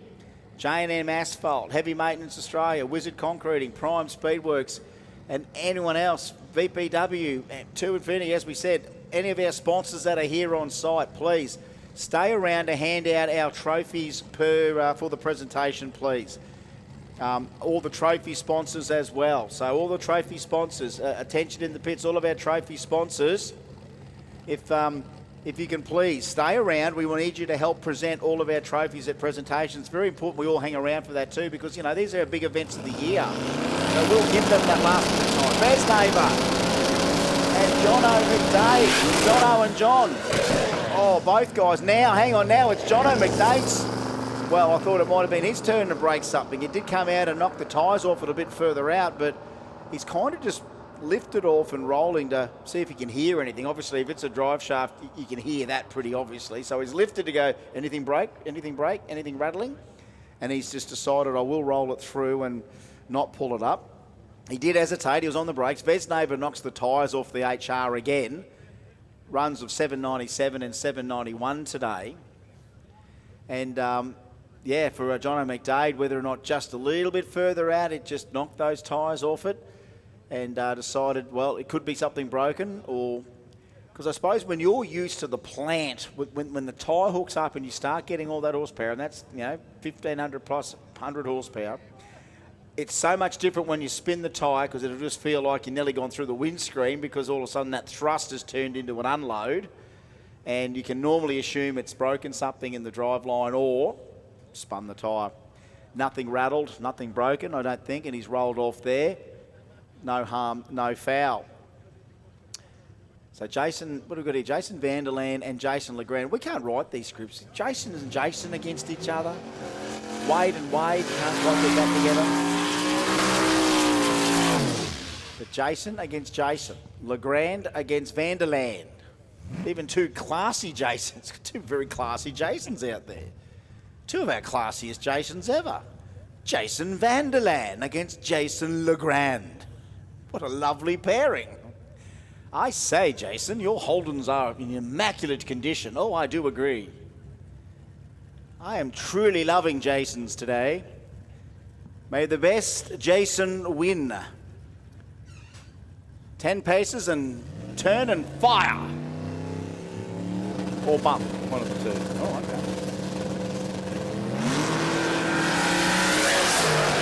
J&M Asphalt, Heavy Maintenance Australia, Wizard Concreting, Prime Speedworks, and anyone else, VPW, 2 Infinity, as we said. Any of our sponsors that are here on site, please stay around to hand out our trophies for the presentation, please. All the trophy sponsors as well. So all the trophy sponsors, attention in the pits, all of our trophy sponsors, if you can please stay around. We will need you to help present all of our trophies at presentations. It's very important we all hang around for that too, because, you know, these are our big events of the year. So we'll give them that last bit of time. There's Neighbour and Jono McDade. Jono and John. Oh, both guys. Now, hang on, now it's Jono McDade's. Well, I thought it might have been his turn to break something. It did come out and knock the tyres off it a bit further out, but he's kind of just lifted off and rolling to see if he can hear anything. Obviously, if it's a drive shaft, you can hear that pretty obviously. So he's lifted to go, anything break, anything break, anything rattling? And he's just decided, I will roll it through and not pull it up. He did hesitate. He was on the brakes. Vez Neighbour knocks the tyres off the HR again. Runs of 7.97 and 7.91 today. And... yeah, for Jono McDade, whether or not just a little bit further out, it just knocked those tyres off it and decided, well, it could be something broken, or... Because I suppose when you're used to the plant, when the tyre hooks up and you start getting all that horsepower, and that's, you know, 1,500 plus 100 horsepower, it's so much different when you spin the tyre, because it'll just feel like you've nearly gone through the windscreen, because all of a sudden that thrust has turned into an unload, and you can normally assume it's broken something in the driveline or spun the tyre. Nothing rattled, nothing broken, I don't think, and he's rolled off there. No harm, no foul. So Jason, what have we got here? Jason Vanderland and Jason Legrand. We can't write these scripts. Jason and Jason against each other. Wade and Wade, can't quite get that together. But Jason against Jason. Legrand against Vanderland. Even two classy Jasons. Two very classy Jasons out there. Two of our classiest Jasons ever. Jason Vanderland against Jason Legrand. What a lovely pairing. I say, Jason, your Holdens are in immaculate condition. Oh, I do agree. I am truly loving Jasons today. May the best Jason win. 10 paces and turn and fire. Or bump, one of the two. Oh, okay.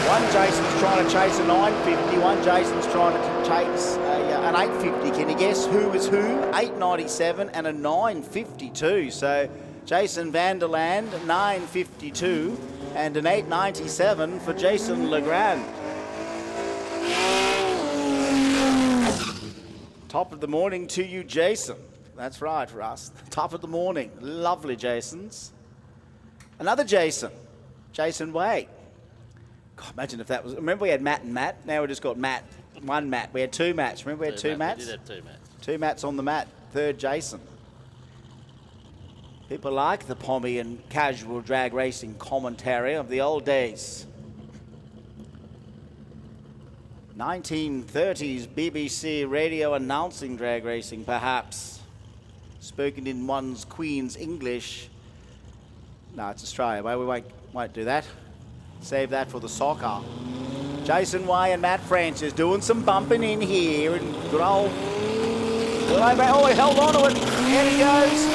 One Jason's trying to chase a 950, one Jason's trying to chase an 850. Can you guess who is who? 897 and a 952. So Jason Vanderland, 952, and an 897 for Jason Legrand. Top of the morning to you, Jason. That's right, Russ. Top of the morning. Lovely Jasons. Another Jason. Jason Way. God, imagine if that was... Remember we had Matt and Matt? Now we just got Matt. One Matt. We had two Matts. Remember we had two Matts? We did have two Matts. Two Matts on the mat. Third Jason. People like the pommy and casual drag racing commentary of the old days. 1930s BBC radio announcing drag racing, perhaps. Spoken in one's Queen's English. No, it's Australia. Well, we won't do that. Save that for the soccer. Jason Way and Matt Francis doing some bumping in here. And good old... Oh, he held on to it. Here he goes.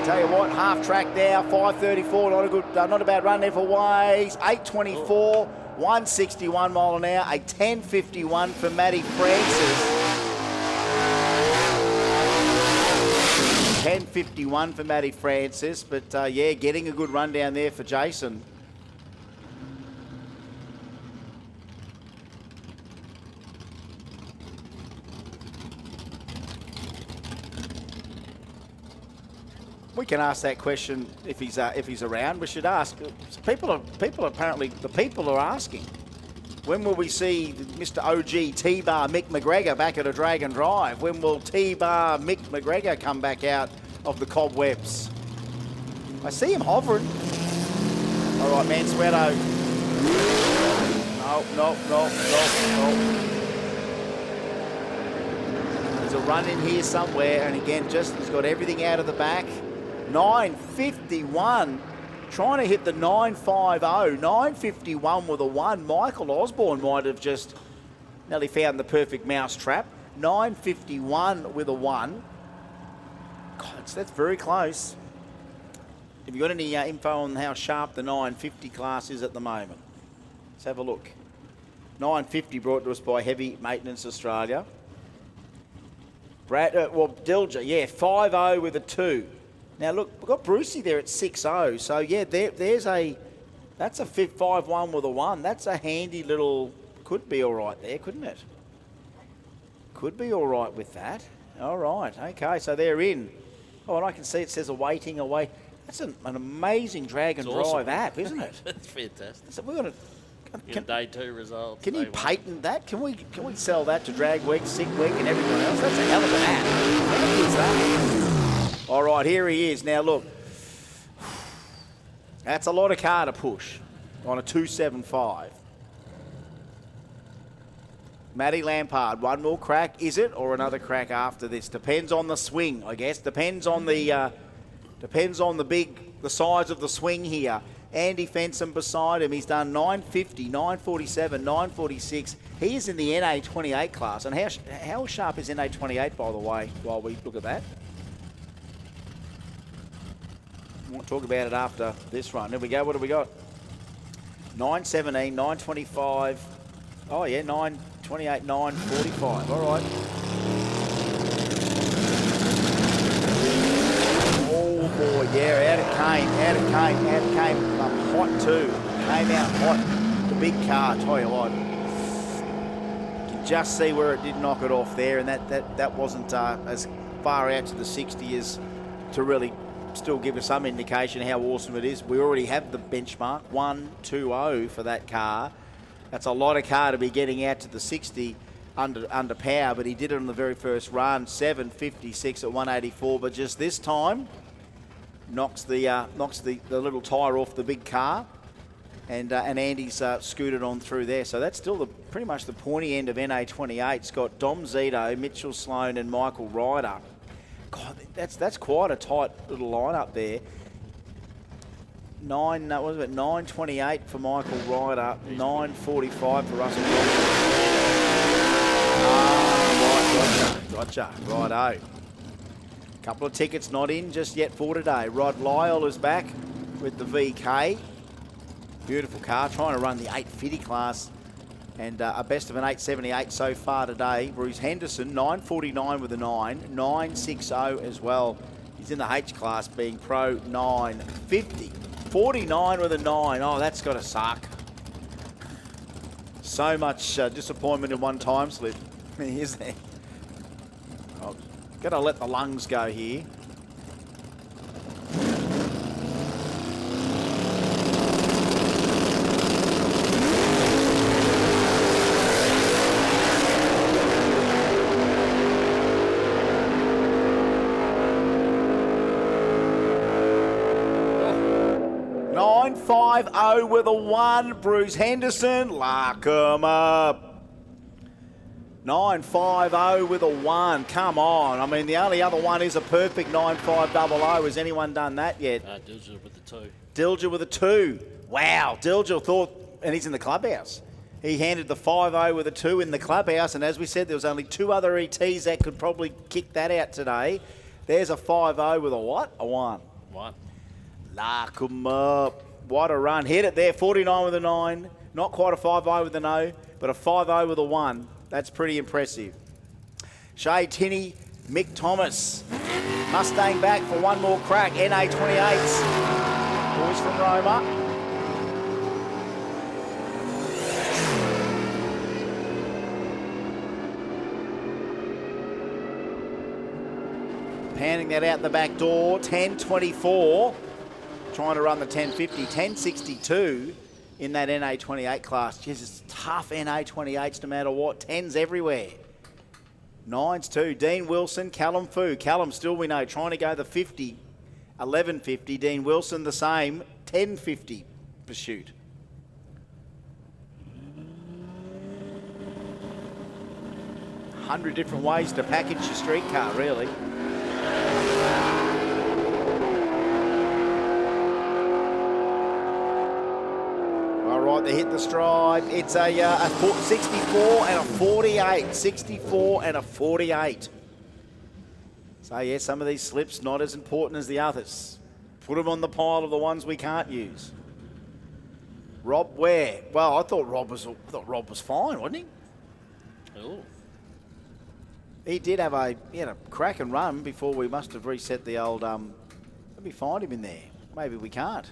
Tell you what, half track there, 5:34, not a bad run there for Ways. 8:24, 161 mile an hour, a 10:51 for Matty Francis. 10:51 for Matty Francis, but yeah, getting a good run down there for Jason. We can ask that question if he's around. We should ask. People are asking. When will we see Mr. OG T-Bar Mick McGregor back at a Dragon Drive? When will T-Bar Mick McGregor come back out of the cobwebs? I see him hovering. All right, Mansueto. No. There's a run in here somewhere, and again, just he's got everything out of the back. 9:51, trying to hit the 9:50, 9:51 with a 1. Michael Osborne might have just nearly found the perfect mouse trap. 9:51 with a 1. God, that's very close. Have you got any info on how sharp the 950 class is at the moment? Let's have a look. 950 brought to us by Heavy Maintenance Australia. Dilger, yeah, 5.0 with a 2. Now look, we've got Brucey there at 6.0, so yeah, that's a 5.1 with a 1. That's a handy little, could be all right there, couldn't it? Could be all right with that. All right, okay, so they're in. Oh, and I can see it says awaiting away. That's an amazing Dragon Drive app, isn't it? That's fantastic. So we're gonna. Day 2 results. Can you patent that? Can we sell that to Drag Week, Sick Week, and everyone else? That's a hell of an app. How good is that? All right, here he is. Now look, that's a lot of car to push on a 275. Matty Lampard, one more crack, is it, or another crack after this? Depends on the swing, I guess. Depends on the size of the swing here. Andy Fenson beside him, he's done 950, 947, 946. He is in the NA28 class. And how sharp is NA28, by the way, while we look at that? We'll talk about it after this run. There we go. What have we got? 917, 925. Oh, yeah, 928, 945. All right. Oh, boy, yeah, out it came. Hot, too. Came out hot. The big car, tell you what. You can just see where it did knock it off there, and that wasn't as far out to the 60 as to really still give us some indication how awesome it is. We already have the benchmark, 120 for that car. That's a lot of car to be getting out to the 60 under power, but he did it on the very first run, 756 at 184, but just this time knocks the little tyre off the big car, and Andy's scooted on through there. So that's still pretty much the pointy end of NA28. It's got Dom Zito, Mitchell Sloan, and Michael Ryder. God, that's quite a tight little lineup there. 928 for Michael Ryder, 945 for Russell Johnson. Gotcha. Righto. Couple of tickets not in just yet for today. Rod Lyle is back with the VK. Beautiful car, trying to run the 850 class. And a best of an 878 so far today. Bruce Henderson, 949 with a 9, 960 as well. He's in the H class being pro 950. 49 with a 9. Oh, that's got to suck. So much disappointment in one time slip. Is there? Oh, gotta let the lungs go here. Oh. 950 with a 1. Bruce Henderson, lock him up. 950 with a 1. Come on. I mean, the only other one is a perfect 9500. Has anyone done that yet? Dilger with the 2. Dilger with a 2. Wow. Dilger thought, and he's in the clubhouse. He handed the 5-0 with a 2 in the clubhouse, and as we said, there was only 2 other ETs that could probably kick that out today. There's a 5-0 with a what? A 1. 1. Lock him up. What a run. Hit it there. 49 with a 9. Not quite a 5-0 with a no, but a 5-0 with a 1. That's pretty impressive. Shay Tinney, Mick Thomas. Mustang back for one more crack. NA28s. Boys from Roma. Panning that out the back door. 10.24. Trying to run the 10.50. 10.62. In that NA28 class. Jeez, it's tough NA28s no matter what. 10s everywhere. 9s too. Dean Wilson, Callum Fu. Callum still we know trying to go the 50. 11.50. Dean Wilson the same. 10.50 pursuit. A 100 different ways to package your street car, really. They hit the stride. It's a 64 and a 48. 64 and a 48. So, yeah, some of these slips not as important as the others. Put them on the pile of the ones we can't use. Rob Ware. Well, I thought Rob was fine, wasn't he? Oh. He did have a crack and run before we must have reset the old. Let me find him in there. Maybe we can't.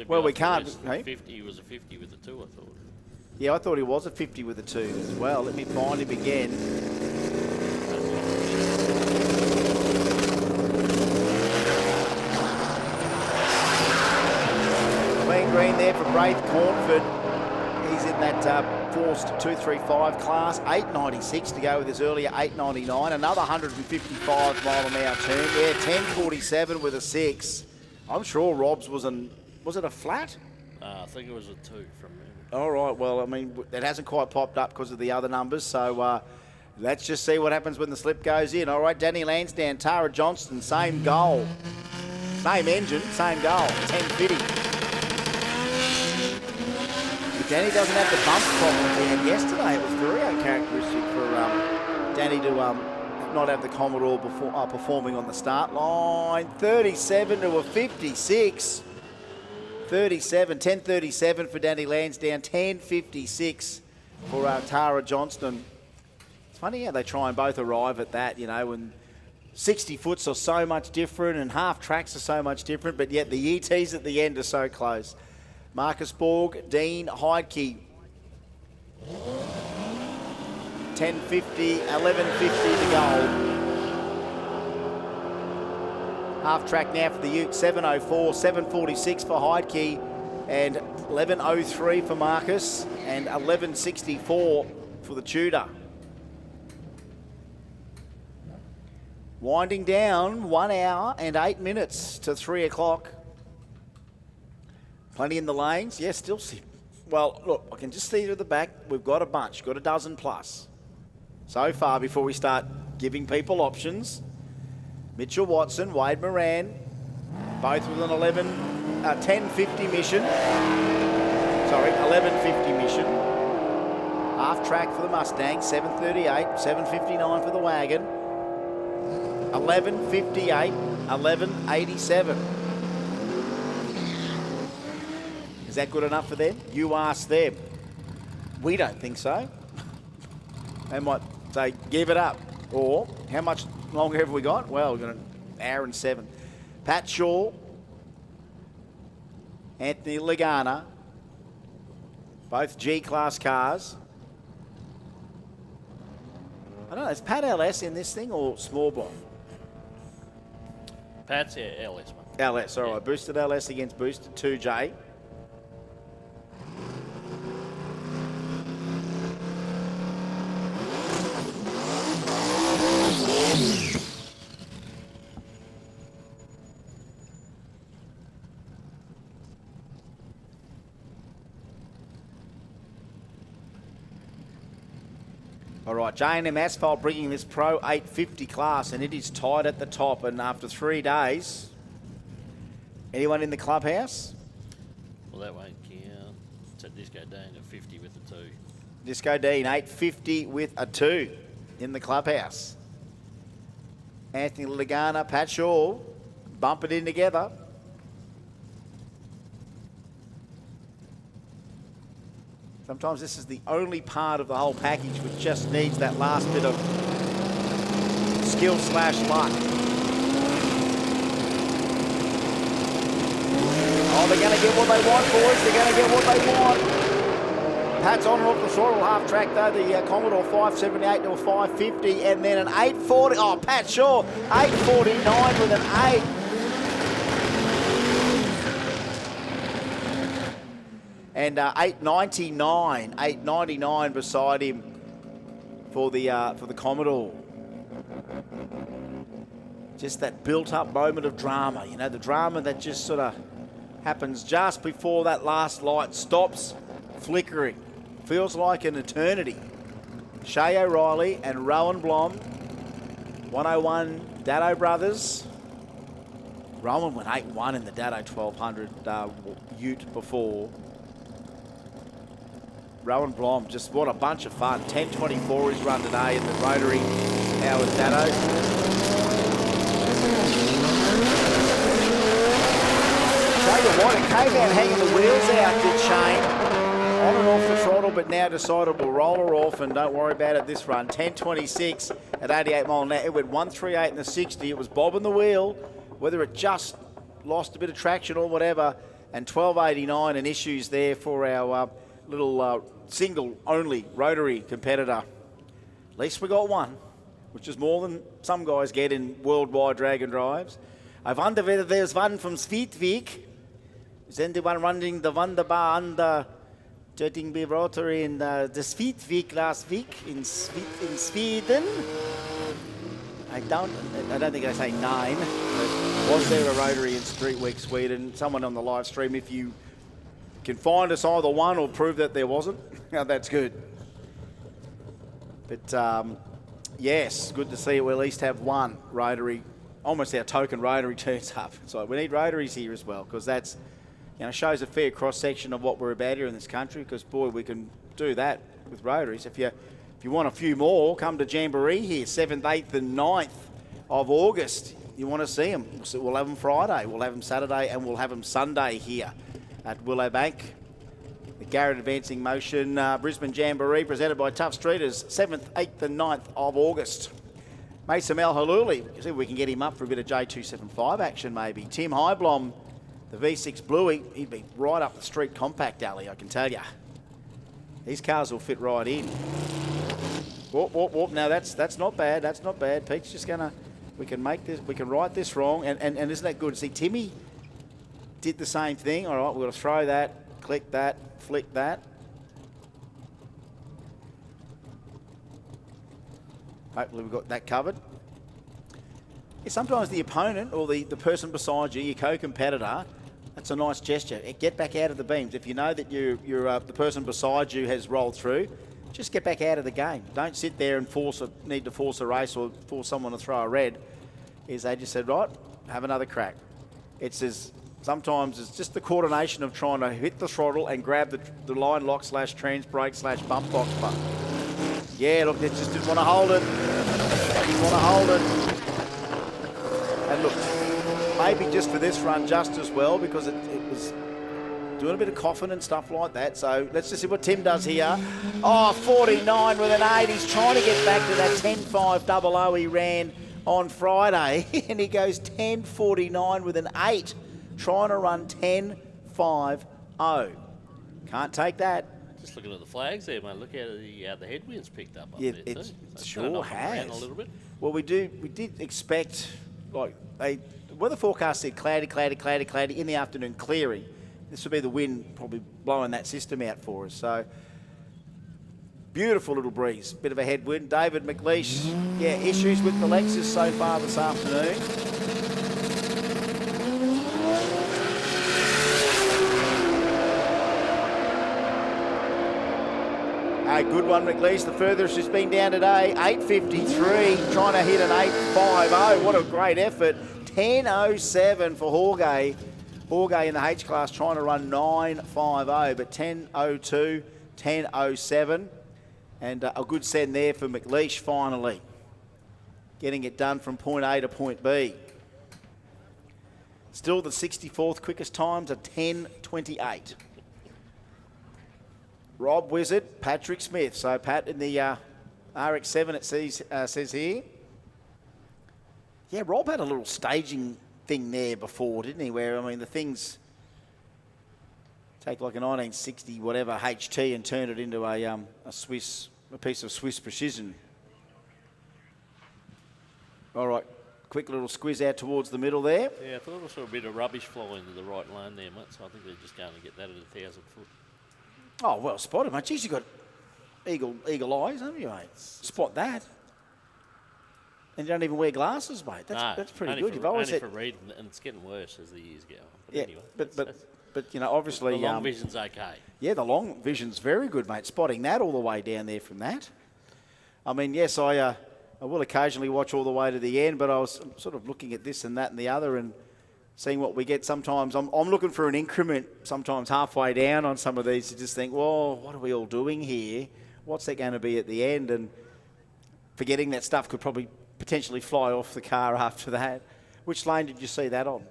Well, we can't. Hey? 50, he was a 50 with the 2, I thought. Yeah, I thought he was a 50 with the 2 as well. Let me find him again. Clean green there for Braith Cornford. He's in that forced 235 class. 896 to go with his earlier 899. Another 155 mile an hour turn. Yeah, 1047 with a 6. I'm sure Rob's was it a flat? I think it was a 2 from memory. All right, well, I mean, it hasn't quite popped up because of the other numbers, so let's just see what happens when the slip goes in. All right, Danny Lansdowne, Tara Johnston, same goal. Same engine, same goal, 1050. But Danny doesn't have the bump problem he had yesterday. It was very uncharacteristic for Danny to not have the Commodore performing on the start line. 37 to a 56. 10.37 for Danny Lansdowne, 10.56 for Tara Johnston. It's funny how they try and both arrive at that, when 60 foots are so much different and half tracks are so much different, but yet the ETs at the end are so close. Marcus Borg, Dean Heidke. 10.50, 11.50 to go. Half track now for the Ute, 7.04, 7.46 for Heidke, and 11.03 for Marcus, and 11.64 for the Tudor. Winding down, 1 hour and 8 minutes to 3 o'clock. Plenty in the lanes. Yes, still see. Well, look, I can just see through the back. We've got a bunch, got a dozen plus. So far before we start giving people options. Mitchell Watson, Wade Moran, both with an 10.50 mission. Sorry, 11.50 mission. Half track for the Mustang, 7:38, 7:59 for the wagon. 11:58, 11:87. Is that good enough for them? You ask them. We don't think so. They might say, give it up. Or, how much longer have we got? Well, we've got an hour and 7. Pat Shaw, Anthony Lagana, both G-class cars. I don't know, is Pat LS in this thing or small block? Pat's, yeah, LS, mate. LS, all right. Boosted LS against boosted 2J. All right, J&M Asphalt bringing this Pro 850 class, and it is tied at the top. And after 3 days, anyone in the clubhouse? Well, that won't count. So Disco Dane at 50 with the 2. Disco Dean, 850 with a 2 in the clubhouse. Anthony Lagana, Pat Shaw, bump it in together. Sometimes this is the only part of the whole package which just needs that last bit of skill / luck. Oh, they're going to get what they want, boys. They're going to get what they want. Pat's on and off the throttle, half track though. The Commodore 578 to a 550, and then an 840. Oh, Pat Shaw, 849 with an 8. And 899 beside him for the Commodore. Just that built-up moment of drama, you know, the drama that just sort of happens just before that last light stops flickering. Feels like an eternity. Shay O'Reilly and Rowan Blom, 101 Dado brothers. Rowan went 8-1 in the Dado 1200 Ute before. Rowan Blom, just what a bunch of fun. 10:24 is run today in the rotary powered Dado. Tell you what, it came out hanging the wheels out, did Shane. On and off the throttle, but now decided we'll roll her off and don't worry about it this run. 10:26 at 88 mile an hour. It went 138 in the 60. It was bobbing the wheel, whether it just lost a bit of traction or whatever. And 12:89 and issues there for our little single-only rotary competitor. At least we got one, which is more than some guys get in worldwide drag and drives. I wonder whether there's one from Sweetvik. Is anyone running the Wunderbar and the Göttingby Rotary in the Sweetvik last week in Sweden? I don't think I say 9. But was there a rotary in Street Week, Sweden? Someone on the live stream, if you can find us either one or prove that there wasn't, that's good. But yes, good to see we at least have one rotary, almost our token rotary turns up. So we need rotaries here as well, because that's, you know, shows a fair cross section of what we're about here in this country. Because boy, we can do that with rotaries. If you want a few more, come to Jamboree here, 7th, 8th, and 9th of August. You want to see them? We'll have them Friday, we'll have them Saturday, and we'll have them Sunday here at Willowbank. The Garrett Advancing Motion Brisbane Jamboree presented by Tough Streeters, 7th, 8th and 9th of August. Mason Al Haluli, see if we can get him up for a bit of J275 action maybe. Tim Heiblom, the V6 Bluey, he'd be right up the street compact alley, I can tell you. These cars will fit right in. Whoop, whoop, whoop. Now that's not bad, that's not bad. Pete's just gonna, we can make this, we can right this wrong, and isn't that good? See, Timmy did the same thing. All right, we're going to throw that, click that, flick that. Hopefully we've got that covered. Yeah, sometimes the opponent or the person beside you, your co-competitor, that's a nice gesture. Get back out of the beams. If you know that the person beside you has rolled through, just get back out of the game. Don't sit there and need to force a race or force someone to throw a red. They just said, right, have another crack. It's as Sometimes it's just the coordination of trying to hit the throttle and grab the line lock / trans brake / bump box button. Yeah, look, they just didn't want to hold it. Didn't want to hold it. And look, maybe just for this run just as well, because it was doing a bit of coughing and stuff like that. So let's just see what Tim does here. Oh, 49 with an 8. He's trying to get back to that 10.500 he ran on Friday. And he goes 10.49 with an 8. Trying to run 10.50. Can't take that. Just looking at the flags there, mate. Look how the headwinds picked up Yeah, there it too. So sure kinda knocked them around has. a little bit. Well, we did expect, like, the weather forecast said cloudy in the afternoon, clearing. This would be the wind probably blowing that system out for us. So, beautiful little breeze. Bit of a headwind. David McLeish, yeah, issues with the Lexus so far this afternoon. A good one, McLeish. The furthest has been down today, 8.53, trying to hit an 8.50. What a great effort. 10.07 for Jorge. Jorge in the H class trying to run 9.50, but 10.02, 10.07. And a good send there for McLeish finally. Getting it done from point A to point B. Still the 64th quickest times are 10.28. Rob Wizard, Patrick Smith. So Pat in the RX-7 it says here. Yeah, Rob had a little staging thing there before, didn't he? Where, I mean, the things take like a 1960 whatever HT and turn it into a piece of Swiss precision. All right, quick little squiz out towards the middle there. Yeah, I thought I saw a bit of rubbish fly into the right lane there, mate. So I think they're just going to get that at 1,000 foot. Oh, well spotted, mate. Geez, you've got eagle eyes, haven't you, mate? Spot that. And you don't even wear glasses, mate. That's pretty good. You've always for reading, and it's getting worse as the years go on. But yeah, anyway, but you know, obviously... the long vision's okay. Yeah, the long vision's very good, mate. Spotting that all the way down there from that. I mean, yes, I will occasionally watch all the way to the end, but I was sort of looking at this and that and the other and seeing what we get. Sometimes I'm looking for an increment, sometimes halfway down on some of these to just think, well, what are we all doing here? What's that going to be at the end? And forgetting that stuff could probably potentially fly off the car after that. Which lane did you see that on?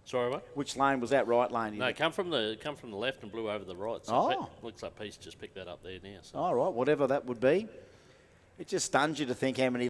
Sorry, mate? Which lane was that? Right lane? No, come from the left and blew over the right. So looks like Pete's just picked that up there now. So. All right, whatever that would be. It just stuns you to think how many